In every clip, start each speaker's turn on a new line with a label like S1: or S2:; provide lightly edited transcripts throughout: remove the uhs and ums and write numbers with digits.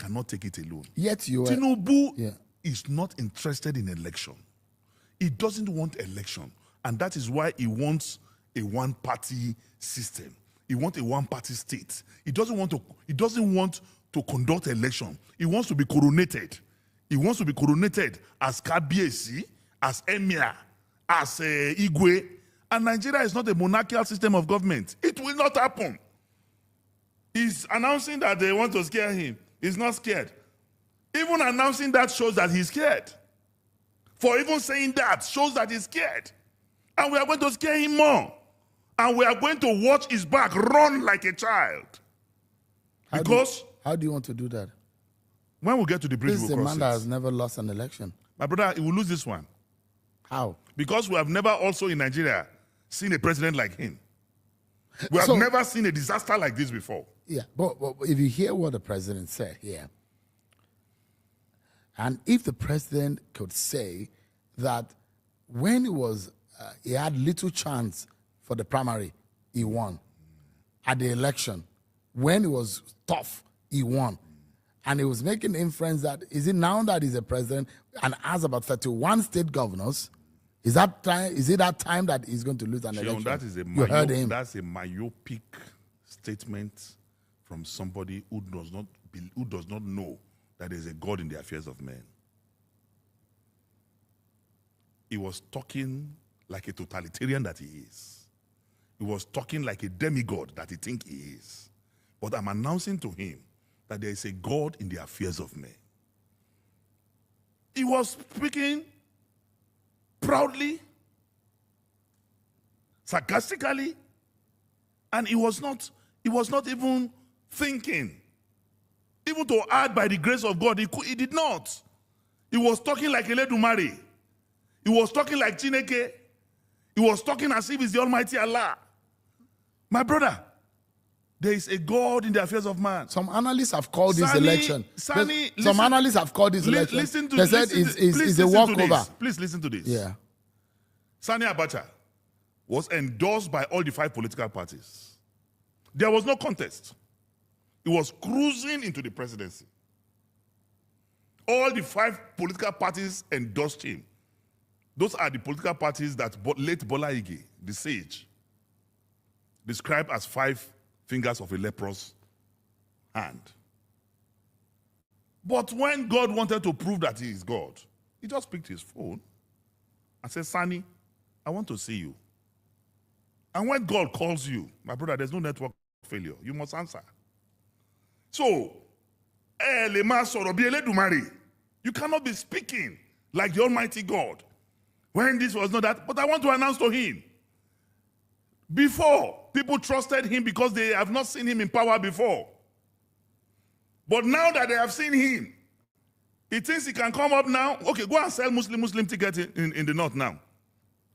S1: cannot take it alone.
S2: Yet
S1: Tinubu is not interested in election. He doesn't want election. And that is why he wants a one-party system. He wants a one-party state. He doesn't want to conduct election. He wants to be coronated. He wants to be coronated as Kabiesi, as Emir, as Igwe. And Nigeria is not a monarchical system of government. It will not happen. He's announcing that they want to scare him. He's not scared. Even announcing that shows that he's scared. For even saying that shows that he's scared. And we are going to scare him more. And we are going to watch his back run like a child.
S2: How do you want to do that?
S1: When we get to the bridge,
S2: this is a man that has never lost an election.
S1: My brother, he will lose this one.
S2: How?
S1: Because we have never also in Nigeria seen a president like him. We have never seen a disaster like this before.
S2: Yeah, but if you hear what the president said here, and if the president could say that when he had little chance for the primary, he won. At the election, when it was tough, he won. And he was making inference that, is it now that he's a president and has about 31 state governors, is it that time that he's going to lose an election?
S1: That's a myopic statement from somebody who does not know that there is a God in the affairs of men. He was talking like a totalitarian that he is. He was talking like a demigod that he thinks he is. But I'm announcing to him that there is a God in the affairs of men. He was speaking proudly, sarcastically, and he was not even thinking. Even to add by the grace of God, he did not. He was talking like Eledumare. He was talking like Chineke. He was talking as if he's the Almighty Allah. My brother, there is a God in the affairs of man.
S2: Some analysts have called this election. Some analysts have called this election. They said it's a walkover.
S1: Please listen to this.
S2: Yeah.
S1: Sani Abacha was endorsed by all the 5 political parties. There was no contest. He was cruising into the presidency. All the 5 political parties endorsed him. Those are the political parties that late Bola Ige, the sage, described as 5 fingers of a leprous hand. But when God wanted to prove that he is God, he just picked his phone and said, Sani, I want to see you. And when God calls you, my brother, there's no network failure. You must answer. So, you cannot be speaking like the Almighty God when this was not that. But I want to announce to him, before, people trusted him because they have not seen him in power before. But now that they have seen him, he thinks he can come up now. Okay, go and sell Muslim tickets in the north now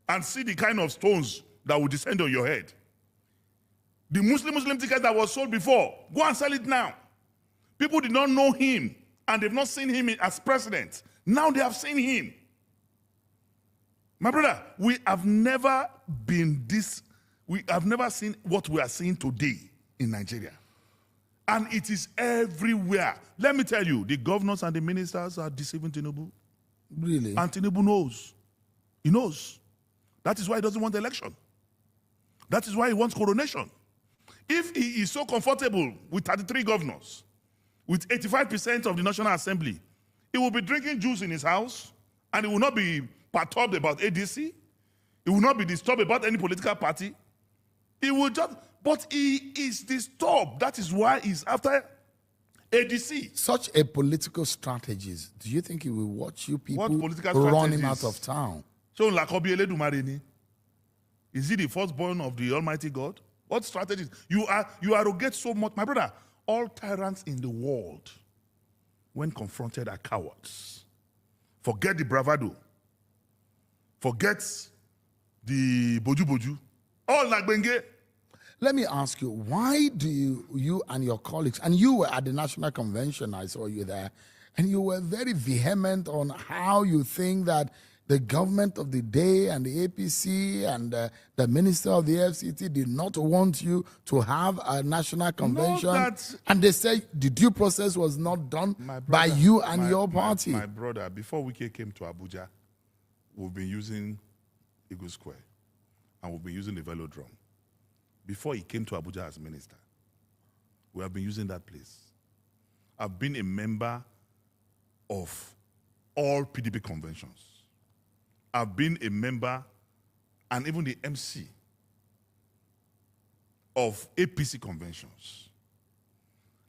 S1: and see the kind of stones that will descend on your head. The Muslim ticket that was sold before, go and sell it now. People did not know him and they've not seen him as president. Now they have seen him. My brother, we have never seen what we are seeing today in Nigeria. And it is everywhere. Let me tell you, the governors and the ministers are deceiving Tinubu.
S2: Really?
S1: And Tinubu knows. He knows. That is why he doesn't want election. That is why he wants coronation. If he is so comfortable with 33 governors, with 85% of the National Assembly, he will be drinking juice in his house, and he will not be perturbed about ADC. He will not be disturbed about any political party. He will just, but he is disturbed. That is why he's after ADC.
S2: Such a political strategist, do you think he will watch you people run him out of town?
S1: So, is he the firstborn of the Almighty God? What strategies? You arrogate so much. My brother, all tyrants in the world, when confronted, are cowards. Forget the bravado. Forget the boju-boju. All like Benge.
S2: Let me ask you, why do you and your colleagues, and you were at the National Convention, I saw you there, and you were very vehement on how you think that the government of the day and the APC and the minister of the FCT did not want you to have a national convention. And they say the due process was not done by you and your party.
S1: My brother, before Wike came to Abuja, we've been using Eagle Square and we've been using the Velodrome. Before he came to Abuja as minister, we have been using that place. I've been a member of all PDP conventions. I've been a member and even the MC of APC conventions.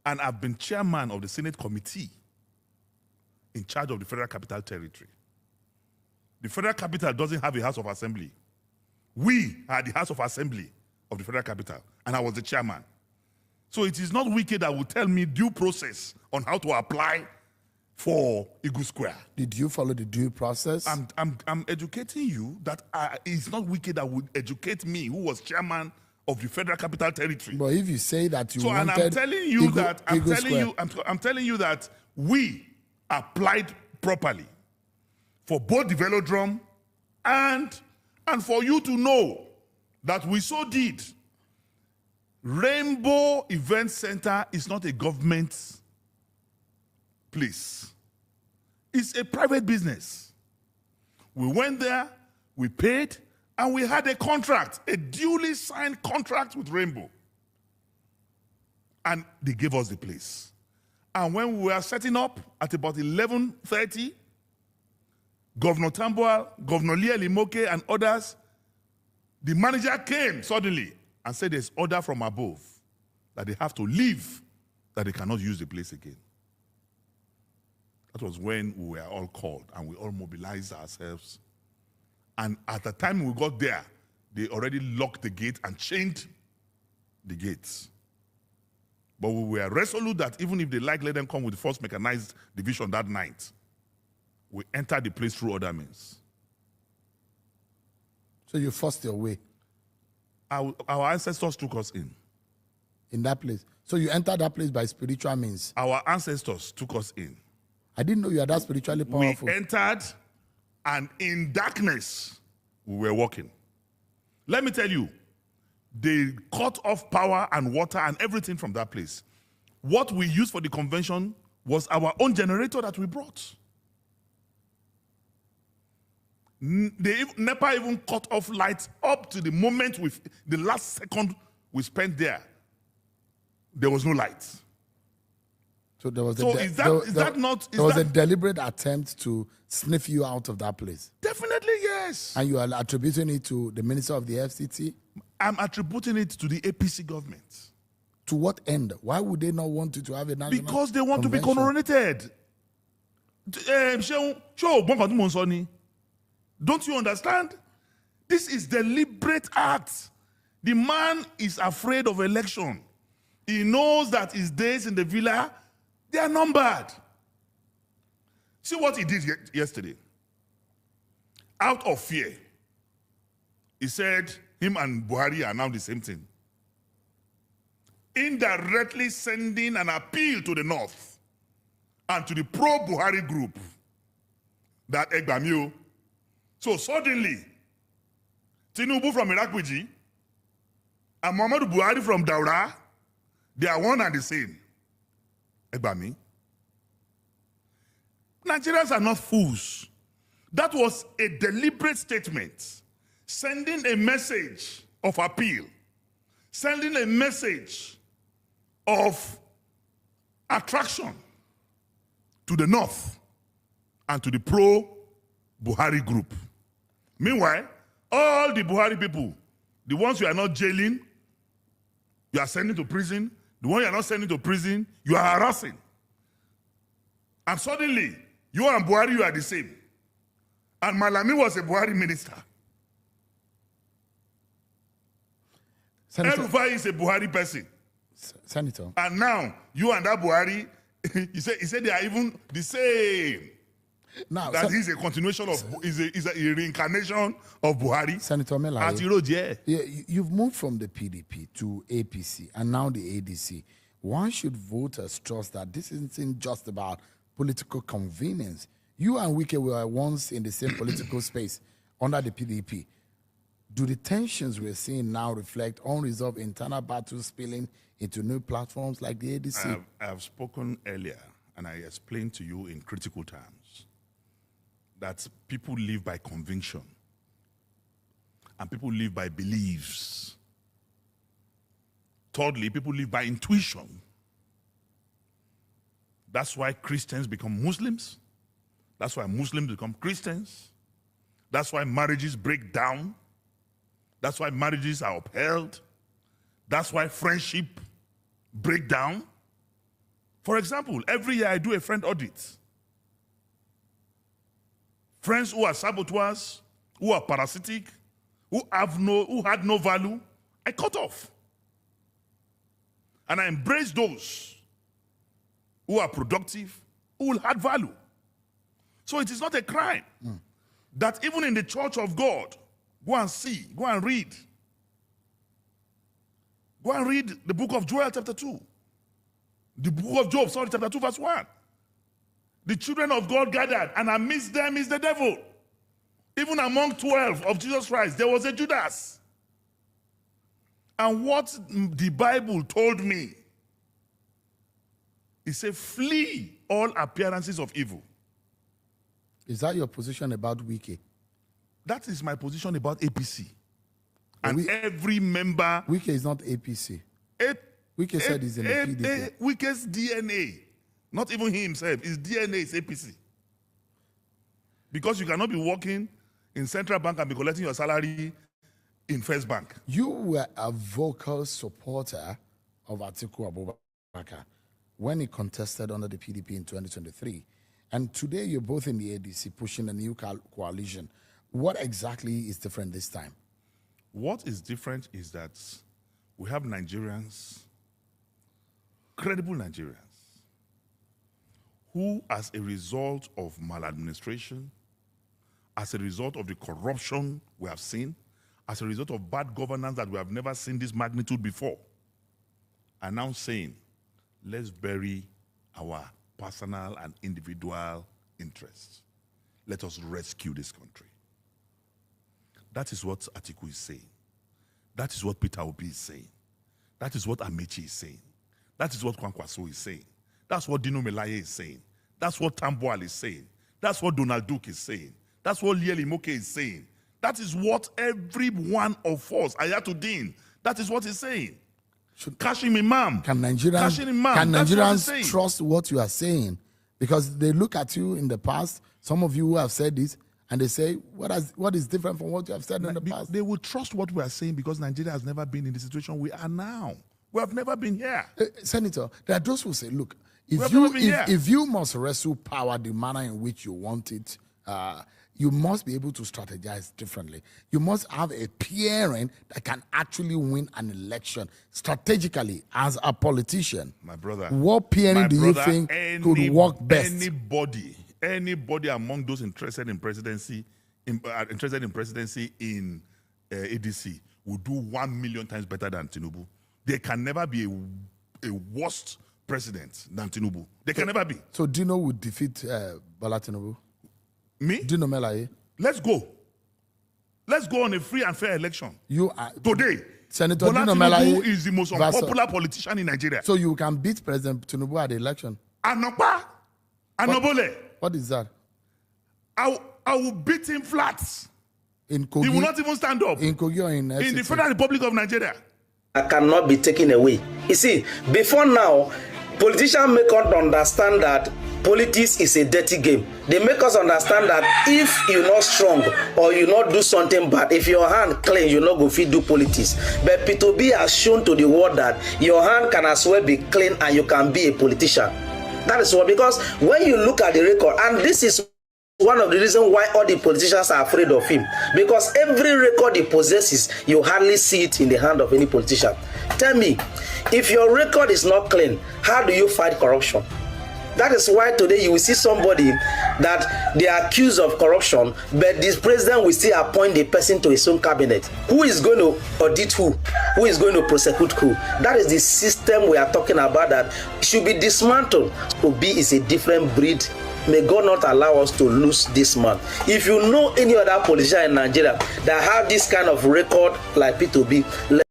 S1: And I've been chairman of the Senate committee in charge of the Federal Capital Territory. The Federal Capital doesn't have a House of Assembly. We are the House of Assembly of the Federal Capital, and I was the chairman. So it is not Wike that will tell me due process on how to apply for Eagle Square.
S2: Did you follow the due process?
S1: I'm educating you that it's not Wike that would educate me, who was chairman of the Federal Capital Territory.
S2: But if you say that you
S1: so,
S2: wanted,
S1: and I'm telling you
S2: I'm
S1: telling you that we applied properly for both the Velodrome and for you to know that we so did. Rainbow Event Center is not a government place. It's a private business. We went there, we paid, and we had a contract, a duly signed contract with Rainbow. And they gave us the place. And when we were setting up at about 11:30, Governor Tambuwal, Governor Lia Limoke, and others, the manager came suddenly and said there's order from above that they have to leave, that they cannot use the place again. That was when we were all called and we all mobilized ourselves. And at the time we got there, they already locked the gate and chained the gates. But we were resolute that even if they like, let them come with the first mechanized division that night. We entered the place through other means.
S2: So you forced your way?
S1: Our ancestors took us in.
S2: In that place? So you entered that place by spiritual means?
S1: Our ancestors took us in.
S2: I didn't know you are that spiritually powerful.
S1: We entered, and in darkness, we were walking. Let me tell you, they cut off power and water and everything from that place. What we used for the convention was our own generator that we brought. NEPA even cut off lights up to the moment, the last second we spent there. There was no light.
S2: So there was
S1: is that
S2: a deliberate attempt to sniff you out of that place?
S1: Definitely, yes.
S2: And you are attributing it to the minister of the FCT?
S1: I'm attributing it to the APC government.
S2: To what end? Why would they not want you to have a national
S1: Because they want
S2: convention?
S1: to be coronated. Don't you understand? This is deliberate act. The man is afraid of election. He knows that his days in the villa, they are numbered. See what he did yesterday. Out of fear, he said him and Buhari are now the same thing. Indirectly sending an appeal to the North and to the pro-Buhari group that Egbamio. So suddenly, Tinubu from Irakweji and Muhammadu Buhari from Daura, they are one and the same. Egbami. Nigerians are not fools. That was a deliberate statement, sending a message of appeal, sending a message of attraction to the North and to the pro-Buhari group. Meanwhile, all the Buhari people, the ones you are not jailing, you are sending to prison. The one you are not sending to prison, you are harassing. And suddenly, you and Buhari, you are the same. And Malami was a Buhari minister. El-Rufai is a Buhari person.
S2: Senator.
S1: And now, you and that Buhari, he said they are even the same.
S2: Now,
S1: that is a continuation of, is a reincarnation of Buhari.
S2: Senator Melaye, you've moved from the PDP to APC and now the ADC. Why should voters trust that this isn't just about political convenience? You and Wike were once in the same political space under the PDP. Do the tensions we're seeing now reflect unresolved internal battles spilling into new platforms like the ADC?
S1: I have spoken earlier, and I explained to you in critical terms that people live by conviction and people live by beliefs. Thirdly, people live by intuition. That's why Christians become Muslims. That's why Muslims become Christians. That's why marriages break down. That's why marriages are upheld. That's why friendship break down. For example, every year I do a friend audit. Friends who are saboteurs, who are parasitic, who had no value, I cut off. And I embrace those who are productive, who will add value. So it is not a crime that even in the church of God, go and see, go and read. Go and read the book of Joel chapter 2. The book of Job, sorry, chapter 2 verse 1. The children of God gathered, and amidst them is the devil. Even among 12 of Jesus Christ, there was a Judas. And what the Bible told me, it said, flee all appearances of evil.
S2: Is that your position about Wike?
S1: That is my position about APC. And every member...
S2: Wike is not APC. Wike said he's in the PDP.
S1: Wike's DNA, not even he himself, his DNA is APC. Because you cannot be working in Central Bank and be collecting your salary in First Bank.
S2: You were a vocal supporter of Atiku Abubakar when he contested under the PDP in 2023. And today you're both in the ADC pushing a new coalition. What exactly is different this time?
S1: What is different is that we have Nigerians, credible Nigerians, who as a result of maladministration, as a result of the corruption we have seen, as a result of bad governance that we have never seen this magnitude before, are now saying, let's bury our personal and individual interests. Let us rescue this country. That is what Atiku is saying. That is what Peter Obi is saying. That is what Amechi is saying. That is what Kwankwaso is saying. That's what Dino Melaye is saying. That's what Tamboal is saying. That's what Donald Duke is saying. That's what Lieli Moke is saying. That is what every one of us, Ayatollah, that is what he's saying. Kashim Imam.
S2: Can Nigerians trust what you are saying? Because they look at you in the past, some of you who have said this, and they say, what is different from what you have said in the past?
S1: They will trust what we are saying because Nigeria has never been in the situation we are now. We have never been here.
S2: Senator, there are those who say, look, if you must wrestle power the manner in which you want it, you must be able to strategize differently. You must have a peering that can actually win an election strategically as a politician.
S1: My brother.
S2: What peering do you think could work best?
S1: Anybody among those interested in presidency, in ADC will do 1 million times better than Tinubu. There can never be a worse president than Tinubu. There can never be.
S2: So Dino would defeat Bola Tinubu?
S1: Me?
S2: Dino Melaye?
S1: Let's go. Let's go on a free and fair election. Today,
S2: Senator
S1: Bola
S2: Dino
S1: Tinubu
S2: Melaye
S1: is the most unpopular politician in Nigeria.
S2: So you can beat President Tinubu at the election?
S1: Anopa. Anobole.
S2: What is that?
S1: I will beat him flat.
S2: In Kogi?
S1: He will not even stand up.
S2: In Kogi or in FCT?
S1: In the Federal Republic of Nigeria.
S3: I cannot be taken away. You see, before now, politicians make us understand that politics is a dirty game. They make us understand that if you're not strong or you not do something bad, if your hand clean, you not go fit do politics. But P2B has shown to the world that your hand can as well be clean and you can be a politician. That is what, because when you look at the record, and this is one of the reasons why all the politicians are afraid of him, because every record he possesses, you hardly see it in the hand of any politician. Tell me, if your record is not clean, how do you fight corruption? That is why today you will see somebody that they are accused of corruption, but this president will still appoint the person to his own cabinet. Who is going to audit who? Who is going to prosecute who? That is the system we are talking about that should be dismantled. Obi is a different breed May God not allow us to lose this man. If you know any other politician in Nigeria that have this kind of record like P2B,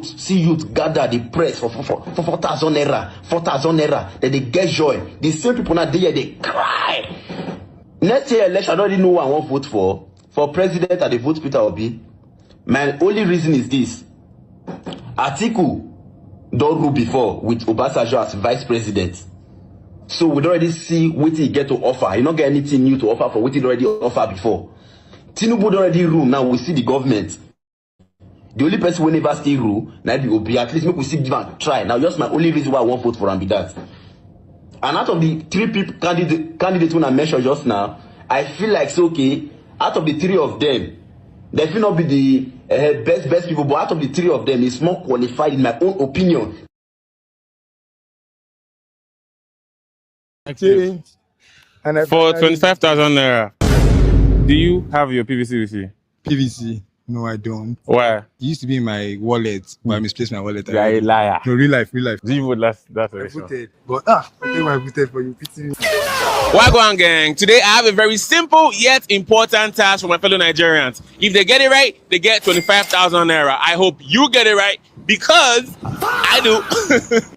S3: see youth gather the press for 4,000 naira, 4,000 naira, then they get joy. The same people now they cry. Next year election, I don't really know who I want to vote for. For president, I vote Peter Obi. My only reason is this: Atiku don't rule before with Obasanjo as vice president. So we don't already see what he get to offer. He don't get anything new to offer for what he already offered before. Tinubu don't already rule. Now we see the government. The only person who never still rule, now be Obi. At least make we see give and try. Now just my only reason why I won't vote for him be that. And out of the three people candidates when I mentioned just now, I feel like it's okay. Out of the three of them, they will not be the best people, but out of the three of them, it's more qualified in my own opinion.
S4: For 25,000 naira, do you have your PVC with you?
S5: PVC? No, I don't.
S4: Why?
S5: It used to be in my wallet, but I misplaced my wallet.
S4: You are a liar.
S5: No, real life, real life.
S4: Do you vote that
S5: I
S4: election?
S5: voted, but I think I voted for you. Pity me.
S4: Wagwan gang, today I have a very simple yet important task for my fellow Nigerians. If they get it right, they get 25,000 naira. I hope you get it right because I do.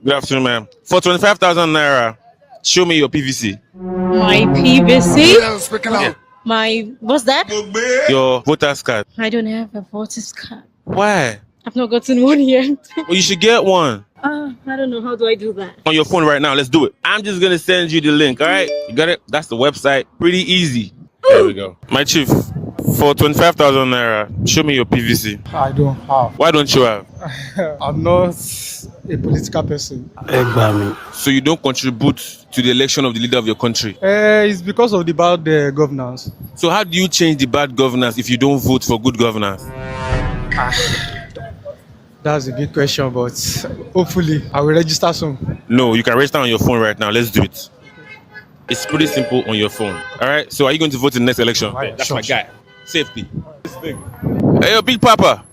S4: Good afternoon, ma'am. For 25,000 naira, show me your PVC.
S6: My PVC?
S2: Yeah, speaking out.
S6: What's that?
S4: Your voter's card.
S6: I don't have a voter's card.
S4: Why?
S6: I've not gotten one yet.
S4: Well, you should get one.
S6: I don't know. How do I do that?
S4: On your phone right now, let's do it. I'm just gonna send you the link, all right? You got it? That's the website. Pretty easy. There we go. My chief, for 25,000 naira, show me your PVC.
S7: I don't have.
S4: Why don't you have?
S7: I'm not a political person.
S4: So you don't contribute to the election of the leader of your country?
S7: It's because of the bad governance.
S4: So how do you change the bad governance if you don't vote for good governance?
S7: That's a big question, but hopefully I will register soon.
S4: No, you can register on your phone right now. Let's do it. It's pretty simple on your phone. All right. So are you going to vote in the next election?
S7: Right,
S4: That's
S7: sure,
S4: my guy. Safety. Hey, yo, Big Papa.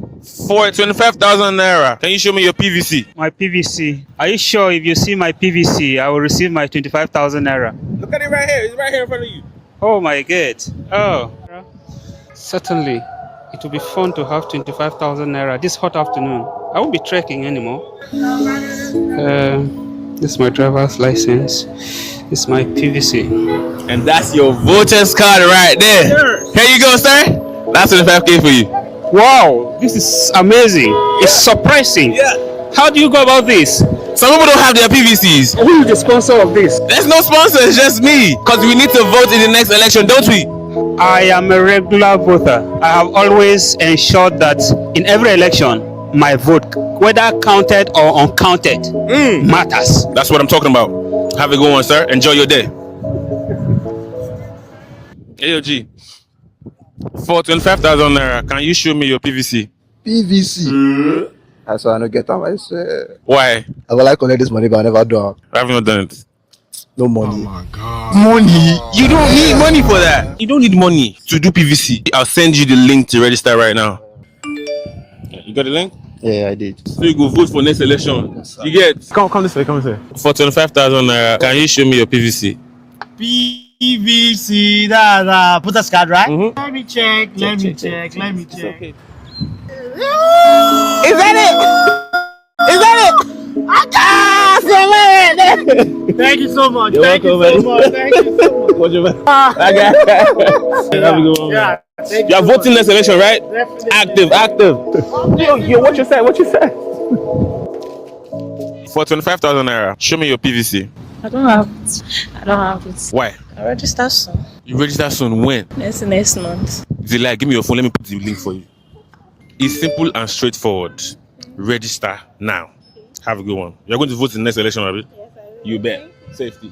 S4: For 25,000 naira, can you show me your PVC?
S8: My PVC. Are you sure if you see my PVC, I will receive my 25,000 naira?
S4: Look at it right here. It's right here in front of you.
S8: Oh my God. Oh. Certainly. It will be fun to have 25,000 naira this hot afternoon. I won't be trekking anymore. This is my driver's license. This is my PVC.
S4: And that's your voter's card right there. Sure. Here you go, sir. That's 25K for you.
S8: Wow, this is amazing. It's surprising.
S4: Yeah.
S8: How do you go about this?
S4: Some people don't have their PVCs.
S8: Who is the sponsor of this?
S4: There's no sponsor, it's just me. Because we need to vote in the next election, don't we?
S8: I am a regular voter. I have always ensured that in every election, my vote, whether counted or uncounted, matters.
S4: That's what I'm talking about. Have a good one, sir. Enjoy your day. AOG, for 25,000 naira, can you show me your PVC?
S9: PVC. That's why I don't get them. I swear.
S4: Why?
S9: I would like collect this money, but I never do.
S4: I have not done it.
S9: No money.
S2: Oh my God.
S4: Money? You don't need money for that. You don't need money to do PVC. I'll send you the link to register right now. You got the link?
S9: Yeah, I did.
S4: So you go vote for next election. Yes, you get? Come this way, come this way. For 25,000 naira, can you show me your PVC?
S10: PVC, that's voter's card, right?
S4: Mm-hmm.
S10: Let me check. Let me check.
S4: Okay.
S10: Is that it? Is that it? Thank you so much. Thank you so much. Thank you so much.
S4: What's your man? Have a good one.
S10: Yeah.
S4: You are voting next election, right?
S10: Definitely.
S4: Active. Yo, what you say? For 25,000 naira, show me your PVC.
S6: I don't have it.
S4: Why?
S6: I register soon.
S4: You register soon when?
S6: Next month.
S4: Zilai, give me your phone. Let me put the link for you. It's simple and straightforward. Register now. Have a good one. You're going to vote in the next election, right? Yes, I will. You bet. Safety.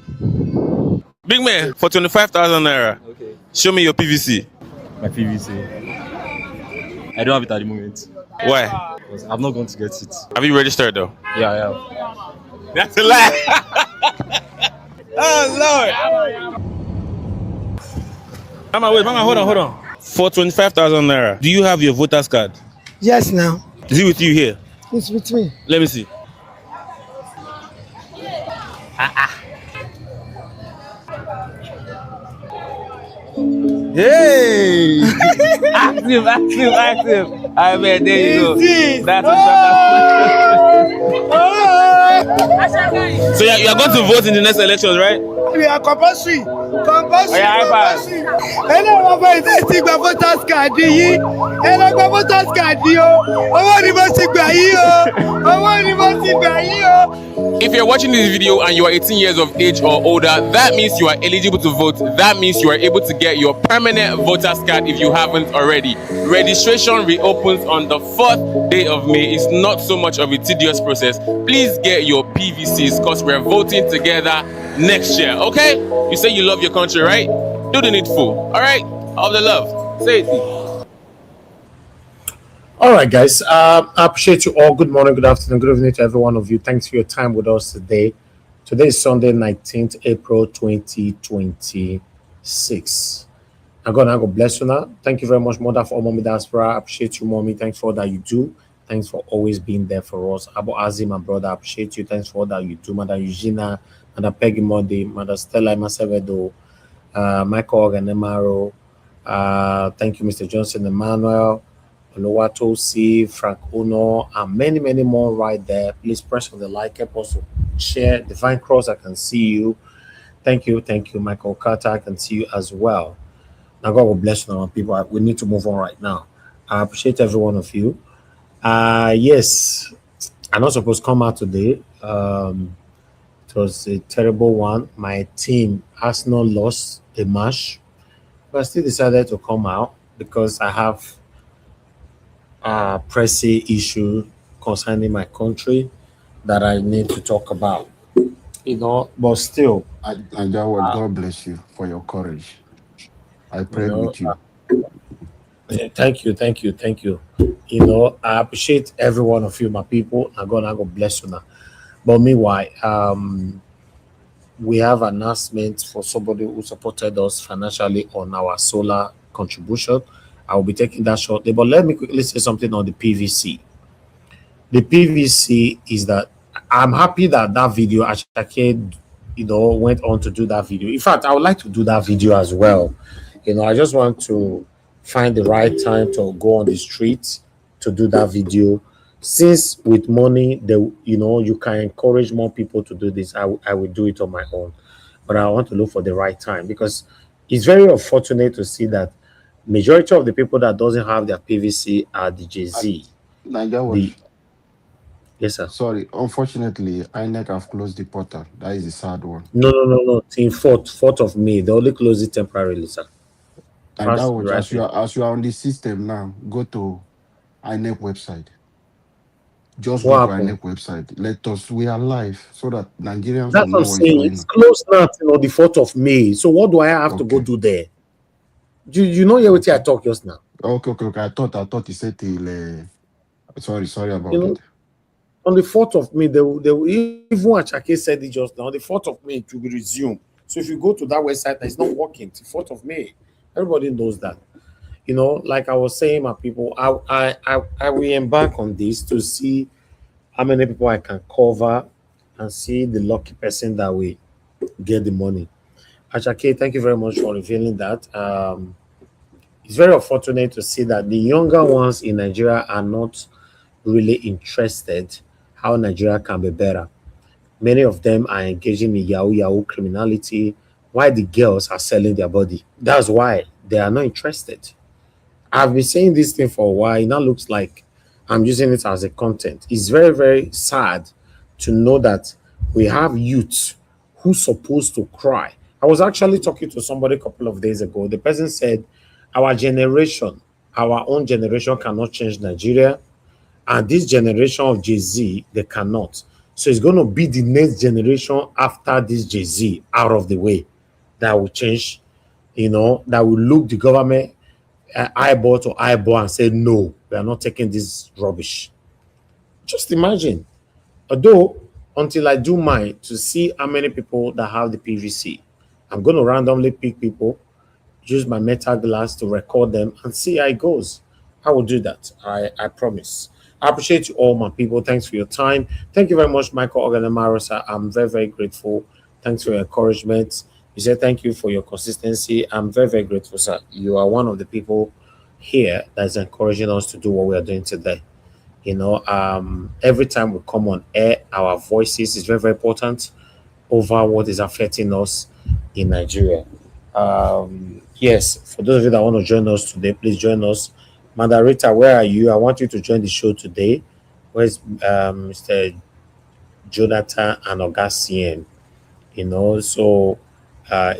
S4: Big man, for 25,000 naira. Okay. Show me your PVC.
S11: My PVC. I don't have it at the moment.
S4: Why?
S11: Because I'm not going to get it.
S4: Have you registered though?
S11: Yeah, I have.
S4: That's a lie. Oh Lord. Mama, hold on. For 25,000 naira, do you have your voter's card?
S10: Yes, now.
S4: Is it with you here?
S10: It's with me.
S4: Let me see.
S5: Hey!
S4: Active. I mean, there you go.
S10: Easy.
S4: That's So you're going to vote in the next elections, right?
S10: We are compulsory. Compulsory.
S4: Yeah,
S10: Compulsory. Hello, my boy. This is my voters card. Hello, my voters card. Owó ni mo ti gbà yìí o. Owó ni mo ti gbà yìí o.
S4: If you're watching this video and you are 18 years of age or older, that means you are eligible to vote. That means you are able to get your permanent voter's card if you haven't already. Registration reopens on the 4th day of May. It's not so much of a tedious process. Please get your PVCs because we're voting together next year, okay? You say you love your country, right? Do the needful, all right? Of the love. Say it.
S12: All right, guys. I appreciate you all. Good morning, good afternoon, good evening to every one of you. Thanks for your time with us today. Today is Sunday, 19th April 2026. God bless you now. Thank you very much, Mother, for all Mommy Diaspora. I appreciate you, Mommy. Thanks for all that you do. Thanks for always being there for us. Abu Azim, my brother, I appreciate you. Thanks for all that you do. Mother Eugenia, Mother Peggy Monday, Mother Stella Masevedo, Michael Organemaro. Thank you, Mr. Johnson Emmanuel. Oluwatosi, Frank Uno, and many, many more right there. Please press on the like, help us to share. Divine Cross, I can see you. Thank you, Michael Carter. I can see you as well. Now, God will bless you, our people. We need to move on right now. I appreciate every one of you. Yes, I'm not supposed to come out today. It was a terrible one. My team, Arsenal, lost a match, but I still decided to come out because I have pressing issue concerning my country that I need to talk about. But still,
S13: God bless you for your courage. I pray with you.
S12: Thank you. I appreciate every one of you, my people. God bless you now. But meanwhile, we have an announcement for somebody who supported us financially on our solar contribution. I will be taking that shortly, but let me quickly say something on the PVC. The PVC is that I'm happy that video, Ashake, went on to do that video. In fact, I would like to do that video as well. I just want to find the right time to go on the streets to do that video. Since with money, you can encourage more people to do this, I will do it on my own. But I want to look for the right time because it's very unfortunate to see that majority of the people that doesn't have their PVC are the Jay-Z. Yes, sir.
S13: Sorry, unfortunately, INEC have closed the portal. That is the sad one.
S12: No. In 4th of May, they only close it temporarily, sir.
S13: And that was as you are on the system now, go to INEC website. Just go to INEC website. We are live so that Nigerians
S12: will know what is going on. It's closed now, the 4th of May. So what do I have to go do there? You know what I talk just now.
S13: Okay. I thought you said till sorry about it.
S12: On the 4th of May, they will even Achake said it just now. On the 4th of May, it will be resumed. So if you go to that website, it's not working. It's the 4th of May. Everybody knows that. Like I was saying, my people, I will embark on this to see how many people I can cover and see the lucky person that will get the money. Achake, thank you very much for revealing that. It's very unfortunate to see that the younger ones in Nigeria are not really interested how Nigeria can be better. Many of them are engaging in yahoo criminality while the girls are selling their body. That's why they are not interested. I've been saying this thing for a while. It now looks like I'm using it as a content. It's very, very sad to know that we have youths who supposed to cry. I was actually talking to somebody a couple of days ago. The person said, our own generation cannot change Nigeria. And this generation of Jay-Z, they cannot. So it's going to be the next generation after this Jay-Z out of the way that will change, that will look the government eyeball to eyeball and say, no, we are not taking this rubbish. Just imagine. Although, until I do mine to see how many people that have the PVC, I'm going to randomly pick people, use my metal glass to record them and see how it goes. I will do that. I promise. I appreciate you all, my people. Thanks for your time. Thank you very much, Michael Organemaro, sir. I'm very, very grateful. Thanks for your encouragement. You said thank you for your consistency. I'm very, very grateful, sir. You are one of the people here that's encouraging us to do what we are doing today. You know, every time we come on air, our voices is very, very important over what is affecting us in Nigeria. Yes, for those of you that want to join us today, please join us. Mandarita, where are you? I want you to join the show today. Where's Mr. Jonathan and Augustine? You know, so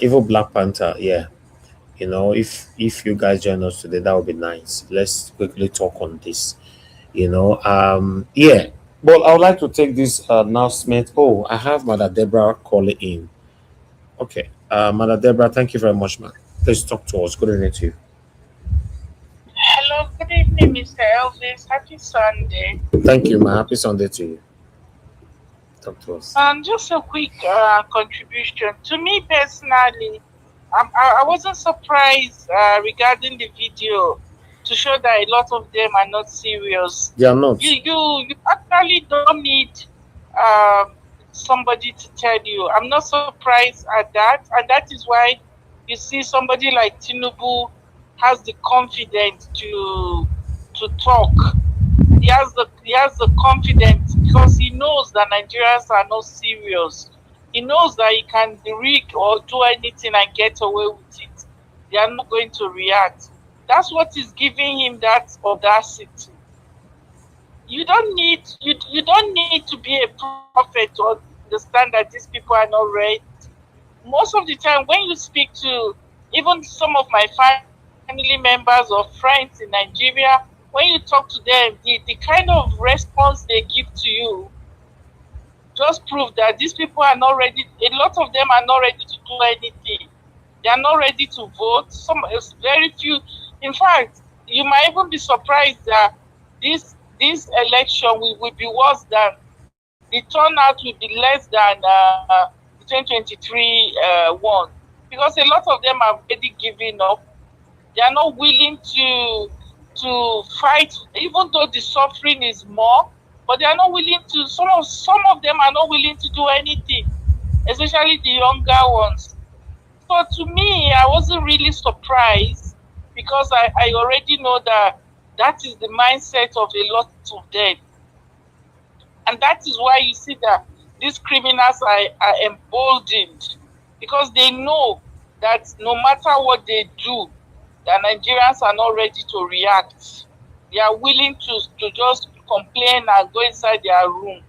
S12: Evil Black Panther, yeah. You know, if you guys join us today, that would be nice. Let's quickly talk on this. You know, yeah. But I would like to take this announcement. Oh, I have Mother Deborah calling in. Okay. Mother Deborah, thank you very much, man. Please talk to us. Good evening to you.
S14: Hello, good evening, Mr. Elvis. Happy Sunday.
S12: Thank you, man. Happy Sunday to you. Talk to us.
S14: Just a quick contribution. To me personally, I wasn't surprised regarding the video to show that a lot of them are not serious.
S12: They are not.
S14: You actually don't need somebody to tell you. I'm not surprised at that, and that is why you see somebody like Tinubu has the confidence to talk. He has the confidence because he knows that Nigerians are not serious. He knows that he can rig or do anything and get away with it. They are not going to react. That's what is giving him that audacity. You don't need to be a prophet to understand that these people are not ready. Most of the time, when you speak to even some of my family members or friends in Nigeria, when you talk to them, the kind of response they give to you just prove that these people are not ready. A lot of them are not ready to do anything. They are not ready to vote. Very few. In fact, you might even be surprised that this election will be worse than the turnout will be less than the 2023 one, because a lot of them have already given up. They are not willing to fight, even though the suffering is more. But they are not willing to. Some of them are not willing to do anything, especially the younger ones. So to me, I wasn't really surprised because I already know that is the mindset of a lot of them. And that is why you see that these criminals are emboldened, because they know that no matter what they do, the Nigerians are not ready to react. They are willing to just complain and go inside their room.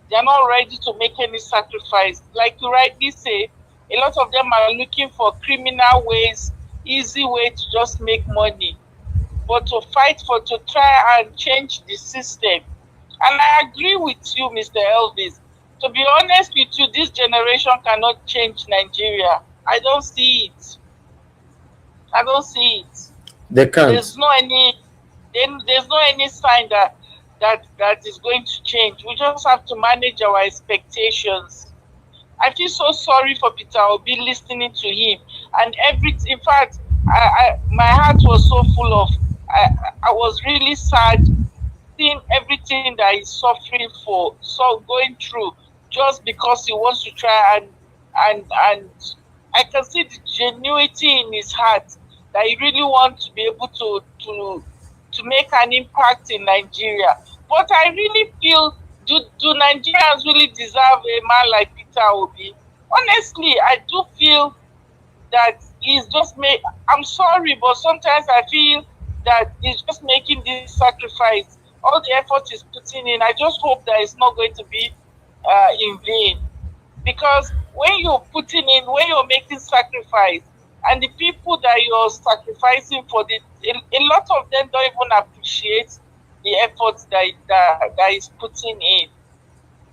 S14: They are not ready to make any sacrifice. Like you rightly say, a lot of them are looking for criminal ways, easy way to just make money. But to fight to try and change the system. And I agree with you, Mr. Elvis. To be honest with you, this generation cannot change Nigeria. I don't see it. I don't see it.
S12: They can't.
S14: There's no any sign that is going to change. We just have to manage our expectations. I feel so sorry for Peter Obi listening to him, and in fact, my heart was so full of. I was really sad seeing everything that he's suffering for, so going through, just because he wants to try and I can see the genuinity in his heart that he really wants to be able to make an impact in Nigeria. But I really feel, do Nigerians really deserve a man like Peter Obi? Honestly, I do feel that he's just I'm sorry, but sometimes I feel that he's just making this sacrifice. All the effort he's putting in, I just hope that it's not going to be in vain. Because when you're making sacrifice, and the people that you're sacrificing for, a lot of them don't even appreciate the efforts that is putting in.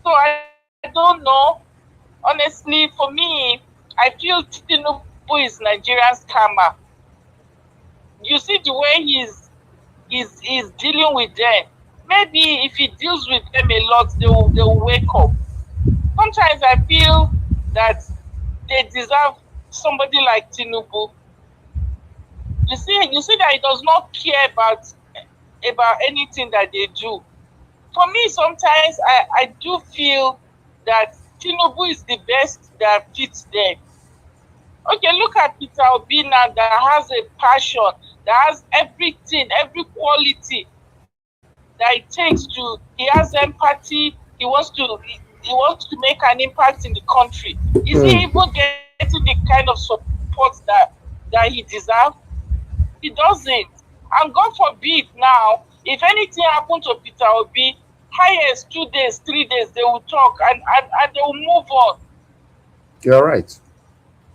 S14: So I don't know. Honestly, for me, I feel Tinubu is Nigerian's karma. You see the way he's dealing with them. Maybe if he deals with them a lot, they will wake up. Sometimes I feel that they deserve somebody like Tinubu. You see that he does not care about anything that they do. For me, sometimes I do feel that Tinubu is the best that fits them. Okay, look at Peter Obi now that has a passion, that has everything, every quality that it takes to. He has empathy. He wants to make an impact in the country. Is he even getting the kind of support that he deserves? He doesn't. And God forbid now, if anything happened to Peter Obi, highest 2 days, 3 days, they will talk and they will move on.
S12: You're right.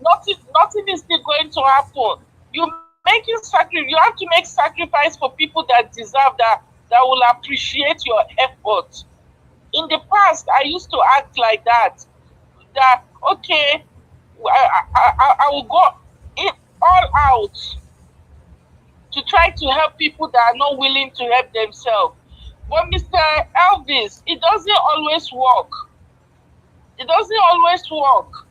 S14: Nothing is still going to happen. You have to make sacrifice for people that deserve that will appreciate your effort. In the past, I used to act like that. That okay, I will go all out to try to help people that are not willing to help themselves. But Mr. Elvis, it doesn't always work. It doesn't always work.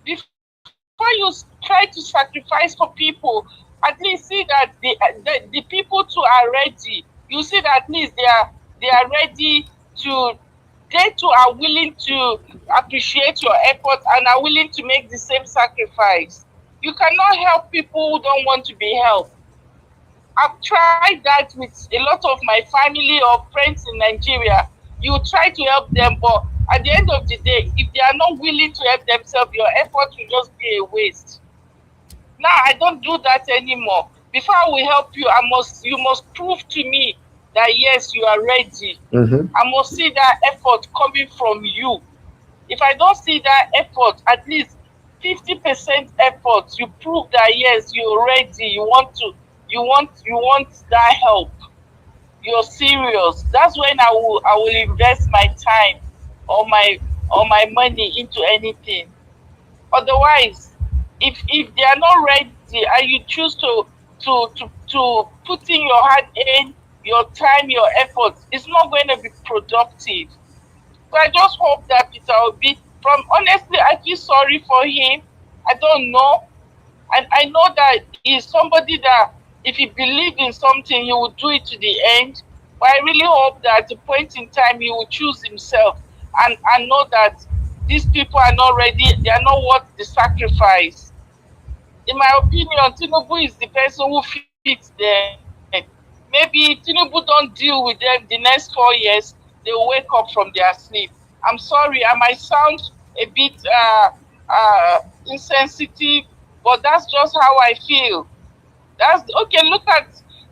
S14: Before you try to sacrifice for people, at least see that the people too are ready. You see that at least they are ready to. They too are willing to appreciate your effort and are willing to make the same sacrifice. You cannot help people who don't want to be helped. I've tried that with a lot of my family or friends in Nigeria. You try to help them, but at the end of the day, if they are not willing to help themselves, your effort will just be a waste. Now I don't do that anymore. Before I will help you, you must prove to me that yes, you are ready. I must see that effort coming from you. If I don't see that effort, at least 50% effort, you prove that yes, you're ready. You want that help. You're serious. That's when I will invest my time or my money into anything. Otherwise, if they are not ready and you choose to put in your hard earned, your time, your effort, it's not going to be productive. So I just hope that Peter Obi, honestly, I feel sorry for him. I don't know. And I know that he's somebody that if he believes in something, he will do it to the end. But I really hope that at the point in time, he will choose himself and know that these people are not ready. They are not worth the sacrifice. In my opinion, Tinubu is the person who fits them. Maybe Tinubu don't deal with them the next 4 years, they will wake up from their sleep. I'm sorry, I might sound a bit insensitive, but that's just how I feel. That's okay. Look at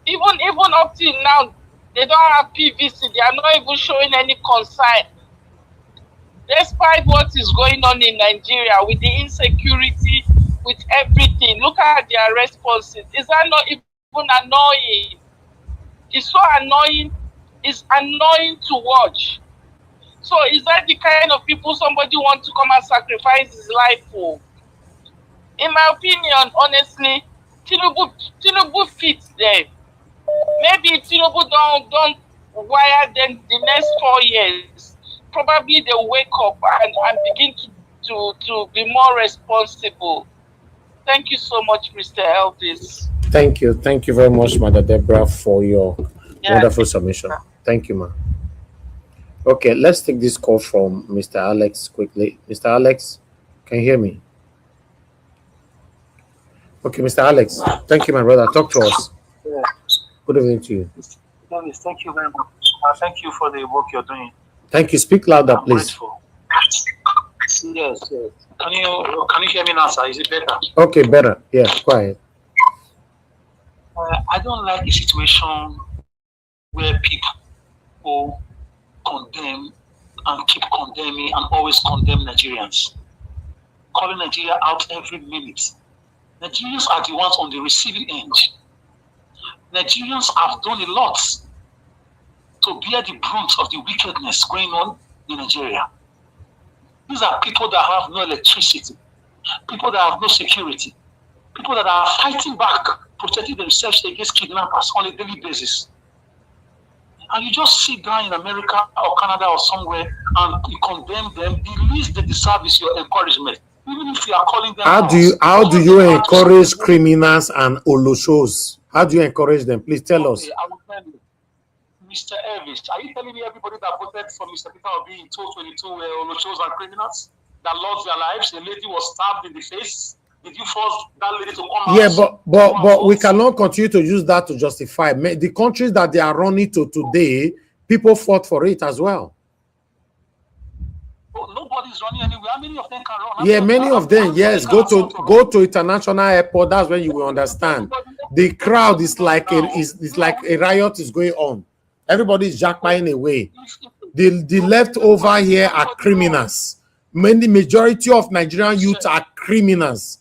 S14: even up till now, they don't have PVC. They are not even showing any concern, despite what is going on in Nigeria with the insecurity, with everything. Look at their responses. Is that not even annoying? It's so annoying. It's annoying to watch. So is that the kind of people somebody wants to come and sacrifice his life for? In my opinion, honestly, Tinubu fits them. Maybe if Tinubu don't wire them the next 4 years, probably they'll wake up and begin to be more responsible. Thank you so much, Mr. Elvis.
S12: Thank you. Thank you very much, Mother Deborah, for your wonderful submission. Thank you, ma. Okay, let's take this call from Mr. Alex quickly. Mr. Alex, can you hear me? Okay, Mr. Alex, thank you, my brother. Talk to us.
S15: Yeah.
S12: Good evening to you.
S15: Thank you very much. Thank you for the work you're doing.
S12: Thank you. Speak louder,
S15: I'm
S12: please.
S15: grateful. Yes. Can you hear me now, sir? Is it better?
S12: Okay, better. Yeah, quiet.
S15: I don't like a situation where people condemn and keep condemning and always condemn Nigerians, calling Nigeria out every minute. Nigerians are the ones on the receiving end. Nigerians have done a lot to bear the brunt of the wickedness going on in Nigeria. These are people that have no electricity, people that have no security, people that are fighting back, protecting themselves against kidnappers on a daily basis. And you just sit down in America or Canada or somewhere and you condemn them. The least they deserve is your encouragement. Even if you are calling them
S12: How do you encourage criminals and oloshos? How do you encourage them? Please tell us.
S15: I will tell you. Mr. Elvis, are you telling me everybody that voted for Mr. Peter Obi in 2022 were oloshos and criminals that lost their lives? A lady was stabbed in the face Did you force that lady to come out?
S12: Yeah, but we cannot continue to use that to justify the countries that they are running to today. People fought for it as well.
S15: Nobody's running anywhere. How many of them can run?
S12: Yeah, many of them. Yes, go to international airport. That's when you will understand. The crowd is like a riot is going on. Everybody is jackpying away. The leftover here are criminals. Majority of Nigerian youth are criminals.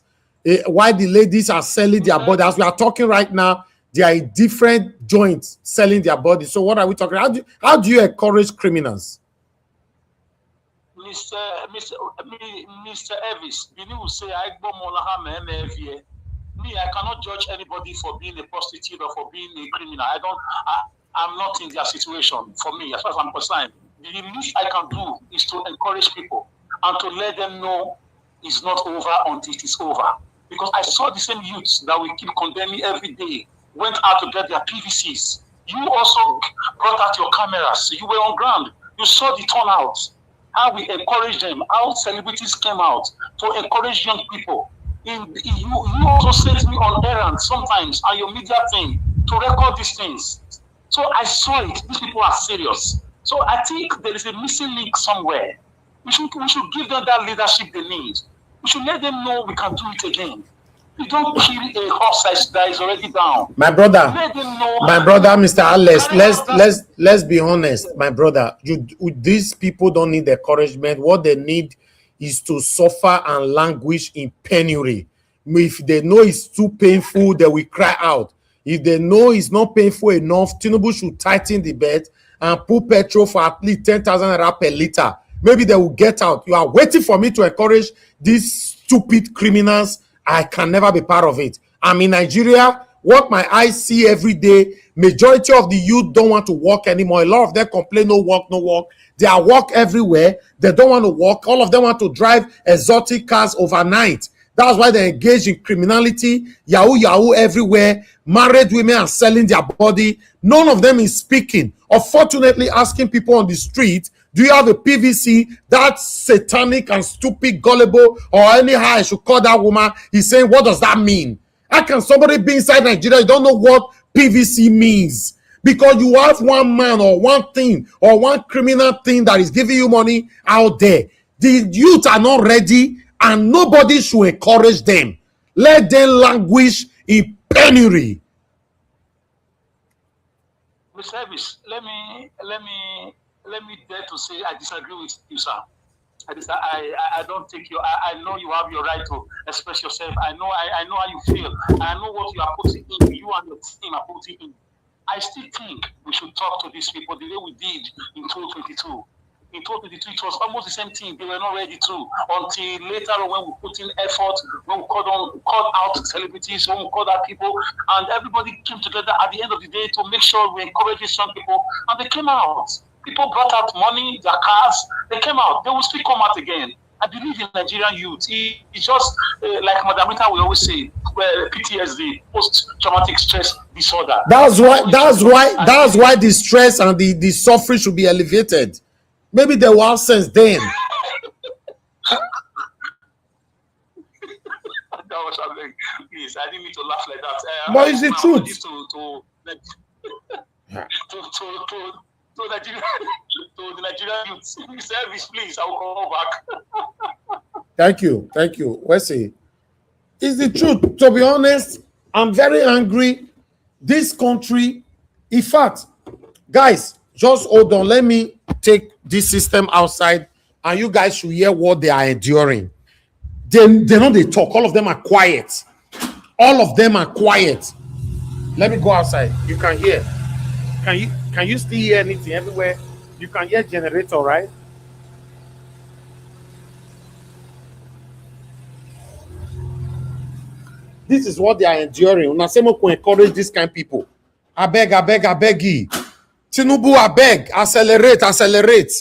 S12: Why the ladies are selling their body? As we are talking right now, they are in different joints selling their body. So what are we talking? How do you encourage criminals?
S15: Mr. Elvis, you will say I cannot judge anybody for being a prostitute or for being a criminal. I'm not in their situation. For me, as far as I'm concerned, the least I can do is to encourage people and to let them know it's not over until it is over. Because I saw the same youths that we keep condemning every day went out to get their PVCs. You also brought out your cameras. You were on ground. You saw the turnout. How we encourage them. How celebrities came out to encourage young people. You also sent me on errands sometimes on your media thing to record these things. So I saw it. These people are serious. So I think there is a missing link somewhere. We should give them that leadership they need. We should let them know we can do it again. We don't kill a horse that is already down.
S12: My brother, Mr. Alex, let's be honest, my brother. These people don't need encouragement. What they need is to suffer and languish in penury. If they know it's too painful, they will cry out. If they know it's not painful enough, Tinubu should tighten the belt and put petrol for at least 10,000 naira per liter. Maybe they will get out. You are waiting for me to encourage these stupid criminals. I can never be part of it. I'm in Nigeria. What my eyes see every day, majority of the youth don't want to work anymore. A lot of them complain, no work. They are work everywhere. They don't want to work. All of them want to drive exotic cars overnight. That's why they engage in criminality, yahoo everywhere. Married women are selling their body. None of them is speaking. Unfortunately, asking people on the street, do you have a PVC? That satanic and stupid, gullible, or anyhow I should call that woman. He's saying, what does that mean? How can somebody be inside Nigeria? You don't know what PVC means. Because you have one man or one thing or one criminal thing that is giving you money out there. The youth are not ready and nobody should encourage them. Let them languish in penury.
S15: Mr. Elvis, let me dare to say I disagree with you, sir. I don't think you. I know you have your right to express yourself. I know how you feel. I know what you are putting in. You and your team are putting in. I still think we should talk to these people the way we did in 2022. In 2022, it was almost the same thing. They were not ready to until later when we put in effort, when we called out celebrities, when we called out people, and everybody came together at the end of the day to make sure we encourage these young people, and they came out. People brought out money, their cars, they came out. They will still come out again. I believe in Nigerian youth. It's just like Madam Rita will always say, PTSD, post-traumatic stress disorder.
S12: That's why the stress and the suffering should be elevated. Maybe they will have sense then.
S15: Please, I didn't mean to laugh like that.
S12: But it's the truth.
S15: To the Nigerian youth, service, please. I will come back.
S12: Thank you. Wesley, it's the truth. To be honest, I'm very angry. This country, in fact, guys, just hold on. Let me take this system outside, and you guys should hear what they are enduring. They know they talk. All of them are quiet. Let me go outside. You can hear. Can you still hear anything everywhere? You can hear generator, right? This is what they are enduring. Unasemo can encourage this kind of people. I beg ye. Tinubu, I beg, accelerate.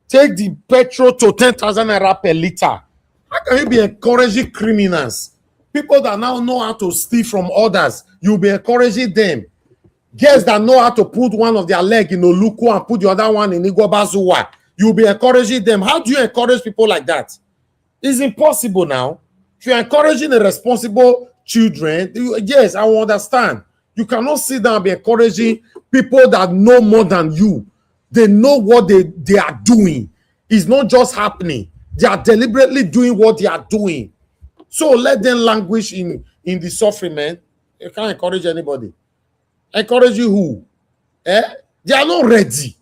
S12: Take the petrol to 10,000 naira per liter. How can you be encouraging criminals? People that now know how to steal from others, you'll be encouraging them. Girls that know how to put one of their leg in Oluku and put the other one in Igwabazuwa, you'll be encouraging them. How do you encourage people like that? It's impossible now. If you're encouraging irresponsible children, yes, I will understand. You cannot sit down and be encouraging people that know more than you. They know what they are doing. It's not just happening. They are deliberately doing what they are doing. So let them languish in the suffering, man. You can't encourage anybody. Encourage you who? They are not ready.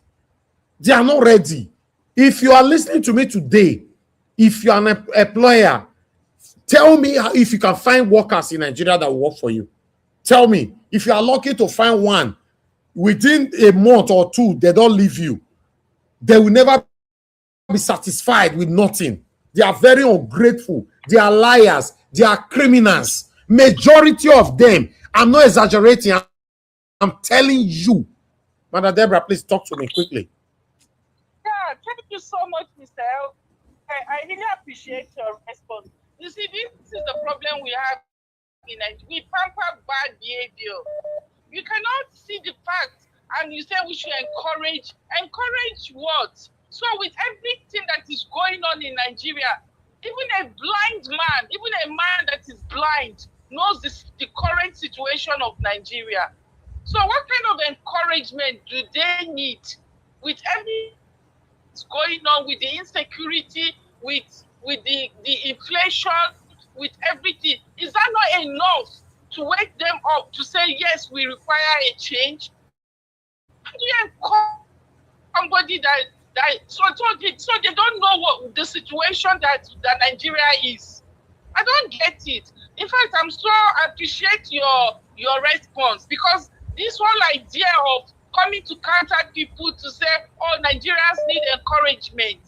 S12: They are not ready. If you are listening to me today, if you are an employer, tell me if you can find workers in Nigeria that will work for you. Tell me. If you are lucky to find one, within a month or two, they don't leave you. They will never be satisfied with nothing. They are very ungrateful. They are liars. They are criminals. Majority of them. I'm not exaggerating. I'm telling you. Mother Deborah, please talk to me quickly.
S14: Yeah, thank you so much, Mr. L. I really appreciate your response. You see, this is the problem we have in Nigeria. We pamper bad behavior. You cannot see the facts and you say we should encourage. Encourage what? So with everything that is going on in Nigeria, even a blind man, even a man that is blind knows the current situation of Nigeria. So what kind of encouragement do they need with everything that's going on, with the insecurity, with the inflation, with everything? Is that not enough to wake them up to say, yes, we require a change? How do you encourage somebody so they don't know what the situation that Nigeria is? I don't get it. In fact, I appreciate your response, because this whole idea of coming to contact people to say, oh, Nigerians need encouragement.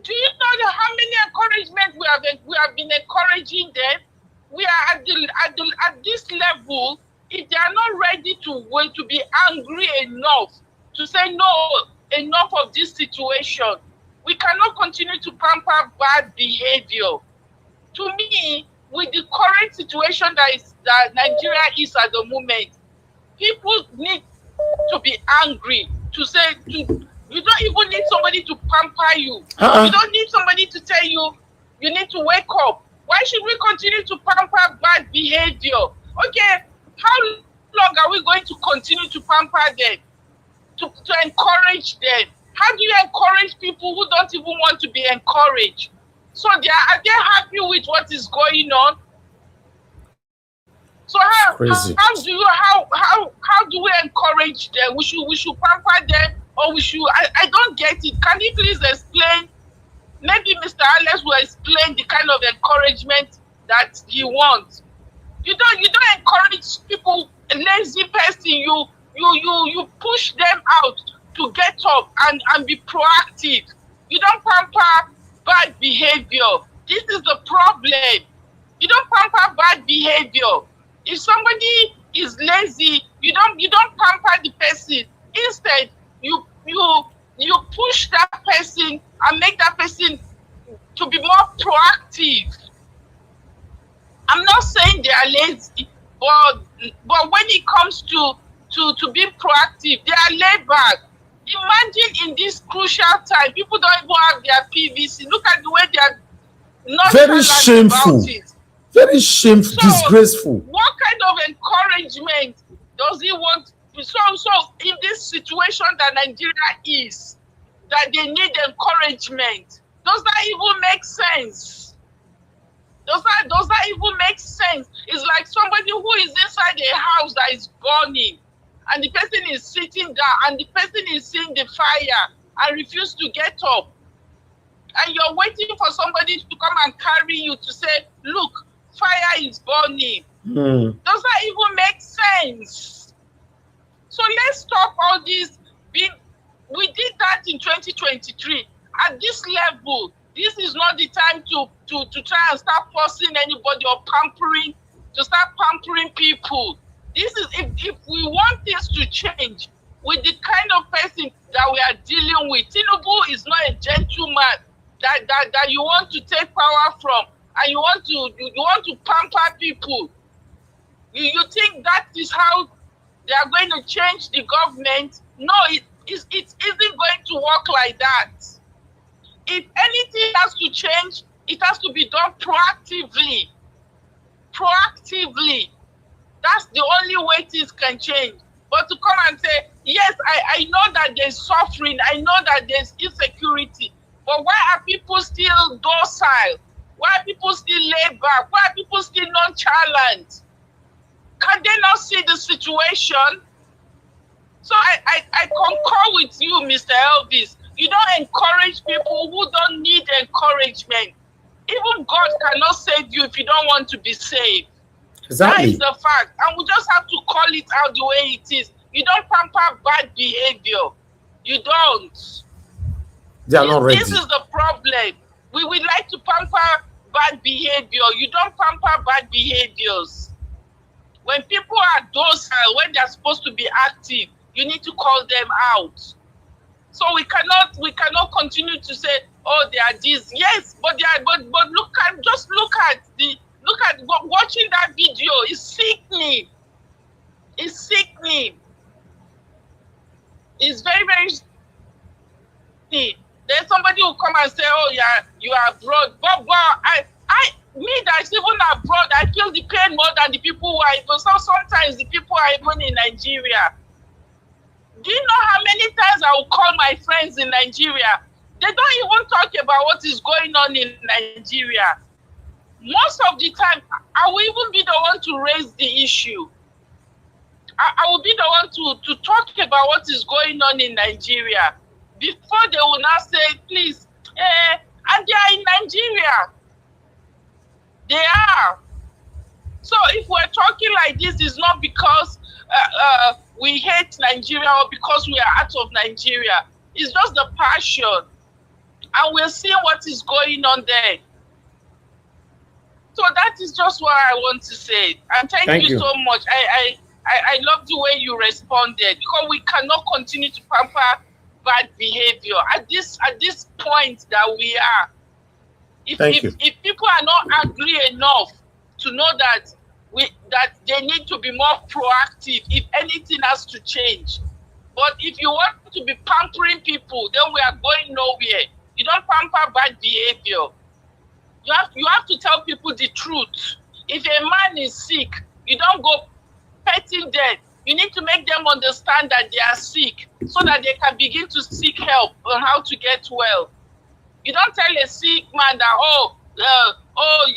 S14: Do you know how many encouragement we have been encouraging them? We are at this level. If they are not ready to be angry enough to say no, enough of this situation, we cannot continue to pamper bad behavior. To me, with the current situation that Nigeria is at the moment, people need to be angry to say, you don't even need somebody to pamper you. You don't need somebody to tell you need to wake up. Why should we continue to pamper bad behavior? Okay, how long are we going to continue to pamper them, to encourage them? How do you encourage people who don't even want to be encouraged? So are they happy with what is going on? So how do we encourage them? We should pamper them, or we should? I don't get it. Can you please explain? Maybe Mr. Alex will explain the kind of encouragement that he wants. You don't encourage people, a lazy person. You push them out to get up and be proactive. You don't pamper bad behavior. This is the problem. You don't pamper bad behavior. If somebody is lazy, you don't pamper the person. Instead, you push that person and make that person to be more proactive. I'm not saying they are lazy, but when it comes to being proactive, they are laid back. Imagine in this crucial time, people don't even have their PVC. Look at the way they are not
S12: very shameful.
S14: About it.
S12: Very shameful, so, disgraceful.
S14: What kind of encouragement does he want? So in this situation that Nigeria is, that they need encouragement, does that even make sense? Does that even make sense? It's like somebody who is inside a house that is burning, and the person is sitting down, and the person is seeing the fire and refuse to get up. And you're waiting for somebody to come and carry you to say, look, fire is burning. Does that even make sense? So let's stop all this. We did that in 2023. At this level, this is not the time to try and start forcing anybody or start pampering people. This is if we want things to change with the kind of person that we are dealing with. Tinubu is not a gentleman that you want to take power from, and you want to pamper people. You think that is how they are going to change the government? No, it isn't going to work like that. If anything has to change, it has to be done proactively. proactively. That's the only way things can change. But to come and say, yes, I know that there's suffering, I know that there's insecurity, but why are people still docile? Why are people still laid back? Why are people still nonchalant? Can they not see the situation? So I concur with you, Mr. Elvis. You don't encourage people who don't need encouragement. Even God cannot save you if you don't want to be saved.
S12: Exactly.
S14: That is the fact. And we just have to call it out the way it is. You don't pamper bad behavior. You don't.
S12: They are not ready.
S14: This is the problem. We would like to pamper bad behavior. You don't pamper bad behaviors. When people are docile, when they're supposed to be active, you need to call them out. So we cannot continue to say, oh, they are this. Yes, but they are, but look at watching that video is sickening. It's sickening. It's very, very sickening. Then somebody will come and say, oh yeah, you are abroad. But me that's even abroad, I feel the pain more than the people who are even. So sometimes the people are even in Nigeria. Do you know how many times I will call my friends in Nigeria? They don't even talk about what is going on in Nigeria. Most of the time, I will even be the one to raise the issue. I will be the one to talk about what is going on in Nigeria. Before they will now say, please, and they are in Nigeria. They are. So if we're talking like this, it's not because we hate Nigeria or because we are out of Nigeria. It's just the passion. And we're seeing what is going on there. So that is just what I want to say. And thank you so much. I love the way you responded, because we cannot continue to pamper bad behavior at this point that we are. If people are not angry enough to know that they need to be more proactive, if anything has to change. But if you want to be pampering people, then we are going nowhere. You don't pamper bad behavior. You have to tell people the truth. If a man is sick, you don't go petting them. You need to make them understand that they are sick so that they can begin to seek help on how to get well. You don't tell a sick man that,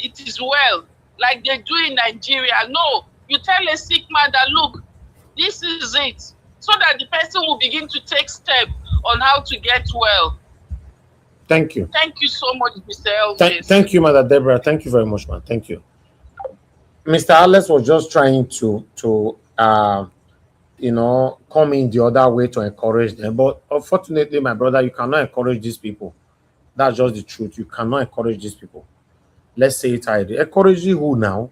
S14: it is well, like they do in Nigeria. No, you tell a sick man that, look, this is it, so that the person will begin to take steps on how to get well.
S12: Thank you.
S14: Thank you so much, Mr. Elvis.
S12: Thank you, Mother Deborah. Thank you very much, man. Thank you. Mr. Alex was just trying to come in the other way to encourage them. But unfortunately, my brother, you cannot encourage these people. That's just the truth. You cannot encourage these people. Let's say it already. Encouraging who now?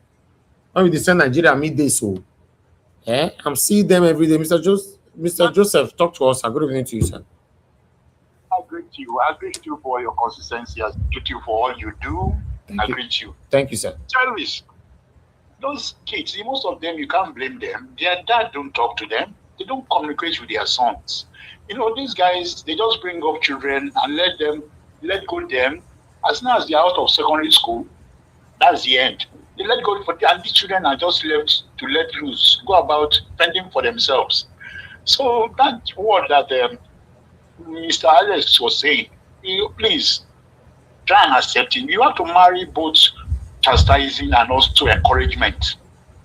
S12: When we send Nigeria midday, so I'm seeing them every day. Mr. Joseph, talk to us. Good evening to you, sir.
S16: I greet you. I greet you for your consistency. I greet you for all you do. I greet you.
S12: Thank you, sir.
S16: Jarvis, those kids, most of them, you can't blame them. Their dad don't talk to them. They don't communicate with their sons. These guys, they just bring up children and let go them. As soon as they're out of secondary school, that's the end. They let go and these children are just left to let loose, go about fending for themselves. So that word that Mr. Alex was saying, please try and accept it. You have to marry both chastising and also encouragement.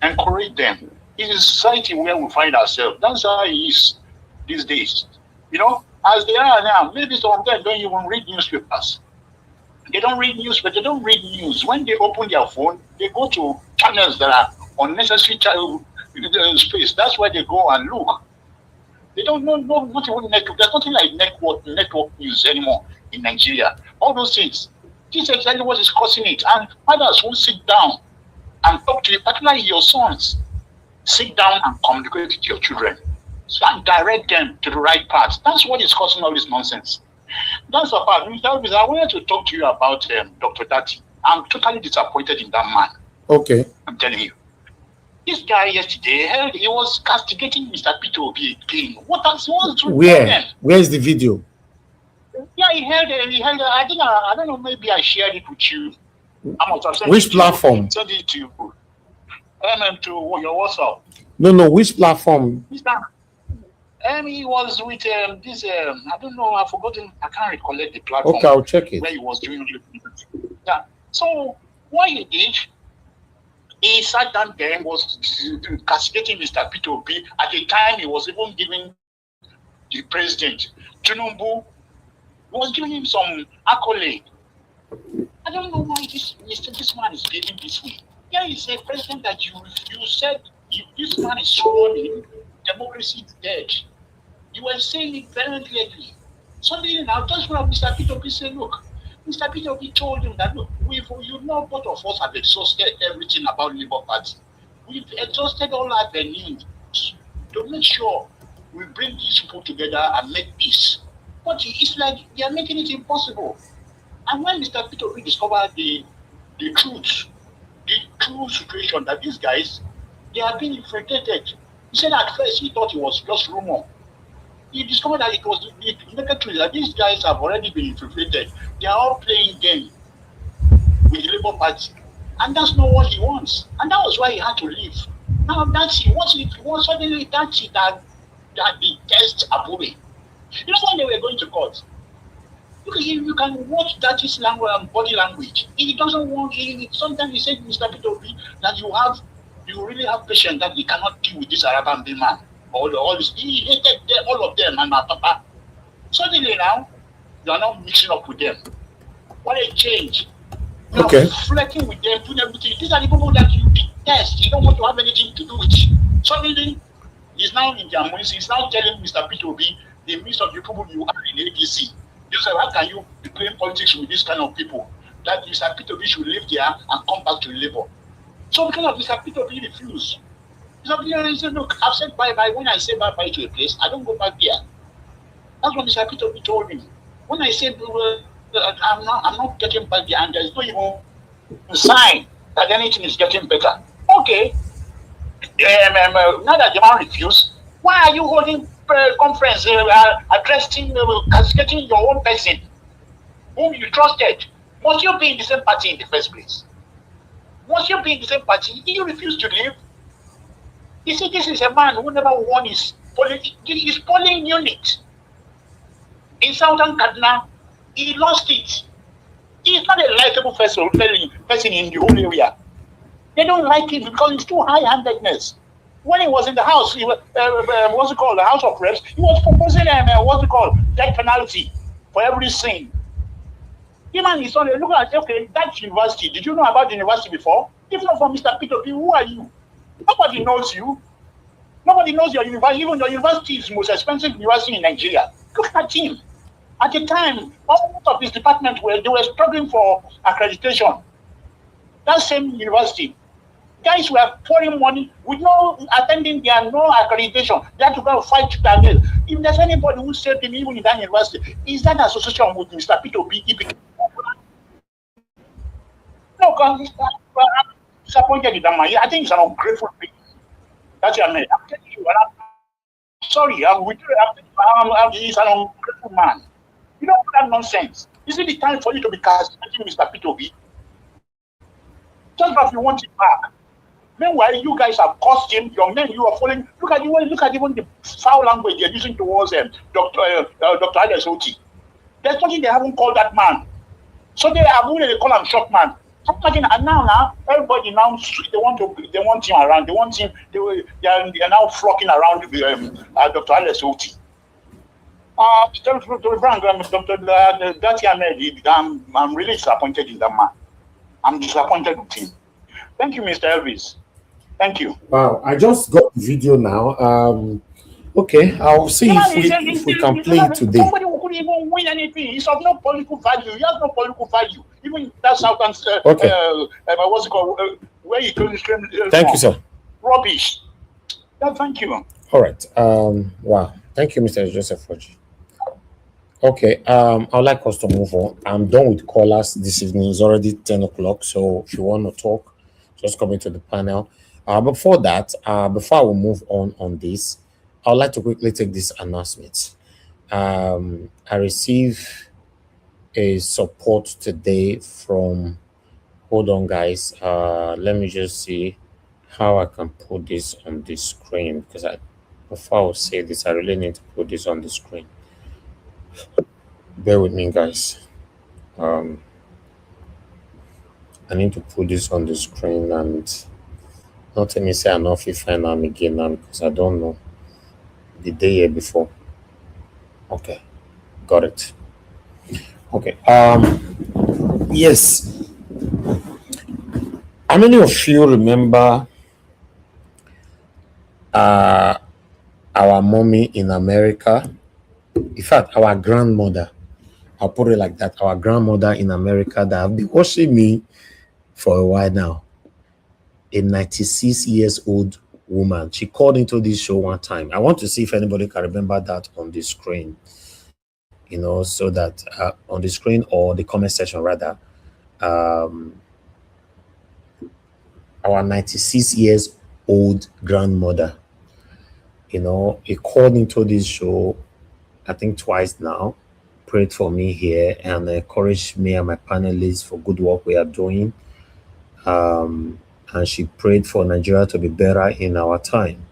S16: Encourage them. In a society where we find ourselves, that's how it is these days. As they are now, maybe some of them don't even read newspapers. They don't read newspapers, they don't read news. When they open their phone, they go to channels that are unnecessary space. That's where they go and look. They don't know, not even network. There's nothing like network news anymore in Nigeria. All those things. This is exactly what is causing it. And fathers won't sit down and talk to you, particularly your sons. Sit down and communicate with your children. And direct them to the right path. That's what is causing all this nonsense. That's the part. Mr. Elvis, I wanted to talk to you about Dr. Dati. I'm totally disappointed in that man.
S12: Okay.
S16: I'm telling you. This guy yesterday, he was castigating Mr. Peter Obi again. What else was wrong with them?
S12: Where is the video?
S16: Yeah, he held I don't know, maybe I shared it with you. I must have sent
S12: Which
S16: it
S12: platform?
S16: Send it to you. To your WhatsApp.
S12: No, which platform?
S16: He was with this. I don't know. I've forgotten. I can't recollect the platform.
S12: Okay, I'll check it.
S16: Where he was doing. Yeah. So what he did, he sat down there and was castigating Mr. P2P. At the time, he was even giving the president Tinubu was giving him some accolade. I don't know why this man is behaving this way. Yeah, he's a president that you said if this man is sworn in, democracy is dead. You were saying it very clearly. Suddenly now, that's what Mr. P2P said, look, Mr. P2P told him that, look, both of us have exhausted everything about Labour Party. We've exhausted all avenues to make sure we bring these people together and make peace. But it's like they are making it impossible. And when Mr. P2P discovered the truth, the true situation that these guys, they are being infiltrated. He said at first he thought it was just rumor. He discovered that it was the naked truth that these guys have already been infiltrated. They are all playing game with the Labour Party. And that's not what he wants. And that was why he had to leave. Now that's it. Once suddenly that's it that the test Abure. You know when they were going to court, you can watch that his language and body language. He doesn't want. Sometimes he said, Mr. P2P, that you really have patience that he cannot deal with this Arabian man. All this. He hated all of them and my papa. Suddenly now, you are not mixing up with them. What a change! You are flirting with them, doing everything. These are the people that you detest. You don't want to have anything to do with. Suddenly, he's now in their minds. He's now telling Mr. P2P, the midst of the people you are in ADC. You say, how can you be playing politics with this kind of people? That Mr. P2P should leave there and come back to Labour. So because of Mr. P2P refused. Mr. P2P said, look, I've said bye-bye. When I say bye-bye to a place, I don't go back there. That's what Mr. P2P told me. When I said, I'm not getting back there, and there's no even sign that anything is getting better. Okay. Now that the man refused, why are you holding conference addressing, castigating your own person whom you trusted? Must you be in the same party in the first place? Must you be in the same party? You refuse to leave. You see, this is a man who never won his polling unit. In Southern Kaduna, he lost it. He's not a likable person in the whole area. They don't like him because he's too high-handedness. When he was in the House, he was, what's it called, the House of Reps, he was proposing, death penalty for every sin. The man is on the look at, okay, that university, did you know about the university before? If not for Mr. P2P, who are you? Nobody knows you. Nobody knows your university. Even your university is the most expensive university in Nigeria. Look at him. At the time, all of his departments they were struggling for accreditation. That same university, guys were pouring money with no attending there, no accreditation. They had to go fight to that. If there's anybody who saved him even in that university, is that association with Mr. P2P? No, I'm disappointed in that man. I think it's an ungrateful thing. That's what I mean. I'm telling you, I'm sorry, I'm with you. He's an ungrateful man. You don't put that nonsense. Is it the time for you to be castigating Mr. P2P? Just because you want it back. Meanwhile, you guys have cost him. Your men, you are following. Look at even the foul language they're using towards Dr. Alex Oti. There's nothing they haven't called that man. So they call him short man. Imagine, and now everybody now they want him around. They want him. They are now flocking around Dr. Alex Oti. I'm really disappointed in that man. I'm disappointed with him. Thank you, Mr. Elvis. Thank you.
S12: Wow, I just got the video now. Okay, I'll see if we can play it today.
S16: Somebody who couldn't even win anything. He's of no political value. He has no political value. Even that Southern, what's it called? Where he came from.
S12: Thank you, sir.
S16: Rubbish. Yeah, thank you.
S12: All right. Wow. Thank you, Mr. Joseph Foji. Okay. I'd like us to move on. I'm done with callers this evening. It's already 10 o'clock. So if you want to talk, just come into the panel. Before that, before I will move on this, I would like to quickly take this announcement. I received a support today from, hold on guys, let me just see.
S17: how I can put this on the screen, because before I will say this, I really need to put this on the screen. Bear with me, guys. I need to put this on the screen, and not let me say I'm not fit find am again now, because I don't know the day here before. Okay, got it. Okay. Yes. How many of you remember our mommy in America? In fact, our grandmother. I'll put it like that. Our grandmother in America that have been watching me for a while now. A 96 years old woman. She called into this show one time. I want to see if anybody can remember that on the screen. So that on the screen or the comment section rather. Our 96 years old grandmother. He called into this show, I think twice now, prayed for me here and encouraged me and my panelists for good work we are doing. And she prayed for Nigeria to be better in our time.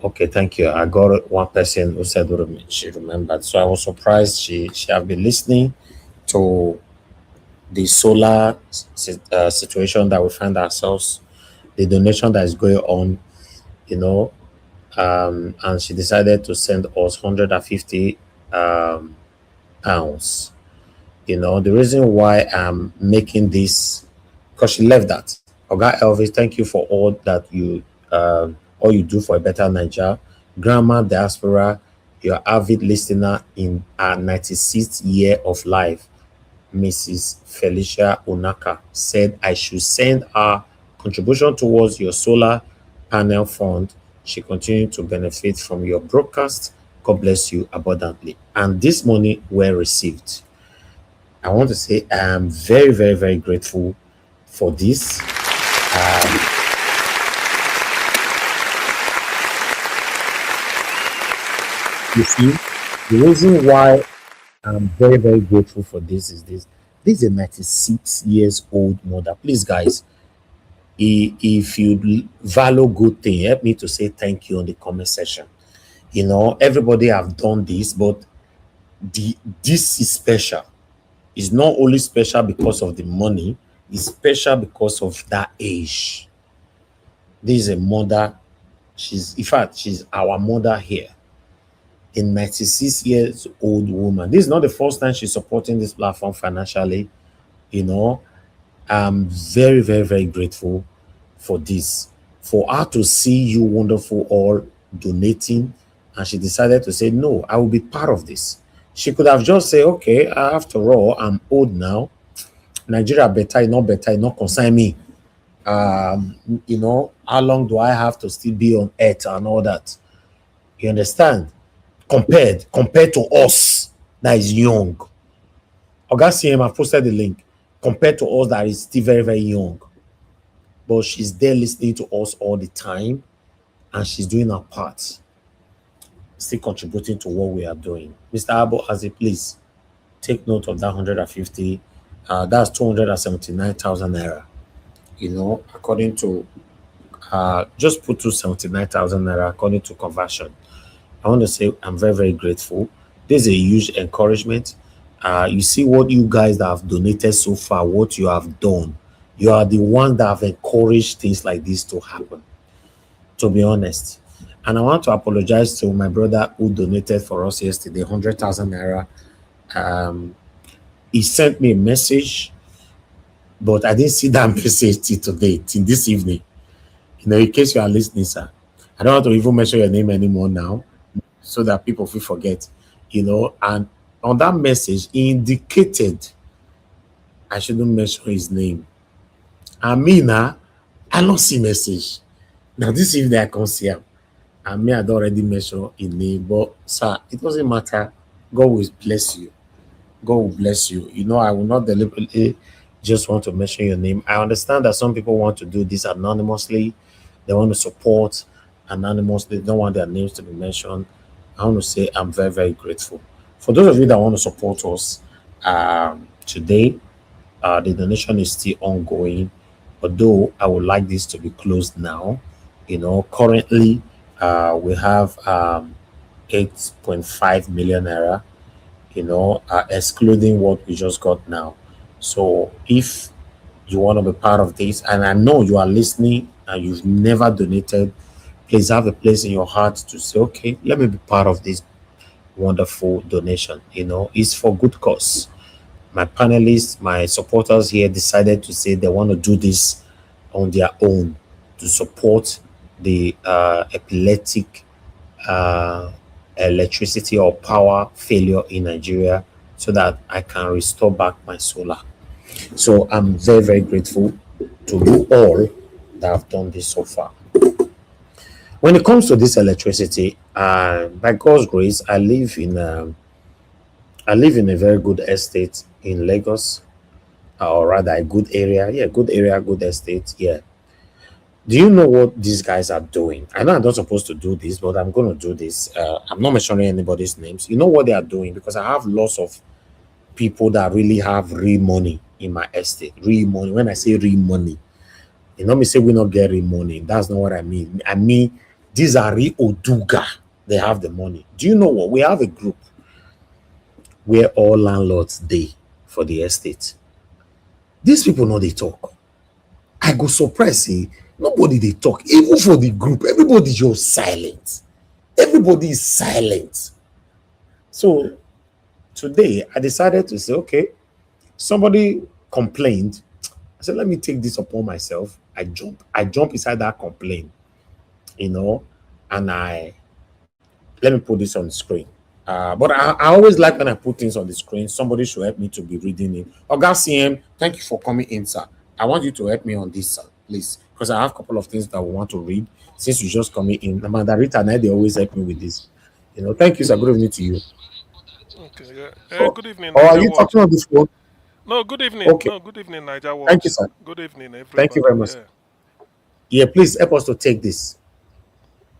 S17: Okay, thank you. I got one person who said she remembered. So I was surprised she have been listening to the solar situation that we find ourselves, the donation that is going on, and she decided to send us 150 pounds. The reason why I'm making this, because she left that. Oga Elvis, thank you for all that all you do for a better Nigeria. Grandma Diaspora, your avid listener in our 96th year of life, Mrs. Felicia Onaka, said I should send her contribution towards your solar panel fund. She continued to benefit from your broadcast. God bless you abundantly. And this money were received. I want to say I am very, very, very grateful for this. You see, the reason why I'm very, very grateful for this is this. This is a 96 years old mother. Please, guys, if you value good thing, help me to say thank you on the comment section. Everybody have done this, but this is special. It's not only special because of the money, it's special because of that age. This is a mother. In fact, she's our mother here. A 96 years old woman. This is not the first time she's supporting this platform financially. I'm very, very, very grateful for this. For her to see you wonderful all donating, and she decided to say, no, I will be part of this. She could have just said, okay, after all, I'm old now. Nigeria better, not better, not concern me. How long do I have to still be on earth and all that? You understand? Compared to us that is young. Oga CM, I've posted the link. Compared to us that is still very, very young. But she's there listening to us all the time, and she's doing her part. Still contributing to what we are doing. Mr. Abo, please take note of that 150. That's 279,000 naira. According to just put 279,000 naira according to conversion. I want to say I'm very, very grateful. This is a huge encouragement. You see what you guys that have donated so far, what you have done. You are the one that have encouraged things like this to happen, to be honest. And I want to apologize to my brother who donated for us yesterday, 100,000 naira. He sent me a message, but I didn't see that message till today, till this evening. In case you are listening, sir, I don't want to even mention your name anymore now, so that people will forget, and on that message, he indicated I shouldn't mention his name. I don't see message. Now, this evening I can't see him. I had already mentioned his name, but sir, it doesn't matter. God will bless you. God will bless you. I will not deliberately just want to mention your name. I understand that some people want to do this anonymously. They want to support anonymously. They don't want their names to be mentioned. I want to say I'm very, very grateful. For those of you that want to support us today, the donation is still ongoing. Although I would like this to be closed now. Currently we have 8.5 million naira, excluding what we just got now. So if you want to be part of this, and I know you are listening and you've never donated, please have a place in your heart to say, okay, let me be part of this wonderful donation. It's for good cause. My panelists, my supporters here decided to say they want to do this on their own to support the epileptic electricity or power failure in Nigeria so that I can restore back my solar. So I'm very, very grateful to you all that have done this so far. When it comes to this electricity, by God's grace, I live in a very good estate in Lagos, or rather a good area. Yeah, good area, good estate. Yeah. Do you know what these guys are doing? I know I'm not supposed to do this, but I'm going to do this. I'm not mentioning anybody's names. You know what they are doing? Because I have lots of people that really have real money in my estate. Real money. When I say real money, me say we not get real money. That's not what I mean. I mean, these are real Oduga. They have the money. Do you know what? We have a group where all landlords dey for the estate. These people know they talk. I go surprise, say nobody they talk. Even for the group, everybody just silent. Everybody is silent. So today I decided to say, okay, somebody complained. I said, let me take this upon myself. I jump inside that complaint, and let me put this on the screen. But I always like when I put things on the screen, somebody should help me to be reading it. Oga CM, thank you for coming in, sir. I want you to help me on this, sir, please, because I have a couple of things that we want to read since you just coming in. Amanda Rita and they always help me with this. Thank you, sir. Good evening to you.
S18: Okay. Yeah. Good evening.
S17: Or are you talking on this phone?
S18: No, good evening.
S17: Okay.
S18: No, good evening, Niger World.
S17: Thank you, sir.
S18: Good evening, everybody.
S17: Thank you very much. Yeah, please help us to take this.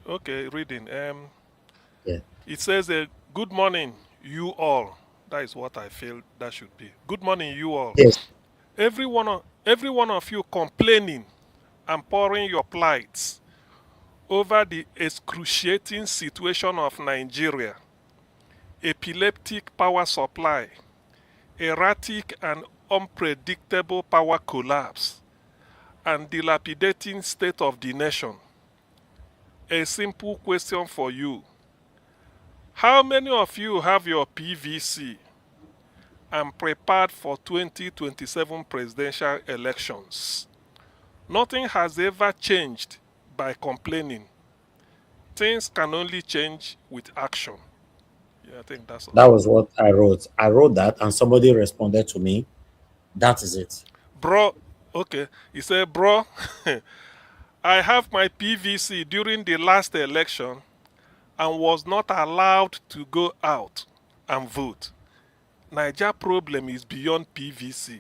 S18: Okay, reading.
S17: Yeah.
S18: It says, good morning, you all. That is what I feel that should be. Good morning, you all.
S17: Yes.
S18: Every one of you complaining and pouring your plights over the excruciating situation of Nigeria, epileptic power supply, erratic and unpredictable power collapse, and dilapidating state of the nation. A simple question for you. How many of you have your PVC and prepared for 2027 presidential elections? Nothing has ever changed by complaining. Things can only change with action. Yeah, I think that's all.
S17: That was what I wrote. I wrote that and somebody responded to me. That is it.
S18: Bro, okay. He said, bro, I have my PVC during the last election and was not allowed to go out and vote. Niger problem is beyond PVC.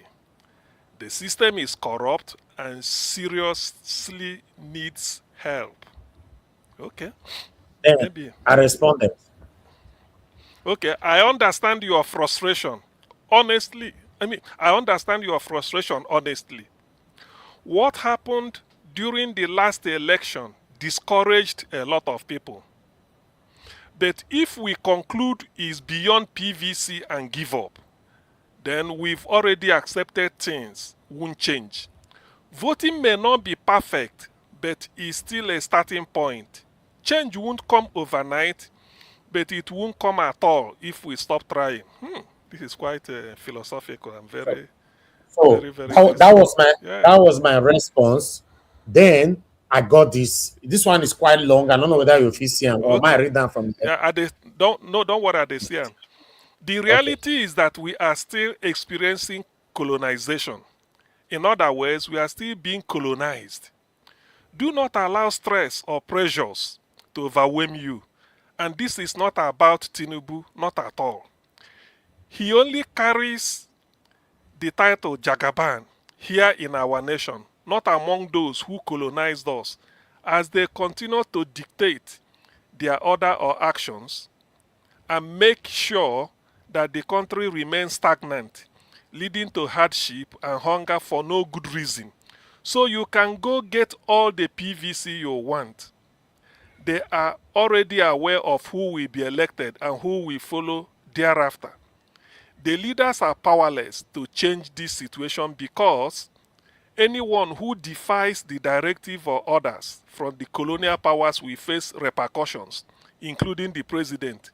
S18: The system is corrupt and seriously needs help. Okay.
S17: Yeah,
S18: Maybe.
S17: I responded.
S18: Okay, I understand your frustration. Honestly, I understand your frustration honestly. What happened during the last election discouraged a lot of people. But if we conclude is beyond PVC and give up, then we've already accepted things won't change. Voting may not be perfect, but is still a starting point. Change won't come overnight, but it won't come at all if we stop trying. This is quite philosophical. I'm very, very
S17: that was my response. Then I got this. This one is quite long. I don't know whether you'll see or might read down from there.
S18: Yeah, don't worry, Adesian. The reality is that we are still experiencing colonization. In other words, we are still being colonized. Do not allow stress or pressures to overwhelm you. And this is not about Tinubu, not at all. He only carries the title Jagaban here in our nation, not among those who colonized us, as they continue to dictate their order or actions and make sure that the country remains stagnant, leading to hardship and hunger for no good reason. So you can go get all the PVC you want. They are already aware of who will be elected and who will follow thereafter. The leaders are powerless to change this situation because anyone who defies the directive or orders from the colonial powers will face repercussions, including the president.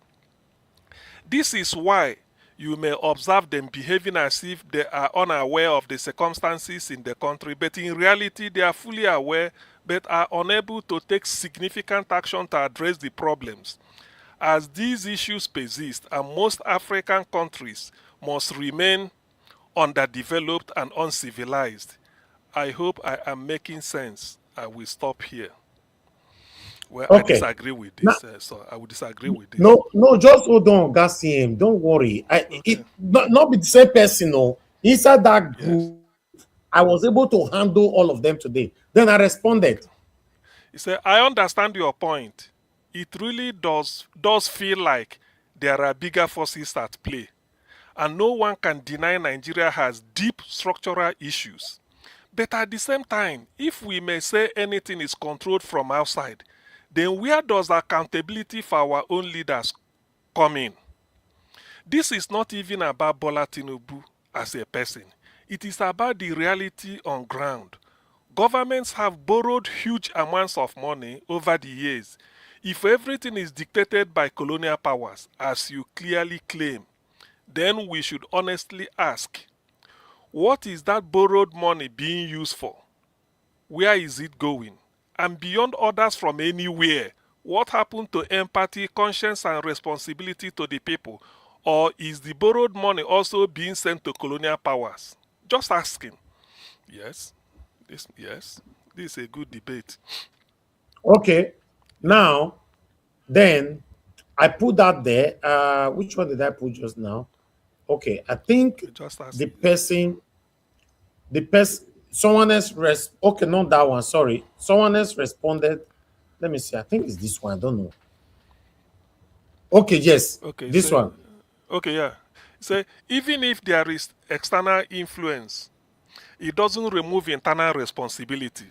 S18: This is why you may observe them behaving as if they are unaware of the circumstances in the country, but in reality, they are fully aware but are unable to take significant action to address the problems. As these issues persist, and most African countries must remain underdeveloped and uncivilized. I hope I am making sense. I will stop here. Well, I
S17: Okay.
S18: disagree with this, so I will disagree with this.
S17: No, just hold on, Gassim. Don't worry. It not be the same person. No, inside that group, I was able to handle all of them today. Then I responded.
S18: He said, I understand your point. It really does feel like there are bigger forces at play. And no one can deny Nigeria has deep structural issues. But at the same time, if we may say anything is controlled from outside, then where does accountability for our own leaders come in? This is not even about Bola Tinubu as a person. It is about the reality on ground. Governments have borrowed huge amounts of money over the years. If everything is dictated by colonial powers, as you clearly claim, then we should honestly ask, what is that borrowed money being used for? Where is it going? And beyond orders from anywhere, what happened to empathy, conscience, and responsibility to the people? Or is the borrowed money also being sent to colonial powers? Just asking. Yes, this is a good debate.
S17: Okay, now, then I put that there. Which one did I put just now? Okay, I think the person, someone else okay, not that one. Sorry, someone else responded. Let me see. I think it's this one. I don't know. Okay, yes, this one.
S18: Okay, yeah. Say, even if there is external influence, it doesn't remove internal responsibility.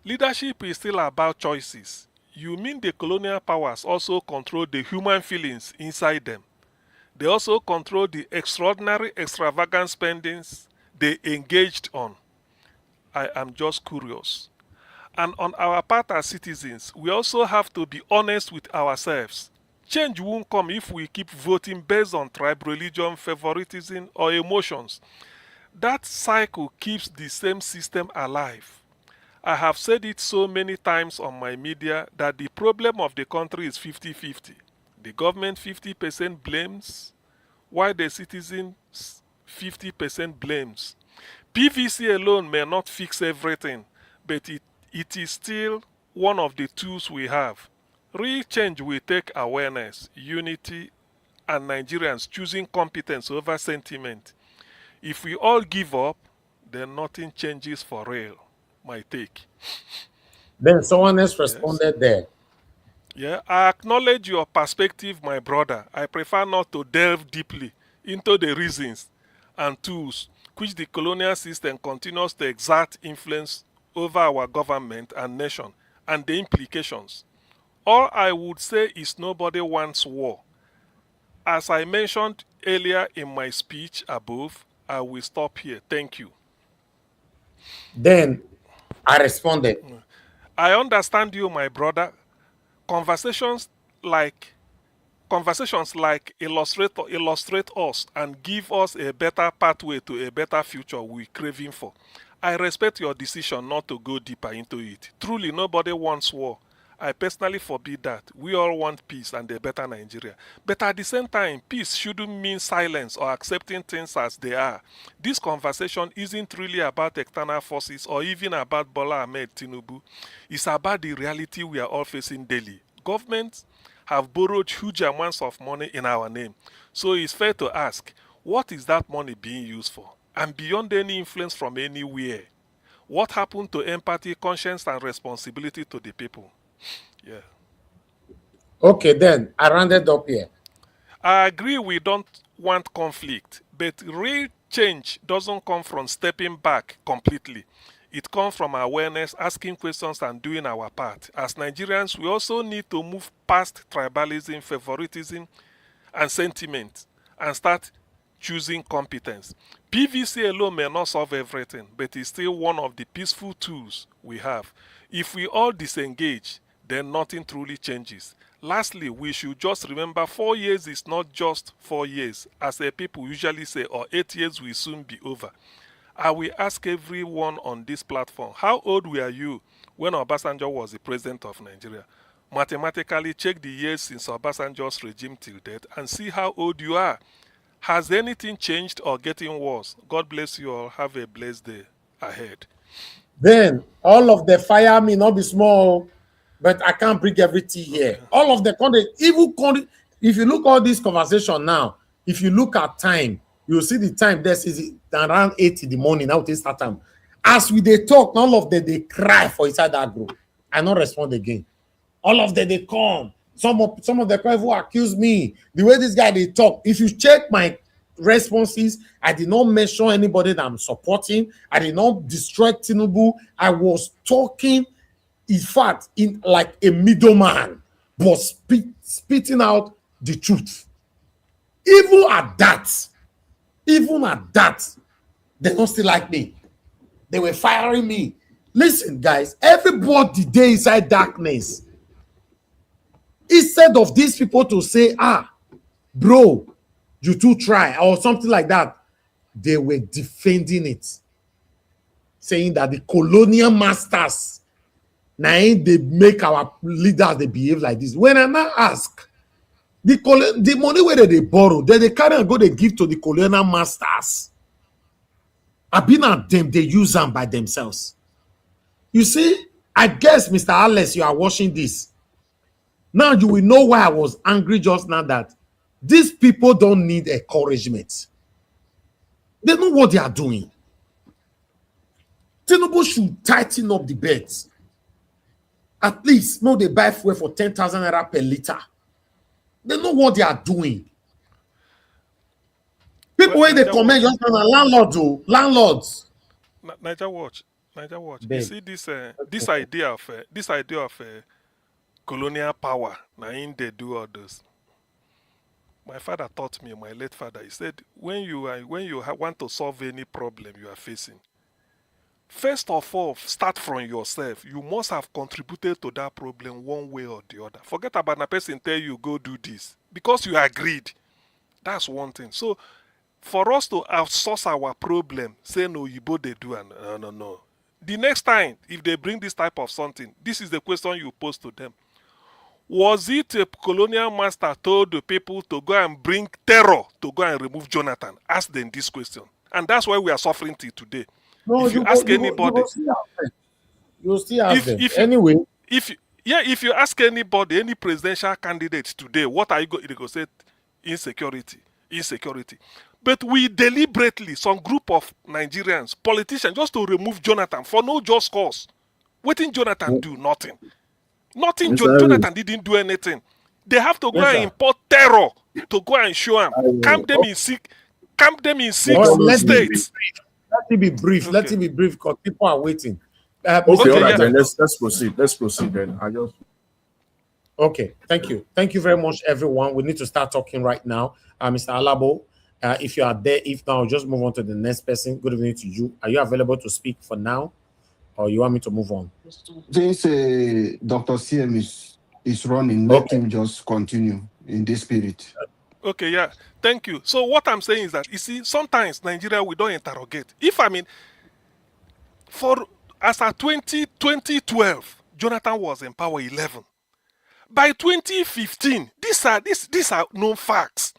S18: Leadership is still about choices. You mean the colonial powers also control the human feelings inside them? They also control the extraordinary, extravagant spendings they engaged on. I am just curious. And on our part as citizens, we also have to be honest with ourselves. Change won't come if we keep voting based on tribe, religion, favoritism, or emotions. That cycle keeps the same system alive. I have said it so many times on my media that the problem of the country is 50-50. The government 50% blames, while the citizens 50% blames. PVC alone may not fix everything, but it is still one of the tools we have. Real change will take awareness, unity, and Nigerians choosing competence over sentiment. If we all give up, then nothing changes for real. My take.
S17: Then someone else responded there.
S18: Yeah, I acknowledge your perspective, my brother. I prefer not to delve deeply into the reasons and tools which the colonial system continues to exert influence over our government and nation and the implications. All I would say is nobody wants war. As I mentioned earlier in my speech above, I will stop here. Thank you.
S17: Then I responded.
S18: I understand you, my brother. Conversations like illustrate us and give us a better pathway to a better future we're craving for. I respect your decision not to go deeper into it. Truly, nobody wants war. I personally forbid that. We all want peace and a better Nigeria. But at the same time, peace shouldn't mean silence or accepting things as they are. This conversation isn't really about external forces or even about Bola Ahmed Tinubu. It's about the reality we are all facing daily. Governments have borrowed huge amounts of money in our name. So it's fair to ask, what is that money being used for? And beyond any influence from anywhere, what happened to empathy, conscience, and responsibility to the people? Yeah.
S17: Okay, then I rounded up here.
S18: I agree we don't want conflict, but real change doesn't come from stepping back completely. It comes from awareness, asking questions, and doing our part. As Nigerians, we also need to move past tribalism, favoritism, and sentiment and start choosing competence. PVC alone may not solve everything, but it's still one of the peaceful tools we have. If we all disengage, then nothing truly changes. Lastly, we should just remember 4 years is not just 4 years, as a people usually say, or 8 years will soon be over. I will ask everyone on this platform, how old were you when Obasanjo was the president of Nigeria? Mathematically, check the years since Obasanjo's regime till death and see how old you are. Has anything changed or getting worse? God bless you all. Have a blessed day ahead.
S12: Then all of the fire may not be small, but I can't bring everything here. All of the content, even if you look all this conversation now, if you look at time, you'll see the time there is around 8 in the morning. Now it start time. As we they talk, all of them they cry for inside that group. I not respond again. All of them they come. Some of the people who accuse me the way this guy they talk. If you check my responses, I did not mention anybody that I'm supporting. I did not destroy Tinubu. I was talking, in fact, in like a middleman, but spitting out the truth. Even at that, they don't still like me. They were firing me. Listen, guys, everybody there inside darkness. Instead of these people to say, bro, you too try, or something like that, they were defending it. Saying that the colonial masters, now they make our leaders, they behave like this. When I now ask, the money where they borrow, they carry and go, they give to the colonial masters. I've been at them, they use them by themselves. You see, I guess, Mr. Alex, you are watching this. Now you will know why I was angry just now, that these people don't need encouragement. They know what they are doing. Tinubu should tighten up the bets. At least, no, they buy fuel for 10,000 naira per liter. They know what they are doing. People when they comment just now, landlords.
S18: Niger Watch. You see this idea of colonial power. Now in they do all this. My father taught me, my late father, he said, when you want to solve any problem you are facing, first of all, start from yourself. You must have contributed to that problem one way or the other. Forget about a person tell you, go do this. Because you agreed. That's one thing. So, for us to outsource our problem, say no, you both they do, and no. The next time, if they bring this type of something, this is the question you pose to them. Was it a colonial master told the people to go and bring terror to go and remove Jonathan? Ask them this question. And that's why we are suffering till today.
S12: No,
S18: if you ask anybody,
S12: you still have them. Anyway.
S18: If you ask anybody, any presidential candidate today, what are you going to say? Insecurity. But we deliberately, some group of Nigerians, politicians, just to remove Jonathan for no just cause. What did Jonathan do? Nothing. Jonathan didn't do anything. They have to go and import terror to go and show him. Camp them in six states.
S12: Let it be brief. Okay. Let it be brief because people are waiting.
S19: All right, then let's proceed. Let's proceed then.
S12: Okay, thank you. Thank you very much, everyone. We need to start talking right now. Mr. Alabo, if you are there, if now, just move on to the next person. Good evening to you. Are you available to speak for now? Or you want me to move on?
S13: Since Dr. CM is running, let him just continue in this spirit.
S18: Okay, yeah. Thank you. So what I'm saying is that, you see, sometimes Nigeria, we don't interrogate. As at 2012, Jonathan was in power 11. By 2015, these are known facts.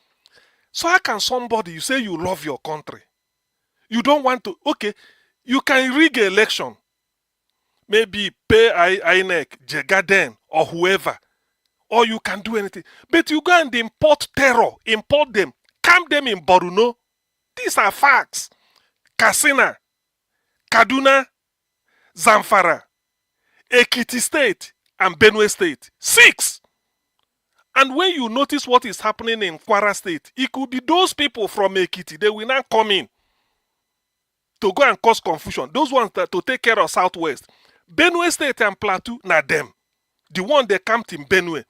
S18: So how can somebody, you say you love your country, you don't want to, okay, you can rig an election, maybe pay INEC, Jegaden, or whoever, or you can do anything. But you go and import terror, import them, camp them in Boruno. These are facts. Katsina, Kaduna, Zamfara, Ekiti State, and Benue State. 6. And when you notice what is happening in Kwara State, it could be those people from Ekiti. They will not come in. to go and cause confusion. Those ones that to take care of Southwest. Benue State and Plateau, na them. The one they camped in Benue.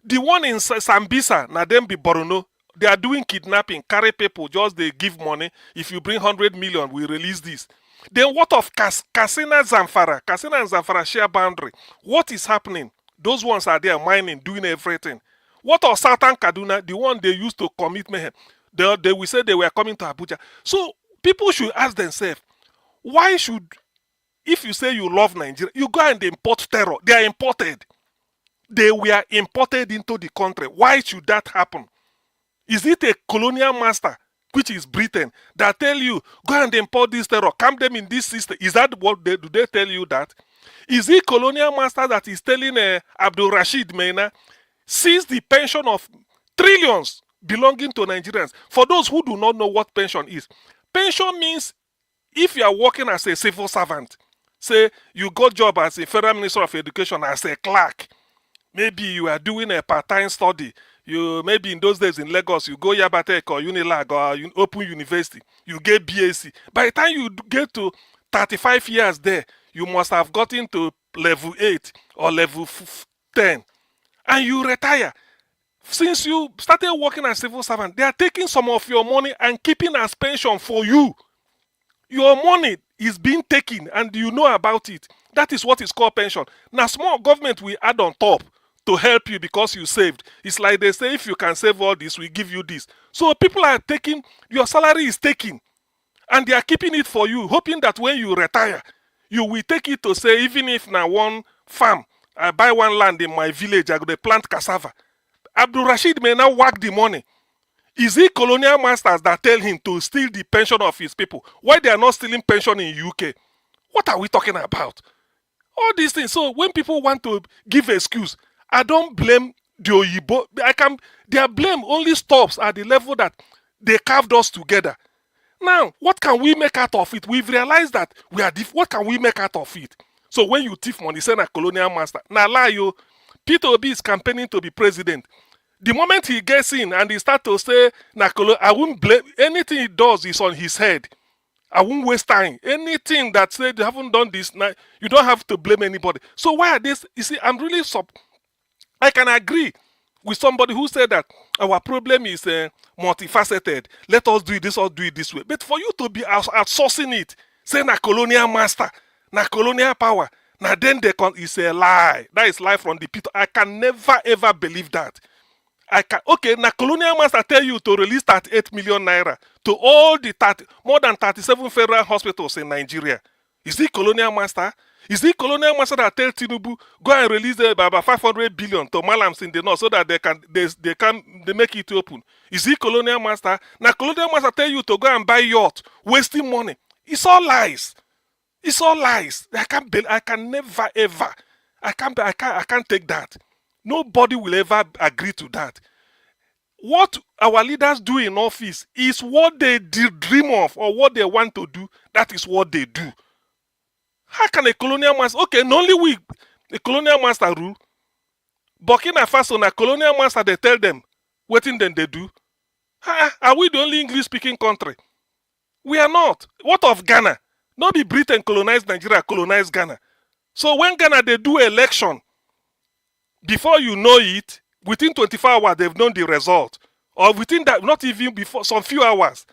S18: The one in Sambisa, na them be Borno. They are doing kidnapping, carry people, just they give money. If you bring 100 million, we release this. Then what of Kasina Zamfara? Kasina and Zamfara share boundary. What is happening? Those ones are there mining, doing everything. What of Southern Kaduna? The one they used to commit mayhem. They will say they were coming to Abuja. So people should ask themselves, why should, if you say you love Nigeria, you go and import terror. They are imported. They were imported into the country. Why should that happen? Is it a colonial master, which is Britain, that tell you, go and import this terror, camp them in this system? Is that what do they tell you that? Is it colonial master that is telling Abdul Rashid Mena, seize the pension of trillions belonging to Nigerians? For those who do not know what pension is, pension means if you are working as a civil servant, say you got job as a federal minister of education as a clerk, maybe you are doing a part-time study, you maybe in those days in Lagos, you go Yabatek or Unilag or Open University, you get BAc. By the time you get to 35 years there, you must have gotten to level 8 or level 10, and you retire. Since you started working as civil servant, they are taking some of your money and keeping as pension for you. Your money is being taken and you know about it. That is what is called pension. Now, small government will add on top to help you because you saved. It's like they say, if you can save all this, we give you this. So people are taking, your salary is taken, and they are keeping it for you, hoping that when you retire, you will take it to say, even if now one farm, I buy one land in my village, I go to plant cassava. Abdul Rashid may now work the money. Is it colonial masters that tell him to steal the pension of his people? Why they are not stealing pension in UK? What are we talking about? All these things. So when people want to give excuse, I don't blame the Oyibo. Their blame only stops at the level that they carved us together. Now, what can we make out of it? We've realized that we are what can we make out of it? So when you thief money, say a colonial master. Now lie you. Peter Obi is campaigning to be president. The moment he gets in and he starts to say, I won't blame anything he does is on his head. I won't waste time. Anything that said you haven't done this, you don't have to blame anybody. So why are this? You see, I'm really I can agree with somebody who said that our problem is multifaceted. Let us do it this or do it this way. But for you to be outsourcing it, saying a colonial master, na colonial power, now then it's a lie. That is lie from the pit. I can never ever believe that. Okay, now colonial master tell you to release 38 million naira to all the more than 37 federal hospitals in Nigeria. Is it colonial master? Is it colonial master that tell Tinubu go and release about 500 billion to Malams in the north so that they make it open? Is it colonial master? Now colonial master tell you to go and buy yacht, wasting money. It's all lies. It's all lies. I can never ever. I can't take that. Nobody will ever agree to that. What our leaders do in office is what they dream of or what they want to do. That is what they do. How can a colonial master, okay, not only we, the colonial master rule, Burkina Faso, a colonial master, they tell them what thing then they do. Are we the only English-speaking country? We are not. What of Ghana? Not be Britain colonized Nigeria, colonized Ghana. So when Ghana, they do election, before you know it, within 24 hours, they've known the result. Or within that, not even before, some few hours.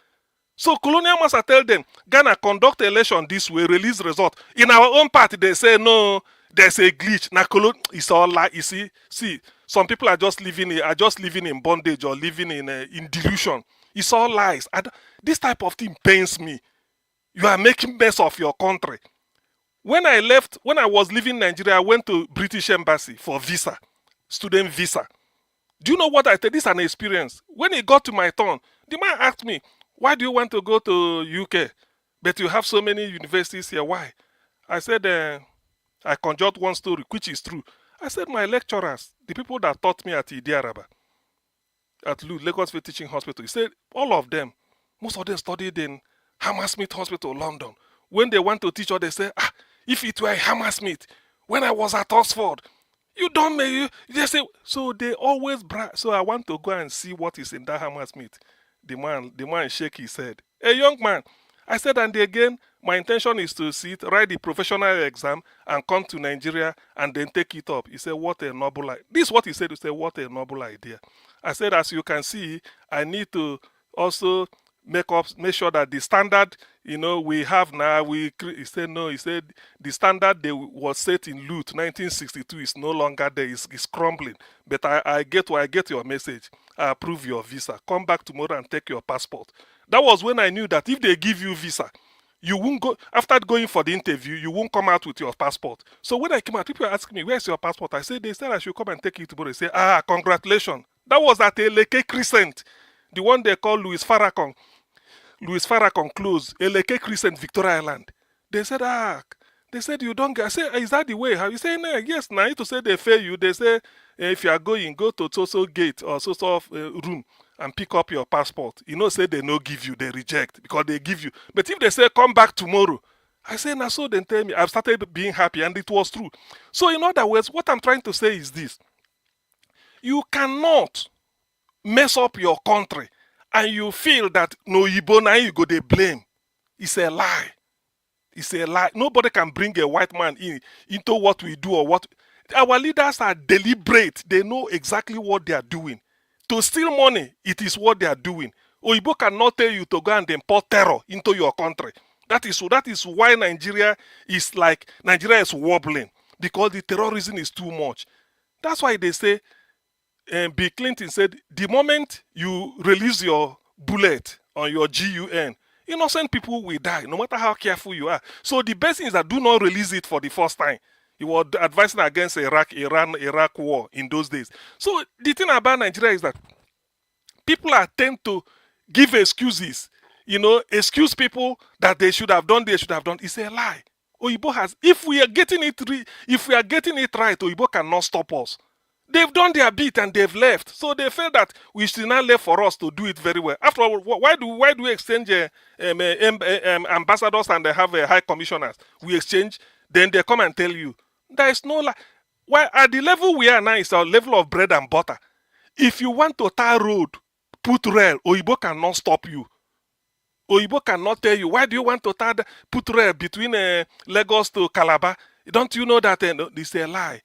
S18: So colonial master tell them, Ghana, conduct election this way, release result. In our own party, they say, no, there's a glitch. Now, it's all like, you see, some people are just living in bondage or living in delusion. It's all lies. This type of thing pains me. You are making mess of your country. When I was leaving Nigeria, I went to British Embassy for visa, student visa. Do you know what I said? This is an experience. When it got to my turn, the man asked me, why do you want to go to UK? But you have so many universities here. Why? I said, I conjured one story, which is true. I said, my lecturers, the people that taught me at Idiaraba, at Lagos State Teaching Hospital, he said, all of them, most of them studied in Hammersmith Hospital, London. When they want to teach, or they say, if it were Hammersmith, when I was at Oxford, you don't make they say, so they always brag. So I want to go and see what is in that Hammersmith. The man shake his head. Hey, young man, I said, and again, my intention is to sit, write the professional exam, and come to Nigeria and then take it up. He said, what a noble idea. This is what he said. He said, what a noble idea. I said, as you can see, I need to also make sure that the standard, we have now, he said, no, he said, the standard that was set in Lut 1962 is no longer there, it's crumbling. But I get your message. I approve your visa. Come back tomorrow and take your passport. That was when I knew that if they give you visa, you won't go, after going for the interview, you won't come out with your passport. So when I came out, people were asking me, where's your passport? I said, they said I should come and take it tomorrow. They say, congratulations. That was at Eleke Crescent, the one they call Louis Farrakhan close, Eleke Crescent, Victoria Island. They said, you don't get, I said, is that the way? How you say, no, yes, now to say they fail you, they say, if you are going, go to so gate or so room and pick up your passport. Say they no give you, they reject because they give you. But if they say, come back tomorrow, I say, now so then tell me, I've started being happy and it was true. So in other words, what I'm trying to say is this. You cannot mess up your country and you feel that no Igbo now you go they blame. It's a lie. It's a lie. Nobody can bring a white man into what we do or what. Our leaders are deliberate. They know exactly what they are doing. To steal money, it is what they are doing. Oyibo cannot tell you to go and import terror into your country. That is why Nigeria is wobbling, because the terrorism is too much. That's why they say, Bill Clinton said, the moment you release your bullet on your GUN, innocent people will die, no matter how careful you are. So the best thing is that do not release it for the first time. He was advising against Iraq war in those days. So the thing about Nigeria is that people tend to give excuses. Excuse people that they should have done. It's a lie. Oyibo has, if we are getting it right, Oyibo cannot stop us. They've done their bit and they've left. So they felt that we should not left for us to do it very well. After all, why do we exchange ambassadors and they have high commissioners? We exchange, then they come and tell you. There is no lie. Why at the level we are now is our level of bread and butter. If you want to tar road, put rail, Oyibo cannot stop you. Oyibo cannot tell you, why do you want to put rail between Lagos to Calabar? Don't you know that this is a lie?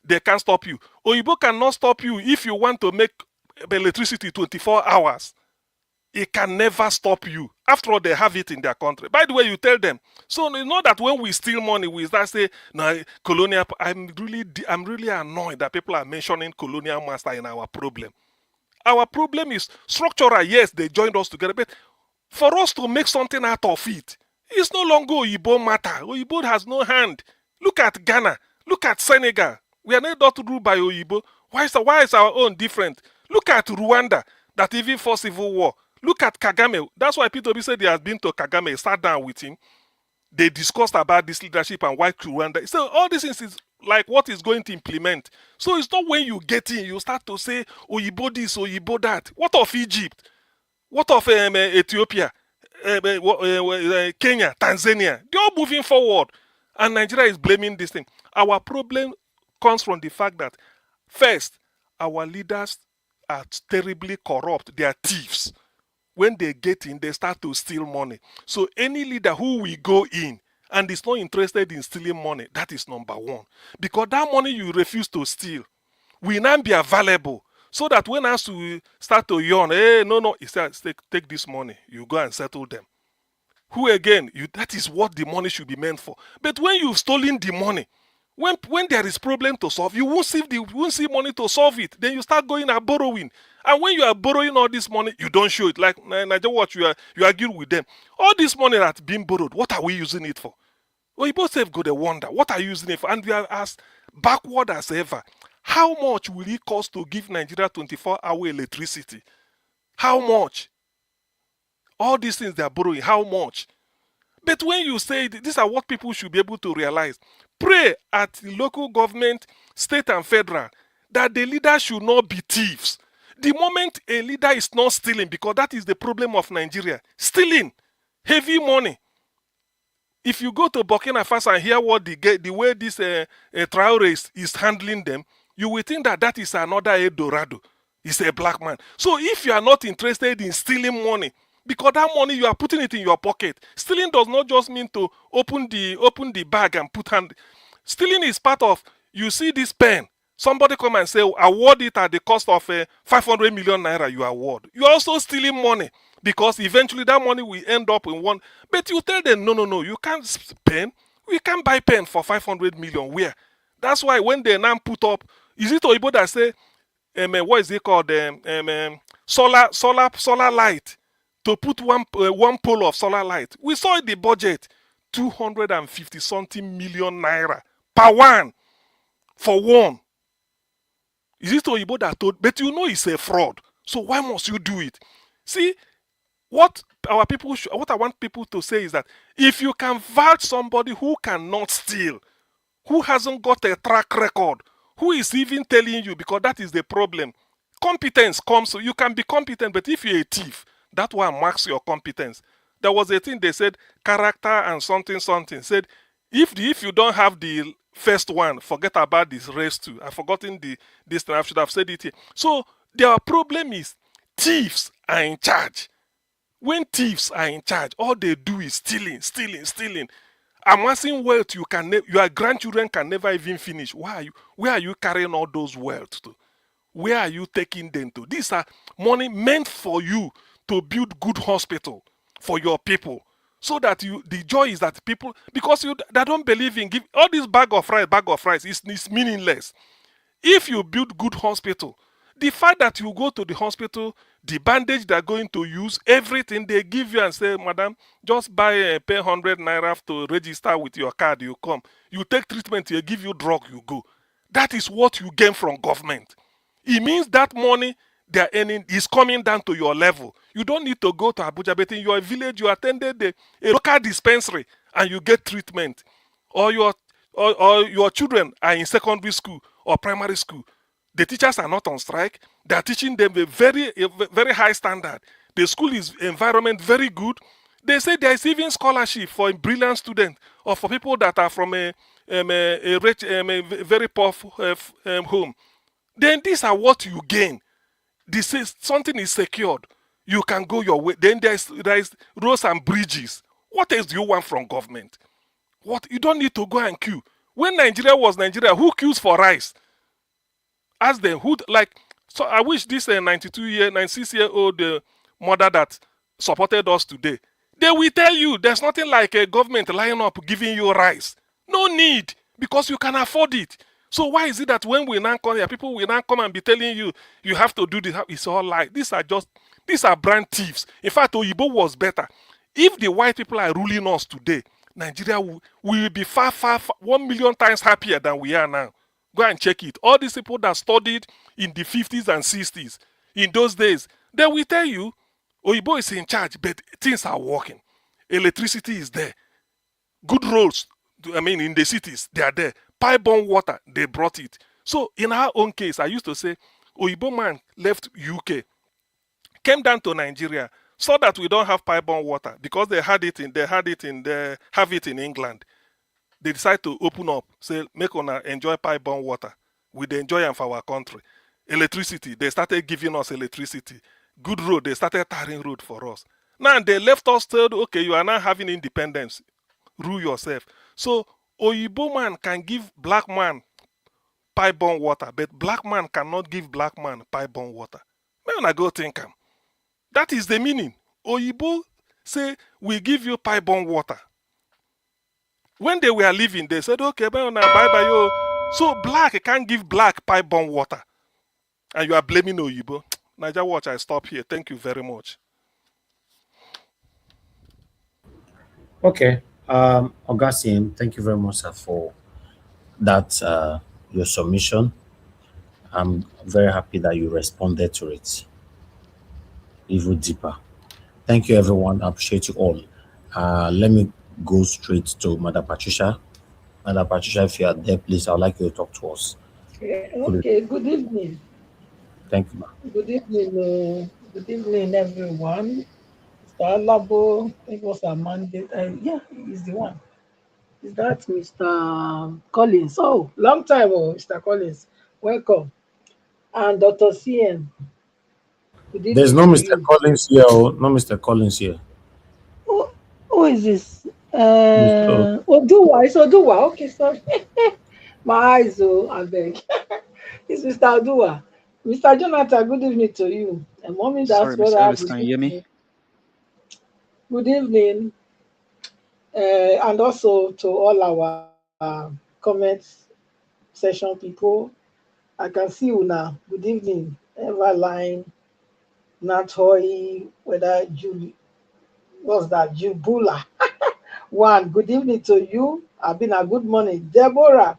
S18: They can't stop you. Oyibo cannot stop you if you want to make electricity 24 hours. It can never stop you. After all, they have it in their country. By the way, you tell them. So you know that when we steal money, we start say, no, colonial. I'm really annoyed that people are mentioning colonial master in our problem. Our problem is structural. Yes, they joined us together, but for us to make something out of it, it's no longer Oyibo matter. Oyibo has no hand. Look at Ghana. Look at Senegal. We are not ruled by Oyibo. Why is our own different? Look at Rwanda, that even for civil war. Look at Kagame. That's why P2B said he has been to Kagame, sat down with him. They discussed about this leadership and why Rwanda. So all these things is like what is going to implement. So it's not when you get in, you start to say, Oyibo this, Oyibo that. What of Egypt? What of Ethiopia? Kenya, Tanzania? They're all moving forward. And Nigeria is blaming this thing. Our problem comes from the fact that, first, our leaders are terribly corrupt. They are thieves. When they get in, they start to steal money. So any leader who will go in and is not interested in stealing money, that is number one. Because that money you refuse to steal will now be available. So that when us to start to yawn, hey, no, he says, take this money. You go and settle them. Who again? That is what the money should be meant for. But when you've stolen the money, when there is problem to solve, you won't see money to solve it. Then you start going and borrowing. And when you are borrowing all this money, you don't show it. Like Nigeria, what you argue with them. All this money that's being borrowed, what are we using it for? Well, you both have got to wonder, what are you using it for? And we are as backward as ever. How much will it cost to give Nigeria 24-hour electricity? How much? All these things they are borrowing, how much? But when you say, these are what people should be able to realize. Pray at the local government, state and federal, that the leaders should not be thieves. The moment a leader is not stealing, because that is the problem of Nigeria, stealing heavy money. If you go to Burkina Faso and hear what the way this Traore is handling them, you will think that is another Eldorado. He's a black man. So if you are not interested in stealing money, because that money you are putting it in your pocket. Stealing does not just mean to open the bag and put hand. Stealing is part of, you see this pen, somebody come and say award it at the cost of 500 million naira, you award. You are also stealing money because eventually that money will end up in one. But you tell them, no, you can't pen. We can't buy pen for 500 million. Where? That's why when they now put up, is it Oibo that say, what is it called? Solar light, to put one pole of solar light. We saw in the budget 250 something million naira per one for one. Is it Oyibo that told? But you know it's a fraud. So why must you do it? See, what what I want people to say is that if you can vouch somebody who cannot steal, who hasn't got a track record, who is even telling you, because that is the problem. Competence comes, so you can be competent, but if you're a thief, that one marks your competence. There was a thing they said, character and something, said, if you don't have the first one, forget about this race too. I've forgotten this thing, I should have said it here. So their problem is thieves are in charge. When thieves are in charge, all they do is stealing. Amassing wealth your grandchildren can never even finish. Where are you carrying all those wealth to? Where are you taking them to? These are money meant for you to build good hospital for your people. So that the joy is that people, because they don't believe in give all this bag of rice is meaningless. If you build good hospital, the fact that you go to the hospital, the bandage they're going to use, everything they give you and say, madam, just pay 100 naira to register with your card, you come. You take treatment, they give you drug, you go. That is what you gain from government. It means that money they're earning is coming down to your level. You don't need to go to Abuja, but in your village, you attended a local dispensary and you get treatment. Or your children are in secondary school or primary school. The teachers are not on strike. They are teaching them a very high standard. The school is environment very good. They say there is even scholarship for a brilliant student or for people that are from a rich, very poor home. Then these are what you gain. This is something is secured. You can go your way. Then there is roads and bridges. What else do you want from government? What, you don't need to go and queue. When Nigeria was Nigeria, who queues for rice? Ask them who, like, so I wish this 96-year-old mother that supported us today, they will tell you there's nothing like a government lining up giving you rice. No need, because you can afford it. So why is it that when we now come here, people will now come and be telling you, you have to do this? It's all lie. These are brand thieves. In fact, Oyibo was better. If the white people are ruling us today, Nigeria will be far, 1 million times happier than we are now. Go and check it. All these people that studied in the 50s and 60s, in those days, they will tell you, Oyibo is in charge, but things are working. Electricity is there. Good roads, in the cities, they are there. Pipe-borne water, they brought it. So in our own case, I used to say, Oyibo man left UK, came down to Nigeria, saw that we don't have pipe-borne water because they have it in England. They decide to open up, say, make una enjoy pipe-borne water. We enjoy them for our country. Electricity, they started giving us electricity. Good road, they started tarring road for us. Now they left us told, okay, you are now having independence. Rule yourself. So Oyibo man can give black man pipe-borne water, but black man cannot give black man pipe-borne water. Man, I go think am. That is the meaning. Oyibo say, we give you pipe-borne water. When they were leaving, they said, okay, bye-bye, yo. So black can't give black pipe-borne water. And you are blaming Oyibo. Niger Watch, I stop here. Thank you very much.
S17: Okay. Augustine, thank you very much, sir, for that, your submission. I'm very happy that you responded to it even deeper. Thank you, everyone. I appreciate you all. Let me go straight to Madam Patricia. Madam Patricia, if you are there, please, I would like you to talk to us.
S20: Okay, good evening.
S17: Thank you, ma'am.
S20: Good evening, everyone. Mr. Alabo, it was a mandate. Yeah, he's the one. Is that Mr. Collins? Oh, long time, Mr. Collins. Welcome. And Dr. CN. Good
S12: There's
S20: evening
S12: no
S20: to
S12: Mr.
S20: you.
S12: Collins here. Oh, no Mr. Collins here.
S20: Who is this?
S12: Mr.
S20: Oduwa. It's Oduwa. Okay, sorry. My eyes, oh, I beg. It's Mr. Oduwa. Mr. Jonathan, good evening to you. And mommy,
S11: Sorry,
S20: that's what
S11: Mr.
S20: I
S11: Ellis,
S20: good
S11: can you hear me?
S20: evening. Good evening. And also to all our comments session people. I can see you now. Good evening. Everline, Natoy, whether Julie, what's that? Jubula. One, good evening to you. I've been a good morning. Deborah,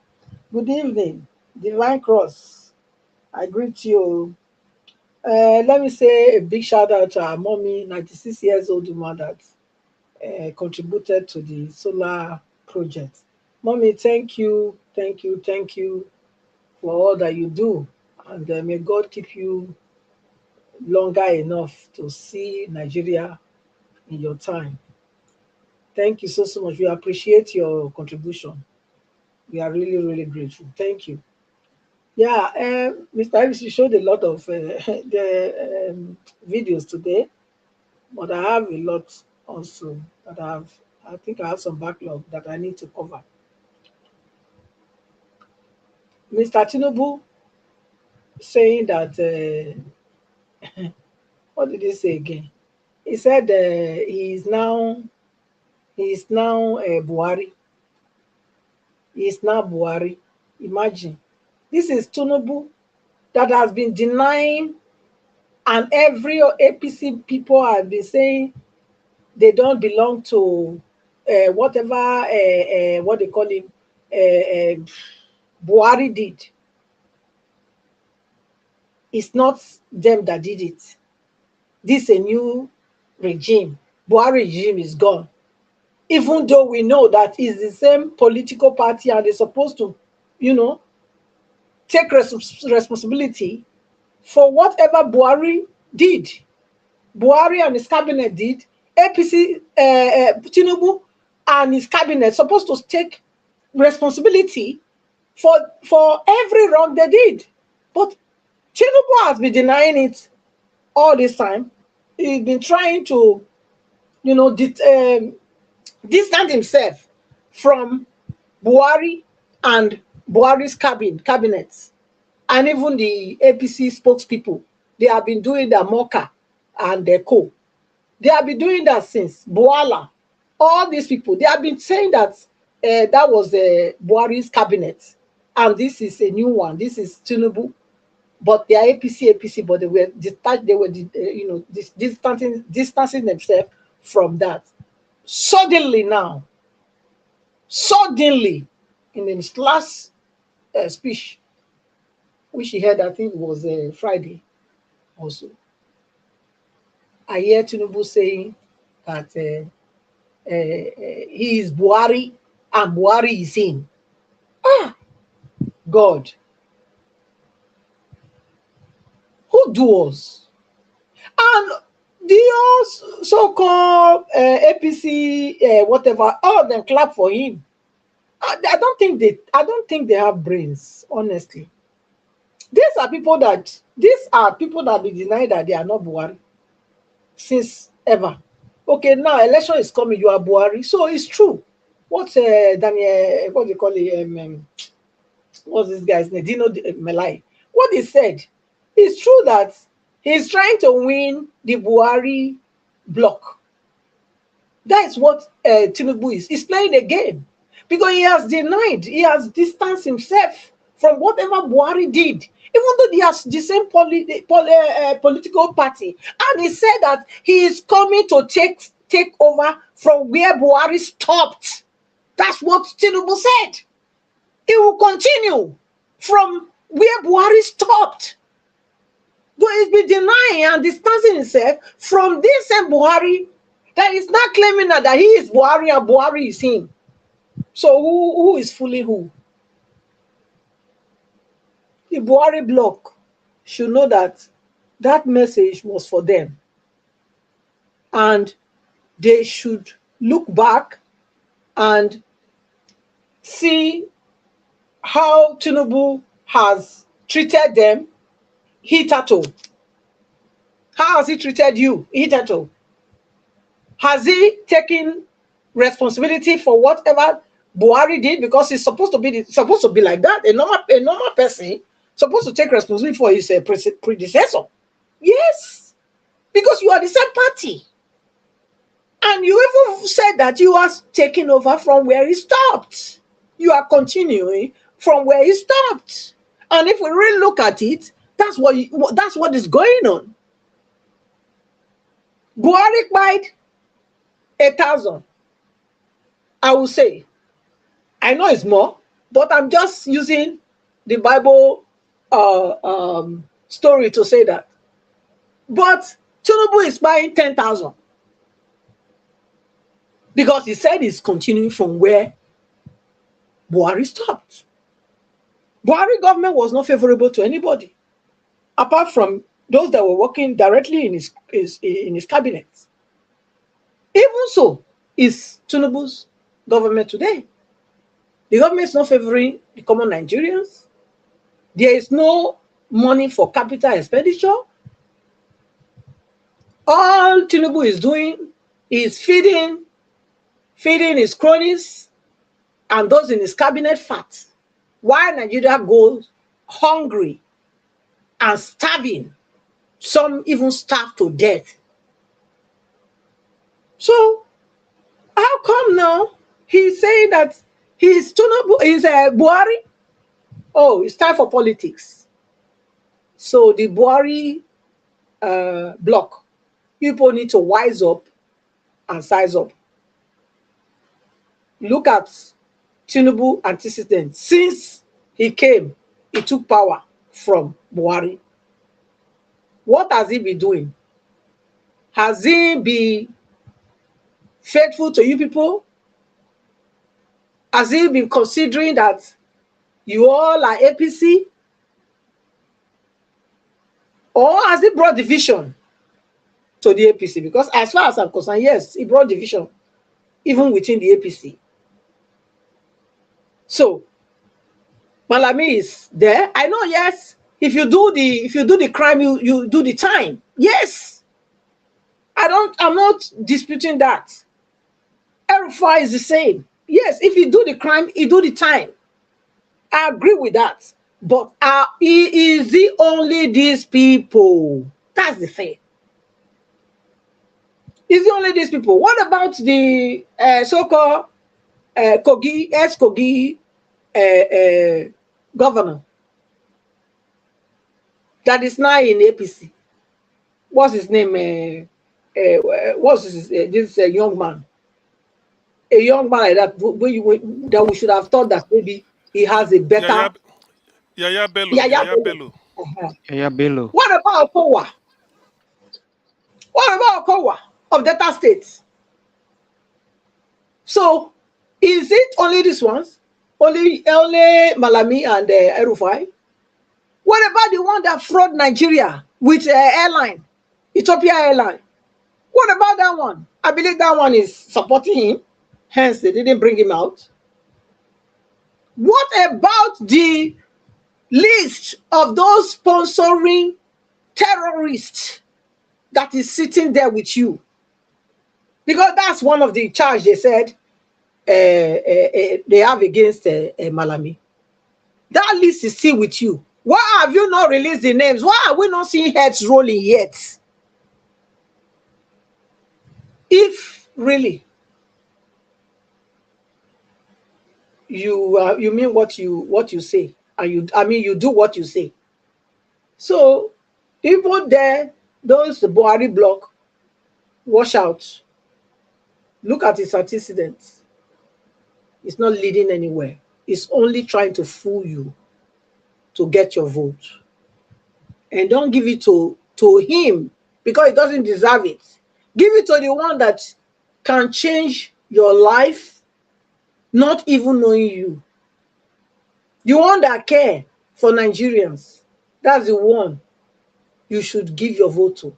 S20: good evening. Divine Cross, I greet you. Let me say a big shout out to our mommy, 96 years old woman that contributed to the solar project. Mommy, thank you, thank you, thank you for all that you do. And may God keep you longer enough to see Nigeria in your time. Thank you so, so much. We appreciate your contribution. We are really, really grateful. Thank you. Yeah, Mr. Ives, you showed a lot of the videos today, but I have a lot also that I think I have some backlog that I need to cover. Mr. Tinubu saying that, what did he say again? He said he is now Buhari. He is now Buhari. Imagine. This is Tinubu that has been denying, and every APC people have been saying they don't belong to whatever what they call him Buhari did. It's not them that did it. This is a new regime. Buhari regime is gone. Even though we know that it's the same political party and they're supposed to, you know, take responsibility for whatever Buhari did. Buhari and his cabinet did. APC, Tinubu and his cabinet supposed to take responsibility for every wrong they did. But Tinubu has been denying it all this time. He's been trying to, you know, distance himself from Buhari and Buhari's cabinets, and even the APC spokespeople. They have been doing the Mocha and the co. They have been doing that since Boala. All these people, they have been saying that that was Buhari's cabinet, and this is a new one. This is Tinubu, but they are APC, but they were detached. They were, you know, distancing themselves from that. Suddenly now, suddenly, in his last speech, which he had, I think it was Friday also, I hear Tinubu saying that he is Buhari and Buhari is him. Ah, God, who do us? And the so-called APC, whatever, all of them clap for him. I don't think they have brains, honestly. These are people that be denied that they are not Buhari since ever. Okay, now election is coming, you are Buhari. So it's true. What Daniel, what do you call it? What's this guy's name? Dino Melai. What he said is true that he's trying to win the Buhari block. That's what Tinubu is. He's playing a game because he has denied, he has distanced himself from whatever Buhari did, even though they are the same political party. And he said that he is coming to take over from where Buhari stopped. That's what Tinubu said. He will continue from where Buhari stopped. But he's been denying and distancing himself from this same Buhari that is not claiming that he is Buhari and Buhari is him. So who is fooling who? The Buhari bloc should know that that message was for them. And they should look back and see how Tinubu has treated them hitherto. How has he treated you? Hitherto? Has he taken responsibility for whatever Buhari did? Because it's supposed to be like that. A normal person supposed to take responsibility for his predecessor. Yes, because you are the same party, and you even said that you are taking over from where he stopped. You are continuing from where he stopped, and if we really look at it, that's what is going on. Buhari died 1,000. I will say, I know it's more, but I'm just using the Bible story to say that. But Tinubu is buying 10,000 because he said he's continuing from where Buhari stopped. Buhari government was not favorable to anybody, apart from those that were working directly in his cabinet. Even so, is Tinubu's government today. The government is not favoring the common Nigerians. There is no money for capital expenditure. All Tinubu is doing is feeding his cronies and those in his cabinet fat, while Nigeria goes hungry and starving. Some even starve to death. So how come now he's saying that he's Tinubu, he's Buhari? Oh, it's time for politics. So the Buhari block, people need to wise up and size up. Look at Tinubu antecedent. Since he came, he took power from Buhari. What has he been doing? Has he been faithful to you people? Has he been considering that you all are APC? Or has he brought division to the APC? Because as far as I'm concerned, yes, he brought division even within the APC. So Malami is there. I know, yes. If you do the crime, you do the time. Yes. I'm not disputing that. El-Rufai is the same. Yes, if you do the crime, you do the time. I agree with that. But is it only these people? That's the thing. Is it only these people? What about the so-called Kogi, ex-Kogi governor that is now in APC? What's his name? What's this young man? A young man like that, that we should have thought that maybe he has a better.
S18: Yaya Bello.
S7: Yaya Bello.
S20: What about Okowa? What about Okowa of Delta State? So, is it only these ones? Only Malami and El-Rufai? What about the one that fraud Nigeria with airline, Ethiopia Airline? What about that one? I believe that one is supporting him. Hence, they didn't bring him out. What about the list of those sponsoring terrorists that is sitting there with you? Because that's one of the charges they said they have against Malami. That list is still with you. Why have you not released the names? Why are we not seeing heads rolling yet? If really you mean what you say, and you do what you say. So people there, those the Buhari block, wash out. Look at his antecedents. It's not leading anywhere. It's only trying to fool you to get your vote. And don't give it to him because he doesn't deserve it. Give it to the one that can change your life, not even knowing you. The one that cares for Nigerians, that's the one you should give your vote to.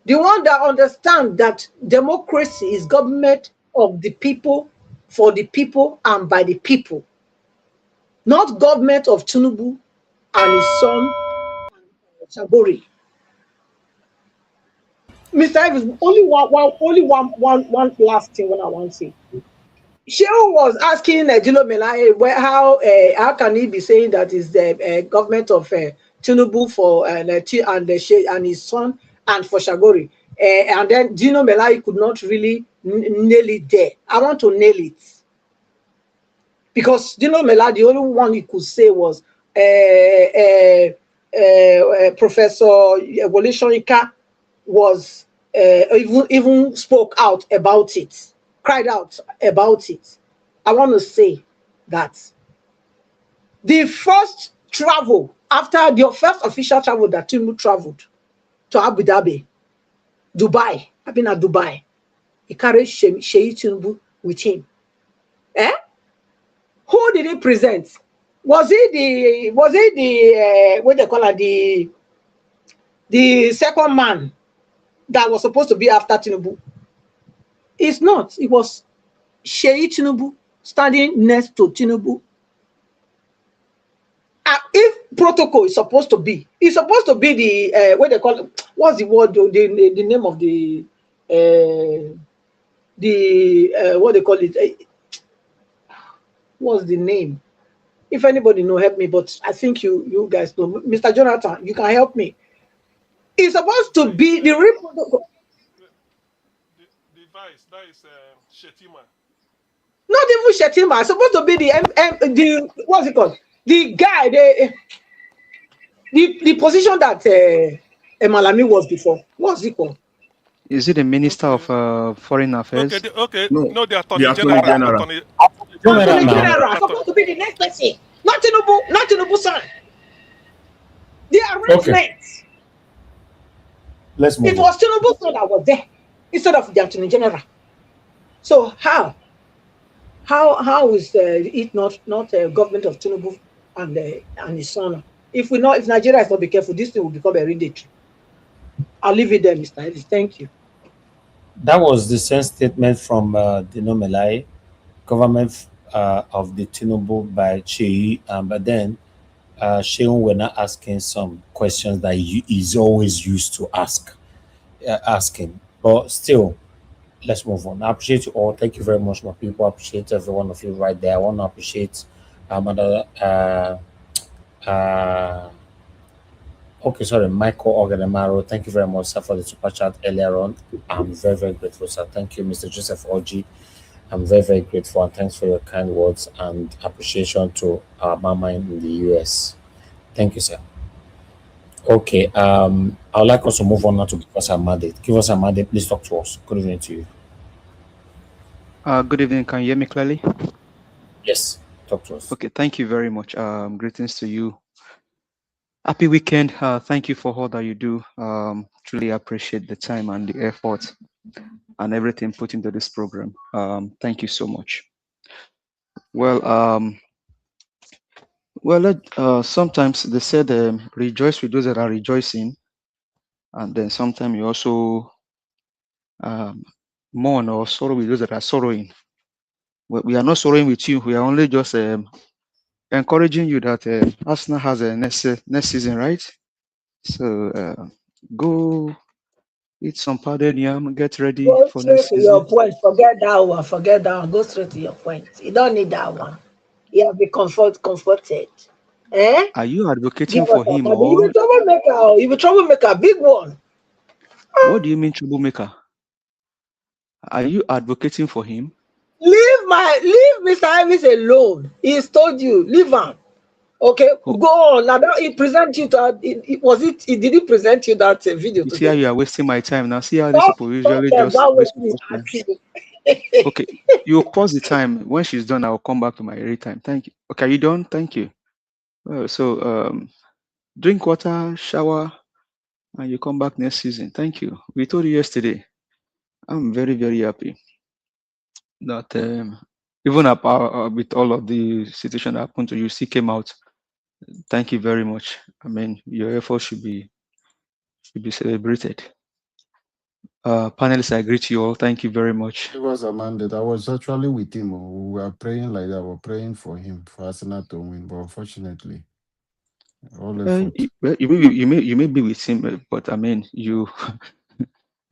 S20: The one that understands that democracy is government of the people, for the people, and by the people. Not government of Tinubu and his son, Sabori. Mr. Evans, only one last thing when I want to say. Shehu was asking Dino Melai how can he be saying that is the government of Tinubu for and his son and for Shagori, and then Dino Melai could not really nail it there. I want to nail it because Dino Melai, the only one he could say was Professor Wole Soyinka was even spoke out about it, cried out about it. I want to say that the first travel after the first official travel that Tinubu traveled to Abu Dhabi, Dubai, I've been at Dubai. He carried Sheyi Tinubu with him. Eh? Who did he present? Was he the what they call it, the second man that was supposed to be after Tinubu? It's not. It was Sheyi Tinubu standing next to Tinubu. If protocol is supposed to be, it's supposed to be the what they call it, what's the word? The name of the what they call it? What's the name? If anybody know, help me. But I think you guys know, Mr. Jonathan. You can help me. It's supposed to be the real protocol.
S18: The vice, that is Shetima.
S20: Not even Shetima. It's supposed to be the what's it called? The guy, the position that Malami was before. What's it called?
S21: Is it the Minister of Foreign Affairs?
S18: Okay. No, the Attorney
S19: Attorney
S18: General.
S20: Attorney General supposed to be the next person. Not Tinubu son. The arrangement.
S12: Okay. Let's move
S20: It was Tinubu son that was there instead of the Attorney General. So how is it not government of Tinubu and his son? If Nigeria is not be careful, this thing will become hereditary. I'll leave it there, Mr. Ellis. Thank you.
S17: That was the same statement from Dino Melai, government of the Tinubu by Cheyi, but then Shehu were not asking some questions that he's always used to asking. But still, let's move on. I appreciate you all. Thank you very much, my people. I appreciate every one of you right there. I want to appreciate Michael Ogadamaro. Thank you very much, sir, for the super chat earlier on. I'm very, very grateful, sir. Thank you, Mr. Joseph Oji. I'm very, very grateful, and thanks for your kind words and appreciation to our mama in the US. Thank you, sir. Okay, I would like us to move on now to give us a mandate. Give us a mandate. Please talk to us. Good evening to you.
S21: Good evening. Can you hear me clearly?
S17: Yes, talk to us.
S21: Okay, thank you very much. Greetings to you. Happy weekend. Thank you for all that you do. Truly appreciate the time and the effort and everything put into this program. Thank you so much. Well, sometimes they said rejoice with those that are rejoicing, and then sometimes you also mourn or sorrow with those that are sorrowing. We are not sorrowing with you. We are only just encouraging you that Arsenal has a next season, right? So go eat some powdered yam, get ready
S20: Go
S21: for
S20: straight
S21: next
S20: to
S21: season.
S20: your point. Forget that one. Forget that one. Go straight to your point. You don't need that one. You have been comforted. Eh?
S21: Are you advocating
S20: Give us
S21: for
S20: a
S21: him,
S20: money. You
S21: or
S20: be troublemaker. You be troublemaker. Big one.
S21: what do you mean troublemaker? Are you advocating for him?
S20: Leave Mr. Ivis alone. He's told you. Leave him. Okay, go on. Now that he present you to did he present you that video
S21: You see
S20: today?
S21: how you are wasting my time now. See how these people usually just waste people's time. Okay, you pause the time. When she's done, I'll come back to my real time. Thank you. Okay, are you done? Thank you. So drink water, shower, and you come back next season. Thank you. We told you yesterday. I'm very, very happy that even with all of the situation that happened to you, still came out. Thank you very much. I mean, your effort should be celebrated. Panelists, I greet you all. Thank you very much.
S13: It was a mandate. I was actually with him. We were praying like that. We were praying for him, for Arsenal to win. But unfortunately, all effort.
S21: You may be with him, but I mean, you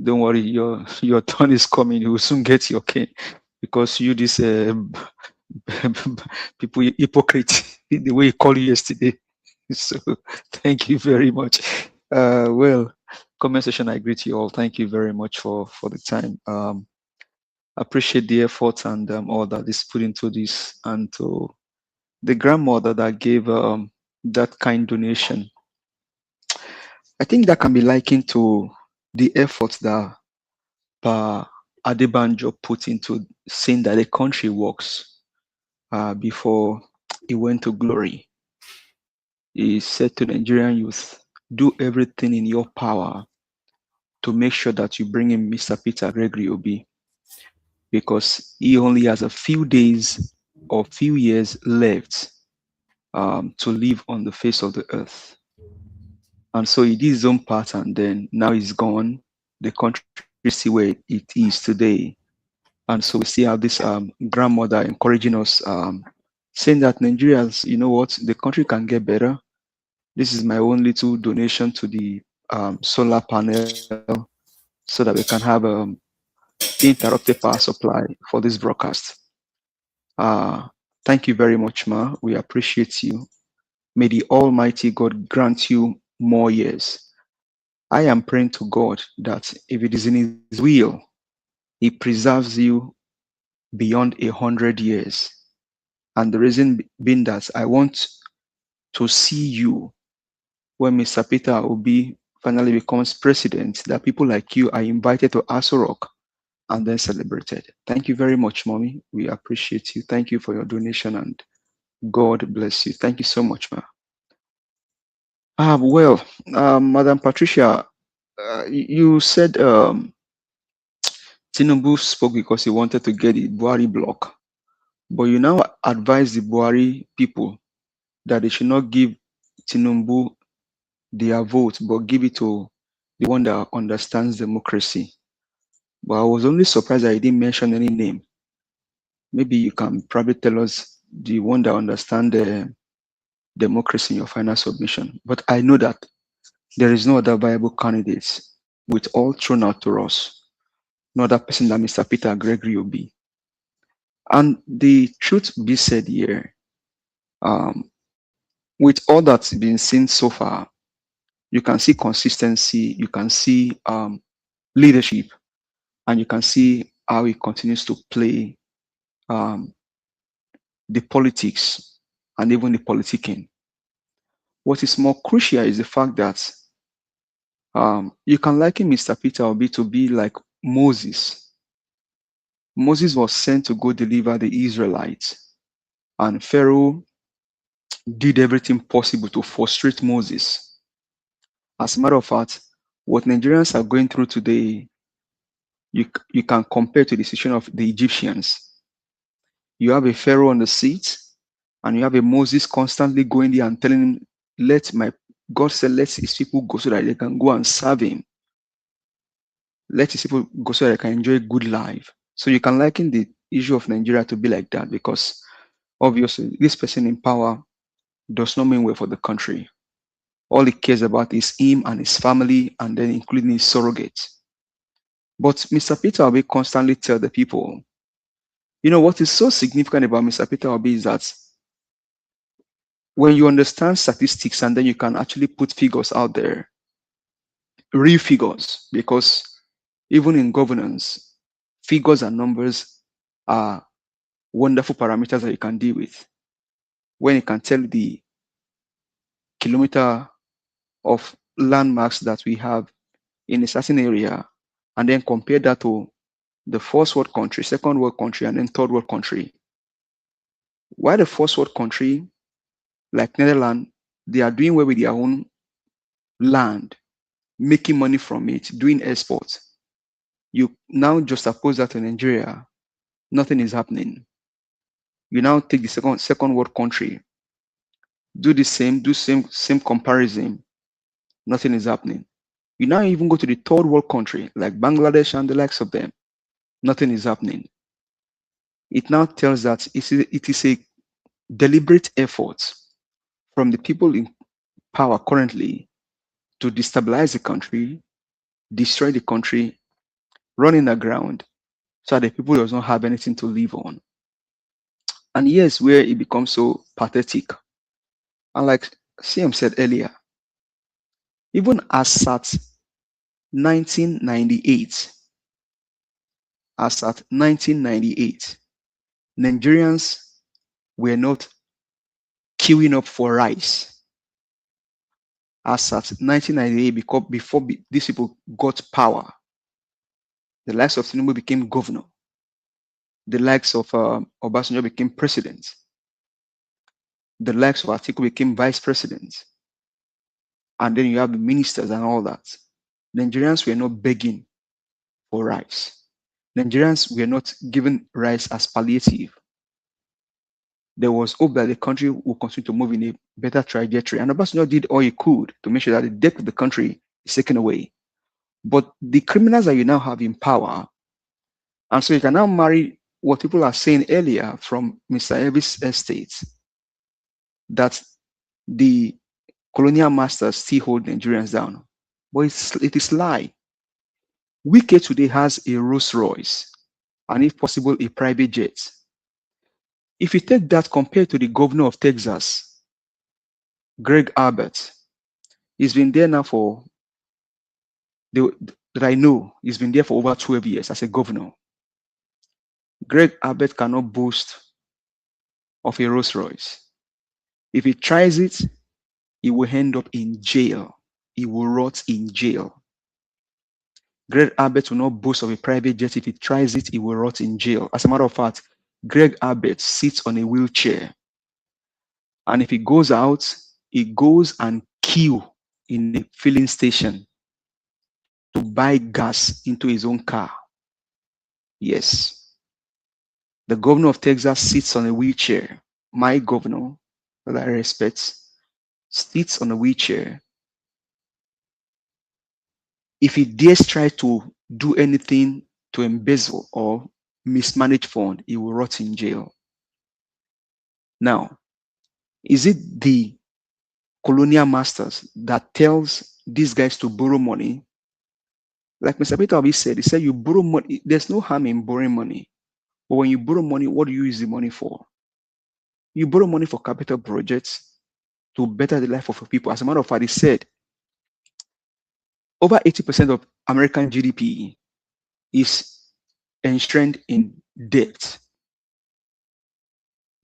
S21: Don't worry, your turn is coming. You will soon get your cane because you this people hypocrite the way he called you yesterday. So thank you very much. Well, comment section, I greet you all. Thank you very much for the time. Appreciate the effort and all that is put into this, and to the grandmother that gave that kind donation. I think that can be likened to the efforts that Adebanjo put into saying that the country works before he went to glory. He said to the Nigerian youth, do everything in your power to make sure that you bring in Mr. Peter Gregory Obi, because he only has a few days or few years left to live on the face of the earth. And so he did his own part, and then now he's gone. The country is still where it is today. And so we still have this grandmother encouraging us, saying that Nigerians, you know what, the country can get better. This is my own little donation to the solar panel so that we can have uninterrupted power supply for this broadcast. Thank you very much, Ma. We appreciate you. May the Almighty God grant you more years. I am praying to God that if it is in His will, He preserves you beyond 100 years. And the reason being that I want to see you when Mr. Peter Obi finally becomes president, that people like you are invited to Aso Rock and then celebrated. Thank you very much, Mommy. We appreciate you. Thank you for your donation, and God bless you. Thank you so much, Ma. Well, Madam Patricia, you said Tinubu spoke because he wanted to get the Buhari block, but you now advise the Buhari people that they should not give Tinubu their vote, but give it to the one that understands democracy. But I was only surprised that he didn't mention any name. Maybe you can probably tell us the one that understands the democracy in your final submission. But I know that there is no other viable candidates with all thrown out to us, no other person than Mr. Peter Gregory Obi. And the truth be said here, with all that's been seen so far, you can see consistency, you can see leadership, and you can see how he continues to play the politics and even the politicking. What is more crucial is the fact that you can liken Mr. Peter Obi to be like Moses. Moses was sent to go deliver the Israelites, and Pharaoh did everything possible to frustrate Moses. As a matter of fact, what Nigerians are going through today, you can compare to the situation of the Egyptians. You have a Pharaoh on the seat, and you have a Moses constantly going there and telling him, God said, let his people go so that they can go and serve him. Let his people go so that they can enjoy a good life. So you can liken the issue of Nigeria to be like that, because obviously this person in power does not mean well for the country. All he cares about is him and his family, and then including his surrogates. But Mr. Peter Obi constantly tell the people, you know, what is so significant about Mr. Peter Obi is that when you understand statistics and then you can actually put figures out there, real figures, because even in governance, figures and numbers are wonderful parameters that you can deal with. When you can tell the kilometer of landmarks that we have in a certain area, and then compare that to the first world country, second world country, and then third world country. Why the first world country, like Netherlands, they are doing well with their own land, making money from it, doing exports. You now just oppose that to Nigeria, nothing is happening. You now take the second world country, do the same comparison, nothing is happening. You now even go to the third world country like Bangladesh and the likes of them, nothing is happening. It now tells that it is a deliberate effort from the people in power currently to destabilize the country, destroy the country, running aground so that the people does not have anything to live on. And here's where it becomes so pathetic. And like CM said earlier, even as at 1998, Nigerians were not queuing up for rice. As at 1998, because before these people got power, the likes of Tinubu became governor. The likes of Obasanjo became president. The likes of Atiku became vice president. And then you have the ministers and all that. Nigerians were not begging for rice. Nigerians were not given rice as palliative. There was hope that the country will continue to move in a better trajectory. And Obasanjo did all he could to make sure that the debt of the country is taken away. But the criminals that you now have in power, and so you can now marry what people are saying earlier from Mr. Elvis' estate, that the colonial masters still hold Nigerians down. But it is lie. Wike today has a Rolls Royce, and if possible, a private jet. If you take that compared to the governor of Texas, Greg Abbott, he's been there now for, that I know, he's been there for over 12 years as a governor. Greg Abbott cannot boast of a Rolls Royce. If he tries it, he will end up in jail. He will rot in jail. Greg Abbott will not boast of a private jet. If he tries it, he will rot in jail. As a matter of fact, Greg Abbott sits on a wheelchair. And if he goes out, he goes and queue in a filling station to buy gas into his own car. Yes. The governor of Texas sits on a wheelchair. My governor, that I respect, sits on a wheelchair. If he dares try to do anything to embezzle or mismanage fund, he will rot in jail. Now, is it the colonial masters that tells these guys to borrow money? Like Mr. Peter Obi said, he said you borrow money. There's no harm in borrowing money. But when you borrow money, what do you use the money for? You borrow money for capital projects to better the life of your people. As a matter of fact, he said over 80% of American GDP is enshrined in debt.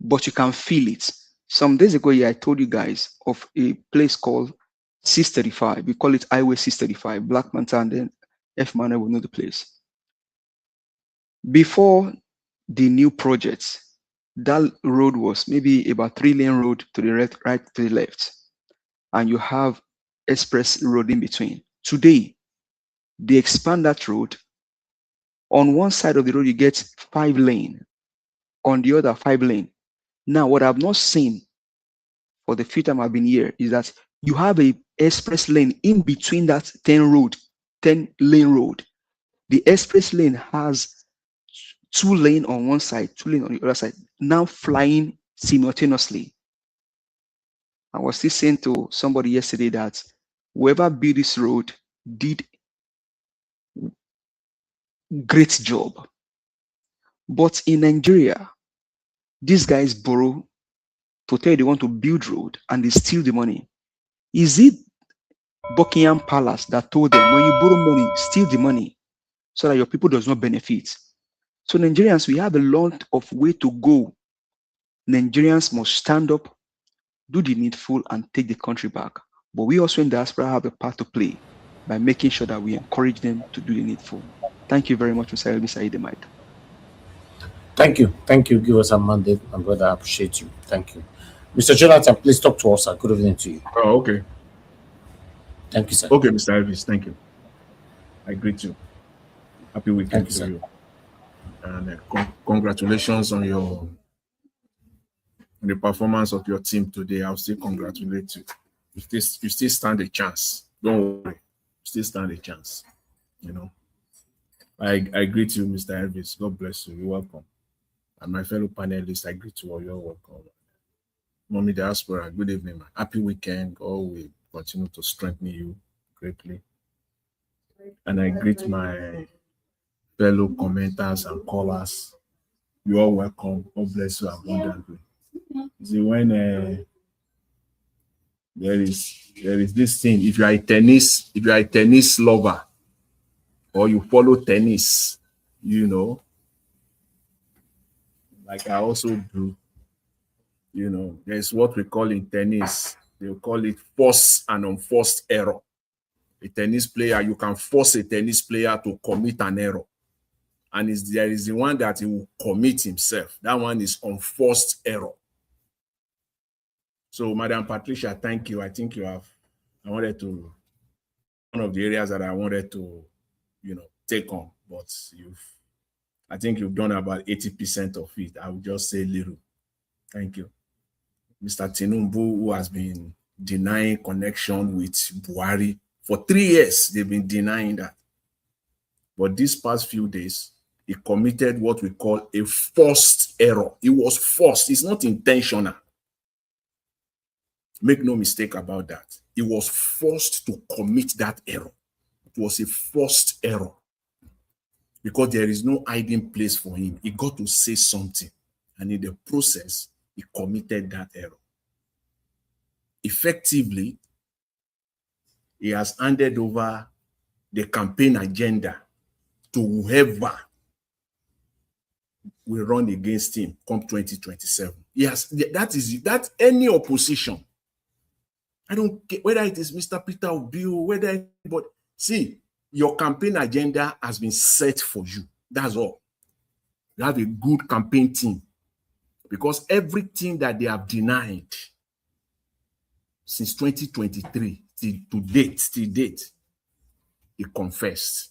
S21: But you can feel it. Some days ago, I told you guys of a place called 635. We call it Highway 635. Black Manta and then F Manor will know the place. Before the new projects, that road was maybe about 3-lane road to the right to the left. And you have express road in between. Today, they expand that road. On one side of the road, you get 5-lane. On the other, 5-lane. Now, what I've not seen for the few time I've been here is that you have a express lane in between that 10-lane road. The express lane has 2-lane on one side, 2-lane on the other side, now flying simultaneously. I was still saying to somebody yesterday that whoever built this road did great job. But in Nigeria, these guys borrow to tell you they want to build road and they steal the money. Is it Buckingham Palace that told them when you borrow money, steal the money so that your people does not benefit? So Nigerians, we have a lot of way to go. Nigerians must stand up, do the needful, and take the country back. But we also in diaspora have a part to play by making sure that we encourage them to do the needful. Thank you very much, Mr. Elvis Aidemite.
S12: Thank you. Thank you. Give us a mandate, my brother. I appreciate you. Thank you. Mr. Jonathan, please talk to us, sir. Good evening to you.
S19: Oh, okay.
S12: Thank you, sir.
S19: Okay, Mr. Elvis, thank you. I greet you. Happy weekend to you. And congratulations on the performance of your team today. I'll still congratulate you. You still stand a chance. Don't worry. You still stand a chance. You know. I greet you, Mr. Elvis. God bless you. You're welcome. And my fellow panelists, I greet you all. You're welcome. Mommy Diaspora, good evening. Happy weekend. God will continue to strengthen you greatly. And I greet my fellow commenters and callers. You all welcome. God bless you abundantly. See, when there is this thing, if you are a tennis lover or you follow tennis, you know, like I also do, you know, there's what we call in tennis, they call it forced and unforced error. A tennis player, you can force a tennis player to commit an error. And there is the one that he will commit himself. That one is unforced error. So, Madam Patricia, thank you. I think one of the areas that I wanted to, you know, take on, but I think you've done about 80% of it. I will just say little. Thank you. Mr. Tinubu, who has been denying connection with Buhari for 3 years, they've been denying that. But these past few days, he committed what we call a forced error. It was forced. It's not intentional. Make no mistake about that. He was forced to commit that error. It was a forced error because there is no hiding place for him. He got to say something. And in the process, he committed that error. Effectively, he has handed over the campaign agenda to whoever will run against him come 2027. Yes, that any opposition. I don't care whether it is Mr. Peter Obi, but see, your campaign agenda has been set for you. That's all. You have a good campaign team because everything that they have denied since 2023 till date, he confessed.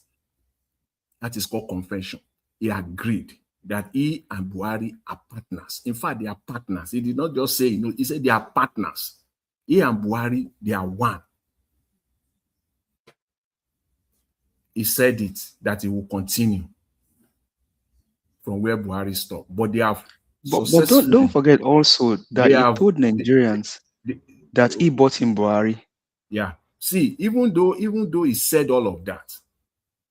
S19: That is called confession. He agreed that he and Buhari are partners. In fact, they are partners. He did not just say, he said they are partners. He and Buhari, they are one. He said it, that he will continue from where Buhari stopped. But they have
S21: But don't forget also that he told Nigerians that he bought him Buhari.
S19: Yeah. See, even though he said all of that,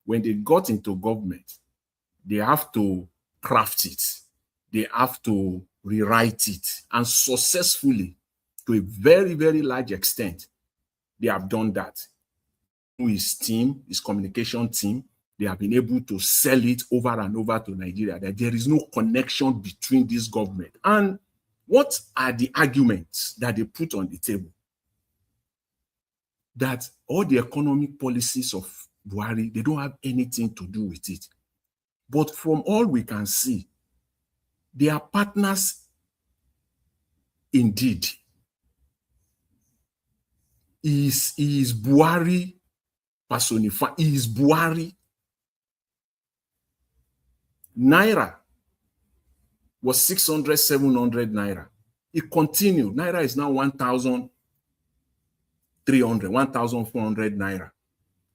S19: when they got into government, they have to craft it. They have to rewrite it. And successfully, to a very, very large extent, they have done that. His team, his communication team, they have been able to sell it over and over to Nigeria, that there is no connection between this government. And what are the arguments that they put on the table? That all the economic policies of Buhari, they don't have anything to do with it. But from all we can see, they are partners indeed. He is Buhari personified. He is Buhari. Naira was 600, 700 Naira. It continued. Naira is now 1,300, 1,400 Naira.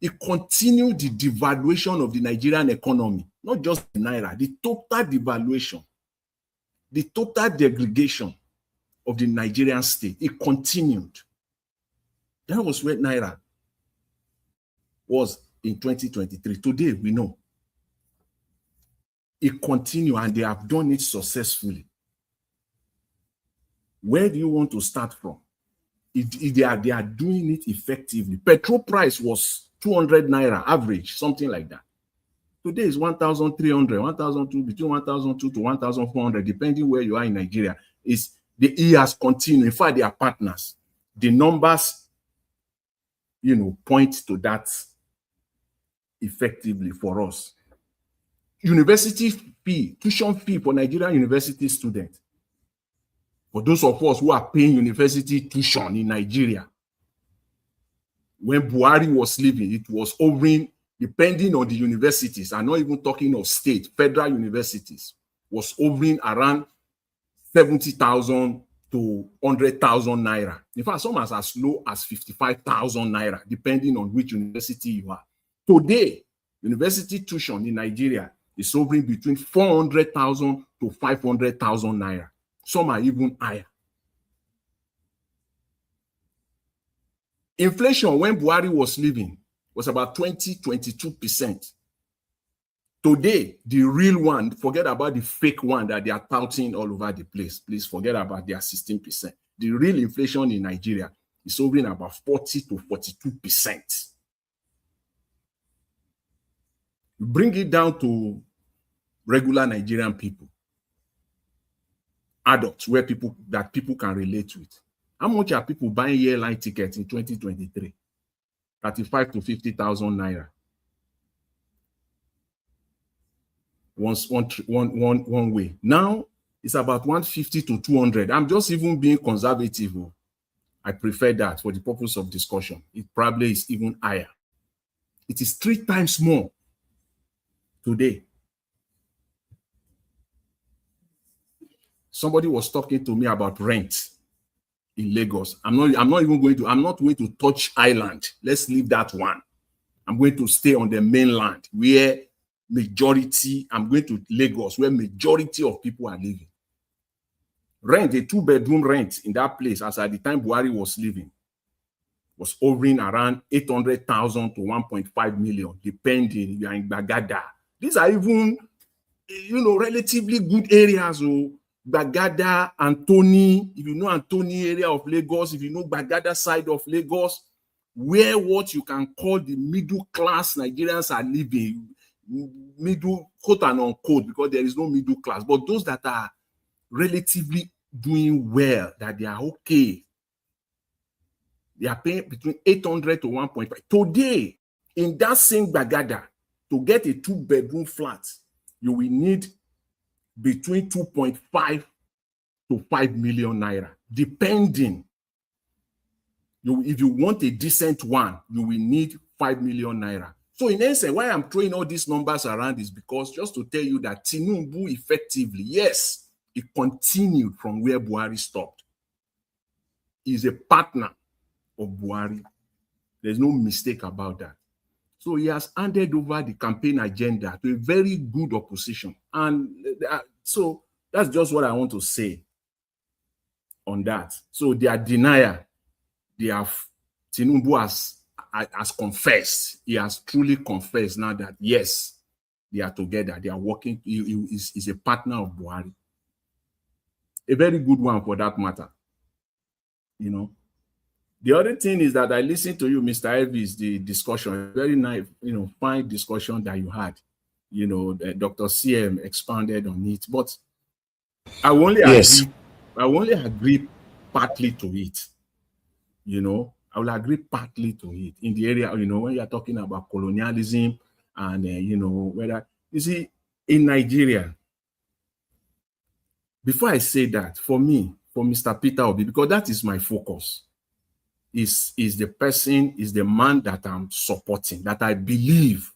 S19: It continued the devaluation of the Nigerian economy, not just the Naira, the total devaluation, the total degradation of the Nigerian state. It continued. That was where Naira was in 2023. Today, we know. It continued, and they have done it successfully. Where do you want to start from? They are doing it effectively. Petrol price was 200 Naira average, something like that. Today is 1,300, 1,200, between 1,200 to 1,400, depending where you are in Nigeria. He has continued. In fact, they are partners. The numbers, point to that effectively for us. University fee, tuition fee for Nigerian university students. For those of us who are paying university tuition in Nigeria, when Buhari was leaving, it was hovering, depending on the universities, I'm not even talking of state, federal universities, was hovering around 70,000 to 100,000 Naira. In fact, some as low as 55,000 Naira, depending on which university you are. Today, university tuition in Nigeria is hovering between 400,000 to 500,000 Naira. Some are even higher. Inflation when Buhari was leaving was about 20-22%. Today, the real one, forget about the fake one that they are touting all over the place. Please forget about their 16%. The real inflation in Nigeria is hovering about 40 to 42%. Bring it down to regular Nigerian people, adults, where people can relate with. How much are people buying airline tickets in 2023? 35 to 50,000 naira. One way. Now it's about 150 to 200. I'm just even being conservative. I prefer that for the purpose of discussion. It probably is even higher. It is 3 times more today. Somebody was talking to me about rent in Lagos. I'm not going to touch island. Let's leave that one. I'm going to stay on the mainland where I'm going to Lagos where majority of people are living. Rent, a 2-bedroom rent in that place, as at the time Buhari was living, was hovering around 800,000 to 1.5 million, depending. You are in Bagada. These are even, relatively good areas. Bagada, Antoni, if you know Antoni area of Lagos, if you know Bagada side of Lagos, where what you can call the middle class Nigerians are living, middle, quote and unquote, because there is no middle class, but those that are relatively doing well, that they are okay, they are paying between 800 to 1.5. Today, in that same Bagada, to get a 2-bedroom flat, you will need between 2.5 to 5 million naira, depending. If you want a decent one, you will need 5 million naira. So in essence, why I'm throwing all these numbers around is because just to tell you that Tinubu effectively, yes, he continued from where Buhari stopped. He's a partner of Buhari. There's no mistake about that. So he has handed over the campaign agenda to a very good opposition. And so that's just what I want to say on that. So their denier, Tinubu has confessed. He has truly confessed now that, yes, they are together. They are working. He is a partner of Buhari. A very good one for that matter. The other thing is that I listened to you, Mr. Elvis, the discussion, very nice, fine discussion that you had. Dr. CM expanded on it, but I only agree partly to it. I will agree partly to it in the area, when you're talking about colonialism and, whether, you see, in Nigeria, before I say that, for me, for Mr. Peter Obi, because that is my focus, is the man that I'm supporting, that I believe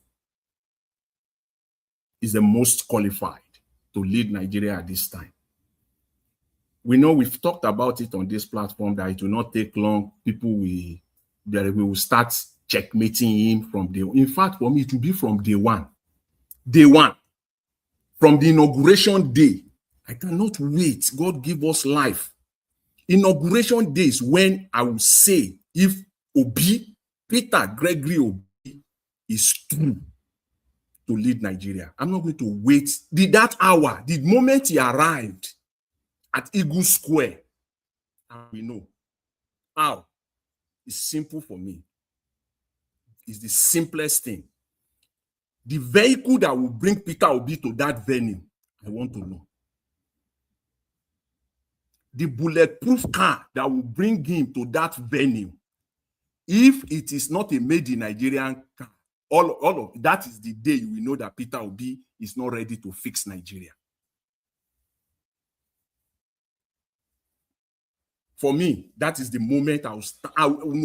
S19: is the most qualified to lead Nigeria at this time. We know we've talked about it on this platform that it will not take long. People will start checkmating him from day one. In fact, for me, it will be from day one. Day one. From the inauguration day. I cannot wait. God give us life. Inauguration days when I will say if Peter Gregory Obi is true to lead Nigeria. I'm not going to wait. That hour, the moment he arrived at Eagle Square, we know how. It's simple for me. It's the simplest thing. The vehicle that will bring Peter Obi to that venue, I want to know. The bulletproof car that will bring him to that venue, if it is not a made in Nigerian car, all of that is the day you will know that Peter Obi is not ready to fix Nigeria. For me, that is the moment no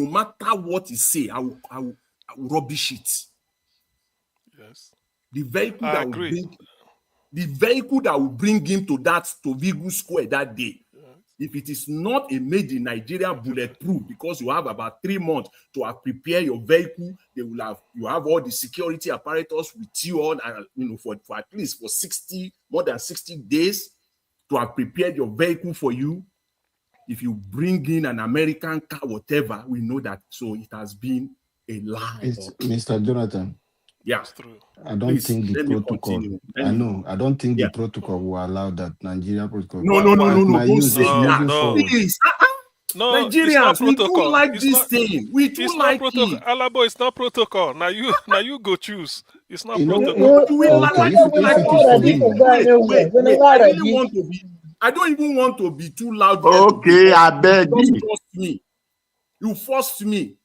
S19: matter what he say, I will rubbish it.
S18: Yes.
S19: The vehicle that will bring him to Vigo Square that day. Yes. If it is not a made in Nigeria bulletproof, because you have about 3 months to have prepared your vehicle, you have all the security apparatus with you on, for at least for more than 60 days to have prepared your vehicle for you. If you bring in an American car, whatever, we know that. So it has been a lie.
S13: Mr. Jonathan,
S19: Yeah.
S13: I don't
S19: Please,
S13: think the
S19: let me
S13: protocol.
S19: continue.
S13: I know. I don't think
S19: Yeah.
S13: the protocol will allow that. Nigeria protocol.
S19: No,
S13: My
S19: don't say
S13: usage
S19: that.
S13: moving forward.
S19: Please.
S18: No, it's not
S19: Nigerians, we do
S18: protocol.
S19: like
S18: It's
S19: this
S18: not.
S19: thing. We do
S18: It's not
S19: like
S18: protocol.
S19: it.
S18: Alabo, it's not protocol. Now you go choose. It's not
S13: You know,
S18: protocol.
S19: Do we
S13: okay. If it is
S19: this
S13: for
S19: thing?
S13: me,
S19: Wait. I really want to be. I don't even want to be too loud here
S1: Okay,
S19: today.
S1: I beg
S19: Just
S1: you.
S19: trust me. You forced me.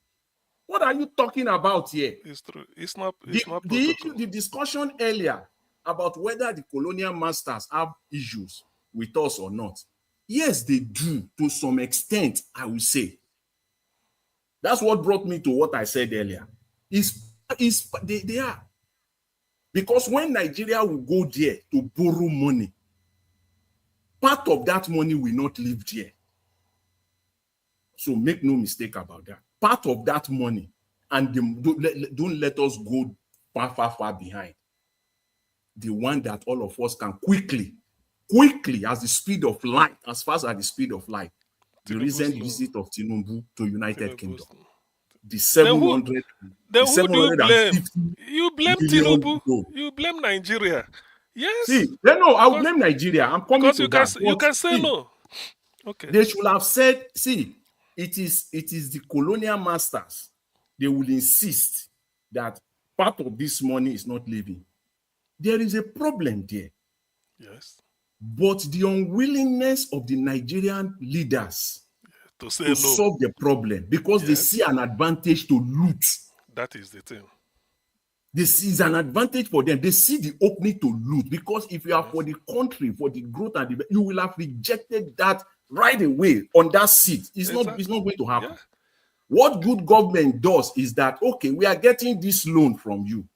S19: What are you talking about here?
S18: It's true. It's not
S19: The
S18: protocol.
S19: issue, the discussion earlier about whether the colonial masters have issues with us or not. Yes, they do to some extent, I will say. That's what brought me to what I said earlier. They are. Because when Nigeria will go there to borrow money, part of that money will not live there. So make no mistake about that. Part of that money, and don't let us go far behind. The one that all of us can quickly, as the speed of light, as fast as the speed of light, the recent visit of Tinubu to United Kingdom. The 700,
S18: then who do you blame?
S19: 750
S18: You blame
S19: million
S18: Tinubu.
S19: euro.
S18: You blame Nigeria. Yes.
S19: See, I'll blame Nigeria. I'm coming to that.
S18: You can say no. Okay.
S19: They should have said, see, it is the colonial masters. They will insist that part of this money is not leaving. There is a problem there.
S18: Yes.
S19: But the unwillingness of the Nigerian leaders
S18: to say
S19: to
S18: no.
S19: solve the problem because they see an advantage to loot.
S18: That is the thing.
S19: This is an advantage for them. They see the opening to loot because if you are for the country, for the growth and the, you will have rejected that right away on that seat. It's not going to happen. Yeah. What good government does is that, okay, we are getting this loan from you.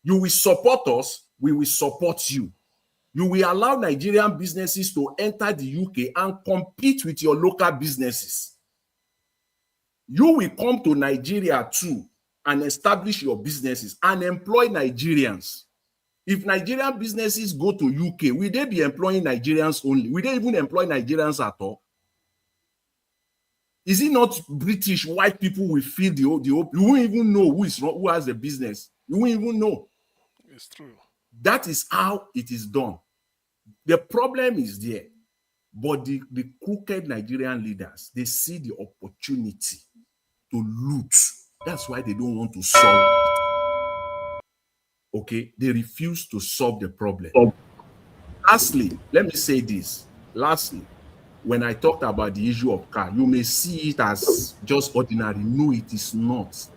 S19: You will support us, we will support you. You will allow Nigerian businesses to enter the UK and compete with your local businesses. You will come to Nigeria too and establish your businesses and employ Nigerians. If Nigerian businesses go to UK, will they be employing Nigerians only? Will they even employ Nigerians at all? Is it not British white people will feel the you won't even know who has a business. You won't even know.
S18: It's true.
S19: That is how it is done. The problem is there, but the crooked Nigerian leaders, they see the opportunity to loot. That's why they don't want to solve it. Okay, they refuse to solve the problem. Lastly, let me say this. Lastly, when I talked about the issue of car, you may see it as just ordinary. No, it is not.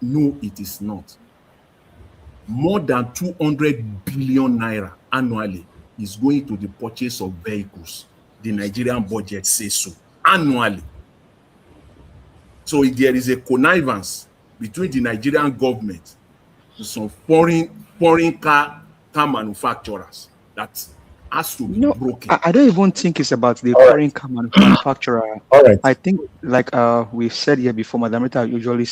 S19: No, it is not. More than 200 billion naira annually is going to the purchase of vehicles. The Nigerian budget says so, annually. So if there is a connivance between the Nigerian government and some foreign car manufacturers that has to be broken.
S21: I don't even think it's about the foreign car manufacturer.
S17: All right.
S21: I think, like we've said here before, Madam Rita usually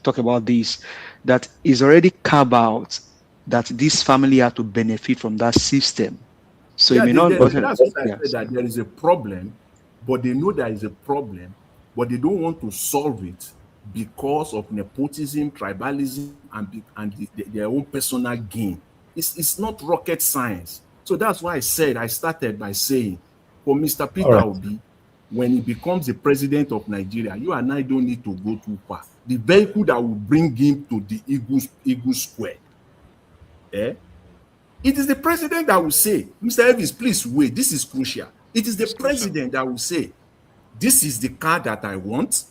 S21: talk about this, that is already carved out that this family had to benefit from that system. So
S19: yeah,
S21: it may not.
S19: That's what I said, that there is a problem, but they know there is a problem, but they don't want to solve it because of nepotism, tribalism, and their own personal gain. It's not rocket science. So that's why I started by saying, for Mr. Peter Obi, when he becomes the president of Nigeria, you and I don't need to go too far. The vehicle that will bring him to the Eagle Square, it is the president that will say, Mr. Elvis, please wait, this is crucial. It is the president that will say, this is the car that I want.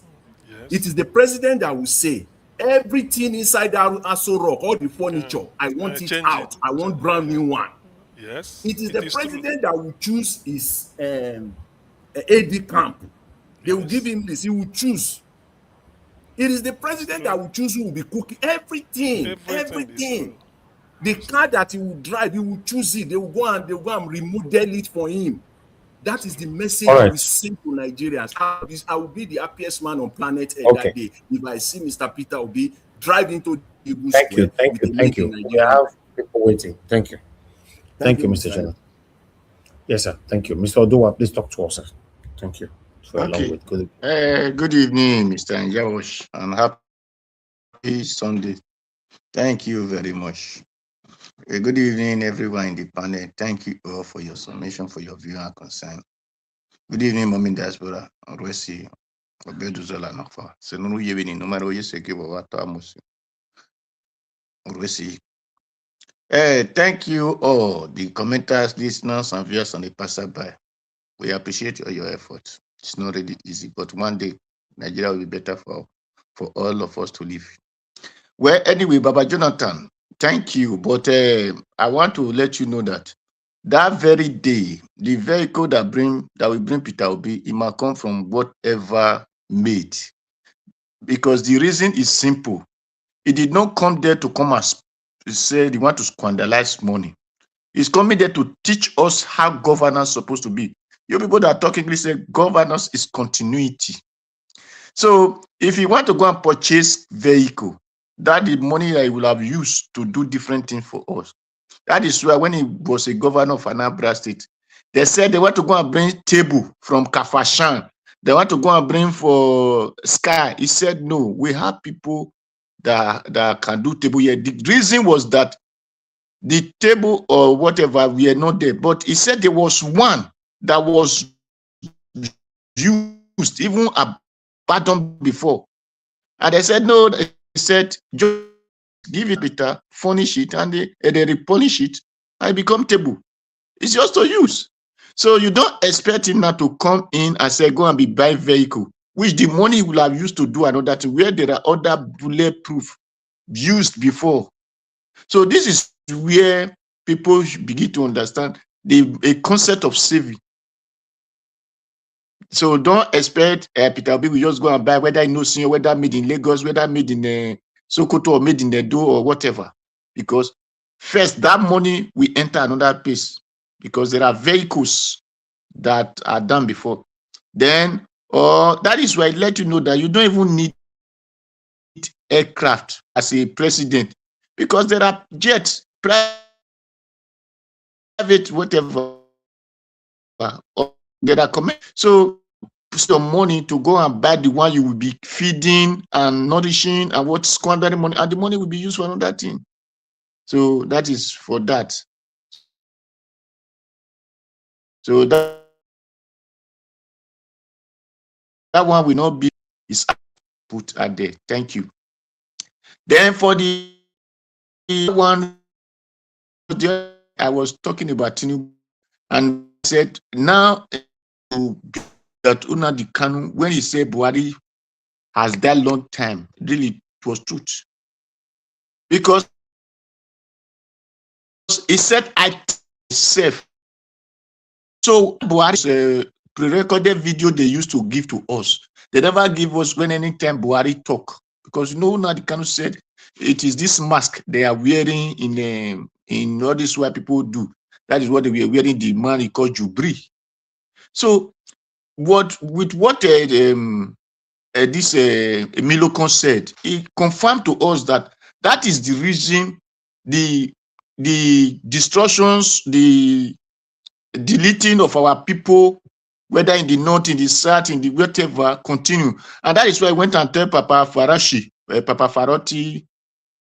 S19: Yes. It is the president that will say, everything inside Aso Rock, all the furniture, I want it out. I want brand new one.
S18: Yes.
S19: It is the president that will choose his AD camp. They will give him this. He will choose. It is the president that will choose who will be cooking. Everything. The car that he will drive, he will choose it. They will go and remodel it for him. That is the message we send to Nigerians. I will be the happiest man on planet Earth that day if I see Mr. Peter Obi drive into the Eagle Square.
S17: Thank you. We have people waiting. Thank you. Thank you, Mr. Chairman. Yes, sir. Thank you. Mr. Oduwa, please talk to us, sir. Thank you.
S1: Good evening, Mr. Njawosh, and happy Sunday Thank you very much. Good evening, everyone in the panel. Thank you all for your submission, for your view and concern. Good evening, Mom Diaspora. Orwesi, Obeduzola Nafa. Senuru Yevini, no matter what you say, Orwesi. Thank you all, the commenters, listeners, and viewers on the passerby. We appreciate all your efforts. It's not really easy, but one day Nigeria will be better for all of us to live. Well, anyway, Baba Jonathan, thank you. But I want to let you know that very day, the vehicle that will bring Peter Obi, it might come from whatever made. Because the reason is simple. He did not come there to come as say they want to squanderize money. He's coming there to teach us how governance is supposed to be. You people that talk English say governance is continuity. So if you want to go and purchase vehicle, that is money that he will have used to do different things for us. That is why when he was a governor of Anambra State, they said they want to go and bring table from Kafashan. They want to go and bring for Sky. He said, no, we have people that can do table here. The reason was that the table or whatever, we are not there. But he said there was one that was used, even abandoned before. And they said, no, they said, just give it better, furnish it, and they repolish it, and it become table. It's just to use. So you don't expect him now to come in and say, go and be buy vehicle, which the money will have used to do another thing, where there are other bulletproof used before. So this is where people begin to understand a concept of saving. So don't expect Peter Obi will just go and buy, whether in Osun, whether made in Lagos, whether made in Sokoto or made in Edo or whatever. Because first, that money will enter another place because there are vehicles that are done before. Then, that is why I let you know that you don't even need aircraft as a president because there are jets, private, whatever. There are so some money to go and buy the one you will be feeding and nourishing and what squandering money, and the money will be used for another thing. So that is for that. So that one will not be is put at there. Thank you. Then for the one I was talking about Tinubu and said now that Una the Kanu, when he said Buhari has that long time, really it was truth. Because he said I myself. So Buhari's pre-recorded video they used to give to us. They never give us when anytime Buhari talk. Because you know now the Kanu said it is this mask they are wearing in all this what people do. That is what they were wearing, the man he called Jubri. So this Milocon said, he confirmed to us that is the reason the destructions, the deleting of our people, whether in the north, in the south, in the whatever, continue. And that is why I went and tell Papa Farotti,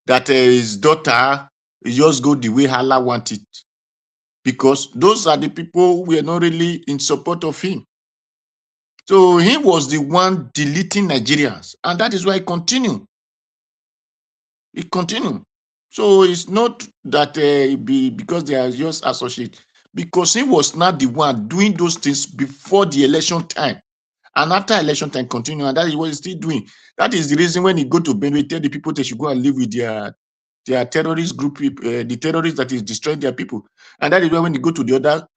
S1: that his daughter just go the way Allah wanted. Because those are the people who were not really in support of him. So he was the one deleting Nigerians. And that is why he continued. He continued. So it's not that because they are just associated. Because he was not the one doing those things before the election time. And after election time continue, and that is what he's still doing. That is the reason when he go to Benue, tell the people they should go and live with their terrorist group, the terrorists that is destroying their people. And that is why when they go to the other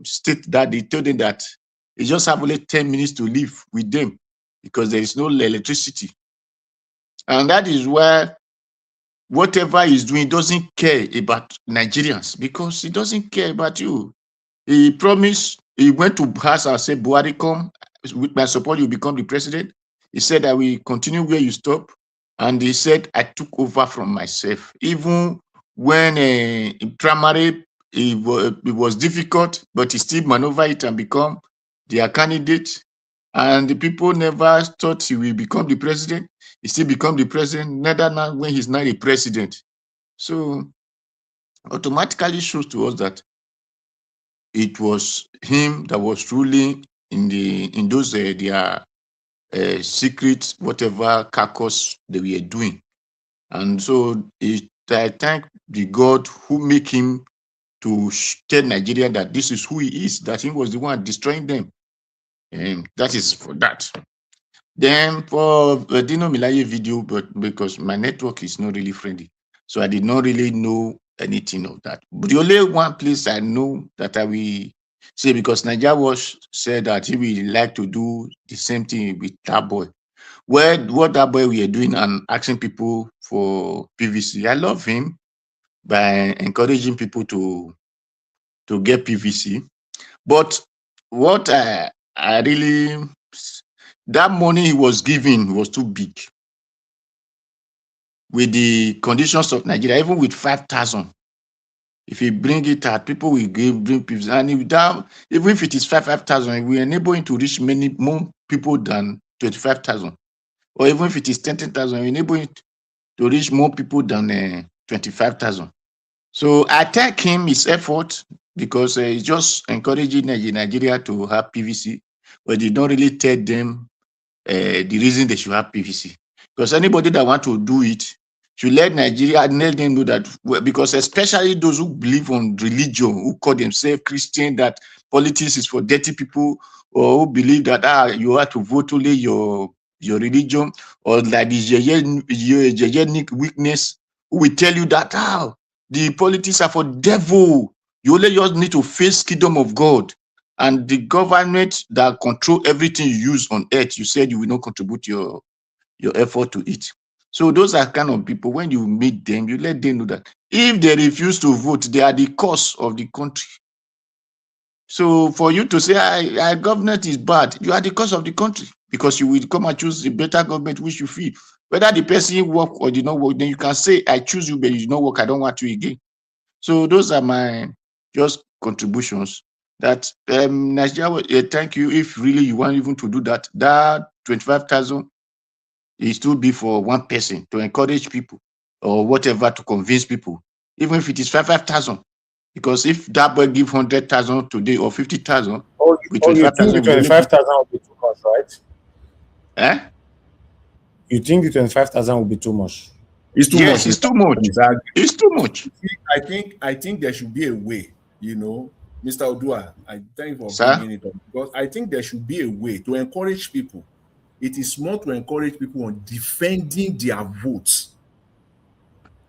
S1: state, that they tell them that they just have only 10 minutes to live with them because there is no electricity. And that is where whatever he's doing doesn't care about Nigerians because he doesn't care about you. He promised, he went to house and said, Buhari, come, with my support, you become the president. He said, I will continue where you stop. And he said, I took over from myself. Even when in primary, it was difficult, but he still maneuvered it and become their candidate. And the people never thought he will become the president. he still become the president, neither now when he's not a president. So automatically shows to us that it was him that was ruling in those their secret whatever caucus they were doing. And so I thank the God who make him to tell Nigeria that this is who he is, that he was the one destroying them. And that is for that. Then for the Dino Milaye video, but because my network is not really friendly, so I did not really know anything of that. But the only one place I know that I will say, because Nigeria was said that he will like to do the same thing with that boy. What that boy we are doing and asking people for PVC. I love him by encouraging people to get PVC. But what I really, that money he was giving was too big. With the conditions of Nigeria, even with 5,000, if you bring it out, people will bring PVC. And even if it is 5,000, we enable him to reach many more people than 25,000. Or even if it is 10,000, we enable it to reach more people than 25,000. So I thank him his effort, because he's just encouraging Nigeria to have PVC, but they don't really tell them the reason they should have PVC. Because anybody that want to do it should let Nigeria and let them know that, because especially those who believe on religion, who call themselves Christian, that politics is for dirty people, or who believe that you have to vote only your religion, or like the Yeyenic weakness, who will tell you that the politics are for devil. You only just need to face kingdom of God. And the government that control everything you use on earth, you said you will not contribute your effort to it. So those are kind of people, when you meet them, you let them know that if they refuse to vote, they are the cause of the country. So for you to say our government is bad, you are the cause of the country, because you will come and choose a better government which you feel. Whether the person work or did not work, then you can say, I choose you, but you did not work, I don't want you again. So those are my just contributions. That Nigeria, thank you. If really you want even to do that, that 25,000 is to be for one person to encourage people or whatever, to convince people, even if it is 5,000. Because if that boy give 100,000 today or 50,000, with 25,000,
S12: you think the 25,000 will be too much, right?
S1: Eh?
S12: You think the 25,000 will be too much?
S19: It's too
S1: Yes,
S19: much.
S1: it's too much. It's too much.
S19: I think there should be a way, Mr. Odua, I thank you for
S1: Sir?
S19: bringing it up, because I think there should be a way to encourage people. It is more to encourage people on defending their votes.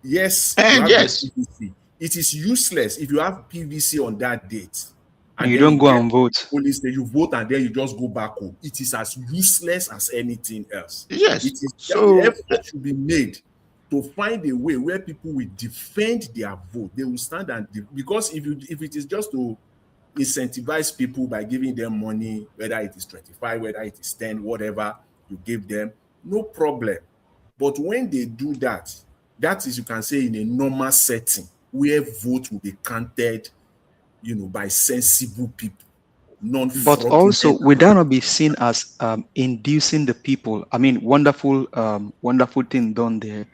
S19: Yes, you have
S1: yes.
S19: the PVC. It is useless if you have PVC on that date
S21: and you don't go and vote.
S19: Police say you vote and then you just go back home. It is as useless as anything else.
S1: Yes.
S19: It is,
S1: so
S19: the effort should be made to find a way where people will defend their vote. They will stand and because if it is just to incentivize people by giving them money, whether it is 25, whether it is 10, whatever you give them, no problem. But when they do that, that is, you can say, in a normal setting where vote will be counted, by sensible people.
S21: But also, would that not be seen as inducing the people? I mean, wonderful thing done there.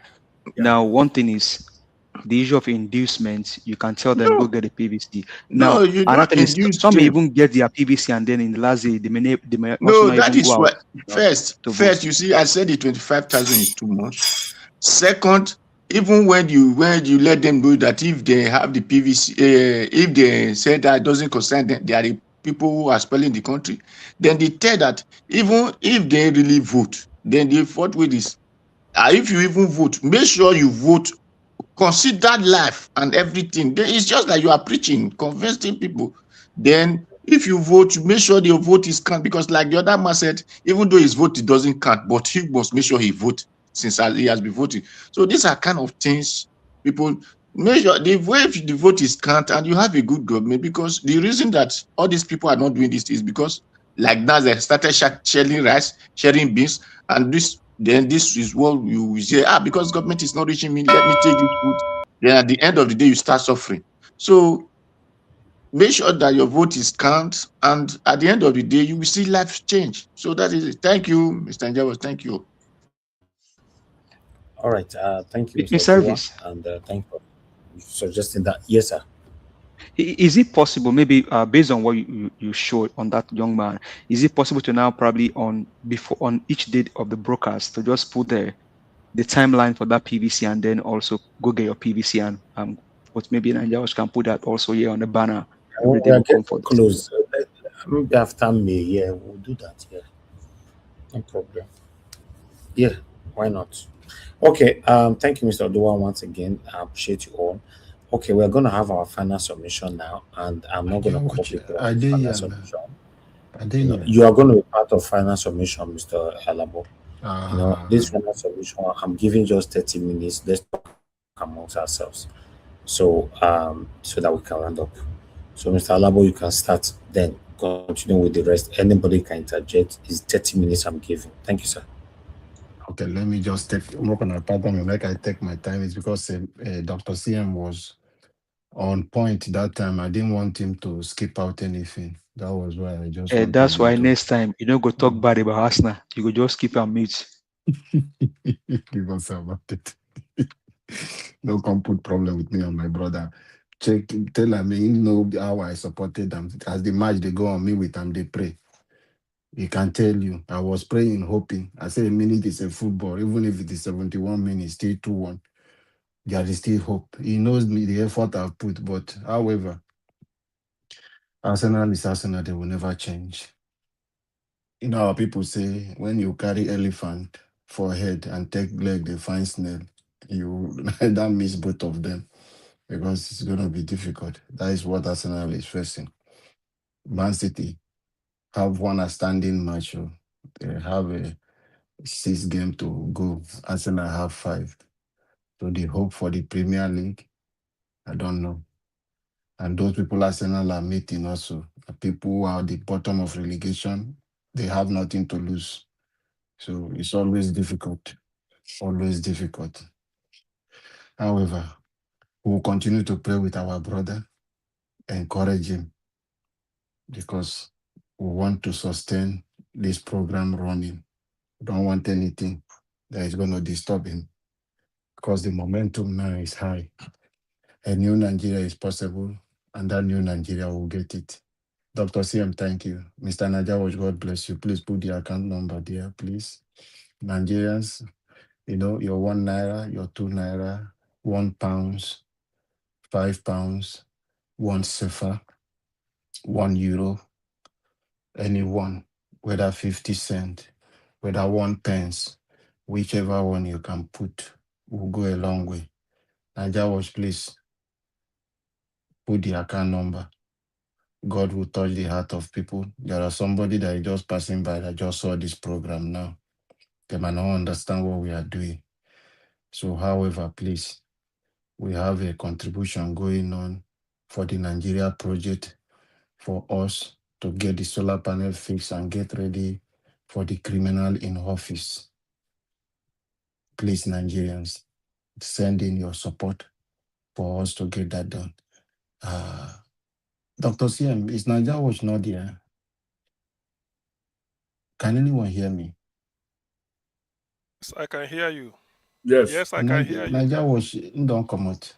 S21: Yeah. Now, one thing is the issue of inducement. You can tell them, go get a PVC. Now, another thing is some may even get their PVC, and then in the last day, they may
S1: no, that is why. First, you see, I said the 25,000 is too much. Second, even when you let them know that if they have the PVC, if they say that doesn't concern them, they are the people who are spoiling the country, then they tell that even if they really vote, then they vote with this. If you even vote, make sure you vote, consider life and everything. Then it's just like you are preaching, convincing people. Then if you vote, make sure your vote is count, because like the other man said, even though his vote doesn't count, but he must make sure he votes since he has been voting. So these are kind of things people measure. The way if the vote is count and you have a good government, because the reason that all these people are not doing this is because like now they started sharing rice, sharing beans, and this is what you say, because government is not reaching me, let me take this food. Then at the end of the day, you start suffering. So make sure that your vote is count, and at the end of the day, you will see life change. So that is it. Thank you, Mr. Njawos. Thank you.
S17: All right. Thank you,
S21: In
S17: Mr. Dua,
S21: service,
S17: and thank you for suggesting that. Yes, sir.
S21: is it possible, maybe based on what you showed on that young man, is it possible to now probably on each date of the broadcast to just put the timeline for that PVC and then also go get your PVC and but maybe Nigerians can put that also here on the banner every day
S17: We are
S21: we come
S17: getting
S21: for this.
S17: close. Maybe after May, yeah, we'll do that. Yeah, no problem. Yeah, why not? Okay. Thank you, Mr. Dua, once again. I appreciate you all. Okay, we're gonna have our final submission now, and I'm not gonna call people on
S13: I
S17: this
S13: did
S17: final
S13: here now.
S17: submission.
S13: I did here.
S17: You are going to be part of final submission, Mr. Alabo. This
S13: Uh,
S17: final submission, I'm giving just 30 minutes. Let's talk amongst ourselves. So that we can round up. So, Mr. Alabo, you can start, then continue with the rest. Anybody can interject. It's 30 minutes I'm giving. Thank you, sir.
S13: okay, let me just work on a pattern. Like I take my time. It's because Dr. CM was on point that time. I didn't want him to skip out anything. That was why I just wanted
S21: That's
S13: him
S21: why
S13: to.
S21: next time you don't go talk bad about Arsenal. You go just keep your mute.
S13: Give us about it. No come put problem with me and my brother. Tell him, you know how I supported them. As the match they go on me with them, they pray. He can tell you. I was praying, hoping. I say a minute is a football, even if it is 71 minutes, still 2-1. There is still hope. He knows me, the effort I've put, but however, Arsenal is Arsenal, they will never change. You know how people say when you carry elephant for head and take leg, they find snail. You that miss both of them because it's gonna be difficult. That is what Arsenal is facing. Man City have won a standing match. They have a 6 game to go. Arsenal have 5. So the hope for the Premier League, I don't know. And those people Arsenal are meeting also. The people who are at the bottom of relegation, they have nothing to lose. So it's always difficult. Always difficult. However, we will continue to pray with our brother, encourage him, because we want to sustain this program running. We don't want anything that is going to disturb him, because the momentum now is high. A new Nigeria is possible, and that new Nigeria will get it. Dr. CM, thank you. Mr. Najawash, God bless you. Please put the account number there, please. Nigerians, your 1 naira, your 2 naira, £1, £5, 1 sefa, €1, anyone, whether 50 cents, whether 1 pence, whichever one you can put will go a long way. Najawash, please put the account number. God will touch the heart of people. There are somebody that is just passing by that just saw this program now. They might not understand what we are doing. So, however, please, we have a contribution going on for the Nigeria project for us to get the solar panel fixed and get ready for the criminal in office. Please, Nigerians, send in your support for us to get that done. Dr. CM, is Nigeria Watch not there? Can anyone hear me?
S18: Yes, I can hear you.
S19: Yes.
S18: Yes, I can hear you.
S13: Nigeria Watch don't come out.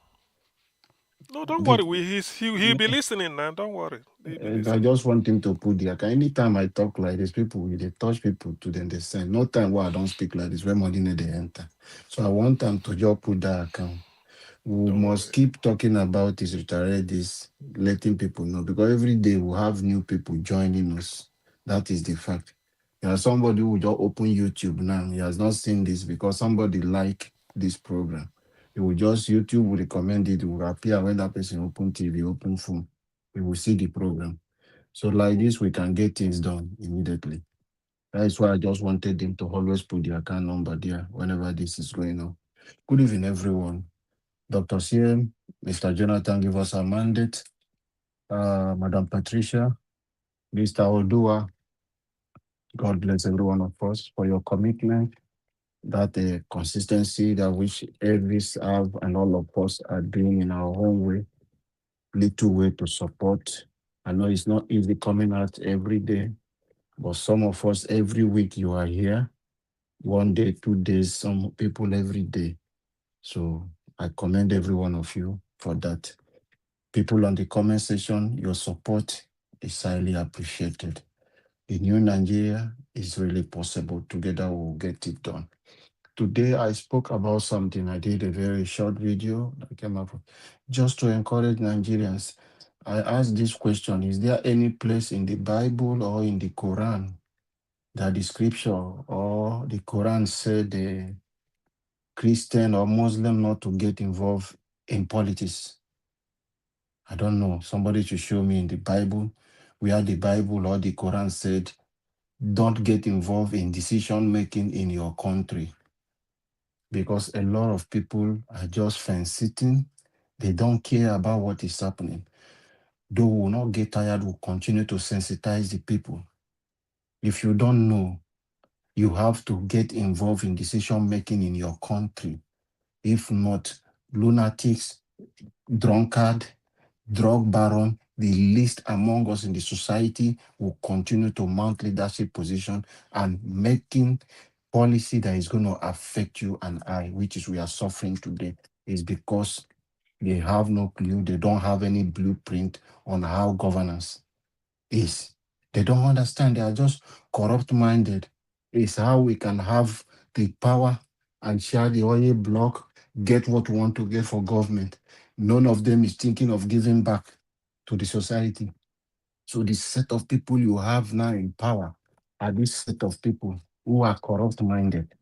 S18: No, don't worry. He'll be listening now. Don't worry. He'll be
S13: I
S18: listening.
S13: just want him to put the account. Anytime I talk like this, people they touch people to them they send. No time where I don't speak like this, when money they enter. So I want them to just put that account. We must keep talking about this, reiterate this, letting people know, because every day we have new people joining us. That is the fact. There are somebody who just open YouTube now. He has not seen this because somebody like this program. It will just YouTube will recommend it. It will appear when that person open TV, open phone. We will see the program. So like this, we can get things done immediately. That's why I just wanted them to always put the account number there whenever this is going on. Good evening, everyone. Dr. CM, Mr. Jonathan, give us a mandate. Madam Patricia, Mr. Odua, God bless every one of us for your commitment, that consistency that which Elvis have and all of us are doing in our own way, little way to support. I know it's not easy coming out every day, but some of us every week you are here. 1 day, 2 days, some people every day. So I commend every one of you for that. People on the comment section, your support is highly appreciated. The new Nigeria is really possible. Together we'll get it done. Today I spoke about something. I did a very short video that came up just to encourage Nigerians. I asked this question: is there any place in the Bible or in the Quran that the scripture or the Quran said the Christian or Muslim not to get involved in politics? I don't know. Somebody should show me in the Bible where the Bible or the Quran said don't get involved in decision making in your country. Because a lot of people are just fence-sitting. They don't care about what is happening. Though we will not get tired, we'll continue to sensitize the people. If you don't know, you have to get involved in decision-making in your country. If not, lunatics, drunkard, drug baron, the least among us in the society will continue to mount leadership position and making policy that is going to affect you and I, which is we are suffering today, is because they have no clue. They don't have any blueprint on how governance is. They don't understand. They are just corrupt-minded. It's how we can have the power and share the oil block, get what we want to get for government. None of them is thinking of giving back to the society. So the set of people you have now in power are this set of people who are corrupt-minded.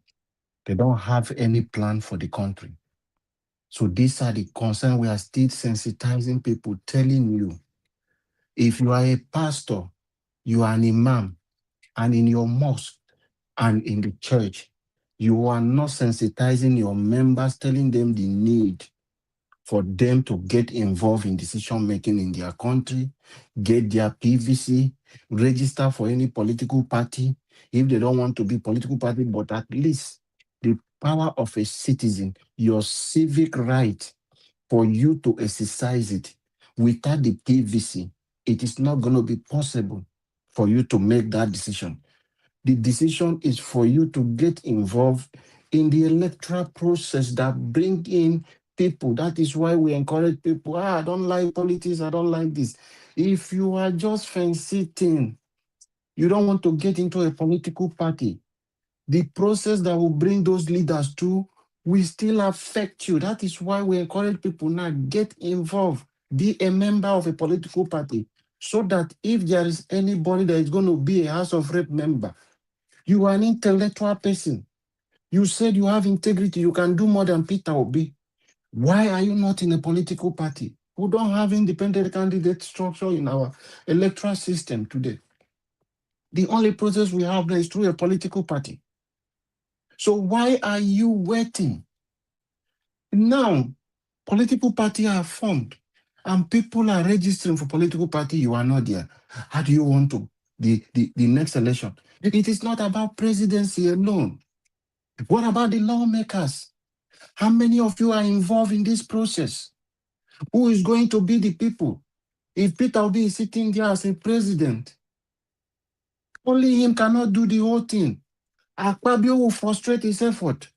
S13: They don't have any plan for the country. So these are the concerns. We are still sensitizing people, telling you, if you are a pastor, you are an imam, and in your mosque and in the church, you are not sensitizing your members, telling them the need for them to get involved in decision-making in their country, get their PVC, register for any political party, if they don't want to be political party, but at least the power of a citizen, your civic right for you to exercise it. Without the PVC, it is not going to be possible for you to make that decision. The decision is for you to get involved in the electoral process that bring in people. That is why we encourage people, I don't like politics, I don't like this. If you are just fence-sitting, you don't want to get into a political party, the process that will bring those leaders to will still affect you. That is why we encourage people now, get involved, be a member of a political party, so that if there is anybody that is going to be a House of Rep member, you are an intellectual person. You said you have integrity, you can do more than Peter Obi. Why are you not in a political party? We don't have independent candidate structure in our electoral system today. The only process we have now is through a political party. So why are you waiting? Now, political parties are formed and people are registering for political party. You are not there. How do you want to? The next election. It is not about presidency alone. What about the lawmakers? How many of you are involved in this process? Who is going to be the people? If Peter Obi is sitting there as a president, only him cannot do the whole thing. Akpabio will frustrate his effort.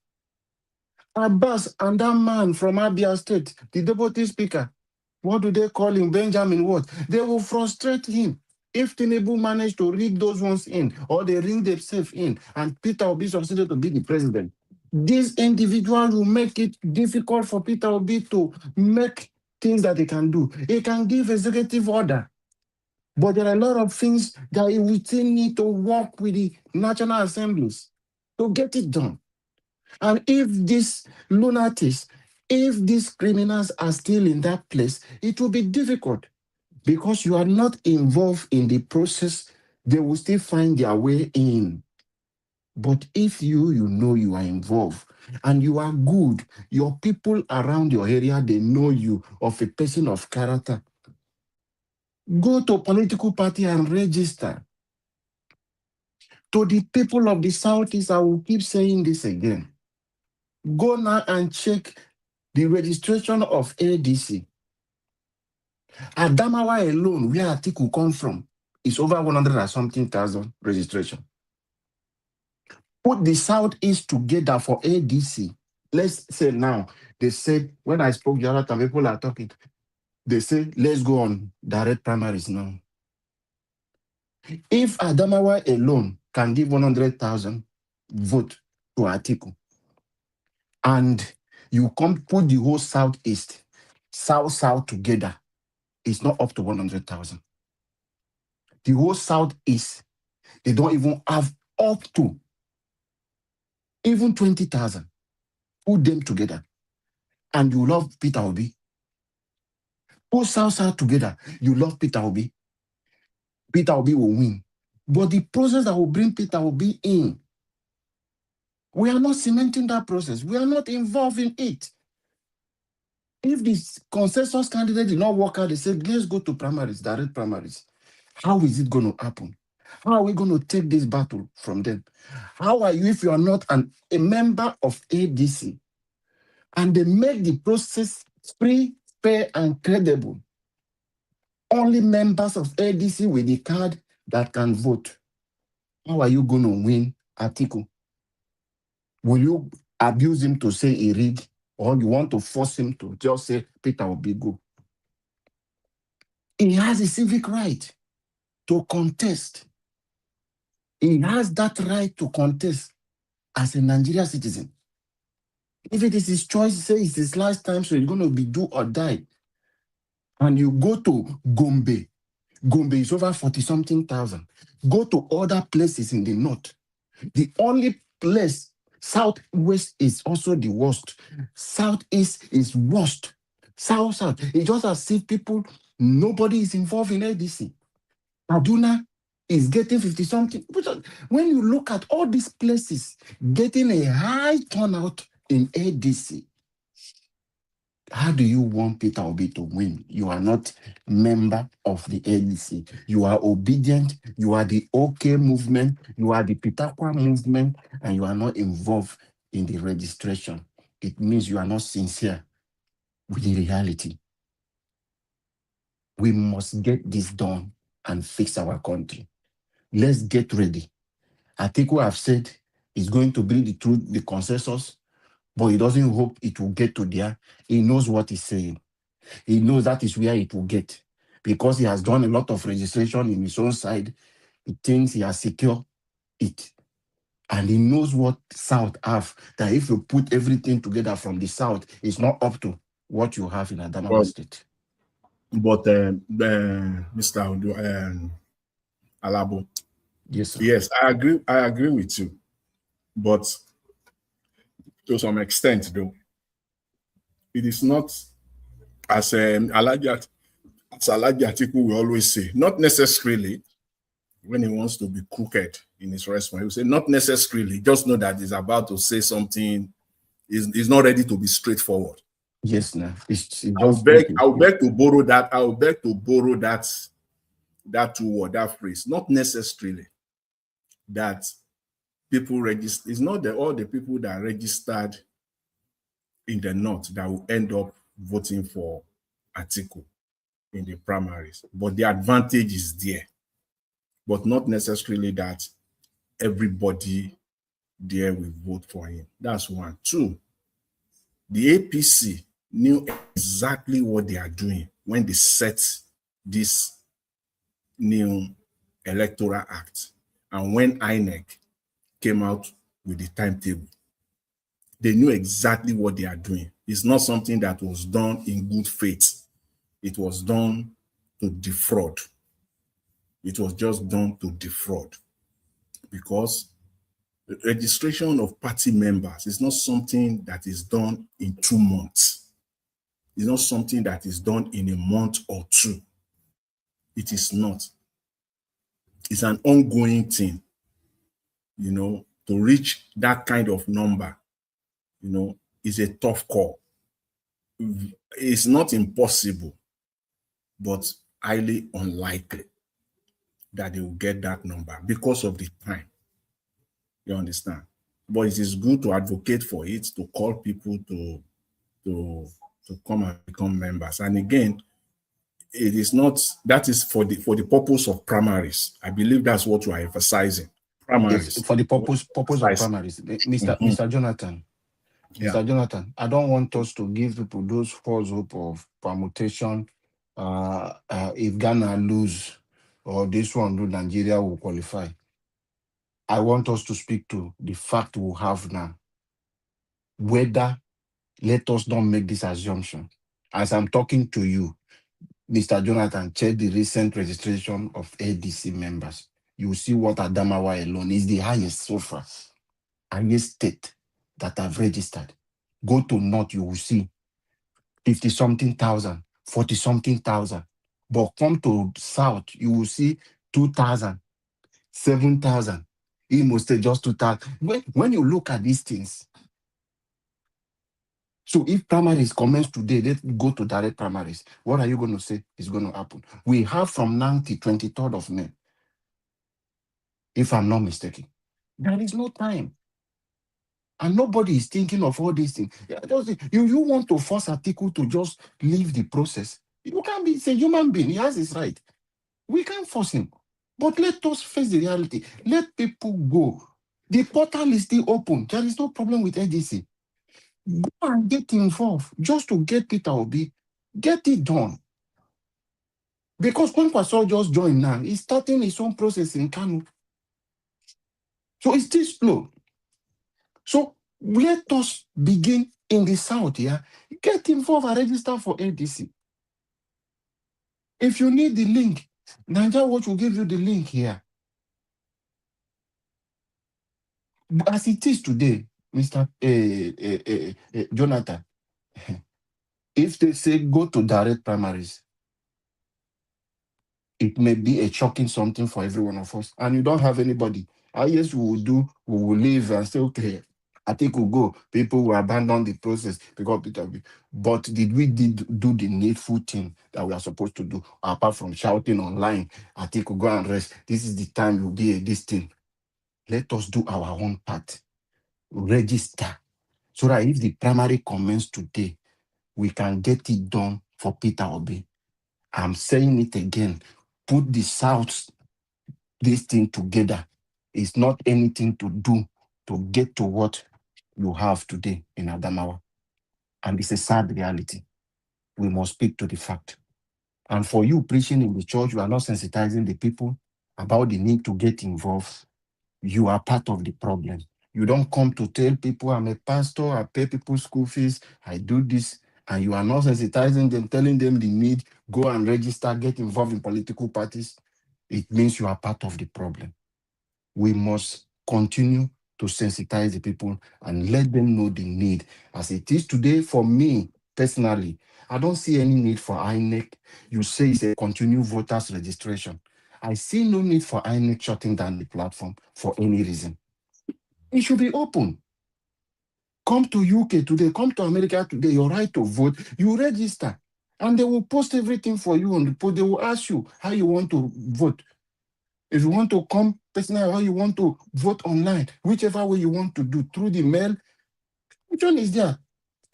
S13: Abbas and that man from Abia State, the deputy speaker, what do they call him? Benjamin what? They will frustrate him. If Tinubu managed to rig those ones in, or they ring themselves in, and Peter Obi succeeded to be the president, this individual will make it difficult for Peter Obi to make things that he can do. He can give executive order, but there are a lot of things that he will still need to work with the National Assemblies to get it done. And if these lunatics, if these criminals are still in that place, it will be difficult because you are not involved in the process. They will still find their way in. But if you know you are involved and you are good, your people around your area, they know you of a person of character. Go to a political party and register. To the people of the Southeast, I will keep saying this again. Go now and check the registration of ADC. Adamawa alone, where Atiku come from, is over 100 and something thousand registration. put the Southeast together for ADC. Let's say now, they said, when I spoke the other time, people are talking, they say, let's go on direct primaries now. If Adamawa alone can give 100,000 vote to Atiku, and you come put the whole Southeast, South together, it's not up to 100,000. The whole Southeast, they don't even have up to even 20,000. Put them together, and you love Peter Obi. Put South together, you love Peter Obi. Peter Obi will win. But the process that will bring Peter Obi in, we are not cementing that process. We are not involved in it. If this consensus candidate did not work out, they said, let's go to primaries, direct primaries. How is it going to happen? How are we going to take this battle from them? How are you if you are not a member of ADC? And they make the process free, fair, and credible. Only members of ADC with the card that can vote. How are you going to win Atiku? Will you abuse him to say he rigged, or you want to force him to just say Peter will be good? He has a civic right to contest. He has that right to contest as a Nigerian citizen. If it is his choice, say it's his last time, so he's going to be do or die. And you go to Gombe. Gombe is over 40-something thousand. Go to other places in the north. The only place, Southwest is also the worst. Southeast is worst. South. It's just as if nobody is involved in ADC. Kaduna is getting 50-something. When you look at all these places getting a high turnout in ADC, how do you want Peter Obi to win? You are not member of the ADC. You are obedient. You are the OK movement. You are the Pitakwa movement, and you are not involved in the registration. It means you are not sincere with the reality. We must get this done and fix our country. Let's get ready. Atiku have said he's going to bring the consensus, but he doesn't hope it will get to there. He knows what he's saying. He knows that is where it will get, because he has done a lot of registration in his own side. He thinks he has secured it. And he knows what South have, that if you put everything together from the South, it's not up to what you have in Adamawa State.
S19: But Mr. Alabo,
S13: yes, sir.
S19: Yes, I agree with you. But to some extent, though, it is not as Alhaji Atiku will always say, not necessarily when he wants to be crooked in his response. He will say, not necessarily, just know that he's about to say something, he's not ready to be straightforward.
S13: Yes, no.
S19: I'll beg to borrow that two word, that phrase. Not necessarily that people register. It's not all the people that registered in the north that will end up voting for Atiku in the primaries. But the advantage is there. But not necessarily that everybody there will vote for him. That's one. Two, the APC knew exactly what they are doing when they set this new electoral act. And when INEC came out with the timetable, they knew exactly what they are doing. It's not something that was done in good faith. It was done to defraud. It was just done to defraud, because the registration of party members is not something that is done in 2 months. It's not something that is done in a month or two. It is not. It's an ongoing thing. To reach that kind of number, is a tough call. It's not impossible, but highly unlikely that they will get that number because of the time. You understand? But it is good to advocate for it, to call people to come and become members. And again, it is not, that is for the purpose of primaries. I believe that's what you are emphasizing. Primaries.
S13: For the purpose of
S19: Precisely.
S13: primaries. Mr. Jonathan.
S19: Yeah.
S13: Mr. Jonathan, I don't want us to give people those false hope of permutation. If Ghana lose or this one do, Nigeria will qualify. I want us to speak to the fact we have now. Whether, let us not make this assumption. As I'm talking to you, Mr. Jonathan, check the recent registration of ADC members. You will see what Adamawa alone is the highest so far, highest state that have registered. Go to North, you will see 50-something thousand, 40-something thousand. But come to South, you will see 2,000, 7,000. Imo State just 2,000. When you look at these things, so if primaries commence today, let's go to direct primaries. What are you going to say is going to happen? We have from now till 23rd of May, if I'm not mistaken. There is no time. And nobody is thinking of all these things. You want to force Atiku to just leave the process. You can't be, it's a human being. He has his right. We can't force him. But let us face the reality. Let people go. The portal is still open. There is no problem with ADC. Go and get involved just to get Peter Obi. Get it done. Because Kwankwaso just joined now. He's starting his own process in Kano. So it's still slow. So let us begin in the South, yeah? Get involved and register for ADC. If you need the link, Nigeria Watch will give you the link here. As it is today, Mr. Jonathan, if they say go to direct primaries, it may be a shocking something for every one of us. And you don't have anybody. Yes, we will leave and say, okay, I think we'll go. People will abandon the process because Peter. But did we do the needful thing that we are supposed to do? Apart from shouting online, I think we'll go and rest. This is the time you'll be this thing. Let us do our own part. Register. So that if the primary commence today, we can get it done for Peter Obi. I'm saying it again. Put the South, this thing together. It's not anything to do to get to what you have today in Adamawa. And it's a sad reality. We must speak to the fact. And for you preaching in the church, you are not sensitizing the people about the need to get involved. You are part of the problem. You don't come to tell people, I'm a pastor, I pay people school fees, I do this, and you are not sensitizing them, telling them the need, go and register, get involved in political parties. It means you are part of the problem. We must continue to sensitize the people and let them know the need. As it is today, for me, personally, I don't see any need for INEC. You say it's a continued voters registration. I see no need for INEC shutting down the platform for any reason. It should be open. Come to UK today, come to America today, your right to vote, you register. And they will post everything for you on the post. They will ask you how you want to vote. If you want to come personally, how you want to vote online, whichever way you want to do, through the mail, which one is there?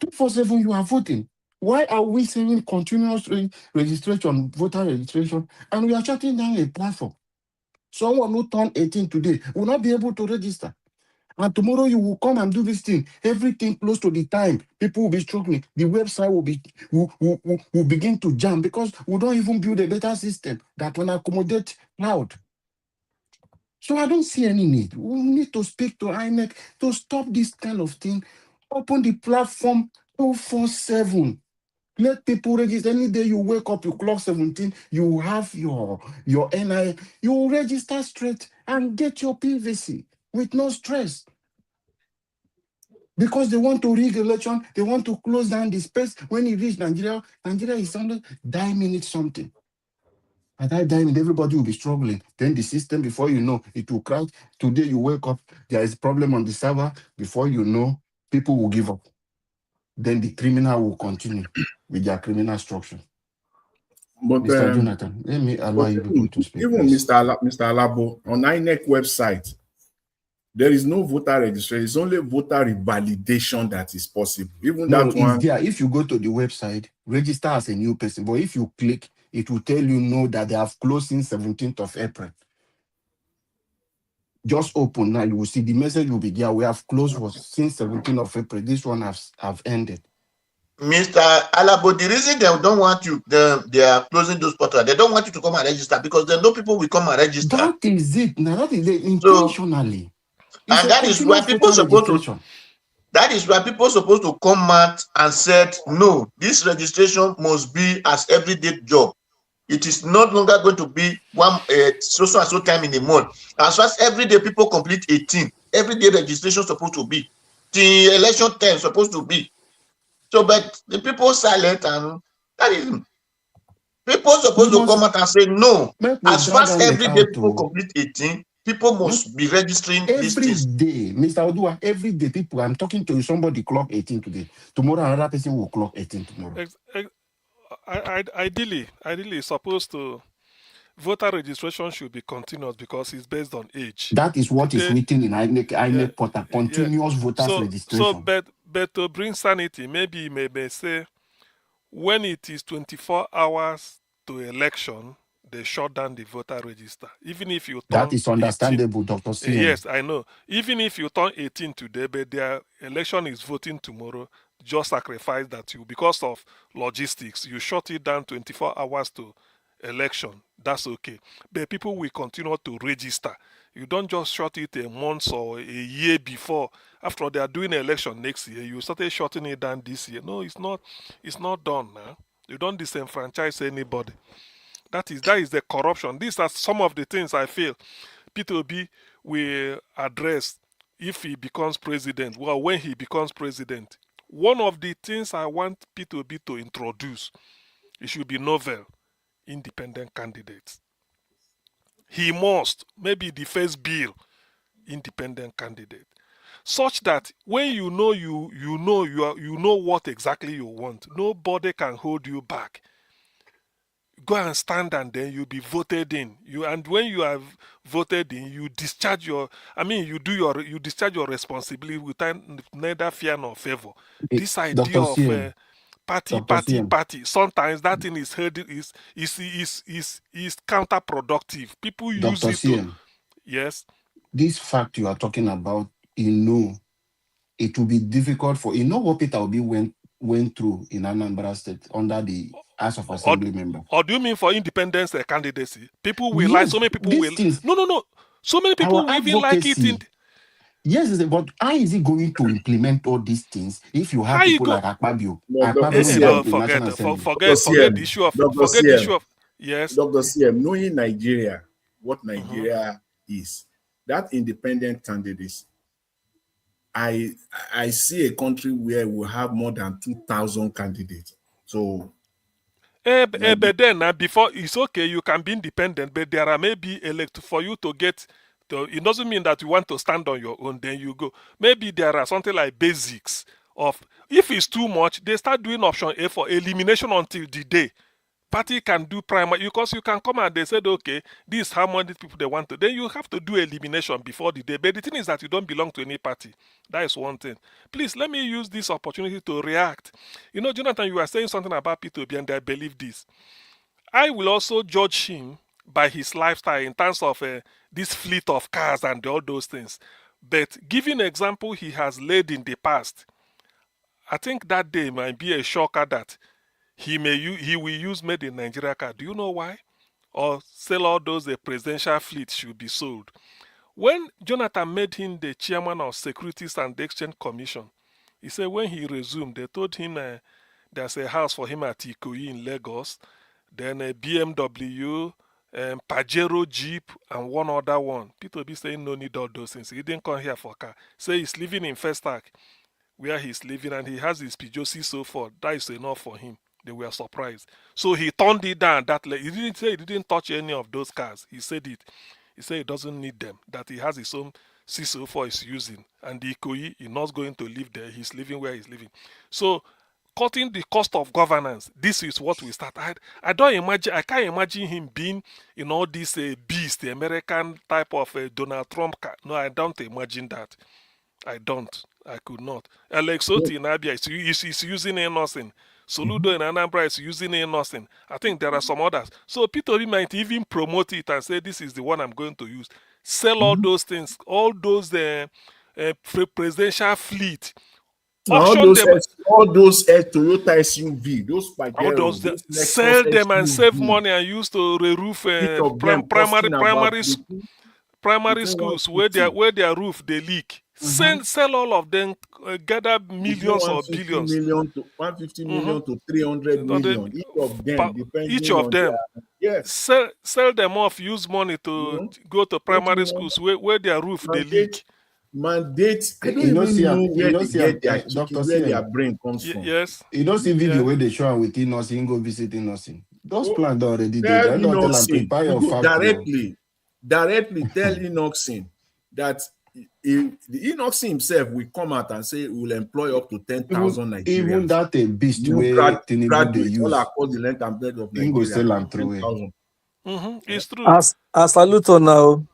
S13: 247, you are voting. Why are we saying continuous registration, voter registration, and we are shutting down a platform? Someone who turned 18 today will not be able to register. And tomorrow you will come and do this thing. Everything close to the time, people will be struggling. The website will begin to jam because we don't even build a better system that can accommodate cloud. So I don't see any need. We need to speak to INEC to stop this kind of thing. Open the platform 247. Let people register. Any day you wake up, you clock 17, you have your NI, you register straight and get your PVC with no stress. Because they want to rig election, they want to close down the space. When you reach Nigeria, Nigeria is under 9 minutes something. At that time, everybody will be struggling. Then the system, before you know, it will crash. Today you wake up, there is a problem on the server. Before you know, people will give up. Then the criminal will continue with their criminal structure.
S19: But
S13: Mr. Jonathan, let me allow you people to speak.
S19: Even Mr. Alabo, on INEC website, there is no voter registration. It's only voter revalidation that is possible. Even
S13: No,
S19: that one.
S13: it's there. If you go to the website, register as a new person. But if you click, it will tell you no that they have closed since 17th of April. Just open now. You will see the message will be there. We have closed was since 17th of April. This one have ended.
S1: Mr. Alabo, the reason they don't want you, they are closing those portals. They don't want you to come and register because they know people will come and register.
S13: That is it. Now that is it intentionally.
S1: And that is why people supposed to. That is why people supposed to come out and said, no, this registration must be as everyday job. It is not longer going to be one so and so time in a month. As far as every day people complete 18, every day registration supposed to be. The election time supposed to be. So, but the people silent, and that is people supposed to come out and say no. As far as every day people complete 18, people must be registering these things.
S13: Every day, Mr. Odua, every day people, I'm talking to somebody clock 18 today. Tomorrow another person will clock 18 tomorrow.
S18: Ideally, it's supposed to, voter registration should be continuous because it's based on age.
S13: That is what is written in INEC portal, continuous voters registration.
S18: So, but to bring sanity, maybe you may say, when it is 24 hours to election, they shut down the voter register. Even if you turn
S13: that is understandable, 18, Dr. CM.
S18: Yes, I know. Even if you turn 18 today, but their election is voting tomorrow, just sacrifice that you, because of logistics, you shut it down 24 hours to election. That's okay. But people will continue to register. You don't just shut it a month or a year before. After they are doing an election next year, you started shutting it down this year. No, it's not. It's not done now. You don't disenfranchise anybody. That is the corruption. These are some of the things I feel P2B will address if he becomes president. Well, when he becomes president, one of the things I want P2B to introduce, it should be novel, independent candidates. He must, maybe the first bill, independent candidate, such that when you know what exactly you want, nobody can hold you back. Go and stand, and then you'll be voted in. And when you have voted in, you discharge you discharge your responsibility without neither fear nor favor. This idea of party. Sometimes that thing is counterproductive. People use it to. Yes.
S13: This fact you are talking about, it will be difficult for what Peter Obi went through in Anambra State under the House of Assembly member.
S18: Or do you mean for independence candidacy? People will like, so many people will. No. So many people will even like it.
S13: Yes, but how is he going to implement all these things if you have people like Akpabio?
S18: Forget the issue of. Yes.
S19: Dr. CM, knowing Nigeria, what Nigeria is, that independent candidacy, I see a country where we have more than 2,000 candidates. So,
S18: but then before, it's okay, you can be independent, but there are maybe for you to get. It doesn't mean that you want to stand on your own, then you go. Maybe there are something like basics of, if it's too much, they start doing option A for elimination until the day. Party can do primary, because you can come and they said, okay, this is how many people they want to. Then you have to do elimination before the day. But the thing is that you don't belong to any party. That is one thing. Please, let me use this opportunity to react. Jonathan, you are saying something about P2B, and I believe this. I will also judge him by his lifestyle in terms of this fleet of cars and all those things. But giving example he has laid in the past, I think that day might be a shocker that he will use made in Nigeria car. Do you know why? Or sell all those presidential fleet should be sold. When Jonathan made him the chairman of Securities and Exchange Commission, he said when he resumed, they told him there's a house for him at Ikoyi in Lagos, then a BMW, Pajero Jeep, and one other one. People be saying no need all those things. He didn't come here for car. Say he's living in Festac, where he's living, and he has his Peugeot so forth. That is enough for him. They were surprised. So he turned it down. He didn't say he didn't touch any of those cars. He said it. He said he doesn't need them. That he has his own C04 he's using. And the Ikoyi, he's not going to live there. He's living where he's living. So cutting the cost of governance, this is what we start. I can't imagine him being in all this beast, the American type of Donald Trump car. No, I don't imagine that. I could not. Alex Oti in Abia is using a nothing. Soludo in Anambra is using a nothing. I think there are some others. So P2B might even promote it and say, this is the one I'm going to use. sell all those things, all those presidential fleet,
S19: All
S18: auction
S19: those
S18: them,
S19: Toyota SUV, those
S18: all
S19: Pajero,
S18: those
S19: those Lexus
S18: sell them and save
S19: SUV,
S18: money and use to re-roof
S19: each of them costing about
S18: primary
S19: between
S18: schools where
S19: 150.
S18: their roof they leak.
S19: Mhm.
S18: Sell all of them, gather
S19: Between
S18: millions or
S19: 150
S18: billions.
S19: million to 150
S18: Mhm.
S19: million to 300
S18: And then
S19: million, each of them,
S18: each
S19: depending
S18: of
S19: on
S18: them
S19: their yes.
S18: sell them off, use money to go to primary schools where their roof they leak.
S19: Mandate. I don't
S13: You know, see,
S19: even know
S13: you
S19: where
S13: know,
S19: they
S13: see,
S19: get their
S13: Dr.
S19: chicken, where their
S13: CM.
S19: brain comes from.
S18: Yes.
S13: You don't see video
S18: Yeah.
S13: where they show am with nursing, go visiting nursing. Those
S19: Oh,
S13: plans already there.
S19: tell
S13: They don't tell them
S19: Inoxin,
S13: prepare
S19: you
S13: your
S19: go
S13: factory. Oh.
S19: directly tell Inoxin that the Inoxin himself will come out and say he will employ up to 10,000 Nigerians.
S13: Even that a beast
S19: New
S13: where Tinubu they
S19: graduates all
S13: use,
S19: across the length and breadth of
S13: Ingo
S19: Nigeria.
S13: sell am through.
S19: 10,000.
S18: It's true.
S3: As salute on now.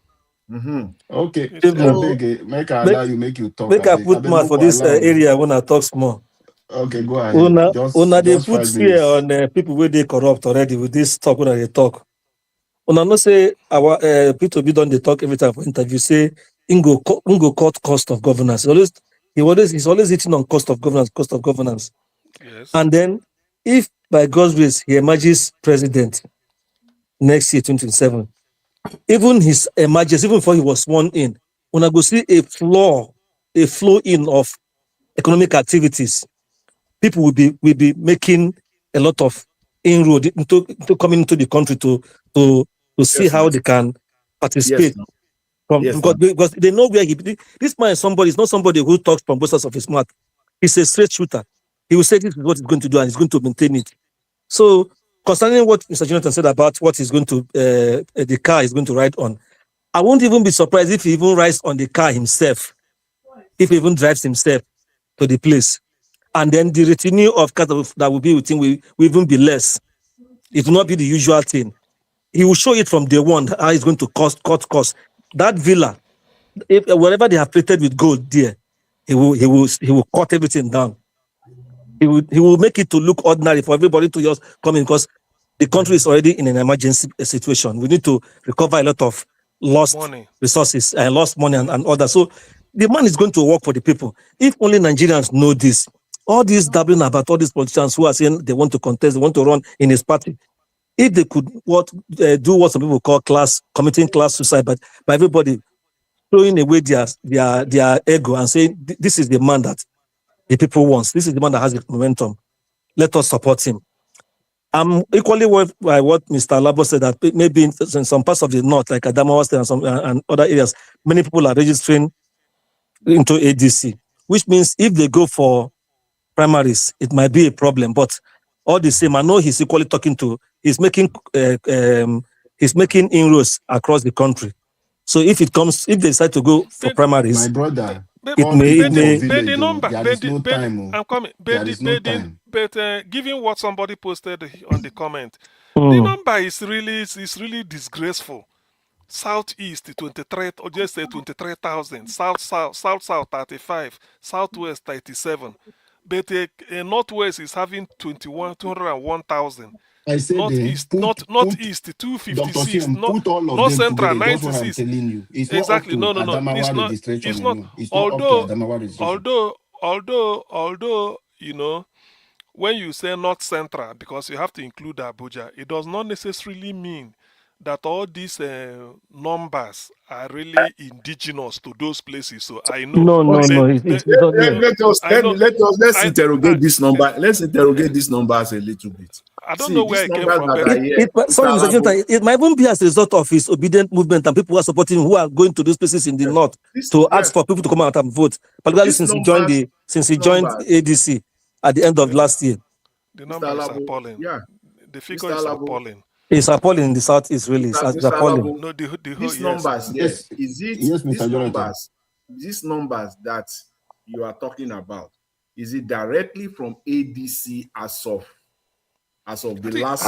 S13: Okay,
S18: It's
S3: People,
S18: true.
S13: make I allow you make you talk.
S3: make I
S13: I
S3: put
S13: beg
S3: mouth
S13: no
S3: for
S13: go
S3: this
S13: allow me.
S3: area when I talk small.
S13: Okay, go ahead.
S3: Una they
S13: Just
S3: put
S13: 5
S3: fear
S13: minutes.
S3: on people where they corrupt already with this talk when they talk. Una no say our P2B don't they talk every time for interview say Ingo cut cost of governance. He's always hitting on cost of governance.
S18: Yes.
S3: And then if by God's grace he emerges president next year 2027, even his emergence, even before he was sworn in, una go see a flow in of economic activities. People will be making a lot of inroad into coming into the country to see how they can participate because they know where this man is somebody. It's not somebody who talks from both sides of his mouth. He's a straight shooter. He will say this is what he's going to do and he's going to maintain it. So concerning what Mr. Jonathan said about what he's going to the car he's going to ride on, I won't even be surprised if he even rides on the car himself, if he even drives himself to the place. And then the retinue of cars that will be with him will even be less. It will not be the usual thing. He will show it from day one how it's going to cut cost. That villa, wherever they have plated with gold there, he will cut everything down. He will make it to look ordinary for everybody to just come in because the country is already in an emergency situation. We need to recover a lot of lost resources and lost money and others. So the man is going to work for the people. If only Nigerians know this, all this dabbling about all these politicians who are saying they want to contest, they want to run in his party, if they could do what some people call committing class suicide, but by everybody throwing away their ego and saying this is the man that the people want. This is the man that has the momentum. Let us support him. I'm equally by what Mr. Labo said that maybe in some parts of the north, like Adamawa State and other areas, many people are registering into ADC, which means if they go for primaries, it might be a problem. But all the same, I know he's equally he's making inroads across the country. So if they decide to go for primaries,
S13: My brother,
S3: it may
S18: the number.
S13: there is no time.
S18: I'm coming.
S13: There is no time.
S18: But given what somebody posted on the comment, the number is really disgraceful. Southeast 23, or just say 23,000. South 35. Southwest 37. But Northwest is having 201,000.
S13: I said
S18: Northeast, Northeast 256.
S13: put all of
S18: North
S13: them
S18: Central
S13: together. That's what I'm
S18: 96.
S13: telling you. It's
S18: Exactly.
S13: not
S18: No.
S13: up to Adamawa
S18: It's not.
S13: registration.
S18: It's not.
S13: It's not up to Adamawa registration.
S18: Although when you say North Central, because you have to include Abuja, it does not necessarily mean that all these numbers are really indigenous to those places. So I know.
S3: No. It's not there.
S19: Let's interrogate this number. Let's interrogate these numbers a little bit.
S18: I don't know where it came from.
S3: Sorry, Mr. Jonathan, it might even be as a result of his obedient movement and people who are supporting him, who are going to those places in the north to ask for people to come out and vote, particularly since he joined ADC at the end of last year.
S18: The number is appalling.
S19: Yeah.
S18: The figure is appalling.
S3: It's appalling in the southeast, really. It's appalling.
S18: No,
S19: these numbers,
S13: yes.
S19: Is it
S13: yes,
S19: these numbers that you are talking about? Is it directly from ADC as of the last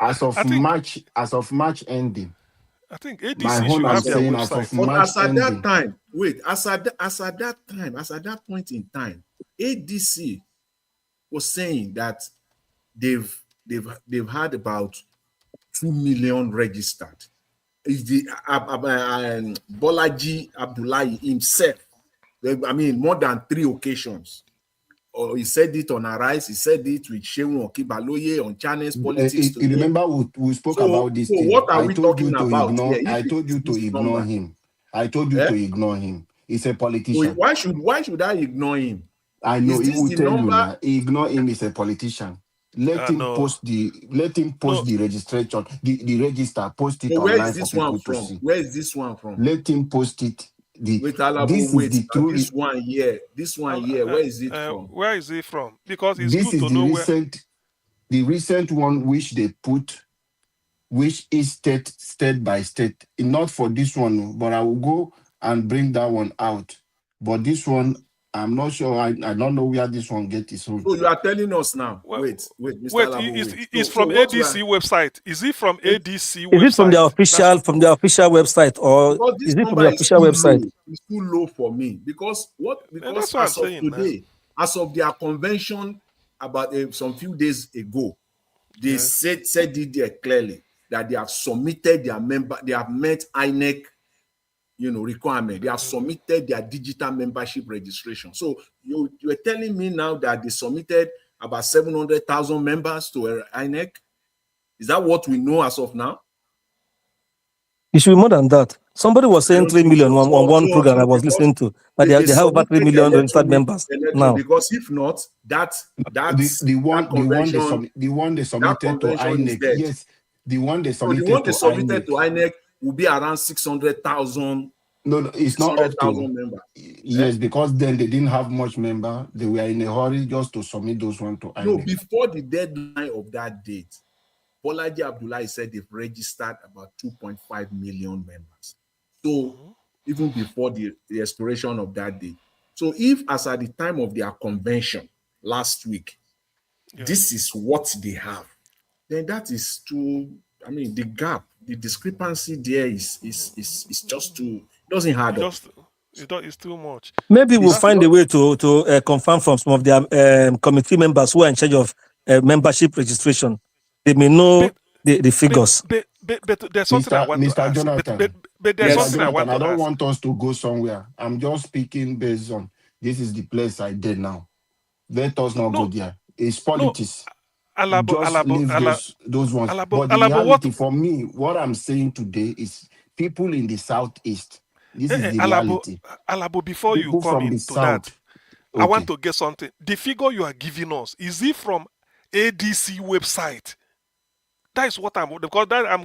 S13: as of March ending?
S18: I think ADC should have their website.
S19: But as at that time, as at that point in time, ADC was saying that they've had about 2 million registered. is the Bolaji Abdullahi himself. I mean, more than 3 occasions. Or he said it on Arise, he said it with Shehu Okibaloye on Channels Politics
S13: You
S19: Today.
S13: remember we spoke
S19: So
S13: about this thing.
S19: what are
S13: I
S19: we
S13: told you
S19: talking
S13: to
S19: about
S13: ignore.
S19: here?
S13: I
S19: If it
S13: told you
S19: is
S13: to
S19: this
S13: ignore
S19: number,
S13: him. I told you to ignore him. He's a
S19: So
S13: politician.
S19: why should I ignore him?
S13: I know
S19: Is
S13: he
S19: this
S13: will
S19: the
S13: tell you
S19: number?
S13: now. Ignore him. He's a politician. Let him
S18: No.
S13: post the registration, the register. Post it
S19: So where
S13: online
S19: is
S13: for
S19: this one
S13: people to
S19: from?
S13: see.
S19: Where is this one from?
S13: Let him post it.
S19: Wait, Alabo,
S13: This is
S19: wait.
S13: the true.
S19: This one here. Where is it from?
S18: Where is it from? Because it's
S13: This
S18: good
S13: is
S18: to know where.
S13: the recent one which they put, which is state by state. Not for this one, but I will go and bring that one out. But this one, I'm not sure. I don't know where this one get its own.
S19: So you are telling us now. Wait, Mr. Alabo,
S18: It's
S19: So
S18: from
S19: what you are,
S18: ADC website. Is it from ADC
S3: Is it from
S18: website?
S3: from the official website, or
S19: because this
S3: is it from
S19: number
S3: the
S19: is
S3: official
S19: too
S3: website?
S19: low. It's too low for me because
S18: That's what I'm
S19: as of
S18: saying now.
S19: today, as of their convention about some few days ago, they said it there clearly that they have submitted their they have met INEC, requirement. They have submitted their digital membership registration. So you're telling me now that they submitted about 700,000 members to INEC? Is that what we know as of now?
S3: It should be more than that. Somebody was
S19: I
S3: saying
S19: don't
S3: 3
S19: think
S3: million
S19: so.
S3: on one program I was
S19: Because
S3: listening to. But they have over 3
S19: submitted
S3: million registered members now.
S19: because if not, that convention
S13: the one they submitted to
S19: is
S13: INEC.
S19: dead.
S13: Yes, the one they
S19: So the one
S13: submitted
S19: they
S13: to
S19: submitted
S13: INEC.
S19: to INEC will be around 600,000.
S13: No, it's not up to.
S19: members.
S13: Yes, because then they didn't have much member. They were in a hurry just to submit those one to INEC.
S19: No, before the deadline of that date, Bolaji Abdullahi said they've registered about 2.5 million members. So even before the expiration of that date. So if as at the time of their convention last week, this is what they have, then that is too, I mean, the gap, the discrepancy there is just too, it doesn't add up.
S18: It's too much.
S3: Maybe we'll find a way to confirm from some of their committee members who are in charge of membership registration. They may know the figures.
S18: But there's something I want to ask.
S13: Jonathan,
S18: But there's something I
S13: Jonathan,
S18: want to
S13: I don't
S18: ask.
S13: want us to go somewhere. I'm just speaking based on this is the place I did now. Let us not go there. It's politics. Just leave those ones. But the reality for me, what I'm saying today is people in the southeast. This is the reality.
S18: Alabo, before
S13: People
S18: you come
S13: from the
S18: into that,
S13: south.
S18: I want to get something. The figure you are giving us, is it from ADC website? That is what I'm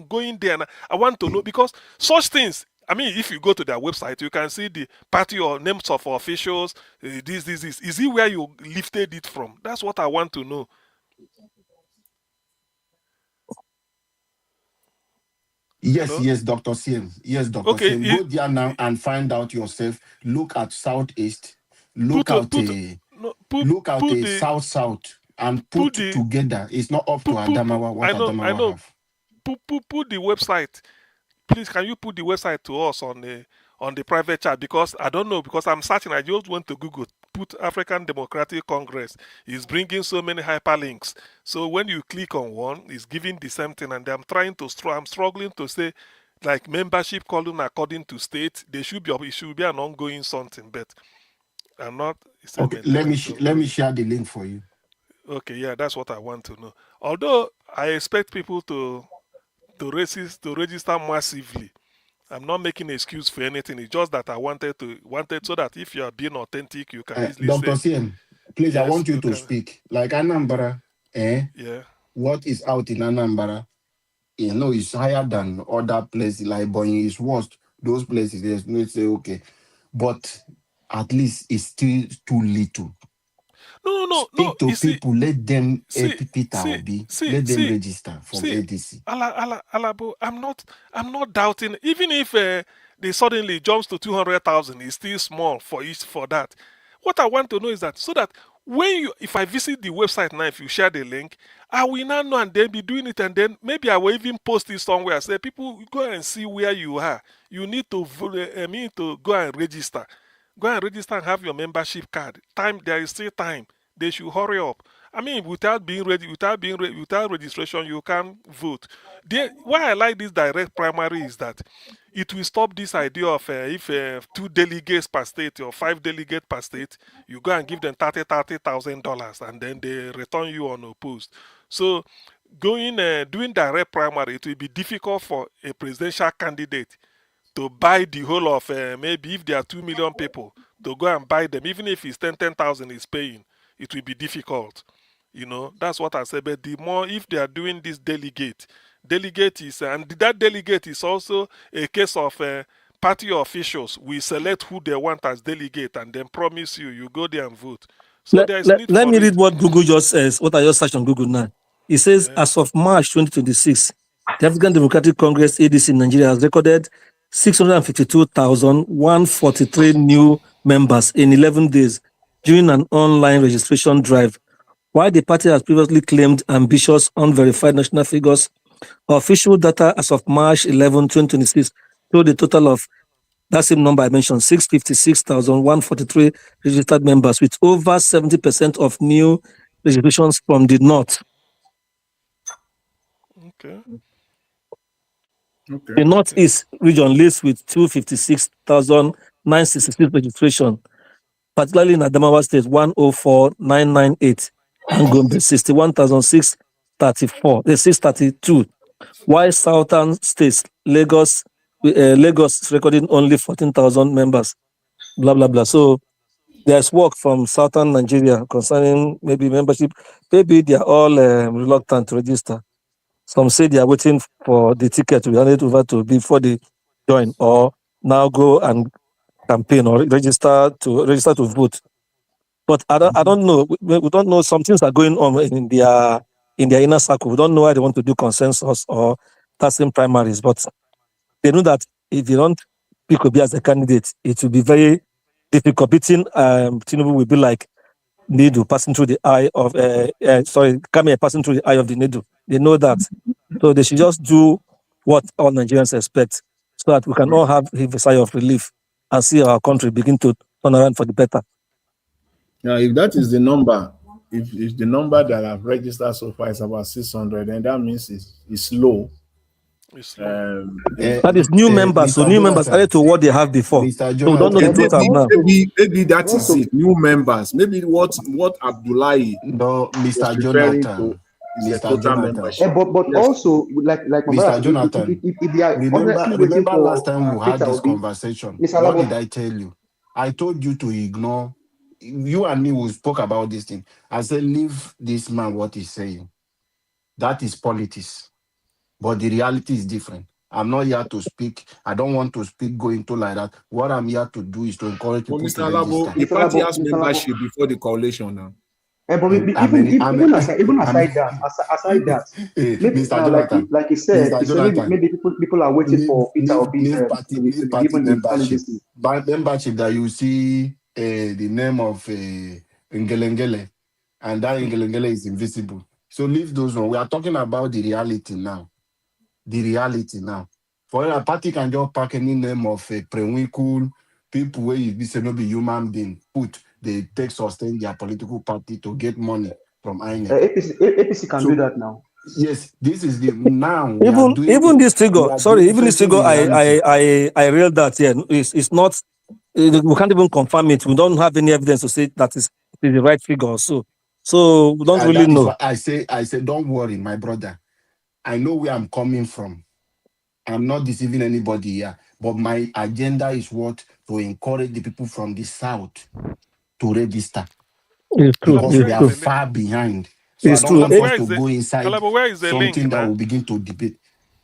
S18: going there and I want to know, because such things, I mean, if you go to their website, you can see the party or names of officials, this. Is it where you lifted it from? That's what I want to know.
S13: Yes, Dr. Siem. Yes, Dr. Siem. Go there now and find out yourself. Look at Southeast. Look out a South, and put together. It's not up to Adamawa. What Adamawa have.
S18: Put the website. Please, can you put the website to us on the private chat? Because I don't know, because I'm searching. I just went to Google, put African Democratic Congress. It's bringing so many hyperlinks. So when you click on one, it's giving the same thing. And I'm struggling to say, like membership column according to state, it should be an ongoing something, but I'm not.
S13: Okay, let me share the link for you.
S18: Okay, yeah, that's what I want to know. Although I expect people to register massively. I'm not making an excuse for anything. It's just that I wanted so that if you are being authentic, you can easily
S13: Dr.
S18: say.
S13: Siem, please,
S18: yes,
S13: I want you to speak. Like Anambra,
S18: Yeah.
S13: What is out in Anambra, it's higher than other places. Like Bonny is worst. Those places, there's no say, okay. But at least it's still too little.
S18: No.
S13: Speak to people, let them Peter Obi, let them register from ADC.
S18: Alabo, I'm not doubting. Even if they suddenly jumps to 200,000, it's still small for that. What I want to know is that so that if I visit the website now, if you share the link, I will now know and then be doing it, and then maybe I will even post it somewhere. Say people go and see where you are. You need to go and register. Go and register and have your membership card. There is still time. They should hurry up. I mean, without being ready, without registration, you can't vote. Why I like this direct primary is that it will stop this idea of if 2 delegates per state or 5 delegates per state, you go and give them $30,000 and then they return you unopposed. So doing direct primary, it will be difficult for a presidential candidate to buy the whole of maybe if there are 2 million people to go and buy them, even if it's 10,000 is paying, it will be difficult. That's what I said. But the more, if they are doing this delegate is, and that delegate is also a case of party officials. We select who they want as delegate and then promise you go there and vote. So there is need
S3: Let
S18: for
S3: me
S18: it.
S3: read what Google just says, what I just searched on Google now. It says, as of March 2026, the African Democratic Congress ADC in Nigeria has recorded 652,143 new members in 11 days during an online registration drive. While the party has previously claimed ambitious, unverified national figures, official data as of March 11, 2026 showed a total of that same number I mentioned, 656,143 registered members, with over 70% of new registrations from the north.
S18: Okay.
S3: The northeast region lists with 256,966 registration, particularly in Adamawa State, 104,998, and Gombe, 632. While southern states, Lagos is recording only 14,000 members, blah, blah, blah. So there's work from southern Nigeria concerning maybe membership. Maybe they are all reluctant to register. Some say they are waiting for the ticket to be handed over to before they join, or now go and campaign or register to vote. But I don't know. We don't know. Some things are going on in their inner circle. We don't know why they want to do consensus or passing primaries. But they know that if they don't pick Obi as a candidate, it will be very difficult. Beating Tinubu will be like needle passing through the eye of Kame passing through the eye of the needle. They know that. So they should just do what all Nigerians expect so that we can all have a sigh of relief and see our country begin to turn around for the better.
S19: Now, if that is the number, if the number that I've registered so far is about 600, then that means it's low.
S3: That is new members. So new members added to what they have before.
S13: Mr.
S3: So we don't know the total now.
S19: Maybe that is it. New members. Maybe what Abdullahi
S13: Mr.
S19: was referring
S13: Jonathan.
S19: to is the
S13: Mr.
S19: total
S13: Jonathan.
S19: membership.
S8: But
S19: Yes.
S8: also, like my
S13: Mr.
S8: brother,
S13: Jonathan,
S8: if they are honestly waiting
S13: remember
S8: for
S13: last time we had
S8: Peter
S13: this
S8: Obi,
S13: conversation.
S8: Mr.
S13: What
S8: Alabo,
S13: did I tell you? I told you to ignore. You and me, we spoke about this thing. I said, leave this man what he's saying. That is politics. But the reality is different. I'm not here to speak. I don't want to speak going to like that. What I'm here to do is to encourage people
S19: Mr.
S13: to
S19: Alabo,
S13: register.
S19: the party has membership before the coalition now.
S8: But even aside that, maybe
S13: Mr.
S8: now,
S13: Jonathan,
S8: like he said,
S13: Mr.
S8: he said
S13: Jonathan,
S8: maybe people are waiting for Peter Obi
S13: leave
S8: to
S13: party
S8: be given the
S13: membership.
S8: candidacy.
S13: By membership that you see the name of Ngelengele, and that Ngelengele is invisible. So leave those ones. We are talking about the reality now. The reality now. For a party can just pack any name of a Prewinkle, people where you say no be human being, they take sustain their political party to get money from INEC.
S8: APC can do that now.
S13: Yes, this is the now
S3: Even this figure, I read that it's not. We can't even confirm it. We don't have any evidence to say that is the right figure. So we don't really
S13: that is
S3: know.
S13: what I say, don't worry, my brother. I know where I'm coming from. I'm not deceiving anybody here, but my agenda is what to encourage the people from the south to register.
S3: It's true.
S13: Because we are far behind. So
S3: It's
S13: I don't
S3: true.
S13: want us to go inside something that will begin to debate.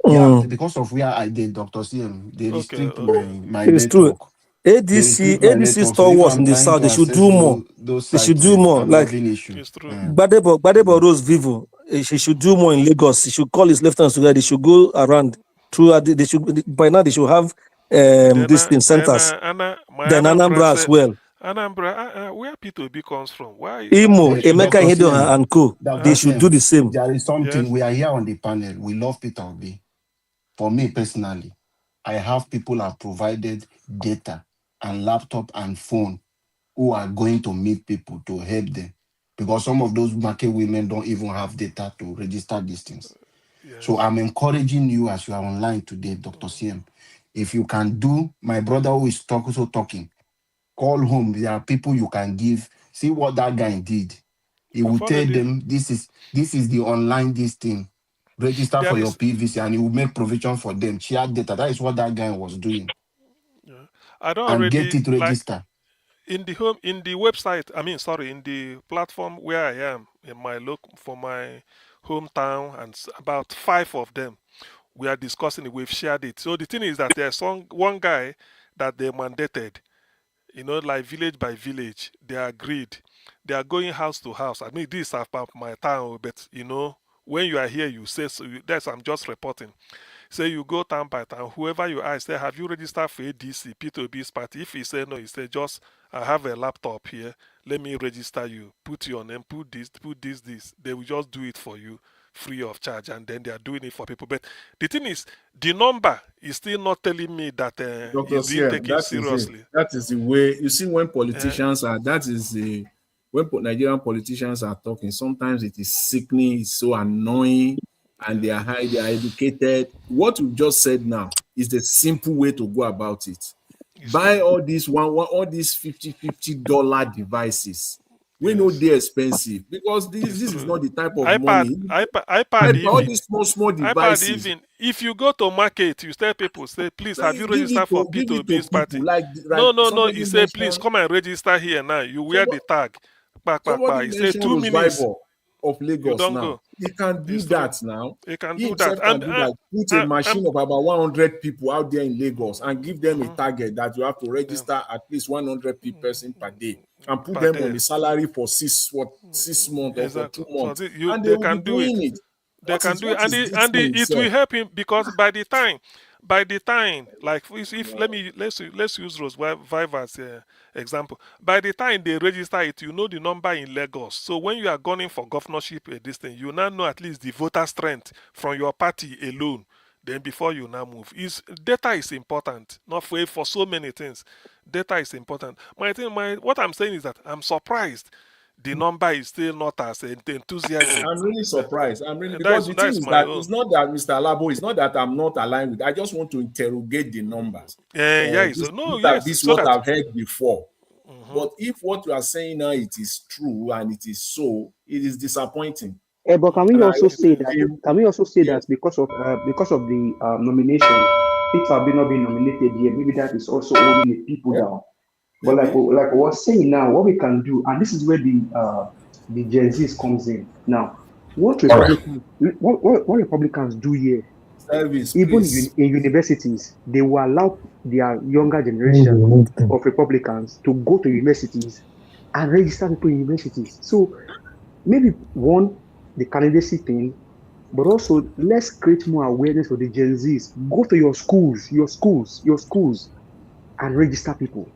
S13: Yeah, because of where I did, Dr. CM, they restrict my
S3: It's
S13: network.
S3: true. ADC stalwarts in the south, they should do more. They should do more. Like Badebo Rose Vivo, she should do more in Lagos. He should call his lieutenants together. They should go around through. They should by now. They should have these thing centers. Then Anambra as well.
S18: Anambra, where Peter Obi comes from? Why?
S3: Imo, Emeka Hido and Co. They should do the same.
S13: There is something. We are here on the panel. We love Peter Obi. For me personally, I have people have provided data and laptop and phone who are going to meet people to help them because some of those market women don't even have data to register these things. So I'm encouraging you as you are online today, Dr. CM. If you can do, my brother who is also talking, call home. There are people you can give. See what that guy did. He will tell them this is the online this thing. Register for your PVC and he will make provision for them. Share data. That is what that guy was doing.
S18: I don't
S13: And get
S18: already
S13: it registered.
S18: in the website. I mean, sorry, in the platform where I am in my for my hometown, and about 5 of them, we are discussing it. We've shared it. So the thing is that there's one guy that they mandated. Like village by village, they agreed. They are going house to house. I mean, this is about my town, but when you are here, you say so. That's I'm just reporting. Say you go town by town, whoever you ask, say, have you registered for ADC, P2B's party? If he say no, he say, just, I have a laptop here, let me register you, put your name, put this. They will just do it for you free of charge, and then they are doing it for people. But the thing is, the number is still not telling me that
S19: Dr.
S18: it's being
S19: CM,
S18: taken
S19: that is it.
S18: seriously.
S19: That is the way you see when politicians are. That is the when Nigerian politicians are talking. Sometimes it is sickening. It's so annoying, and they are high. They are educated. What you just said now is the simple way to go about it. Buy all these all these $50 devices. We know they're expensive because this is not the type of money.
S18: iPad
S19: All
S18: even.
S19: these small
S18: iPad
S19: devices.
S18: even. If you go to market, you tell people, say, please, have you
S19: Give it
S18: registered for
S19: to
S18: P2B's
S19: people
S18: party?
S19: like
S18: No.
S19: somebody
S18: He said, please
S19: mentioned.
S18: come and register here now. You wear the tag.
S19: Somebody
S18: He said
S19: mentioned
S18: 2 minutes.
S19: Rosbible of
S18: You
S19: Lagos
S18: don't
S19: now.
S18: go.
S19: He can do
S18: It's true.
S19: that now.
S18: He can
S19: He
S18: do that.
S19: himself can do that. Put a machine of about 100 people out there in Lagos and give them a target that you have to register at least 100 person per day and put them on a salary for 6 months or for 2 months.
S18: So
S19: And they
S18: they
S19: will be
S18: can do it.
S19: doing it.
S18: They can do it,
S19: What
S18: and
S19: is this
S18: and
S19: thing
S18: it will
S19: itself?
S18: help him because by the time, like if let's use Rose Vive as an example. By the time they register it, you know the number in Lagos. So when you are gunning for governorship, this thing, you now know at least the voter strength from your party alone. Then before you now move, data is important. Not for so many things, data is important. What I'm saying is that I'm surprised the number is still not as enthusiastic.
S19: I'm really surprised. I'm really
S18: That
S19: because the thing
S18: is
S19: is
S18: my
S19: that
S18: own.
S19: it's not that Mr. Alabo, it's not that I'm not aligned with. I just want to interrogate the numbers. This
S18: so
S19: what
S18: that
S19: I've heard before. But if what you are saying now it is true and it is so, it is disappointing.
S8: But can we
S19: And I
S8: also
S19: hope
S8: say that? Can we also say
S19: yes.
S8: that because of the nomination, Peter Obi not being nominated yet, maybe that is also holding the people down. But like I was saying now, what we can do, and this is where the Gen Zs comes in. Now, what Republicans do here,
S19: Service,
S8: even
S19: please.
S8: in universities, they will allow their younger generation of Republicans to go to universities and register people in universities. So maybe the candidacy thing, but also let's create more awareness for the Gen Zs. Go to your schools, and register people.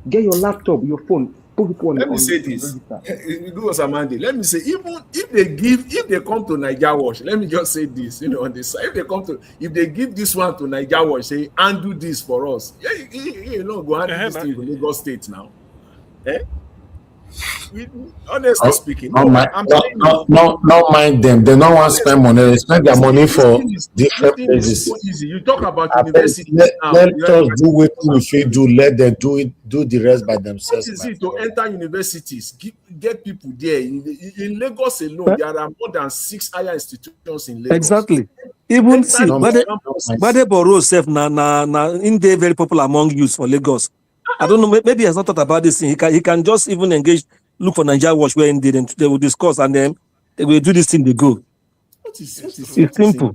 S8: Get your laptop, your phone, put people
S19: Let me
S8: on
S19: say
S8: the
S19: this.
S8: register.
S19: Let me say, even if they come to Niger Watch, let me just say this, on this side, if they give this one to Niger Watch, say, and do this for us, go and do this thing in Lagos State now. Honestly speaking,
S2: not mind them. They don't want to spend money. They spend their money for different
S19: this
S2: places.
S19: is so easy. You talk about
S2: Let
S19: universities now.
S2: us do what we should do. Let them do the rest by
S19: What
S2: themselves.
S19: is it to enter universities? Get people there. In Lagos alone, there are more than 6 higher institutions in Lagos.
S3: Exactly. Even see, Bade Boro self na in there very popular among youths for Lagos. I don't know. Maybe he has not thought about this thing. He can just even engage, look for Nigeria Watch where in and they will discuss and then they will do this thing. They go. It's simple.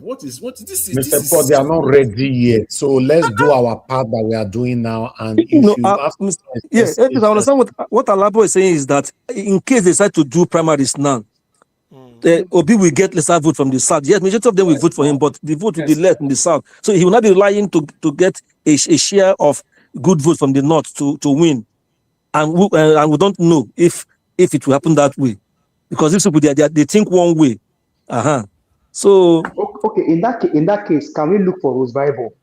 S19: What is this?
S2: Mr. Paul, they are not ready yet. So let's do our part that we are doing now. And if
S3: I understand what Alabo is saying is that in case they decide to do primaries now, Obi will get lesser vote from the south. Yes, majority of them will vote for him, but the vote will be less in the south. So he will not be relying to get a share of good vote from the north to win. And we don't know if it will happen that way. Because these people, they think one way. So
S8: okay, in that case, can we look for Rose Bible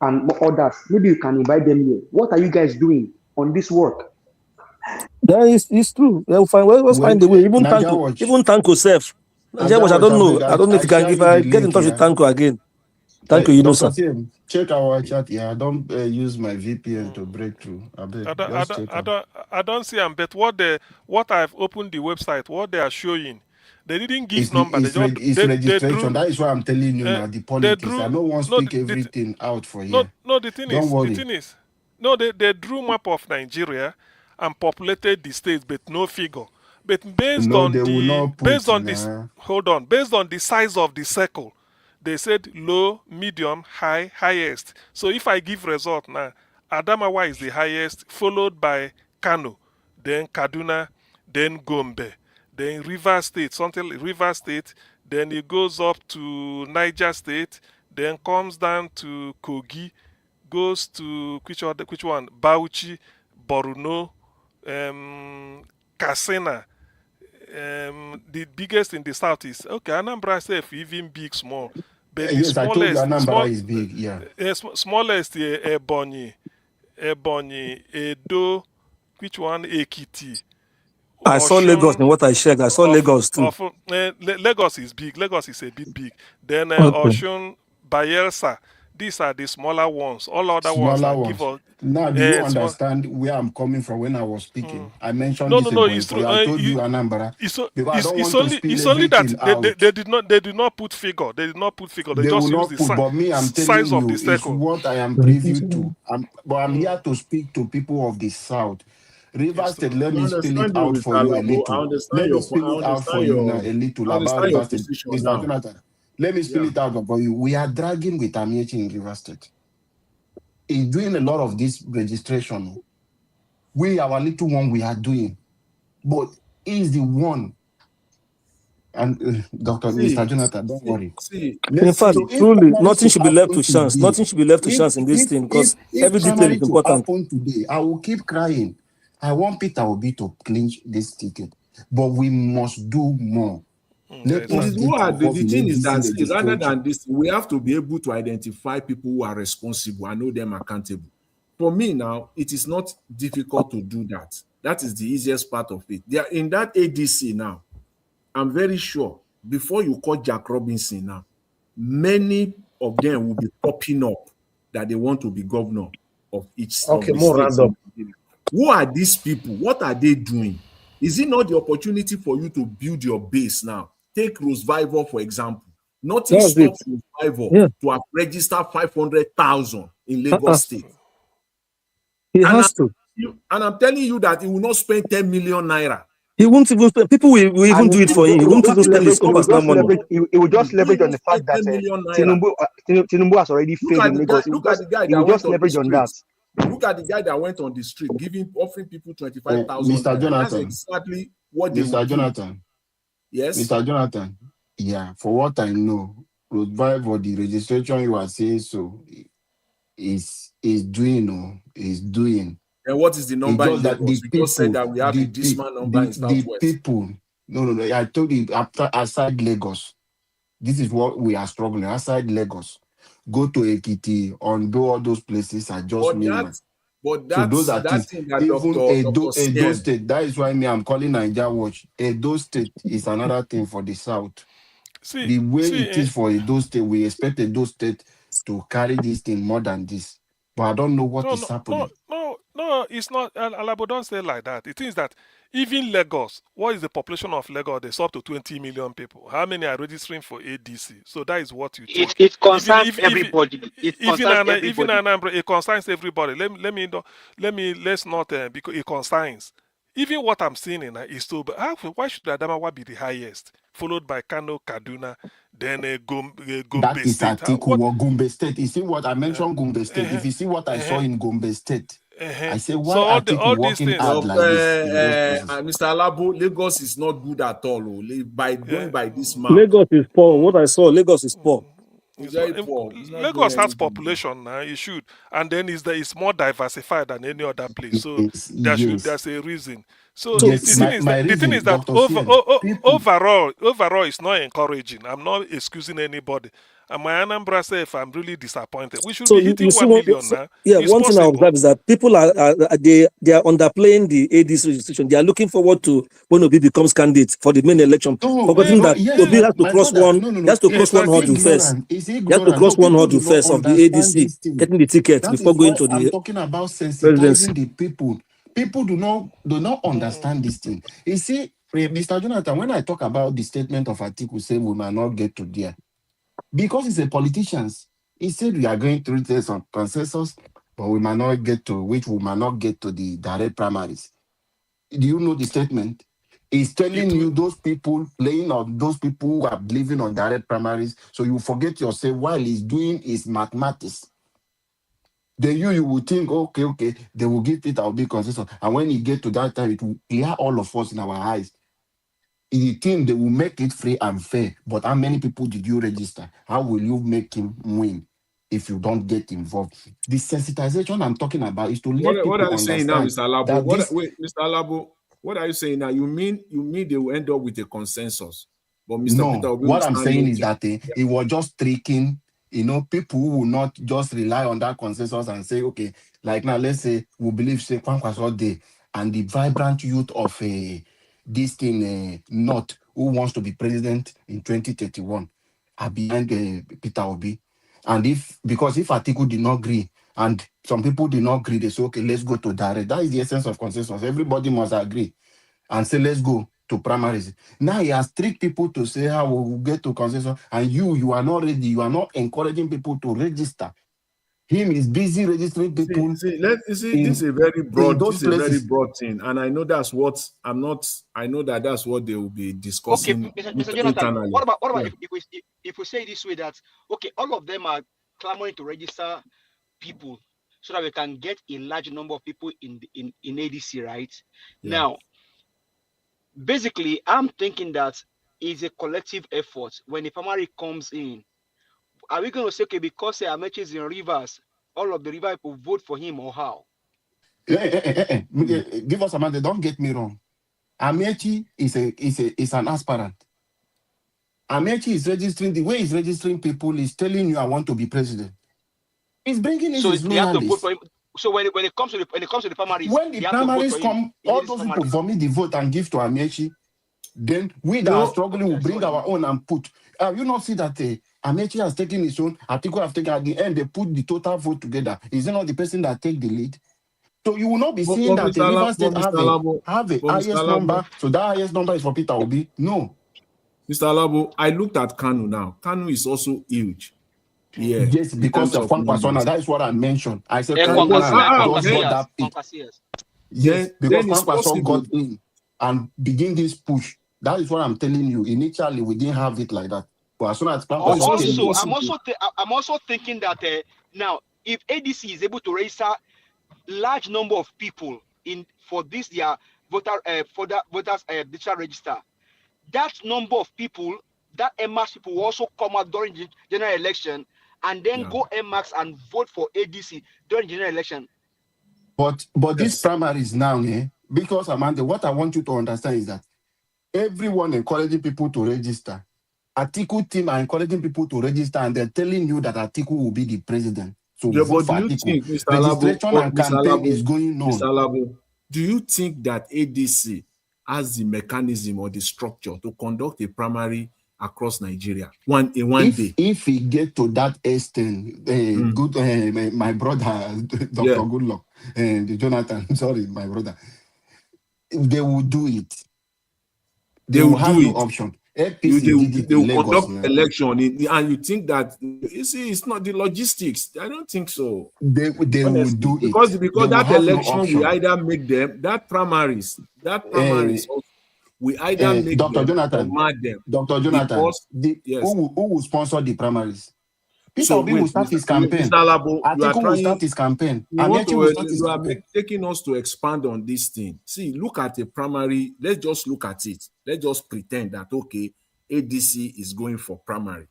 S8: and others? Maybe you can invite them here. What are you guys doing on this work?
S3: Yeah, it's true. Yeah, we'll find, let's
S13: When
S3: find the way. Even
S13: Niger
S3: Tanko,
S13: Watch,
S3: even Tanko self. Nigeria
S13: Niger
S3: Watch, I
S13: Watch,
S3: don't
S13: I
S3: know.
S13: beg,
S3: I don't know if
S13: I
S3: you can,
S13: share
S3: if
S13: you
S3: I
S13: the
S3: get in
S13: link
S3: touch with
S13: here.
S3: Tanko again. Tanko, you know,
S13: Dr.
S3: sir.
S13: Tim, check our chat here. I don't use my VPN to break through. I beg, just check them.
S18: I don't see them. But what I've opened the website, what they are showing, they didn't give
S13: It's,
S18: number. They just
S13: it's
S18: they drew
S13: registration. That is why I'm telling you now, the
S18: they
S13: politics. I
S18: drew
S13: don't want to
S18: no
S13: speak everything out for
S18: no
S13: here.
S18: no
S13: Don't
S18: the
S13: worry.
S18: thing is no they drew map of Nigeria and populated the states, but no figure. But
S13: No, they will not put nah.
S18: hold on, based on the size of the circle, they said low, medium, high, highest. So if I give result now, Adamawa is the highest, followed by Kano, then Kaduna, then Gombe, then River State, something River State, then it goes up to Niger State, then comes down to Kogi, goes to which one? Bauchi, Borno, Katsina. The biggest in the south is okay. Anambra self even big small, but the
S13: Yes, I told you Anambra
S18: small
S13: is big. Yeah.
S18: smallest Ebonyi, Edo, which one? Ekiti,
S3: I saw Lagos in
S18: Oshun,
S3: what I shared. I saw Lagos too.
S18: Lagos is big. Lagos is a bit big. Then
S3: Okay.
S18: Oshun, Bayelsa. These are the smaller ones. All other ones
S13: Smaller
S18: that give
S13: ones.
S18: us
S13: Now, do you
S18: small.
S13: understand where I'm coming from when I was speaking? I mentioned
S18: No,
S13: this
S18: no, no.
S13: about
S18: It's true.
S13: Equatorial. I told you Anambra because I don't want to spill
S18: It's only that
S13: everything out.
S18: they did not put figure. They did not put figure. They
S13: They will
S18: just use
S13: not
S18: the
S13: put, but me, I'm
S18: size
S13: telling
S18: of the
S13: you, it's
S18: circle.
S13: what I am privy to. But I'm here to speak to people of the South. River
S18: It's
S13: State,
S18: true.
S13: let
S19: I
S13: me spell it
S19: understand you,
S13: out for
S19: Mr.
S13: you a
S19: Labo. I
S13: little.
S19: understand
S13: Let me
S19: your
S13: spell it out for you now a little
S19: I
S13: about
S19: understand your
S13: River State.
S19: position
S13: Mr.
S19: now.
S13: Jonathan, let me spell
S19: Yeah.
S13: it out for you. We are dragging with Amici in River State. He's doing a lot of this registration. We, our little one, we are doing. But he's the one. And Dr. Mr. Jonathan, don't worry.
S3: In fact,
S13: So if
S3: truly,
S13: primary
S3: nothing
S13: school
S3: should be left to
S13: happen
S3: chance.
S13: today,
S3: Nothing should be left to chance in this thing because
S13: if
S3: every detail
S13: primary
S3: is
S13: school
S3: important.
S13: happen today, I will keep crying. I want Peter Obi to clinch this ticket, but we must do more. Let
S19: It
S13: us
S19: is
S13: get
S19: what the
S13: involved in
S19: thing is
S13: ABC
S19: that see, rather
S13: registration.
S19: than this, we have to be able to identify people who are responsible and know them accountable. For me now, it is not difficult to do that. That is the easiest part of it. They are in that ADC now. I'm very sure before you call Jack Robinson now, many of them will be popping up that they want to be governor of each of
S17: Okay,
S19: the
S17: more
S19: states
S17: random.
S19: in Nigeria. Who are these people? What are they doing? Is it not the opportunity for you to build your base now? Take Roosevelt, for example. Nothing
S3: That's it.
S19: stops Roosevelt
S3: Yeah.
S19: to have registered 500,000 in Lagos State.
S3: He has to.
S19: And I'm telling you that he will not spend 10 million naira.
S3: He won't even spend. People will even
S8: And
S3: do it for him. He won't even spend his own personal money.
S8: He will just leverage on the fact that
S19: 10 million naira.
S8: Tinubu has already
S19: Look
S8: failed
S19: at
S8: in
S19: the guy.
S8: Lagos.
S19: Look at the guy
S8: He
S19: that
S8: will
S19: went
S8: just
S19: on the
S8: leverage on that.
S19: street. Look at the guy that went on the street, offering people 25,000
S13: Mr.
S19: naira. That's
S13: Jonathan,
S19: exactly what they
S13: Mr.
S19: would do.
S13: Jonathan,
S19: Yes.
S13: Mr. Jonathan, yeah, for what I know, Roosevelt, the registration you are saying so is doing.
S19: And what is the number in
S13: It's just that
S19: Lagos?
S13: the
S19: We just said
S13: people,
S19: that we have a dismal number in
S13: the
S19: Southwest.
S13: people. No. I told you after outside Lagos, this is what we are struggling. Outside Lagos, go to Ekiti, Ondo, all those places are just minimal. So those are
S19: that
S13: things.
S19: thing that
S13: Even
S19: Dr.
S13: Edo
S19: said.
S13: State, that is why I'm calling Niger Watch. Edo State is another thing for the South. The way it is for Edo State, we expect Edo State to carry this thing more than this. But I don't know what is happening.
S18: No, it's not. Alabo, don't say it like that. It is that even Lagos, what is the population of Lagos? There's up to 20 million people. How many are registering for ADC? So that is what you take.
S9: It concerns everybody. It concerns everybody.
S18: Even Anambra, it concerns everybody. Let's not, because it concerns. Even what I'm seeing in is so bad. Why should Adamawa be the highest? Followed by Kano, Kaduna, then Gombe
S13: That is
S18: State.
S13: Atiku Gombe State. You see what I mentioned, Gombe State. If you see what I saw in Gombe State, I say, why
S18: So
S13: are Atiku
S18: all these
S13: working
S18: things.
S13: hard like this in those places?
S19: Mr. Alabo, Lagos is not good at all. By going by this map,
S3: Lagos is poor. What I saw, Lagos is poor.
S19: it's very poor. It's not
S18: Lagos
S19: doing
S18: has
S19: anything.
S18: population now. It should, and then it's more diversified than any other place. So
S13: Yes.
S18: there's a reason. So
S13: Yes,
S18: the thing is that
S13: Dr. Sien, people,
S18: overall, it's not encouraging. I'm not excusing anybody. And my Anambra self, I'm really disappointed. We should
S3: So
S18: be
S3: you
S18: hitting
S3: see
S18: 1 million now.
S3: yeah,
S18: It's
S3: one thing I
S18: possible.
S3: observe is that people they are underplaying the ADC registration. They are looking forward to when Obi becomes candidate for the main election, forgetting that
S13: Yes,
S3: Obi has to
S13: my
S3: cross
S13: brother.
S3: one,
S13: No, no,
S3: he has
S13: no.
S3: to cross one
S13: It's
S3: hurdle first.
S13: ignorant. It's
S3: He has to
S13: ignorant.
S3: cross
S13: No,
S3: one
S13: people do
S3: hurdle
S13: not
S3: first of the
S13: understand
S3: ADC,
S13: this thing.
S3: getting the ticket
S13: That
S3: before
S13: is
S3: going
S13: why
S3: to
S13: I'm
S3: the
S13: talking about
S3: presidency.
S13: sensitizing the people. People do not understand this thing. You see, Mr. Jonathan, when I talk about the statement of Atiku saying we might not get to there, because he's a politician, he said we are going through this on consensus, but we might not get to the direct primaries. Do you know the statement? He's telling you those people, laying on those people who are believing on direct primaries, so you forget yourself while he's doing his mathematics. Then you will think, okay, they will give it a big consensus. And when you get to that time, it will clear all of us in our eyes. You think they will make it free and fair, but how many people did you register? How will you make him win if you don't get involved? The sensitization I'm talking about is to let
S19: What
S13: people
S19: are you saying now,
S13: understand
S19: Mr. Alabo?
S13: that this
S19: Wait, Mr. Alabo, what are you saying now? You mean they will end up with a consensus, but Mr. Peter
S13: No,
S19: Obi will
S13: what I'm
S19: stand
S13: saying is
S19: naked.
S13: that it was just tricking, people who will not just rely on that consensus and say, okay, like now, let's say we believe say Kwankwaso Day and the vibrant youth of this thing, North, who wants to be president in 2031, are behind Peter Obi. And because if Atiku did not agree, and some people did not agree, they say, okay, let's go to direct. That is the essence of consensus. Everybody must agree and say, let's go to primaries. Now he has tricked people to say how we'll get to consensus, and you are not ready. You are not encouraging people to register. Him is busy registering people
S19: This is a
S13: in those
S19: very
S13: places.
S19: broad thing, and I know that's what I know that's what they will be
S6: Okay,
S19: discussing
S6: Mr. Jonathan,
S19: internally.
S6: what about
S19: Yeah.
S6: if we say this way that okay, all of them are clamoring to register people so that we can get a large number of people in ADC, right?
S19: Yeah.
S6: Now, basically, I'm thinking that it's a collective effort. When the primary comes in, are we going to say okay because Amechi is in Rivers, all of the River people vote for him or how?
S13: Give us a minute. Don't get me wrong. Amechi is an aspirant. Amechi is registering. The way he's registering people is telling you, I want to be president. He's bringing in
S6: So
S13: his
S6: they have to vote
S13: loyalists.
S6: for him. So when it comes to the primaries,
S13: When the
S6: they have to vote
S13: primaries
S6: for him.
S13: come,
S6: in
S13: all
S6: this
S13: those people
S6: primaries.
S13: vomit the vote and give to Amechi. Then we that
S19: No.
S13: are struggling will bring our own and put. You not see that Amechi has taken his own, Atiku have taken at the end, they put the total vote together. Is it not the person that take the lead? So you will not be seeing that the River State have a highest number. So that highest number is for Peter Obi. No.
S19: Mr. Alabo, I looked at Kanu now. Kanu is also huge. Yeah.
S13: Yes,
S19: In
S13: because
S19: terms
S13: of
S19: of
S13: Kwankwaso.
S19: numbers.
S13: That is what I mentioned. I said
S19: Kwankwaso,
S13: just got that pick. Yes, because
S19: then it's
S13: Kwankwaso
S19: possible.
S13: got in and begin this push. That is what I'm telling you. Initially, we didn't have it like that. But as soon as Kwankwaso came in,
S6: I'm also thinking that now if ADC is able to register large number of people for this their voters digital register, that number of people, that MX people will also come out during the general election and then go MX and vote for ADC during the general election.
S13: But this primaries now, because Amanda, what I want you to understand is that everyone encouraging people to register. Atiku team are encouraging people to register, and they're telling you that Atiku will be the president. So vote for Atiku.
S19: Think, Mr.
S13: Registration
S19: Alabo,
S13: and
S19: Mr.
S13: campaign
S19: Alabo,
S13: is going on.
S19: Mr. Alabo, do you think that ADC has the mechanism or the structure to conduct a primary across Nigeria in one day?
S13: If we get to that extent, my brother, Dr. Goodluck, Jonathan, sorry, my brother, they will do it. They will have no option. APC did it
S19: they
S13: in
S19: will
S13: Lagos.
S19: conduct election, and you think that it's not the logistics? I don't think so.
S13: They will do it
S19: because that election we
S13: no
S19: either make them that primaries we either make
S13: Dr.
S19: them
S13: Jonathan,
S19: or mad them.
S13: Dr. Jonathan,
S19: Yes.
S13: who will sponsor the primaries? Peter
S19: So
S13: Obi will start his campaign.
S19: Mr. Alabo,
S13: Atiku will start his campaign. Amechi will start his campaign.
S19: Taking us to expand on this thing. See, look at the primary. Let's just look at it. Let's just pretend that, okay, ADC is going for primary.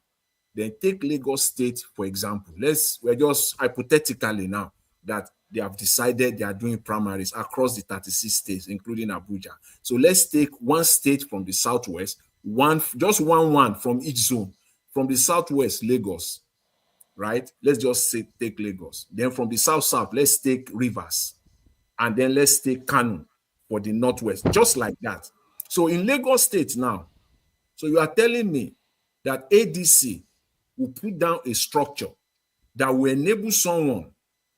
S19: Then take Lagos State, for example. We're just hypothetically now that they have decided they are doing primaries across the 36 states, including Abuja. So let's take one state from the southwest, one from each zone. from the southwest, Lagos, right? Let's just say take Lagos. Then from the south, let's take Rivers. And then let's take Kano for the northwest, just like that. So in Lagos State now, so you are telling me that ADC will put down a structure that will enable someone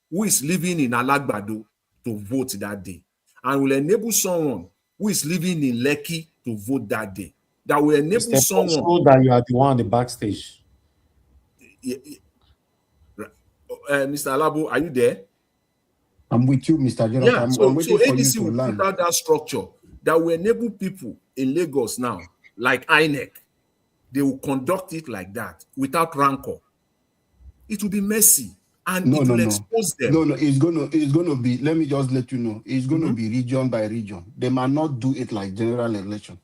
S19: who is living in Alagbado to vote that day, and will enable someone who is living in Lekki to vote that day. That will enable
S17: It's
S19: someone.
S17: possible that you are the one on the backstage.
S19: Mr. Alabo, are you there?
S13: I'm with you, Mr. Jonathan.
S19: Yeah,
S13: I'm
S19: so
S13: waiting for you
S19: ADC
S13: to
S19: will
S13: land.
S19: put out that structure that will enable people in Lagos now, like INEC, they will conduct it like that without rancor. It will be messy and it will expose them.
S13: No, it's gonna be. Let me just let you know. It's gonna be region by region. They might not do it like general election.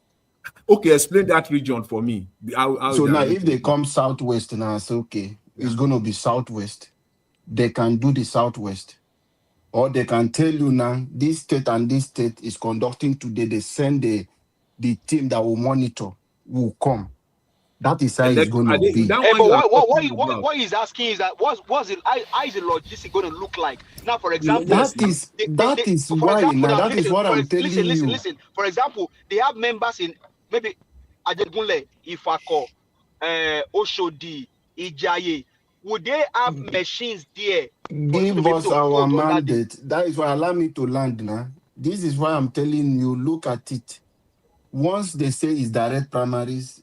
S19: Okay, explain that region for me.
S13: So now, if they come southwest now, it's okay. Yeah. It's gonna be southwest. They can do the southwest, or they can tell you now this state and this state is conducting today. They send the team that will monitor will come. That is how it's going to be.
S6: But what he's asking is that how is the logistics going to look like? Now, for example,
S13: that is why. Now that is what I'm telling you.
S6: Listen. For example, they have members in maybe Ajegunle, Ifako, Oshodi, Ijaye. Would they have machines there?
S13: Give us our mandate. That is why allow me to land now. This is why I'm telling you, look at it. Once they say it's direct primaries,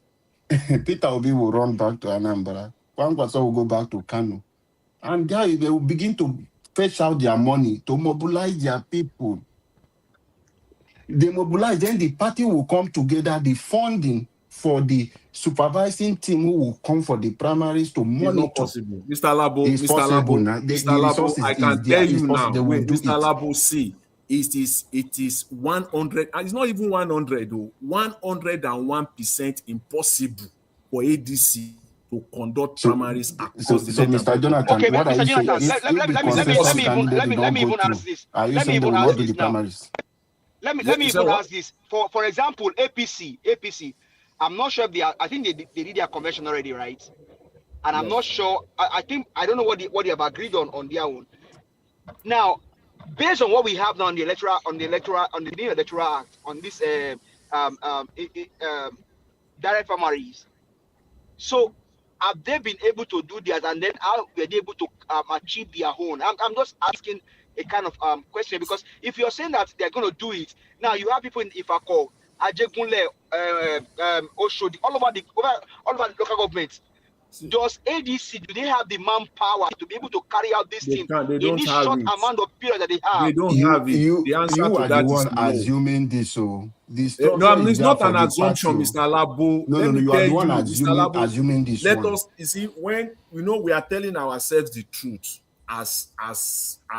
S13: Peter Obi will run back to Anambra. Kwankwaso will go back to Kano. And guys, they will begin to fetch out their money to mobilize their people. They mobilize, then the party will come together, the funding for the supervising team who will come for the primaries to monitor.
S19: It's not possible. Mr. Labo,
S13: it's
S19: Mr.
S13: possible
S19: Labo,
S13: now.
S19: Mr. Labo, I can tell you now, wait, Mr. Labo, see, it is 100, and it's not even 100 though, 101% impossible for ADC to conduct primaries across the nation.
S13: Mr. Jonathan,
S6: okay,
S13: what
S6: Mr.
S13: are you
S6: Jonathan,
S13: saying?
S6: let me even ask this. Let me even ask this now. Let me even ask this. For example, APC. I'm not sure if they are, I think they did their convention already, right? And I'm not sure. I don't know what they have agreed on their own. Now, based on what we have now on the new electoral act, on this direct primaries, so have they been able to do that, and then how were they able to achieve their own? I'm just asking a kind of question, because if you're saying that they're going to do it now, you have people in Ifako, Ajegunle, Oshodi, all over the local governments. Does ADC, do they have the manpower to be able to carry out this thing in this short amount of period that they have?
S19: They don't have it.
S13: You are the one assuming this. So this it's
S19: not an assumption, Mr. Labo.
S13: No, you are the one assuming this.
S19: Let us, you see, when we are telling ourselves the truth, as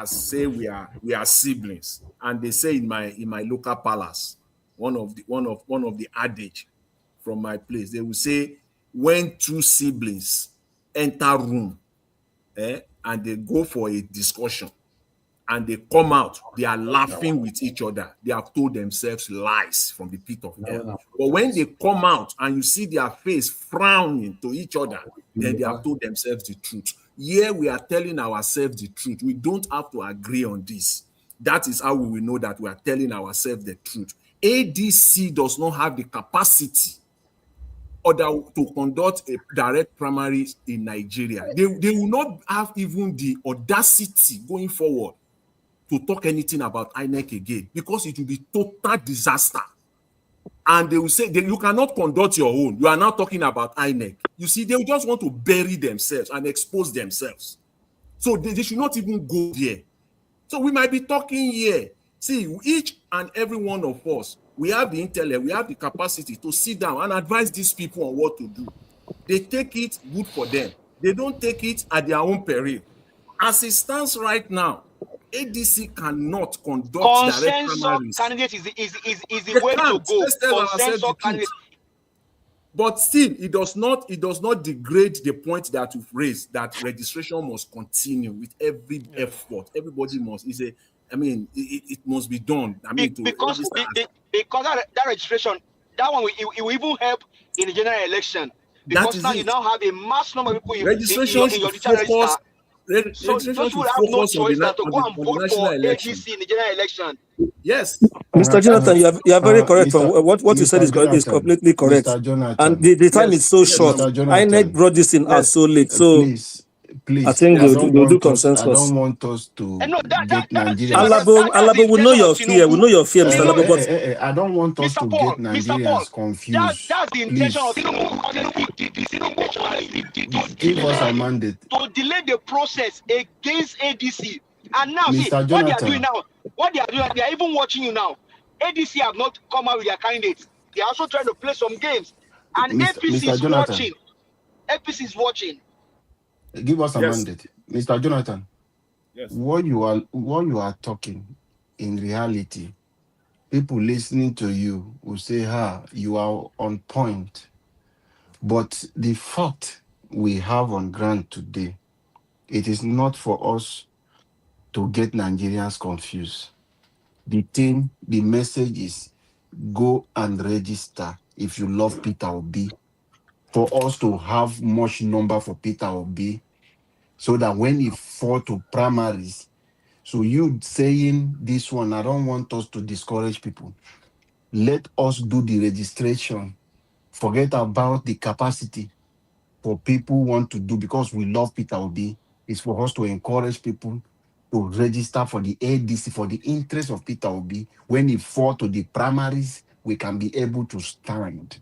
S19: say we are siblings, and they say in my local palace, one of the adage from my place, they will say, when two siblings enter room, and they go for a discussion, and they come out, they are laughing with each other. They have told themselves lies from the pit of hell. But when they come out and you see their face frowning to each other, then they have told themselves the truth. Here we are telling ourselves the truth. We don't have to agree on this. That is how we will know that we are telling ourselves the truth. ADC does not have the capacity to conduct a direct primaries in Nigeria. They will not have even the audacity going forward to talk anything about INEC again, because it will be total disaster. And they will say, you cannot conduct your own. You are now talking about INEC. You see, they will just want to bury themselves and expose themselves. So they should not even go there. So we might be talking here. See, each and every one of us, we have the intellect, we have the capacity to sit down and advise these people on what to do. They take it, good for them. They don't take it at their own peril. As it stands right now, ADC cannot conduct direct primaries.
S6: Candidate is the way to go. Consensus candidate.
S19: But still, it does not degrade the point that we've raised, that registration must continue with every effort. Everybody must. It must be done.
S6: Because that registration, that one it will even help in the general election.
S19: That
S6: because
S19: is
S6: now you
S19: it.
S6: now have a mass number of people
S19: Registration
S6: in
S19: should
S6: your digital register.
S19: focus.
S6: So
S19: Registration
S6: those
S19: should
S6: people have no
S19: focus on
S6: choice than to go and
S19: on the
S6: vote
S19: national
S6: for
S19: election.
S6: ADC in the general election.
S19: Yes.
S3: Mr. Jonathan, you are very correct. From
S13: Mr.
S3: what you said
S13: Mr.
S3: is
S13: Jonathan,
S3: completely correct.
S13: Mr.
S3: And
S13: Jonathan,
S3: the time is
S19: Yes.
S3: so
S19: Yes,
S3: short.
S19: Mama.
S13: Mr.
S3: INEC
S13: Jonathan,
S3: brought this in out
S19: Yes.
S3: so late. So I
S13: please,
S3: think
S19: Yes.
S3: they'll do consensus.
S13: I don't want us to
S6: And no,
S13: get
S6: that's
S13: Nigerians.
S6: the
S3: Alabo, we know
S6: intention of
S3: your fear. We know
S6: Tinubu.
S3: your fear, Mr. Alabo. But
S13: I don't want us to get
S6: Mr. Paul,
S13: Nigerians confused.
S6: that's the intention of
S13: Please, give us a mandate.
S6: to delay the process against ADC. And now, see,
S13: Mr.
S6: what they are doing
S13: Jonathan,
S6: now, they are even watching you now. ADC have not come out with their candidates. They are also trying to play some games. And APC
S13: Mr.
S6: is
S13: Jonathan,
S6: watching. APC is watching.
S13: give us a
S19: Yes.
S13: mandate. Mr. Jonathan,
S19: Yes.
S13: what you are talking, in reality, people listening to you will say, you are on point. But the fact we have on ground today, it is not for us to get Nigerians confused. The message is go and register if you love Peter Obi, for us to have much number for Peter Obi, so that when he fall to primaries, so you saying this one, I don't want us to discourage people. Let us do the registration. Forget about the capacity for people who want to do, because we love Peter Obi. It's for us to encourage people to register for the ADC, for the interest of Peter Obi. When he fall to the primaries, we can be able to stand.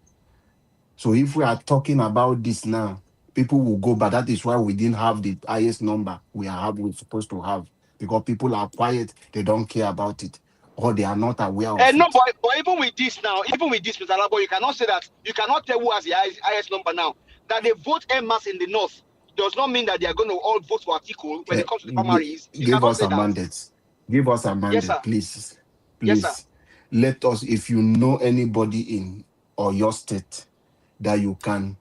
S13: So if we are talking about this now, people will go, but that is why we didn't have the highest number we're supposed to have, because people are quiet, they don't care about it, or they are not aware of
S6: And no,
S13: it.
S6: but even with this, Mr. Labo, you cannot say that. You cannot tell who has the highest number now. That they vote en masse in the north does not mean that they are going to all vote for Atiku when it comes to the primaries. You
S13: Give
S6: cannot
S13: us
S6: say
S13: a
S6: that.
S13: mandate. Give us a
S6: Yes,
S13: mandate,
S6: sir.
S13: please.
S6: Yes, sir.
S13: Let us, if you know anybody in or your state that you can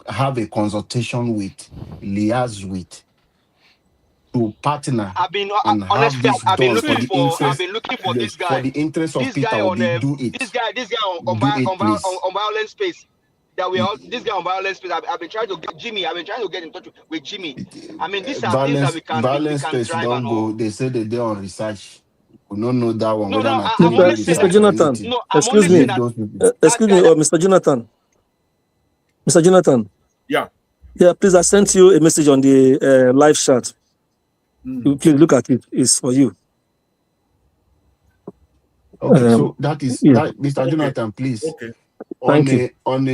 S13: have a consultation with, liaise with, to partner
S6: I've been
S13: and have
S6: honestly,
S13: this
S6: I've been
S13: done for
S6: looking
S13: the
S6: for
S13: interest.
S6: this
S13: Yes, for
S6: guy.
S13: the interest of
S6: This
S13: Peter
S6: guy on
S13: Obi, do it.
S6: this guy
S13: Do it, please.
S6: on violent space. That we all this guy on violent space. I've been trying to get Jimmy. I've been trying to get in touch with Jimmy. I mean, these are things that we
S13: Violence
S6: can
S13: space
S6: drive and
S13: don't
S6: all.
S13: go. They say they're on research. We don't know that one,
S6: No,
S13: whether
S6: no,
S13: not
S6: I'm only
S13: technical
S6: saying
S3: Mr.
S6: that.
S13: research or
S3: Jonathan,
S13: anything.
S6: No, I'm only
S3: excuse
S6: saying
S3: me,
S13: Leave
S6: that
S13: those people.
S3: excuse
S6: guy
S3: me, Mr. Jonathan. Mr. Jonathan.
S19: Yeah.
S3: Yeah, please, I sent you a message on the live chat. Please look at it. It's for you.
S13: Okay, so that is
S3: Yeah.
S13: that, Mr. Jonathan, please.
S19: Okay.
S3: Thank you.
S13: On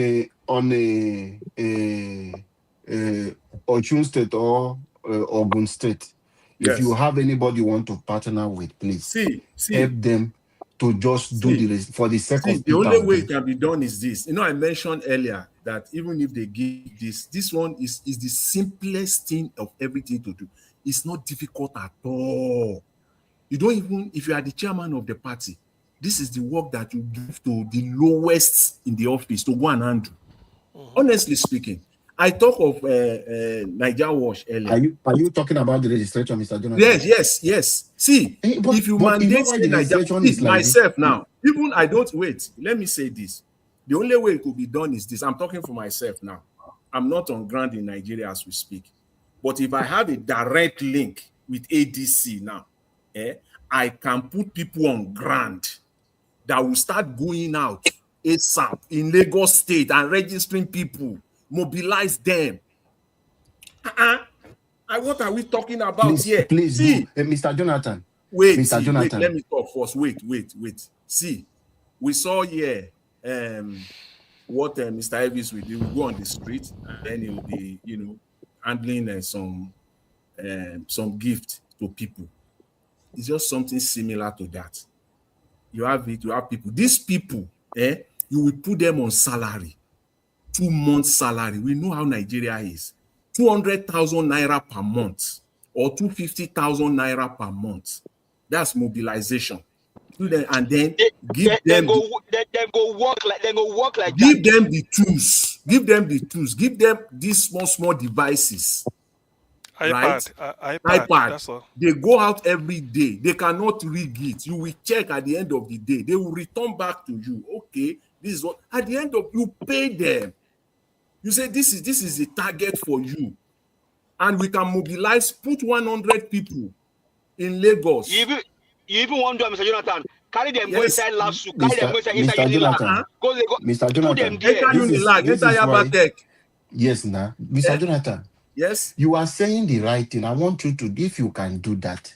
S13: Ochun State or Ogun State, if you
S19: Yes.
S13: have anybody you want to partner with, please
S19: See.
S13: help them to just do for the sake of
S19: The
S13: Peter
S19: only way
S13: Obi.
S19: it can be done is this. I mentioned earlier that even if they give this one is the simplest thing of everything to do. It's not difficult at all. You don't even, if you are the chairman of the party, this is the work that you give to the lowest in the office to go and handle. Honestly speaking, I talk of Niger Wash earlier.
S13: Are you talking about the registration, Mr. Jonathan?
S19: Yes. See,
S13: but
S19: if you
S13: you know
S19: mandate
S13: why the
S19: Niger,
S13: registration is like
S19: myself
S13: this?
S19: now, even I don't wait. Let me say this. The only way it could be done is this. I'm talking for myself now. I'm not on ground in Nigeria as we speak. But if I have a direct link with ADC now, I can put people on ground that will start going out ASAP in Lagos State and registering people, mobilize them. What are we talking about here?
S13: Please
S19: See,
S13: do, Mr. Jonathan.
S19: Wait,
S13: Mr. Jonathan.
S19: let me talk first. Wait. See, we saw here what Mr. Elvis will do. He will go on the street and then he will be, handling some gift to people. It's just something similar to that. You have people. These people, you will put them on salary, 2 months salary. We know how Nigeria is. 200,000 naira per month or 250,000 naira per month. That's mobilization. And then give them
S6: work like
S19: give them the tools. Give them the tools. Give them these small devices.
S18: iPad. That's all.
S19: They go out every day. They cannot rig it. You will check at the end of the day. They will return back to you. Okay, this is what at the end of you pay them. You say this is a target for you, and we can mobilize, put 100 people in Lagos.
S6: You even want to do, Mr. Jonathan, carry them go
S19: Yes.
S6: inside LASU, carry them go inside
S13: Mr.
S6: Unilag,
S13: Jonathan,
S6: go they go
S13: Mr.
S6: put them
S13: Jonathan,
S6: there.
S19: Enter Unilag, enter Yabatech.
S13: yes, now, Mr. Jonathan,
S19: yes,
S13: you are saying the right thing. I want you to, if you can do that,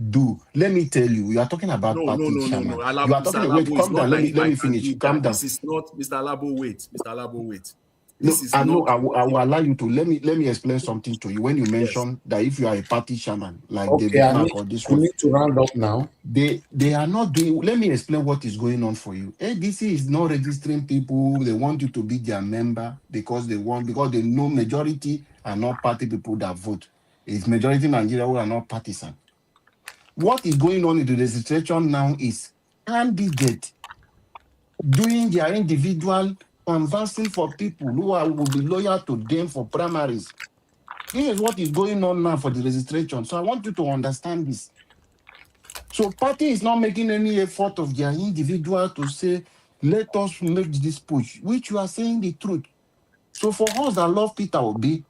S13: do. Let me tell you, you are talking about
S19: No.
S13: party chairman. You
S19: Alabo,
S13: are talking.
S19: Mr.
S13: Wait,
S19: Alabo,
S13: calm down. Let me
S19: can
S13: finish.
S19: do
S13: Calm
S19: that.
S13: down.
S19: This is not Mr. Alabo. Wait, Mr. Alabo. Wait.
S13: No,
S19: This is
S13: I know.
S19: not.
S13: I will allow you to. Let me explain something to you. When you mention that if you are a party chairman like
S12: Okay,
S13: David
S12: I
S13: Mark or this
S12: we
S13: one,
S12: need to round up now.
S13: they are not doing. Let me explain what is going on for you. ADC is not registering people. They want you to be their member because they know majority are not party people that vote. It's majority Nigeria who are not partisan. What is going on in the registration now is candidate doing their individual canvassing for people who will be loyal to them for primaries. This is what is going on now for the registration. So I want you to understand this. So party is not making any effort of their individual to say, let us make this push, which you are saying the truth. So for us that love Peter Obi,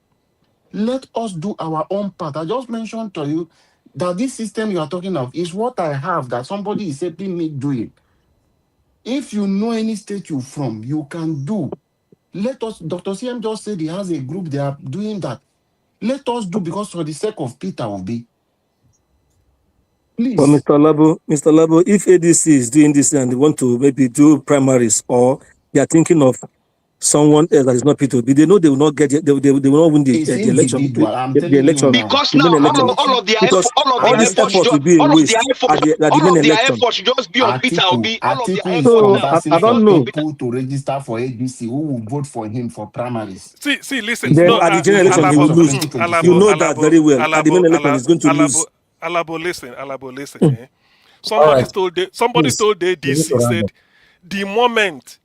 S13: let us do our own part. I just mentioned to you that this system you are talking of is what I have that somebody is helping me do it. If you know any state you're from, you can do. Let us, Dr. CM just said he has a group, they are doing that. Let us do because for the sake of Peter Obi. Please.
S3: But Mr. Labo, if ADC is doing this and they want to maybe do primaries or they are thinking of someone else that is not P2B, they know they will not get it, they will not win the election.
S13: I'm
S3: The
S13: telling
S3: election.
S13: you now.
S6: Because
S3: the
S6: now
S3: main election.
S6: all of their
S3: Because all this effort will be in waste at the main election.
S6: should just be on Peter Obi. All of their
S13: Atiku is
S6: effort now.
S13: conversing
S3: I don't know.
S13: people to register for ADC who will vote for him for primaries.
S18: See, listen.
S3: Then
S18: No,
S3: at the general election he will lose. You know that very well. At the main election he's going to lose.
S18: Alabo, listen.
S3: Mm.
S18: Somebody
S3: Right.
S18: told
S3: Please.
S18: the
S3: You need to
S18: ADC
S3: round
S18: said
S3: up.
S18: the moment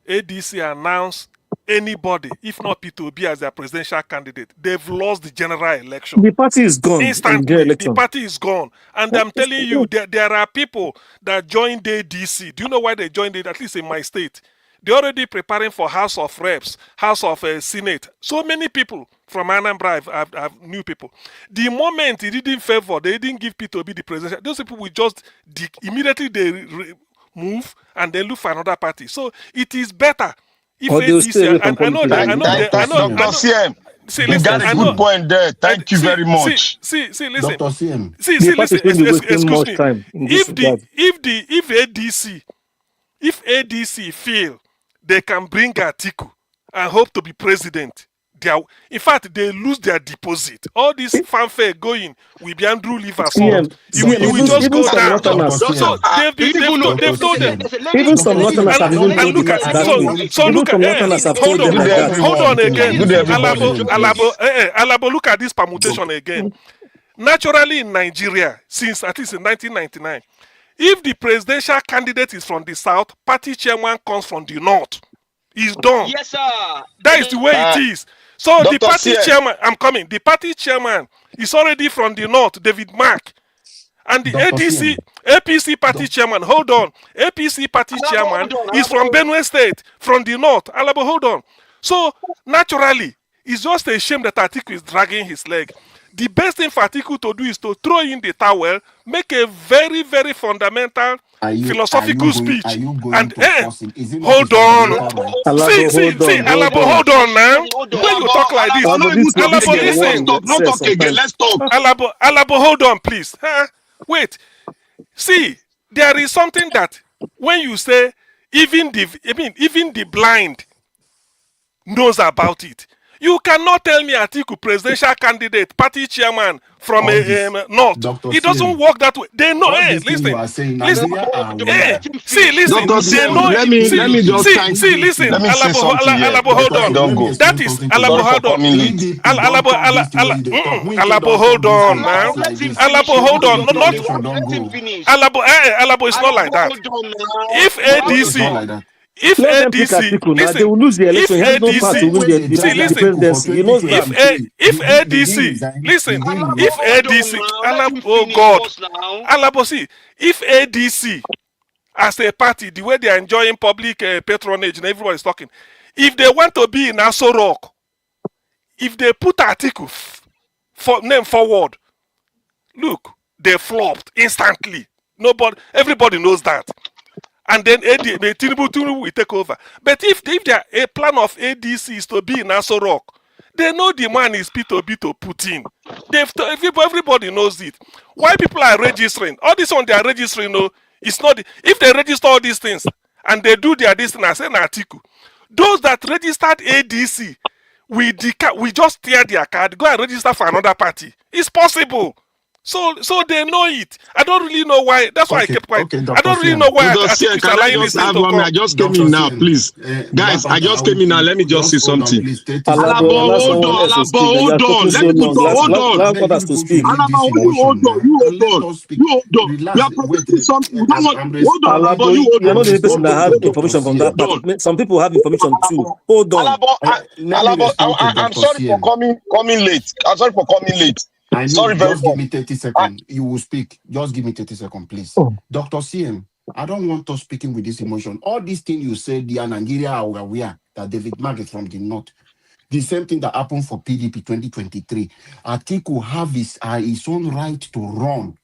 S18: ADC announced anybody, if not P2B, as their presidential candidate, they've lost the general election.
S3: The party is gone in the general
S18: Instantly, the
S3: election.
S18: party is gone. And I'm telling you, there are people that joined the ADC. Do you know why they joined it? At least in my state. They're already preparing for House of Reps, House of Senate. So many people from Anambra have new people. The moment it didn't favor, they didn't give P2B the presidential. Those people will just immediately move and then look for another party. So it is better if
S3: Or they'll stay away from politics.
S1: Dr. CM,
S18: See,
S1: you
S18: listen,
S1: got a good point there. Thank you very much.
S18: See, listen.
S13: Dr. CM.
S18: See,
S3: The party
S18: listen.
S3: shouldn't be wasting
S18: Excuse
S3: much
S18: me.
S3: time in this regard.
S18: If ADC feel they can bring Atiku and hope to be president, in fact, they lose their deposit. All this fanfare going will be Andrew Liver's fault. It will just go down. So they've told them.
S3: Even some northerners have even told
S18: look
S3: him
S18: at
S3: that way. Even some northerners have told them like that.
S18: Hold on again. Alabo, look at this permutation again. Naturally in Nigeria, since at least in 1999, if the presidential candidate is from the south, party chairman comes from the north. He's done.
S6: Yes, sir.
S18: That is the way it is. So the
S1: Dr.
S18: party
S1: CM.
S18: chairman, I'm coming. The party chairman is already from the north, David Mark. And the APC party chairman, hold on. APC party chairman is from Benue State, from the north. Alabo, hold on. So naturally, it's just a shame that Atiku is dragging his leg. The best thing for Atiku to do is to throw in the towel, make a very, very fundamental philosophical speech. And hold on. See, Alabo, hold on now. When you talk like this, Alabo, listen.
S1: Don't talk again. Let's talk.
S18: Alabo, hold on, please. Wait. See, there is something that when you say even the blind knows about it. You cannot tell me Atiku, presidential candidate, party chairman from north. It doesn't work that way. They know. Hey, listen. See, listen. They know.
S1: Let me just thank
S18: see,
S1: you.
S18: listen.
S1: Let me say something here.
S18: Alabo, hold on. That is Alabo, hold on. Alabo, hold on now. Alabo, hold on. Not Alabo. It's not like that. If ADC. If ADC, listen,
S3: they will lose the election.
S18: if
S3: He has no power to win the presidency. He knows that.
S18: If ADC, listen, if ADC, oh God, Alabo, see, if ADC as a party, the way they are enjoying public patronage and everybody's talking, if they want to be in Aso Rock if they put Atiku for name forward, look, they flopped instantly. Everybody knows that. And then Tinubu will take over. But if there a plan of ADC is to be in Aso Rock, they know the man is P2B to Putin. Everybody knows it. Why people are registering? All this one they are registering, no, it's not. If they register all these things and they do their this thing as an article, those that registered ADC, we just tear their card, go and register for another party. It's possible. So they know it. I don't really know why. That's why I kept quiet. I don't really know why Atiku is allowing this thing to come.
S5: I just came in now, please. Guys, I just came in now. Let me just say something.
S3: Alabo, hold on.
S5: Let me hold on.
S3: Allow others to speak.
S5: Alabo, you hold on. You are protecting something. Hold on, Alabo, you hold on.
S3: You're not the only person that have information from that part. Some people have information too. Hold on.
S22: Alabo, I'm sorry for coming late. I'm sorry for coming late.
S13: I know, just give me 30 seconds. You will speak. Just give me 30 seconds, please. Dr. CM, I don't want us speaking with this emotion. All these things you said, the Nigeria are aware that David Mark is from the north. The same thing that happened for PDP 2023. Atiku have his own right to run.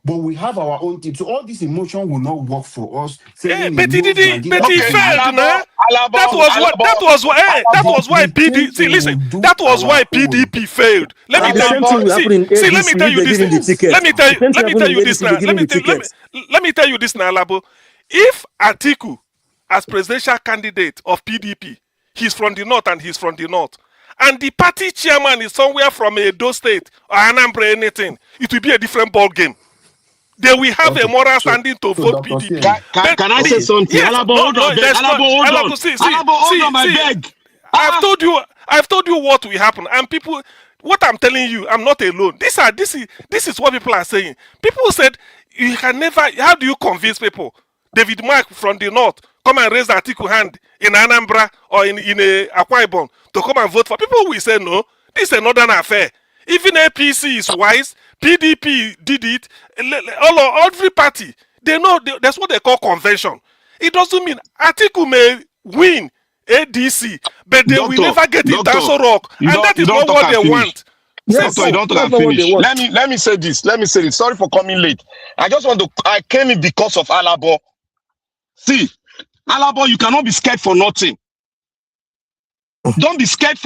S13: But we have our own team. So all this emotion will not work for us.
S18: Yeah, but he failed, nah. That was why PDP. See, listen, that was why PDP failed. Let me tell you this. Let me tell you this now. Let me tell you this now, Labo. If Atiku, as presidential candidate of PDP, he's from the north and he's from the north, and the party chairman is somewhere from Edo State or Anambra, anything, it will be a different ball game. They will have a moral standing to vote PDP.
S5: Can I say something? Alabo, hold on. Alabo, hold on, my beg.
S18: I've told you what will happen, and people. What I'm telling you, I'm not alone. This is what people are saying. People said you can never. How do you convince people? David Mark from the north come and raise the article hand in Anambra or in Akwa Ibom to come and vote for. People will say no. This is a northern affair. Even APC is wise. PDP did it. Every party, they know that's what they call convention. It doesn't mean Atiku may win ADC, but they will never get it down so rock, and that is not what they want.
S22: Yes, Doctor, you don't talk and finish. Let me say this. Sorry for coming late. I came in because of Alabo. See, Alabo, you cannot be scared for nothing. Don't be scared.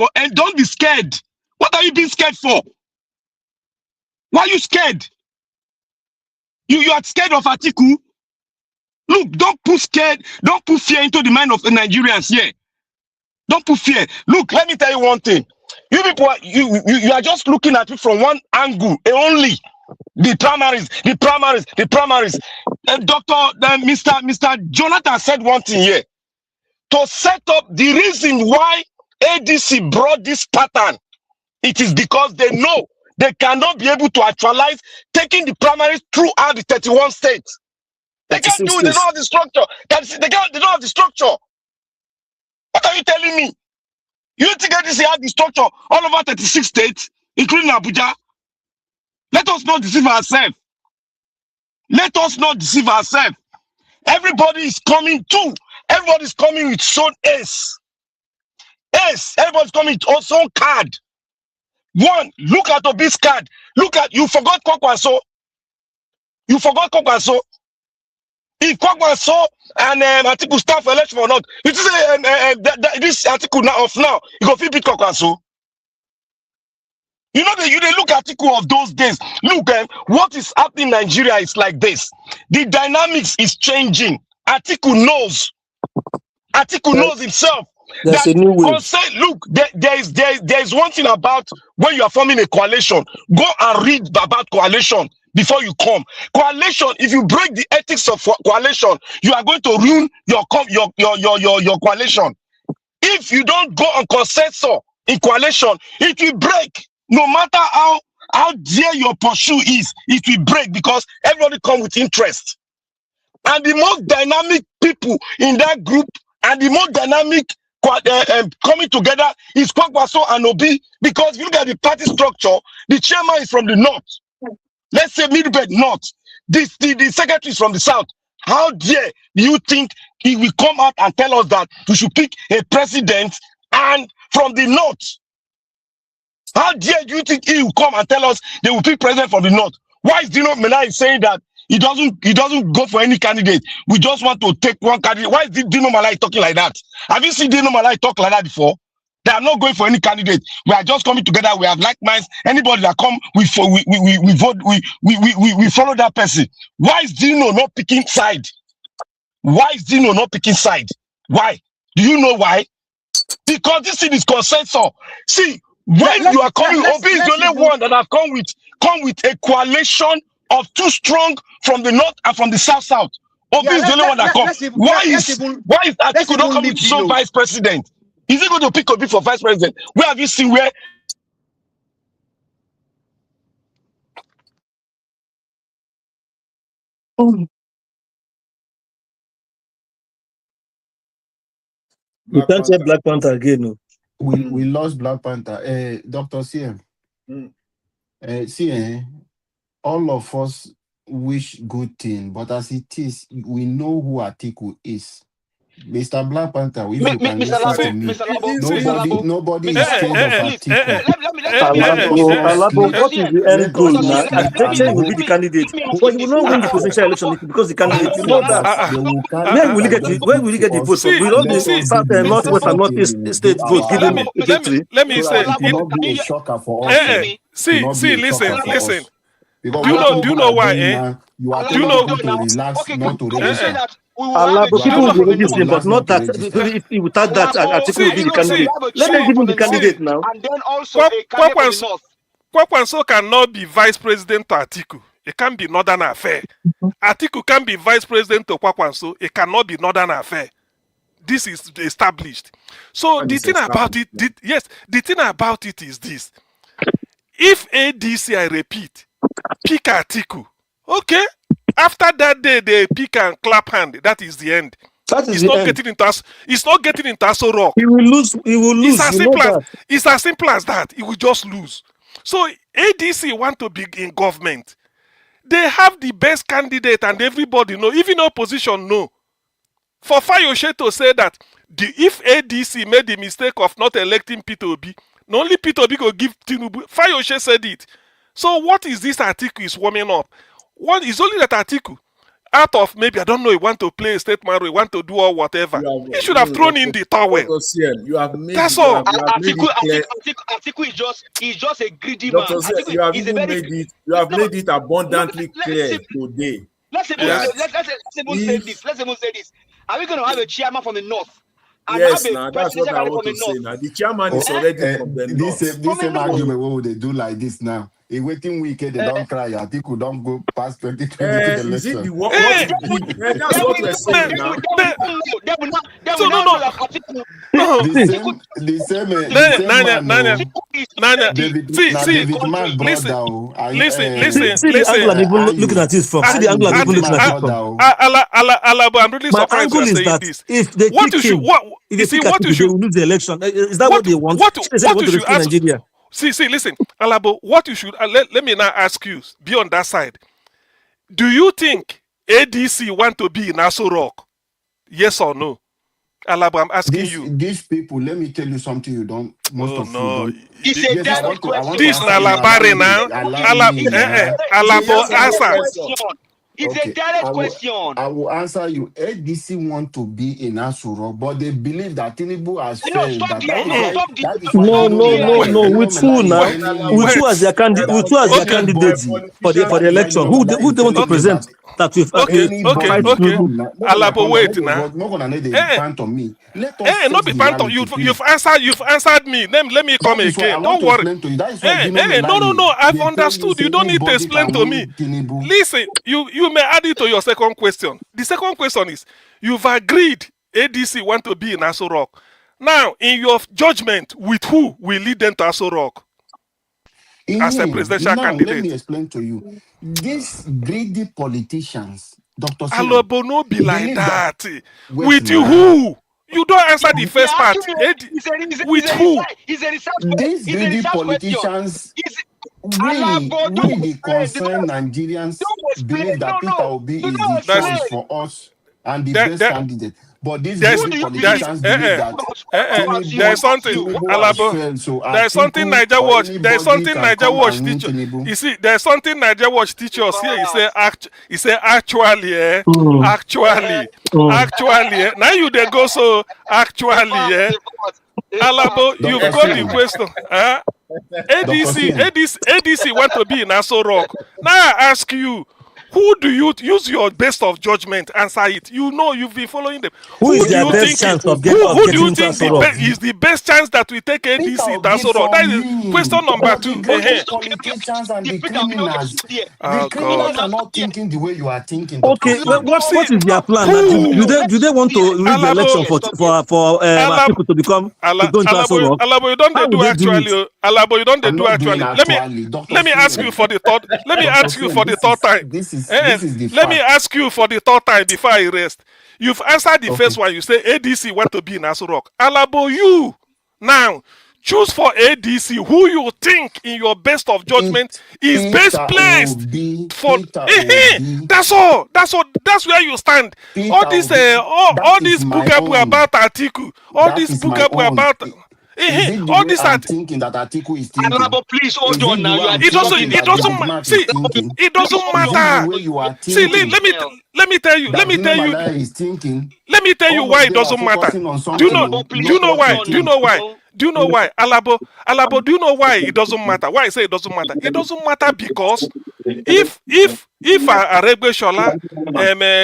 S22: What are you being scared for? Why are you scared? You are scared of Atiku? Look, don't put fear into the mind of the Nigerians here. Don't put fear. Look, let me tell you one thing. You people, you are just looking at it from one angle only. The primaries. Mr. Jonathan said one thing here. To set up the reason why ADC brought this pattern, it is because they know they cannot be able to actualize taking the primaries throughout the 31 states. They can't do it. They don't have the structure. They don't have the structure. What are you telling me? You think ADC had the structure all over 36 states, including Abuja? Let us not deceive ourselves. Everybody is coming too. Everybody's coming with own ace. Everybody's coming with its own card. One, look at Obi's card. You forgot Kwakwaso. If Kwakwaso and Atiku stand for election or not, you say this article now, you go fit beat Kwakwaso. You know that you look at Atiku of those days. Look, what is happening in Nigeria is like this. The dynamics is changing. Atiku knows himself.
S3: There's a new way.
S22: Look, there is one thing about when you are forming a coalition. Go and read about coalition before you come. Coalition, if you break the ethics of coalition, you are going to ruin your coalition. If you don't go on consensus in coalition, it will break. No matter how dear your pursuit is, it will break because everybody comes with interest. And the most dynamic people in that group and the most dynamic coming together is Kwakwaso and Obi, because if you look at the party structure, the chairman is from the north. Let's say Middlebelt North. The secretary is from the south. How dare you think he will come out and tell us that we should pick a president and from the north? How dare you think he will come and tell us they will pick president from the north? Why is Dino Melai saying that he doesn't go for any candidate? We just want to take one candidate. Why is Dino Melai talking like that? Have you seen Dino Melai talk like that before? They are not going for any candidate. We are just coming together. We have like minds. Anybody that come, we vote. We follow that person. Why is Dino not picking side? Why is Dino not picking side? Why? Do you know why? Because this thing is consensus. See, when you are coming, Obi is the only one that have come with a coalition of too strong from the north and from the south. Obi is the only one that come. Why is Atiku not coming to some vice president? Is he going to pick Obi for vice president? Where have you seen where?
S3: You can't say Black Panther again, no.
S13: We lost Black Panther. Dr. CM. See, all of us wish good thing, but as it is, we know who Atiku is. Mr. Black Panther, if you can listen to me, nobody is scared of Atiku.
S3: Alabo, what is the end goal now? Adeche will be the candidate, but he will not win the presidential election because the candidate. You know that. Where will you get the vote from? Will all the northwest and northeast state vote give him victory?
S22: Let me say,
S13: it will not be a shocker for us.
S22: Listen.
S13: Because
S22: do you know why?
S13: You are telling people to relax, not to register.
S3: Alabo, people will be registering, but not that. If without that, Atiku will be the candidate. Let them give him the candidate now.
S6: And then also a candidate for the north.
S18: Kwakwanso cannot be vice president to Atiku. It can be northern affair. Atiku can be vice president to Kwakwanso. It cannot be northern affair. This is established. So the thing about it, the thing about it is this: if ADC, I repeat, pick Atiku, okay. After that day, they pick and clap hand. That is the end. It's not getting into Aso Rock.
S3: He will lose.
S18: It's as simple as that. He will just lose. So ADC want to be in government. They have the best candidate, and everybody know. Even opposition know. For Fayoshe to say that if ADC made the mistake of not electing P2B, not only P2B will give Tinubu. Fayoshe said it. So what is this article is warming up? One is only that Atiku, out of maybe, I don't know, he want to play a state man, he want to do or whatever. He should have thrown in the towel. That's all.
S6: Atiku is just a greedy man.
S19: You have made it abundantly clear today.
S6: Let's even say this. Are we going to have a chairman from the north?
S19: Yes, now that's what I want to say. Now the chairman is already from the north.
S13: This same argument, what would they do like this now? A waiting weekend, they don't cry. I think we don't go past 2020 to the election.
S19: That's what we're saying now.
S3: Looking at it from. See the angle I'm looking at it from.
S18: I'm really surprised you're saying this.
S3: If they kick him, if they will lose the election. Is that what they want? They want to rescue Nigeria.
S18: See, listen, Alabo, what you should, let me now ask you, be on that side. Do you think ADC want to be in Aso Rock? Yes or no? Alabo, I'm asking you.
S13: These people, let me tell you something you don't, most of you don't.
S6: It's a direct question.
S18: This is Alabari now. Alabo, answer.
S6: It's a direct question.
S13: I will answer you. ADC want to be in Aso Rock, but they believe that Tinubu has failed.
S3: No. With who now? With who as their candidate? With who as their candidate for the election? Who they want to present? That with
S18: okay. Alabo, wait now. Not be phantom. You've answered me. Let me come again. Don't worry. No. I've understood. You don't need to explain to me. Listen, you may add it to your second question. The second question is, you've agreed ADC want to be in Aso Rock. Now, in your judgment, with who will lead them to Aso Rock as a presidential candidate?
S13: Let me explain to you. These greedy politicians, Dr.
S18: Alabo, no be like that. With you who? You don't answer the first part. With who?
S13: These greedy politicians really concern Nigerians believe that Peter Obi is the choice for us and the best candidate. But these
S18: There's
S13: very politicians believe that
S18: there's something
S13: Tinubu has
S18: Alabo.
S13: failed, so
S18: There's something Niger
S13: or
S18: Watch. There's
S13: anybody
S18: something
S13: can
S18: Niger
S13: come
S18: Watch
S13: and win
S18: teach.
S13: Tinubu.
S18: You see, there's something Niger Watch teach us here. He say actually, actually. Now you they go so actually, Alabo, you've
S13: Dr.
S18: got the
S13: Sim,
S18: question.
S13: Dr. Sim,
S18: ADC want to be in Aso Rock. Now I ask you, who do you use your best of judgment? Answer it. You know you've been following them.
S3: Who is
S18: do
S3: their
S18: you
S3: best
S18: think?
S3: chance of
S18: Who do
S3: getting
S18: you
S3: into
S18: think
S3: Aso Rock?
S18: is the best chance that we take ADC
S13: Peter
S18: to
S13: Obi
S18: Aso Rock?
S13: for
S18: That is
S13: me.
S18: question number
S13: But the
S18: 2.
S13: great politicians and the criminals, the
S18: Oh God.
S13: criminals are not thinking the way you are thinking.
S3: Okay,
S13: Dr.
S3: what is their plan? Now? Do they want to rig the election for Atiku to become to go into Aso Rock?
S18: Alabo, you don't
S3: How
S18: they
S3: will
S18: do
S3: they do
S18: actually?
S3: it?
S18: Alabo, you don't they
S13: I'm
S18: do
S13: not
S18: actually?
S13: doing actually. Dr.
S18: Let me ask you for the third. Let me
S13: Dr.
S18: ask you
S13: Sim,
S18: for the third time.
S13: this is the
S18: Let me
S13: fact.
S18: ask you for the third time before I rest. You've answered the
S13: Okay.
S18: first one. You say ADC want to be in Aso Rock. Alabo, you now choose for ADC who you think in your best of judgment is best placed for. That's all. That's where you stand. All this all this bugaboo about Atiku. All this bugaboo about.
S13: Is it the
S18: All
S13: way
S18: this
S13: I'm thinking that Atiku is thinking?
S6: Alabo, please hold
S13: Is
S6: on
S13: it
S6: now.
S13: the way
S6: You are
S13: I'm
S18: It doesn't.
S13: thinking
S18: It
S13: that David
S18: doesn't.
S13: Mark
S18: See,
S13: is thinking?
S18: it doesn't
S13: Is it the
S18: matter.
S13: way you are
S18: See,
S13: thinking?
S18: let me tell you.
S13: That Dino Malaya is thinking.
S18: Let me tell you
S13: All
S18: why
S13: of
S18: it
S13: them are
S18: doesn't matter.
S13: focusing on
S18: Do
S13: something.
S18: you know? Do you know why? Do you know why? Do you know why? Alabo, do you know why it doesn't matter? Why I say it doesn't matter? It doesn't matter because if Aregbe Shola,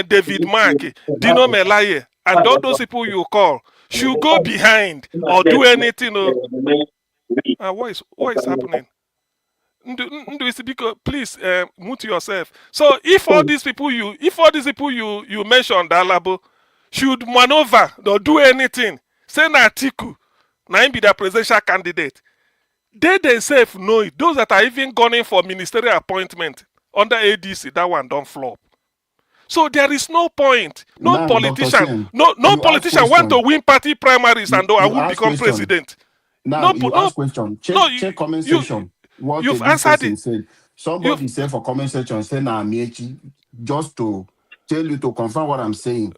S18: David Mark, Dino Melaye, and all those people you call should go behind or do anything, what is happening? Because please mute yourself. So if all these people you mentioned, Alabo, should maneuver or do anything, say na Atiku, na him be the presidential candidate. They themselves know it. Those that are even gunning for ministerial appointment under ADC, that one don't flop. So there is no point. No
S13: Now,
S18: politician,
S13: Sim,
S18: no politician want to win party primaries and I will become president.
S13: Now you ask question. Check comment section. What
S18: You've
S13: this
S18: answered
S13: person
S18: it.
S13: said. Somebody said for comment section, say na Amiechi, just to tell you to confirm what I'm saying.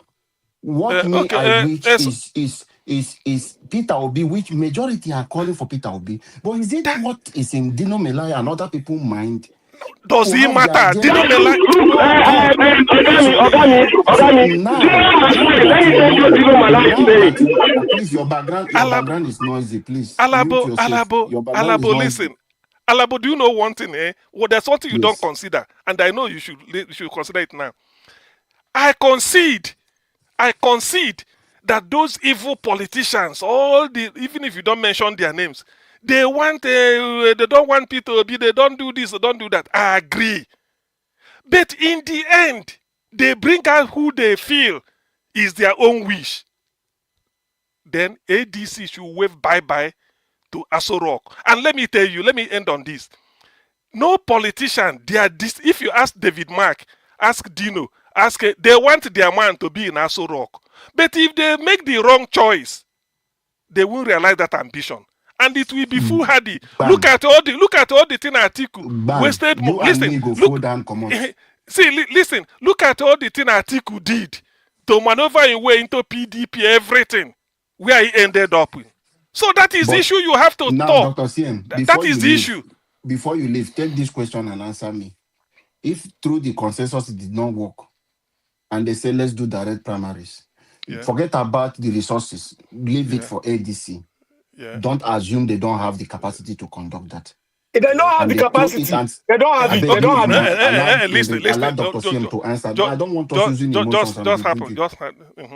S13: What I wish is Peter Obi, which majority are calling for Peter Obi. But is it what is in Dino Melaya and other people's mind?
S18: Does it matter? Dino Melaya.
S13: Please, your background is noisy. Please.
S18: Alabo, listen. Alabo, do you know one thing? Well, there's something you don't consider, and I know you should consider it now. I concede that those evil politicians, even if you don't mention their names, they don't want Peter Obi, they don't do this, they don't do that. I agree. But in the end, they bring out who they feel is their own wish. Then ADC should wave bye-bye to Aso Rock. And let me tell you, let me end on this. No politician, if you ask David Mark, ask Dino, they want their man to be in Aso Rock. But if they make the wrong choice, they won't realize that ambition. And it will be foolhardy. Look at all the thing Atiku wasted. Listen, look at all the thing Atiku did to maneuver his way into PDP, everything, where he ended up with. So that is the issue you have to talk.
S13: Dr. CM,
S18: that is the issue.
S13: Before you leave, take this question and answer me. If through the consensus it did not work, and they say let's do direct primaries, forget about the resources, leave it for ADC. Don't assume they don't have the capacity to conduct that.
S5: They don't have the capacity. They don't have it. They don't have it.
S18: Listen.
S13: Allow Dr. CM to answer. I don't want us using emotions.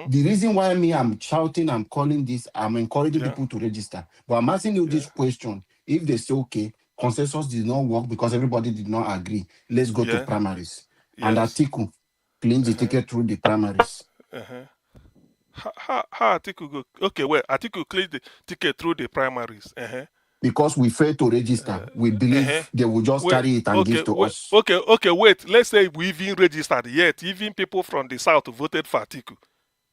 S18: The
S13: reason why I'm shouting, I'm calling this, I'm encouraging people to register. But I'm asking you this question. If they say, okay, consensus did not work because everybody did not agree, let's go to primaries. And Atiku cleans the ticket through the primaries.
S18: How Atiku go? Okay, well, Atiku cleans the ticket through the primaries.
S13: Because we fail to register, we believe they will just carry it and give to us.
S18: Okay, wait. Let's say we even registered yet. Even people from the south voted for Atiku.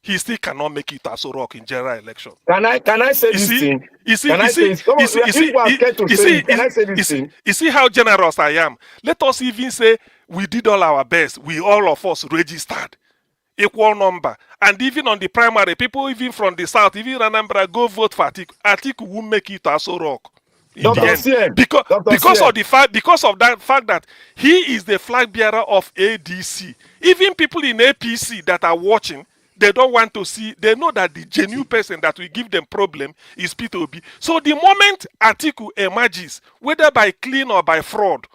S18: He still cannot make it as a rock in general election.
S5: Can I say this thing? You
S18: see how generous I am? Let us even say we did all our best. We all of us registered. equal number. And even on the primary, people even from the south, even Anambra, go vote for Atiku. Atiku won't make it to Aso Rock in the end. Because of that fact that he is the flag bearer of ADC. Even people in APC that are watching, they don't want to see, they know that the genuine person that will give them problem is Peter Obi. So the moment Atiku emerges, whether by clean or by fraud,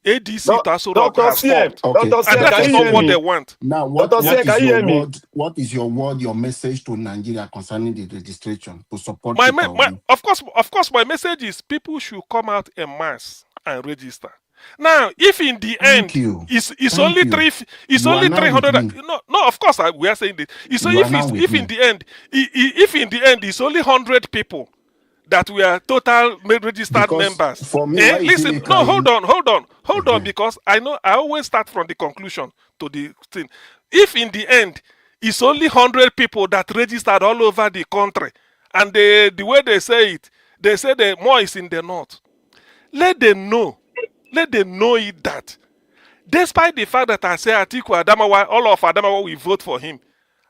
S18: ADC Taso Rock has stopped.
S13: Okay.
S18: And that is not what they want.
S13: Now, what is your word, your message to Nigeria concerning the registration to support
S18: Of course, my message is people should come out en masse and register. Now, if in the end it's only 300, no, of course we are saying this. So if in the end it's only 100 people that we are total registered members.
S13: For me,
S18: listen, no, hold on, because I always start from the conclusion to the thing. If in the end it's only 100 people that registered all over the country, and the way they say it, they say the more is in the north. Let them know it that despite the fact that I say Atiku Adamawa, all of Adamawa will vote for him,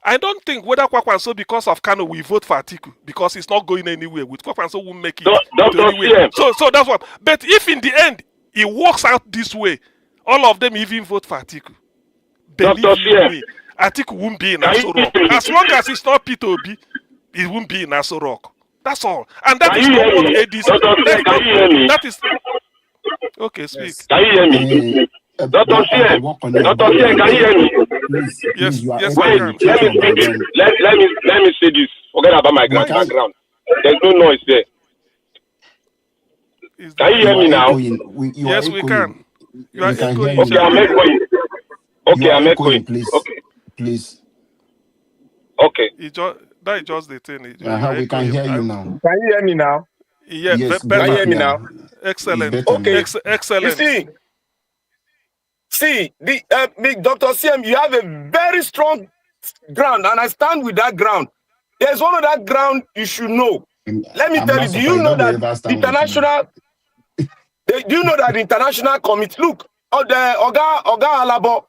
S18: I don't think whether Kwakwanso because of Kano will vote for Atiku because it's not going anywhere. With Kwakwanso won't make it to anywhere. So that's what. But if in the end it works out this way, all of them even vote for Atiku. Believe me, Atiku won't be in Aso Rock. As long as it's not P2B, it won't be in Aso Rock. That's all. And that is not what ADC. That is okay. Speak.
S9: Can you hear me? Dr. CM, can you hear me?
S18: Yes,
S9: Wait, let me say this. Forget about my background. There's no noise there. Can you hear me now?
S18: Yes, we can. You are echoing.
S9: Okay, I'm echoing. Okay, I'm echoing.
S13: Please.
S9: Okay.
S18: That is just the thing.
S13: We can hear you now.
S4: Can you hear me now?
S18: Yes,
S4: can you hear me now?
S18: Excellent.
S4: Okay.
S18: Excellent.
S4: You see, the Dr. CM, you have a very strong ground, and I stand with that ground. There's one of that ground you should know. Let me tell you, do you know that the international committee, look, the Oga Alabo,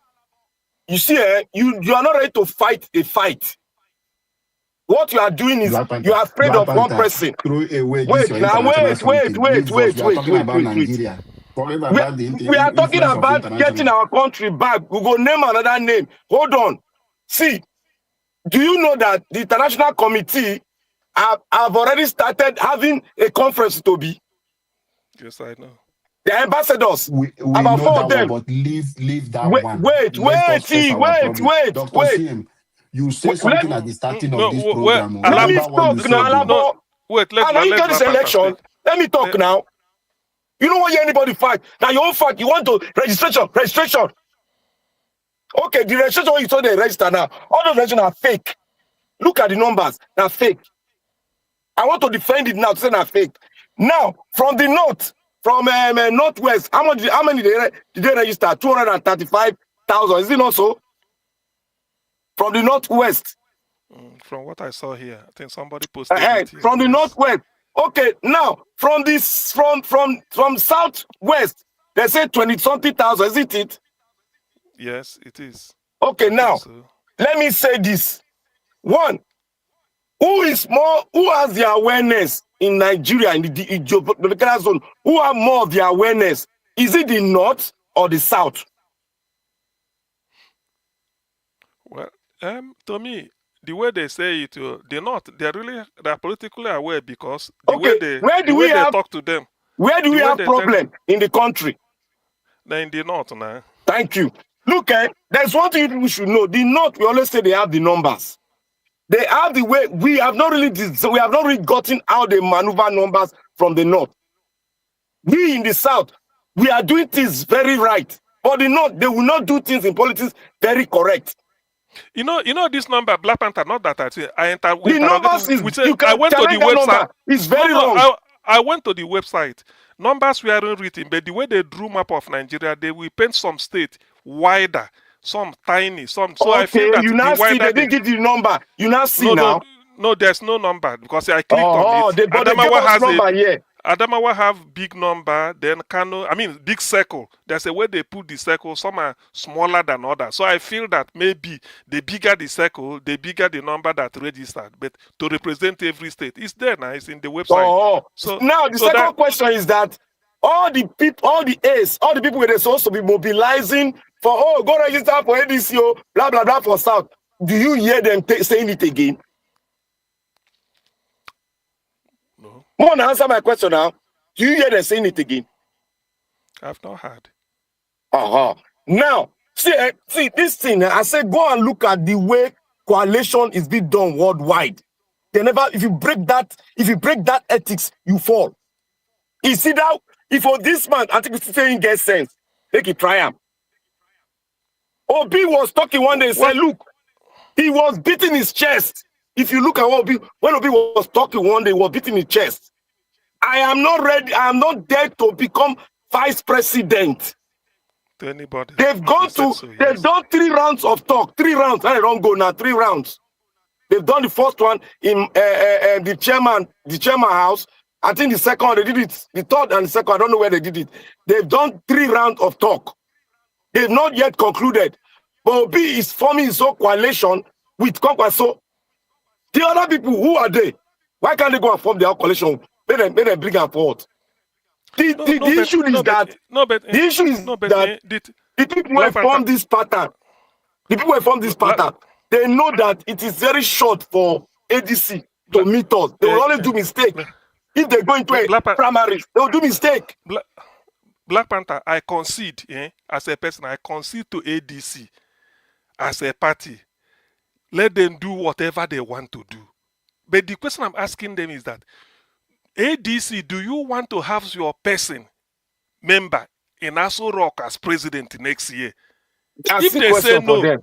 S4: you see, you are not ready to fight a fight. What you are doing is you are afraid of one person. Wait. We are talking about getting our country back. We go name another name. Hold on. See, do you know that the international committee have already started having a conference to be?
S18: Yes, I know.
S4: The ambassadors,
S13: we
S4: about
S13: know
S4: 4
S13: that
S4: of them.
S13: One, but leave that
S4: wait,
S13: one.
S4: Wait.
S13: Dr. CM, you say something at the starting of this program.
S4: Let me talk now, let election. Let me talk now. You don't want anybody fight. Now your own fight, you want to registration. Okay, the registration you saw they register now. All those registrations are fake. Look at the numbers, they're fake. I want to defend it now to say they're fake. Now, from the north, from northwest, how many did they register? 235,000. Is it not so? From the northwest.
S18: From what I saw here, I think somebody posted it here.
S4: From the northwest. Okay, now from this from southwest, they say 20-something thousand. Is it?
S18: Yes, it is.
S4: Okay, now let me say this. One, who has the awareness in Nigeria in the geopolitical zone? Who have more of the awareness? Is it the north or the south?
S18: Well, to me, the way they say it, they're politically aware because the way they talk to them.
S4: Where do we have problem in the country?
S18: They're in the north now.
S4: Thank you. Look, there's one thing we should know. The north, we always say they have the numbers. They have the way. We have not really gotten how they maneuver numbers from the north. We in the south, we are doing things very right. But the north, they will not do things in politics very correct.
S18: You know this number, Black Panther, not that I say.
S4: The numbers
S18: I went to the website.
S4: It's very wrong.
S18: I went to the website. Numbers weren't written, but the way they drew map of Nigeria, they will paint some state wider, some tiny, some. So I feel that
S4: you now see they didn't give you the number. You now see now.
S18: No, there's no number because I clicked on it.
S4: Adamawa has number here.
S18: Adamawa have big number, then Kano, I mean big circle. There's a way they put the circle, some are smaller than others. So I feel that maybe the bigger the circle, the bigger the number that registered. But to represent every state, it's there now, it's in the website.
S4: Oh,
S18: So
S4: now the second question is that all the people, all the people were supposed to be mobilizing for, oh, go register for ADCO, blah blah blah for South. Do you hear them saying it again?
S18: No.
S4: I want to answer my question now. Do you hear them saying it again?
S18: I've not heard.
S4: Now, see this thing. I said, go and look at the way coalition is being done worldwide. They never, if you break that ethics, you fall. You see that if for this man, I think it's saying get sense, make it try him. Obi was talking one day and said, look, he was beating his chest. If you look at when Obi was talking one day, he was beating his chest. I am not ready, I am not there to become vice president.
S18: To anybody.
S4: They've gone to,
S18: so, yes.
S4: They've done 3 rounds of talk. 3 rounds. I don't go now, 3 rounds. They've done the first one in the chairman house. I think the second one, they did it. The third and the second, I don't know where they did it. They've done 3 rounds of talk. They've not yet concluded. But Obi is forming his own coalition with Kwankwaso. The other people, who are they? Why can't they go and form their own coalition? Let them bring them forward. The issue is that the people who form this pattern, they know that it is very short for ADC to meet us. They will only do mistake. If they go into a primary, they will do mistake.
S18: Black Panther, I concede, as a person, I concede to ADC as a party. Let them do whatever they want to do. But the question I'm asking them is that, ADC, do you want to have your person member in Aso Rock as president next year? If they say no,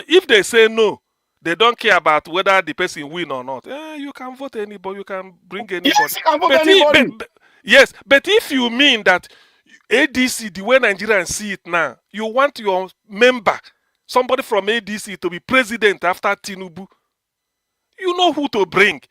S18: if they say no, they don't care about whether the person win or not. You can vote anybody, you can bring anybody.
S4: Yes, you can vote anybody.
S18: Yes, but if you mean that ADC, the way Nigerians see it now, you want your member, somebody from ADC, to be president after Tinubu, you know who to bring.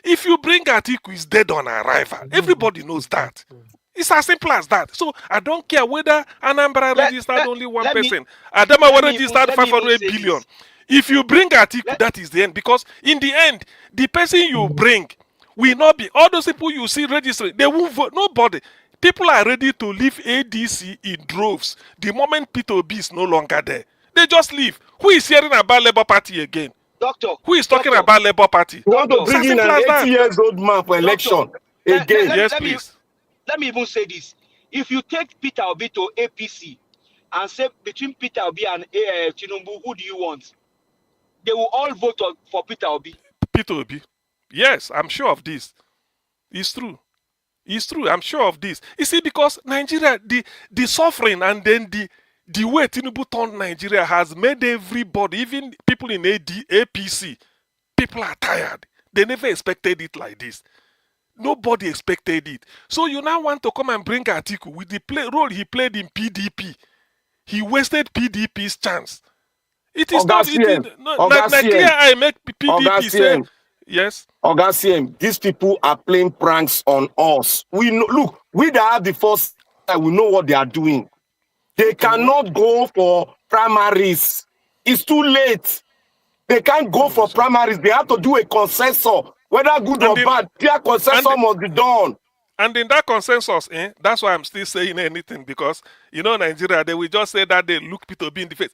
S18: If you bring Atiku, is dead on arrival. Everybody knows that. It's as simple as that. So I don't care whether Anambra registered only one person. Adamawa registered 500 billion. If you bring Atiku, that is the end. Because in the end, the person you bring will not be. All those people you see registering, they won't vote. Nobody. People are ready to leave ADC in droves. The moment P2B is no longer there, they just leave. Who is hearing about Labour Party again?
S6: Doctor,
S18: who is talking about Labour Party?
S4: You want to bring in an 80-year-old man for election again?
S18: Yes, please.
S6: Let me even say this. If you take Peter Obi to APC and say between Peter Obi and Tinubu, who do you want? They will all vote for Peter Obi.
S18: Peter Obi. Yes, I'm sure of this. It's true. It's true. I'm sure of this. You see, because Nigeria, the suffering and then the way Tinubu turned Nigeria has made everybody, even people in APC, people are tired. They never expected it like this. Nobody expected it. So you now want to come and bring Atiku with the role he played in PDP. He wasted PDP's chance. It is not Nigeria. I make PDP say yes.
S4: Augustine, these people are playing pranks on us. We know, look, we that have the first, we know what they are doing. They cannot go for primaries. It's too late. They can't go for primaries. They have to do a consensus. Whether good or bad, their consensus must be done.
S18: And in that consensus, that's why I'm still saying anything, because, Nigeria, they will just say that they look P2B in the face.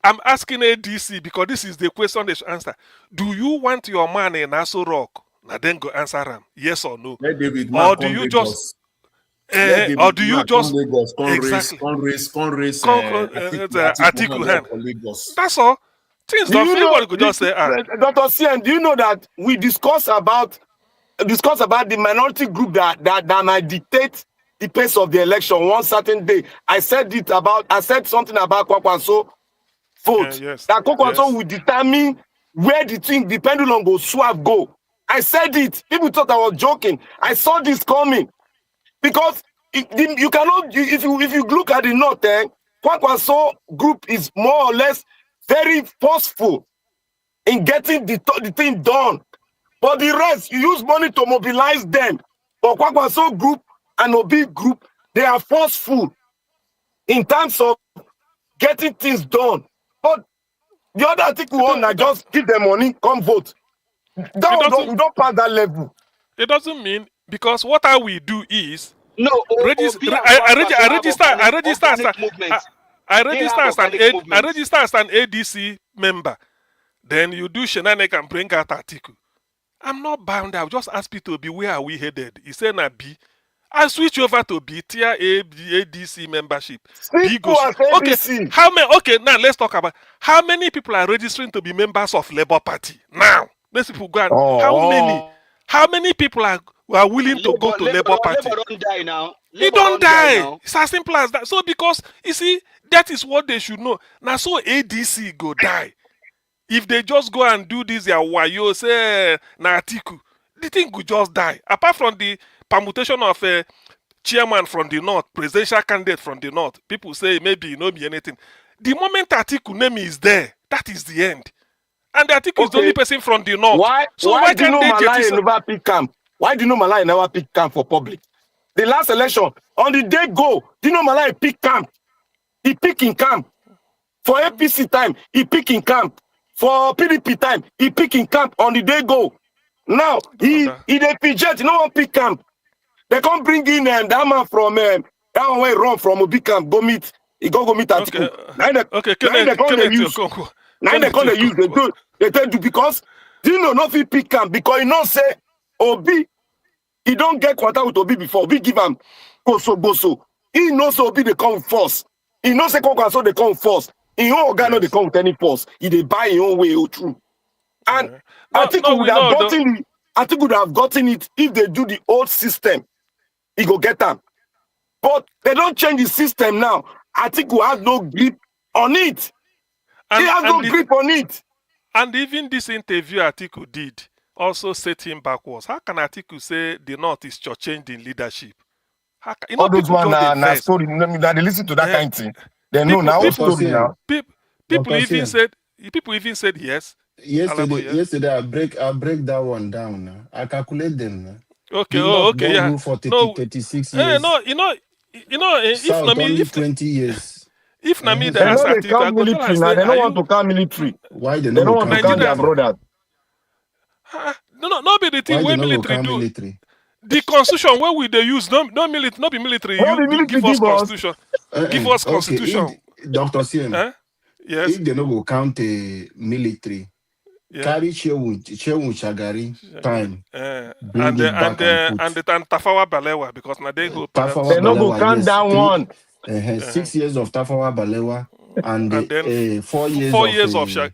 S18: I'm asking ADC because this is the question they should answer. Do you want your man in Aso Rock? Now then go answer him. Yes or no? Or do you just... or do you just Atiku hand? That's all. Things don't feel could just say.
S4: Dr. Cien, do you know that we discuss about the minority group that might dictate the pace of the election one certain day? I said something about Kwankwaso vote. That Kwankwaso will determine where the pendulum will swerve go. I said it. People thought I was joking. I saw this coming. Because you cannot, if you look at the north, Kwankwaso group is more or less very forceful in getting the thing done. But the rest, you use money to mobilize them. But Kwakwaso group and Obi group, they are forceful in terms of getting things done. But the other article one, I just give them money, come vote. That we don't pass that level.
S18: It doesn't mean, because what I will do is
S6: no.
S18: I register as an ADC member. Then you do shenanigan and bring out article. I'm not bound. I'll just ask people to be, where are we headed? He said na B. I switch over to B, tier A, ADC membership. B goes, okay, how many? Okay, now let's talk about how many people are registering to be members of Labour Party now. Let's people go. How many? How many people are willing to go to Labour Party?
S6: Labour don't die now.
S18: He don't die. It's as simple as that. So because you see, that is what they should know. Now, so ADC go die. If they just go and do this, wayo say na article, the thing could just die. Apart from the permutation of a chairman from the north, presidential candidate from the north, people say maybe it no be anything. The moment article name is there, that is the end. And the article is the only person from the north.
S4: Why do you know Malaya never pick camp? Why do you know Malaya never pick camp for public? The last election, on the day go, do you know Malaya pick camp? He pick in camp. For APC time, he pick in camp. For PDP time, he pick in camp on the day go. Now, he dey PJ, no one pick camp. They can't bring in that man from that one way run from Obi camp, go meet. He go meet Atiku. Now they can't use. They tell you because you know not fit pick camp because you know say Obi, he don't get quarter with Obi before. Obi give him boso. He knows Obi they come first. He knows say so they come first. He own organ they come with any force. He they buy his own way through. And Atiku would have gotten Atiku would have gotten it if they do the old system. He go get them. But they don't change the system now. Atiku has no grip on it. He has no grip on it.
S18: And even this interview Atiku did also set him backwards. How can Atiku say the North is changed in leadership?
S4: All those one na story. Now they listen to that kind of thing. They know now story now.
S18: People even said yes.
S13: Yesterday I break that one down. I calculate them.
S18: Okay,
S13: yeah. For 36 years.
S18: If
S13: 20 years.
S18: If Nami
S4: they know they count military now, they don't want to count military.
S13: Why they
S4: don't want to count their brothers?
S18: No be the thing where military do. The constitution where we they use no military, not be military. You give us constitution. Give us constitution.
S13: Dr. CM.
S18: Yes.
S13: If they no go count a military, carry Shehu Shagari time.
S18: And Tafawa Balewa because now they go.
S4: They no go count that one.
S13: 6 years of Tafawa Balewa and then 4 years of Shagari.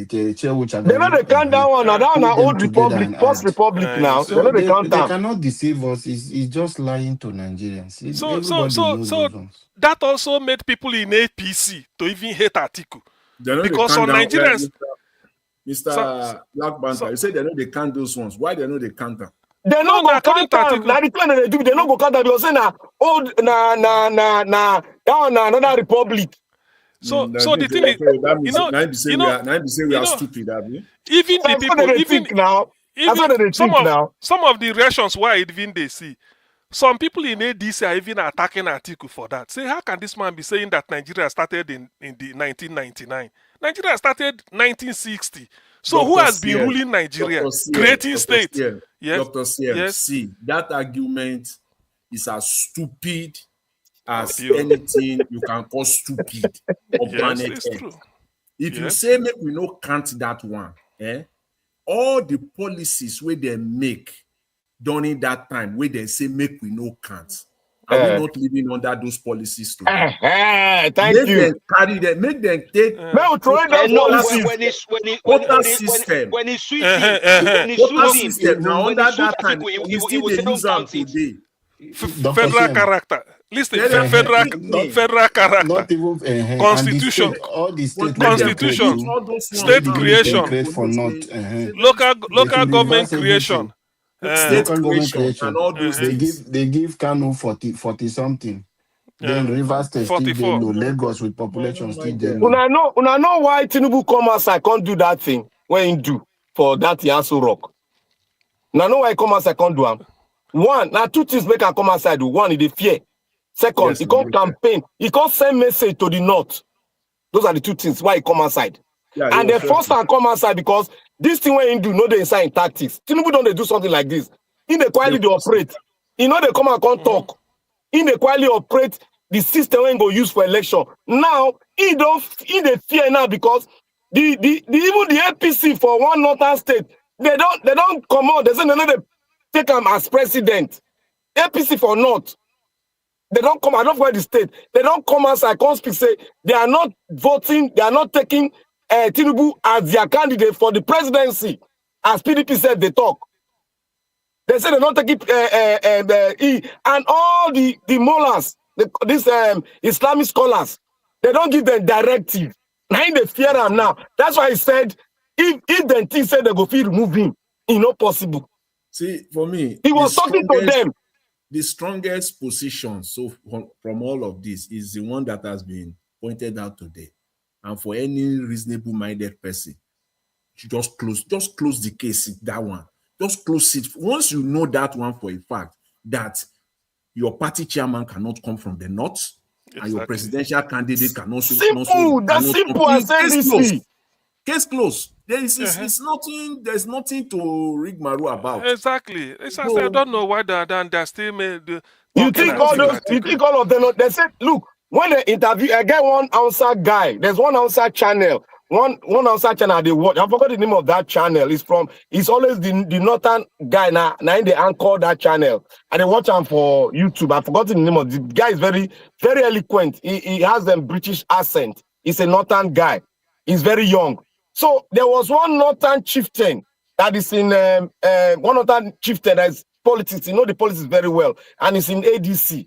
S4: They know they count that one. Now that old republic, post republic now.
S13: So
S4: they know they count that.
S13: They cannot deceive us. It's just lying to Nigerians.
S18: So that also made people in APC to even hate Atiku. Because on Nigerians,
S19: Mr. Black Banter, you say they know they count those ones. Why they know they count them?
S4: They no go count them. Now the plan they do, they no go count them because say na old na another republic.
S18: So the thing is,
S19: we are stupid,
S18: even the people, some of the reactions why even they see. Some people in ADC are even attacking Atiku for that. Say, how can this man be saying that Nigeria started in the 1999? Nigeria started 1960. So who has been ruling Nigeria, creating state?
S19: Yes. Dr. CM, yes. See, that argument is as stupid as anything you can call stupid or planet Earth. If you say make we no count that one, all the policies where they make during that time where they say make we no count. Are we not living under those policies today?
S4: Thank you.
S19: Them carry them, make them take
S6: quota
S19: system.
S6: When he switched him,
S19: now under that time, we still use them today.
S18: Federal character. Listen, federal character.
S13: Not even
S18: Constitution.
S13: All the state
S18: Constitution. State creation. Local government creation.
S19: And all those
S13: they give Kano 40 something. Then Rivers State still they know. Lagos with population still they know.
S4: Una know why Tinubu come outside can't do that thing when he do for that Yasu Rock. Una know why he come outside can't do am. One, now two things make her come outside. One, is the fear. Second,
S19: Yes,
S4: he
S19: now,
S4: can't
S19: very fair.
S4: campaign. He can't send message to the north. Those are the two things why he come outside.
S19: Yeah,
S4: And the first time come outside because this thing when he do, no they inside in tactics. Tinubu don't they do something like this. In the quietly they operate. You know they come and can't talk. In the quietly operate the system when go use for election. Now he they fear now because the even the APC for one northern state they don't come out. They say they take him as president. APC for North. They don't come, I don't forget the state. They don't come outside, come speak, say they are not voting, they are not taking Tinubu as their candidate for the presidency. As PDP said, they talk. They say they're not taking and all the mullahs, these Islamic scholars, they don't give them directive. Now they fear them now. That's why I said, if the team said they go feel remove him, it's not possible.
S19: See, for me,
S4: He was talking to them.
S19: The strongest position from all of this is the one that has been pointed out today. And for any reasonable minded person, you just close the case, that one. Just close it. Once you know that one for a fact, that your party chairman cannot come from the north, and your presidential candidate cannot.
S4: Simple. That's simple as ABC.
S19: Case closed. It's nothing. There's nothing to rig maru about.
S18: Exactly. I don't know why they still made the.
S4: You think all those? You think all of them? They said, look, when they interview, I get one outside guy. There's one outside channel. One outside channel they watch. I forgot the name of that channel. It's always the northern guy now. Now they anchor that channel and they watch him for YouTube. I forgot the name of the guy. Is very very eloquent. He has a British accent. He's a northern guy. He's very young. So there was one northern chieftain that is in one northern chieftain that is politics. You know the politics very well, and it's in ADC.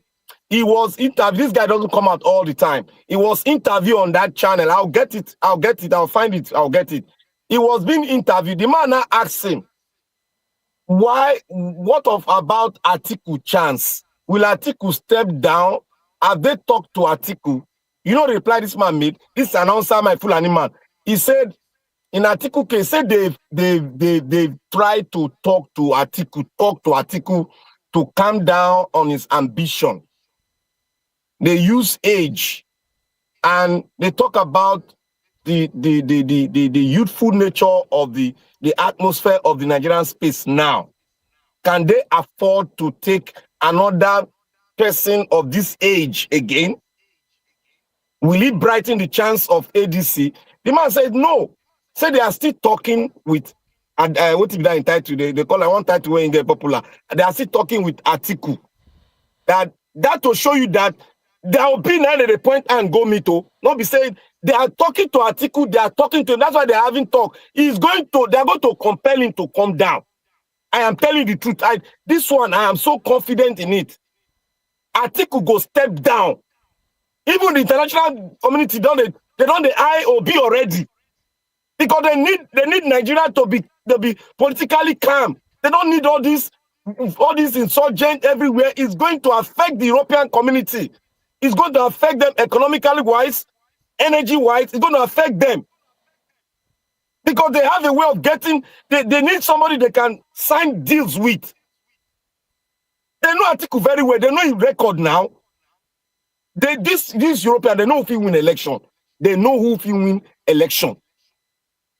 S4: He was interviewed. This guy doesn't come out all the time. He was interviewed on that channel. I'll get it. I'll find it. I'll get it. He was being interviewed. The man now asked him, what about Atiku chance? Will Atiku step down? Have they talked to Atiku? You know the reply this man made? This announcer, my full animal. He said, in Atiku case, said they've tried to talk to Atiku to calm down on his ambition. They use age and they talk about the youthful nature of the atmosphere of the Nigerian space now. Can they afford to take another person of this age again? Will it brighten the chance of ADC? The man said no. Said they are still talking with what is that entitled? They call it one title when get popular. They are still talking with Atiku. That to show you that their opinion at the point and go mito. Not be saying they are talking to Atiku, they are talking to him. That's why they are having talk. They are going to compel him to come down. I am telling you the truth. This one, I am so confident in it. Atiku go step down. Even the international community they don't the IOB already. Because they need Nigeria to be politically calm. They don't need all these insurgents everywhere. It's going to affect the European community. It's going to affect them economically wise, energy wise. It's going to affect them. Because they have a way of getting, they need somebody they can sign deals with. They know Atiku very well. They know his record now. This European, they know who will win election. They know who will win election.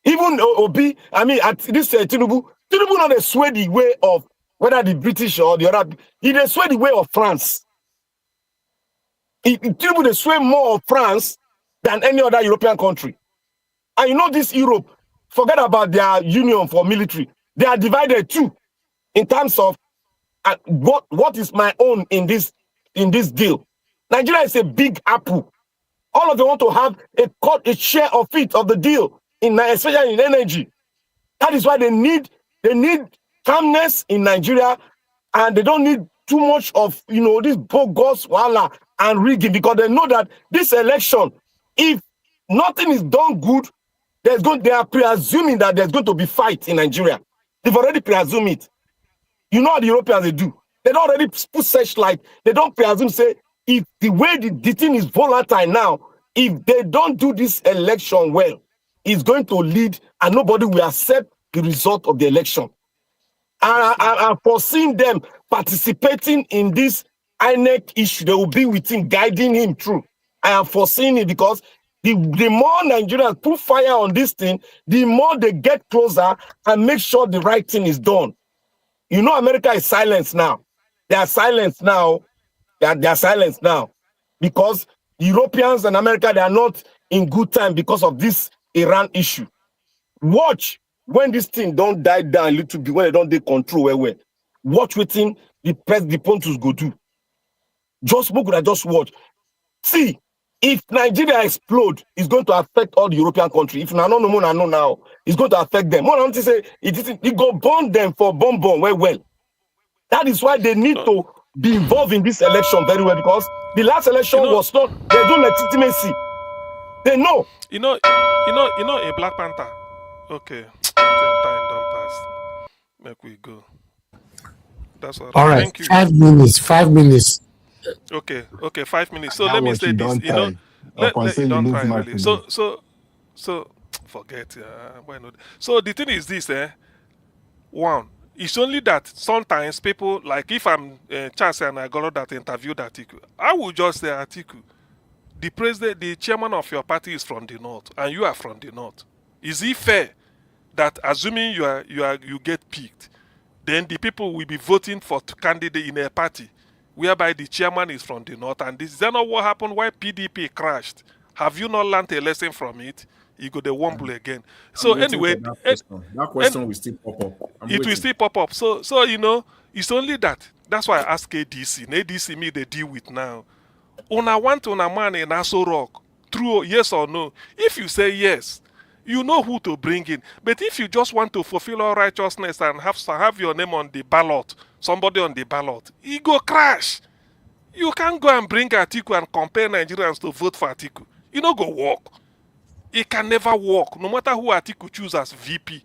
S4: Even Obi, I mean, at this Tinubu not a sway the way of whether the British or the other. He they sway the way of France. Tinubu they sway more of France than any other European country. And you know this Europe, forget about their union for military. They are divided too in terms of what is my own in this deal. Nigeria is a big apple. All of them want to have a share of it, of the deal, especially in energy. That is why they need calmness in Nigeria, and they don't need too much of this bogus wala and rigging, because they know that this election, if nothing is done good, they are presuming that there's going to be fight in Nigeria. They've already presumed it. You know how the Europeans they do. They don't already put searchlight. They don't presume, say, if the way the thing is volatile now, if they don't do this election well, it's going to lead and nobody will accept the result of the election. I'm foreseeing them participating in this INEC issue. They will be with him, guiding him through. I am foreseeing it because the more Nigerians put fire on this thing, the more they get closer and make sure the right thing is done. You know, America is silenced now. They are silenced now. They are silenced now because Europeans and America, they are not in good time because of this Iran issue. Watch when this thing don't die down a little bit, when they don't take control where. Watch waiting the Pontus go do. Just watch. See, if Nigeria explode, it's going to affect all the European countries. If now, it's going to affect them. What I want to say, it go burn them for bomb well. That is why they need to be involved in this election very well, because the last election was not, there's no legitimacy. They know.
S18: You know, a Black Panther. Okay, time don't pass. Make we go. That's all
S12: right.
S18: Thank you.
S12: 5 minutes. 5 minutes.
S18: Okay, 5 minutes. So
S13: That
S18: let me
S13: was
S18: say
S13: you
S18: this.
S13: don't
S18: You know,
S13: try. Or
S18: let
S13: say
S18: you
S13: you
S18: don't
S13: lose
S18: try
S13: mark
S18: really.
S13: today.
S18: So forget. Why not? So the thing is this, one. It's only that sometimes people, like if I'm Chance and I got that interview that Atiku, I will just say, Atiku, the president, the chairman of your party is from the north, and you are from the north. Is it fair that assuming you get picked, then the people will be voting for candidate in a party whereby the chairman is from the north? And this is that not what happened why PDP crashed? Have you not learned a lesson from it? You go the womble again. So
S19: I'm waiting
S18: anyway,
S19: for that question will still pop up.
S18: it will still pop up. So you know, it's only that. That's why I ask ADC. ADC me they deal with now. Una want una man in Aso Rock. True, yes or no? If you say yes, you know who to bring in. But if you just want to fulfill all righteousness and have your name on the ballot, somebody on the ballot, it go crash. You can't go and bring Atiku and compare Nigerians to vote for Atiku. You know go work. It can never work. No matter who Atiku choose as VP,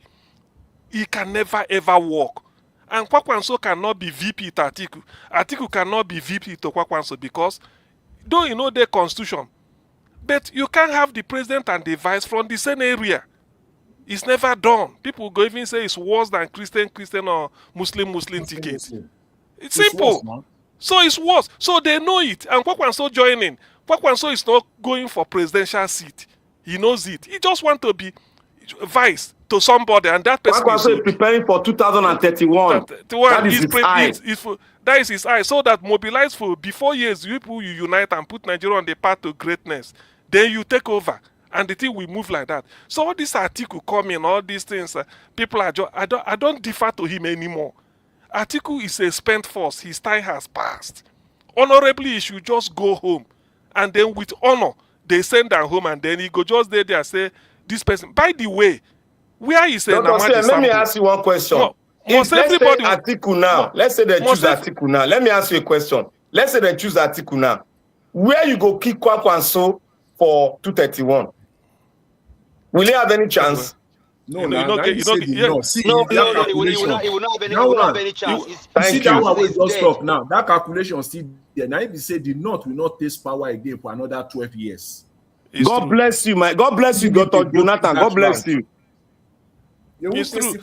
S18: it can never ever work. And Kwakwanso cannot be VP to Atiku. Atiku cannot be VP to Kwakwanso because, though you know the constitution, but you can't have the president and the vice from the same area. It's never done. People go even say it's worse than Christian or Muslim tickets. It's simple.
S19: Worse,
S18: so it's worse. So they know it. And Kwakwanso joining. Kwakwanso is not going for presidential seat. He knows it. He just wants to be vice to somebody, and that person
S4: is preparing for 2031. That is his eye.
S18: That is his eye. So that mobilize for before years, people you unite and put Nigeria on the path to greatness. Then you take over, and the thing will move like that. So all this article coming, all these things, people are just, I don't defer to him anymore. Atiku is a spent force. His time has passed. Honorably, he should just go home, and then with honor, they send them home, and then he go just there and say, this person. By the way, where is
S4: let me ask you one question. If let's say Atiku now, let's say they choose Atiku now. Let me ask you a question. Let's say they choose Atiku now. Where you go kick Kwakwanso for 231? Will he have any chance?
S19: No, he will not have any chance.
S4: Thank you.
S19: That one will just stop now. That calculation still there. Now if you say the North will not taste power again for another 12 years.
S4: God bless you, God bless you, Dr. Jonathan. God bless you.
S19: It's true.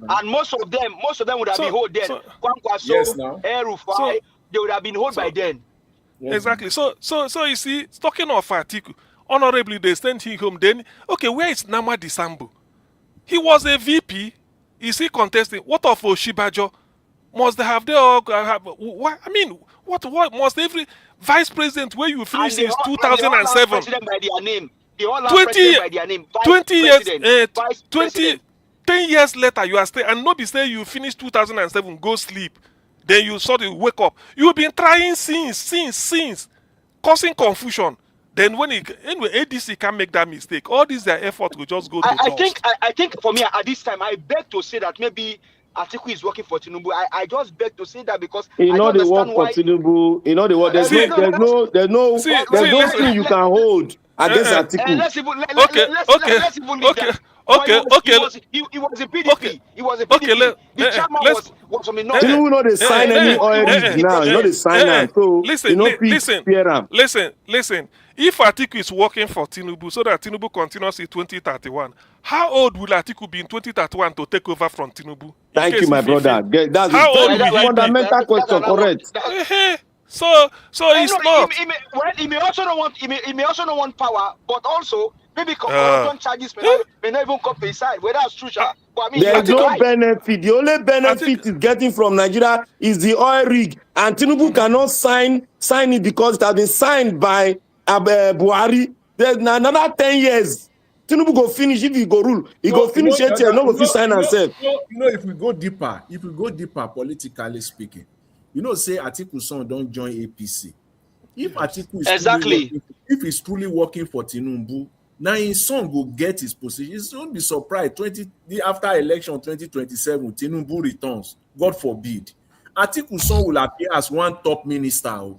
S6: And most of them would have been hold then. Kwankwaso, Erufai, they would have been hold by then.
S18: Exactly. So you see, talking of Atiku, honorably they sent him home. Then okay, where is Nama Disambu? He was a VP. Is he contesting? What of Oshibajo? Must they have they all have? What I mean, what must every vice president where you finish since 2007? 10 years later, you are still, and nobody say you finish 2007, go sleep. Then you sort of wake up. You've been trying since, causing confusion. Then when anyway, ADC can make that mistake. All these their effort will just go to
S6: I think for me at this time, I beg to say that maybe Atiku is working for Tinubu. I just beg to say that because
S4: I don't understand why. Tinubu, there's no thing you can hold against Atiku.
S6: Let's even leave that.
S18: Okay,
S6: He was a PDP.
S18: okay,
S6: He was a PDP. The chairman was from the north.
S5: Tinubu know they sign any oil rig now. You know they sign am. So you know
S18: listen. If Atiku is working for Tinubu so that Tinubu continues in 2031, how old will Atiku be in 2031 to take over from Tinubu?
S5: Thank you, my brother. That's
S18: how old
S5: a very fundamental question. Correct.
S18: So it's not.
S6: He may also not want. He may also not want power, but also maybe corruption charges may not even come to his side. Whether that's true, but I mean,
S5: there's no benefit. The only benefit is getting from Nigeria is the oil rig, and Tinubu cannot sign it because it has been signed by Buhari. There's another 10 years. Tinubu go finish if he go rule. He go finish 8 years. No go sign himself.
S19: If we go deeper politically speaking, say Atiku son don't join APC. If Atiku is if he's truly working for Tinubu, now his son will get his position. He won't be surprised. After election 2027, Tinubu returns. God forbid. Atiku son will appear as one top minister,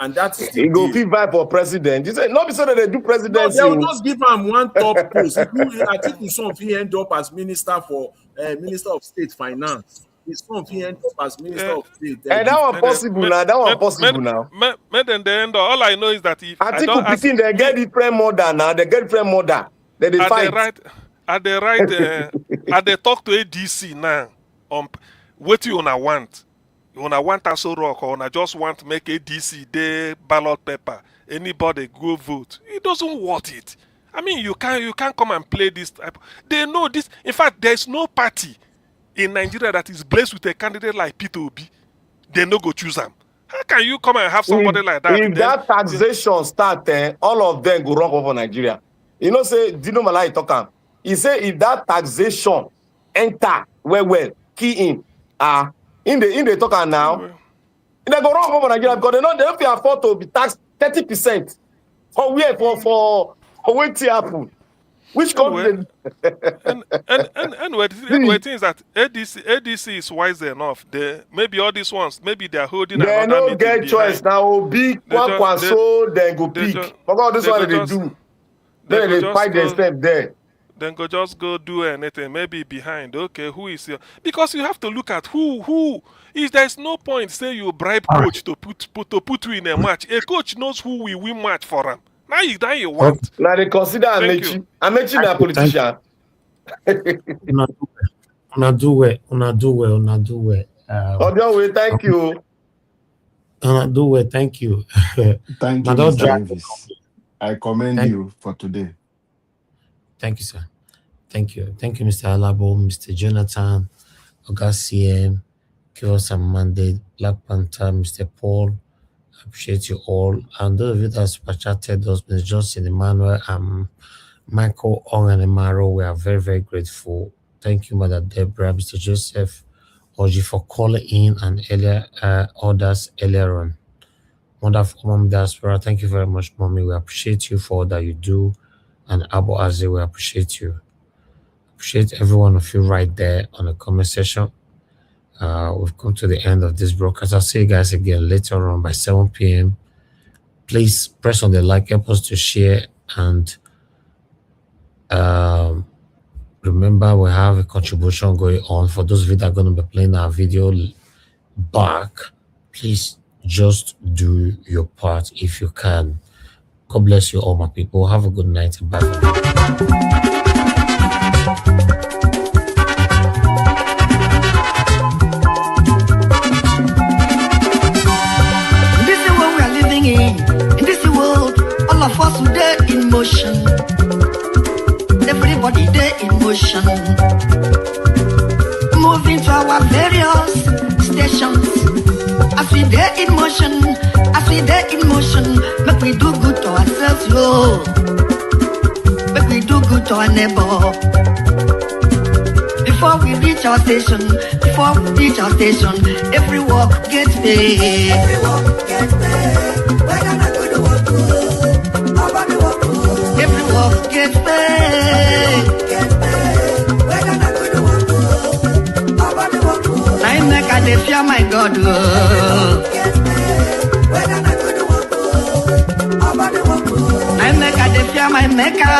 S19: and that's
S5: he go fit for president. You say not be so that they do presidency.
S19: No, they will just give him one top post. Atiku son he end up as minister for Minister of State Finance. His son he end up as Minister of State.
S5: And that one possible now. That one possible now.
S18: All I know is that if
S5: Atiku picking they get different mother now. They get different mother. They fight.
S18: At the talk to ADC now. What you wanna want? You wanna want Aso Rock or wanna just want to make ADC the ballot paper? Anybody go vote? It doesn't want it. I mean, you can't come and play this type. They know this. In fact, there's no party in Nigeria that is blessed with a candidate like Peter Obi. They no go choose them. How can you come and have somebody like that?
S5: If that taxation start, all of them go wrong over Nigeria. You know, say Dino Malai talk. He say if that taxation enter well key in in the talk now, they go wrong over Nigeria because they don't afford to be taxed 30% for where for waiting happen. Which country?
S18: Anyway, thing is that ADC is wise enough. Maybe all these ones, maybe they're holding.
S5: They no get choice now. Big one so then go pick. For all this one they do. Then they fight themselves there.
S18: Then just go do anything. Maybe behind. Okay, who is here? Because you have to look at who. If there's no point, say you bribe coach to put you in a match. A coach knows who will win match for him. Now you want.
S5: Now they consider Amechi. Amechi na politician.
S17: Una do well.
S5: Odionwe, thank you.
S17: Una do well, thank you.
S13: Thank you, Mr. Davis. I commend you for today.
S17: Thank you, sir. Thank you, Mr. Alabo, Mr. Jonathan, Augustine, Kios and Monday, Black Panther, Mr. Paul. Appreciate you all. And those of you that super chatted, those Mr. Johnson, Emmanuel, Michael, Ong, and Emaro, we are very, very grateful. Thank you, Mother Deborah, Mr. Joseph, Oji, for calling in and others earlier on. Wonderful Mom Diaspora. Thank you very much, Mommy. We appreciate you for all that you do. And Abu Azi, we appreciate you. Appreciate every one of you right there on the comment section. We've come to the end of this broadcast. I'll see you guys again later on by 7 p.m. Please press on the like, help us to share, and remember we have a contribution going on. For those of you that are going to be playing our video back, please just do your part if you can. God bless you all, my people. Have a good night. Bye.
S10: This is what we are living in this world, all of us today in motion. Everybody there in motion. Moving to our various stations. As we there in motion, make we do good to ourselves, yo. Make we do good to our neighbor. Before we reach our station, every walk gets paid. We're gonna go to work. Every walk gets paid. We're gonna go to work. I make a day fear my God. I make a day fear my maker.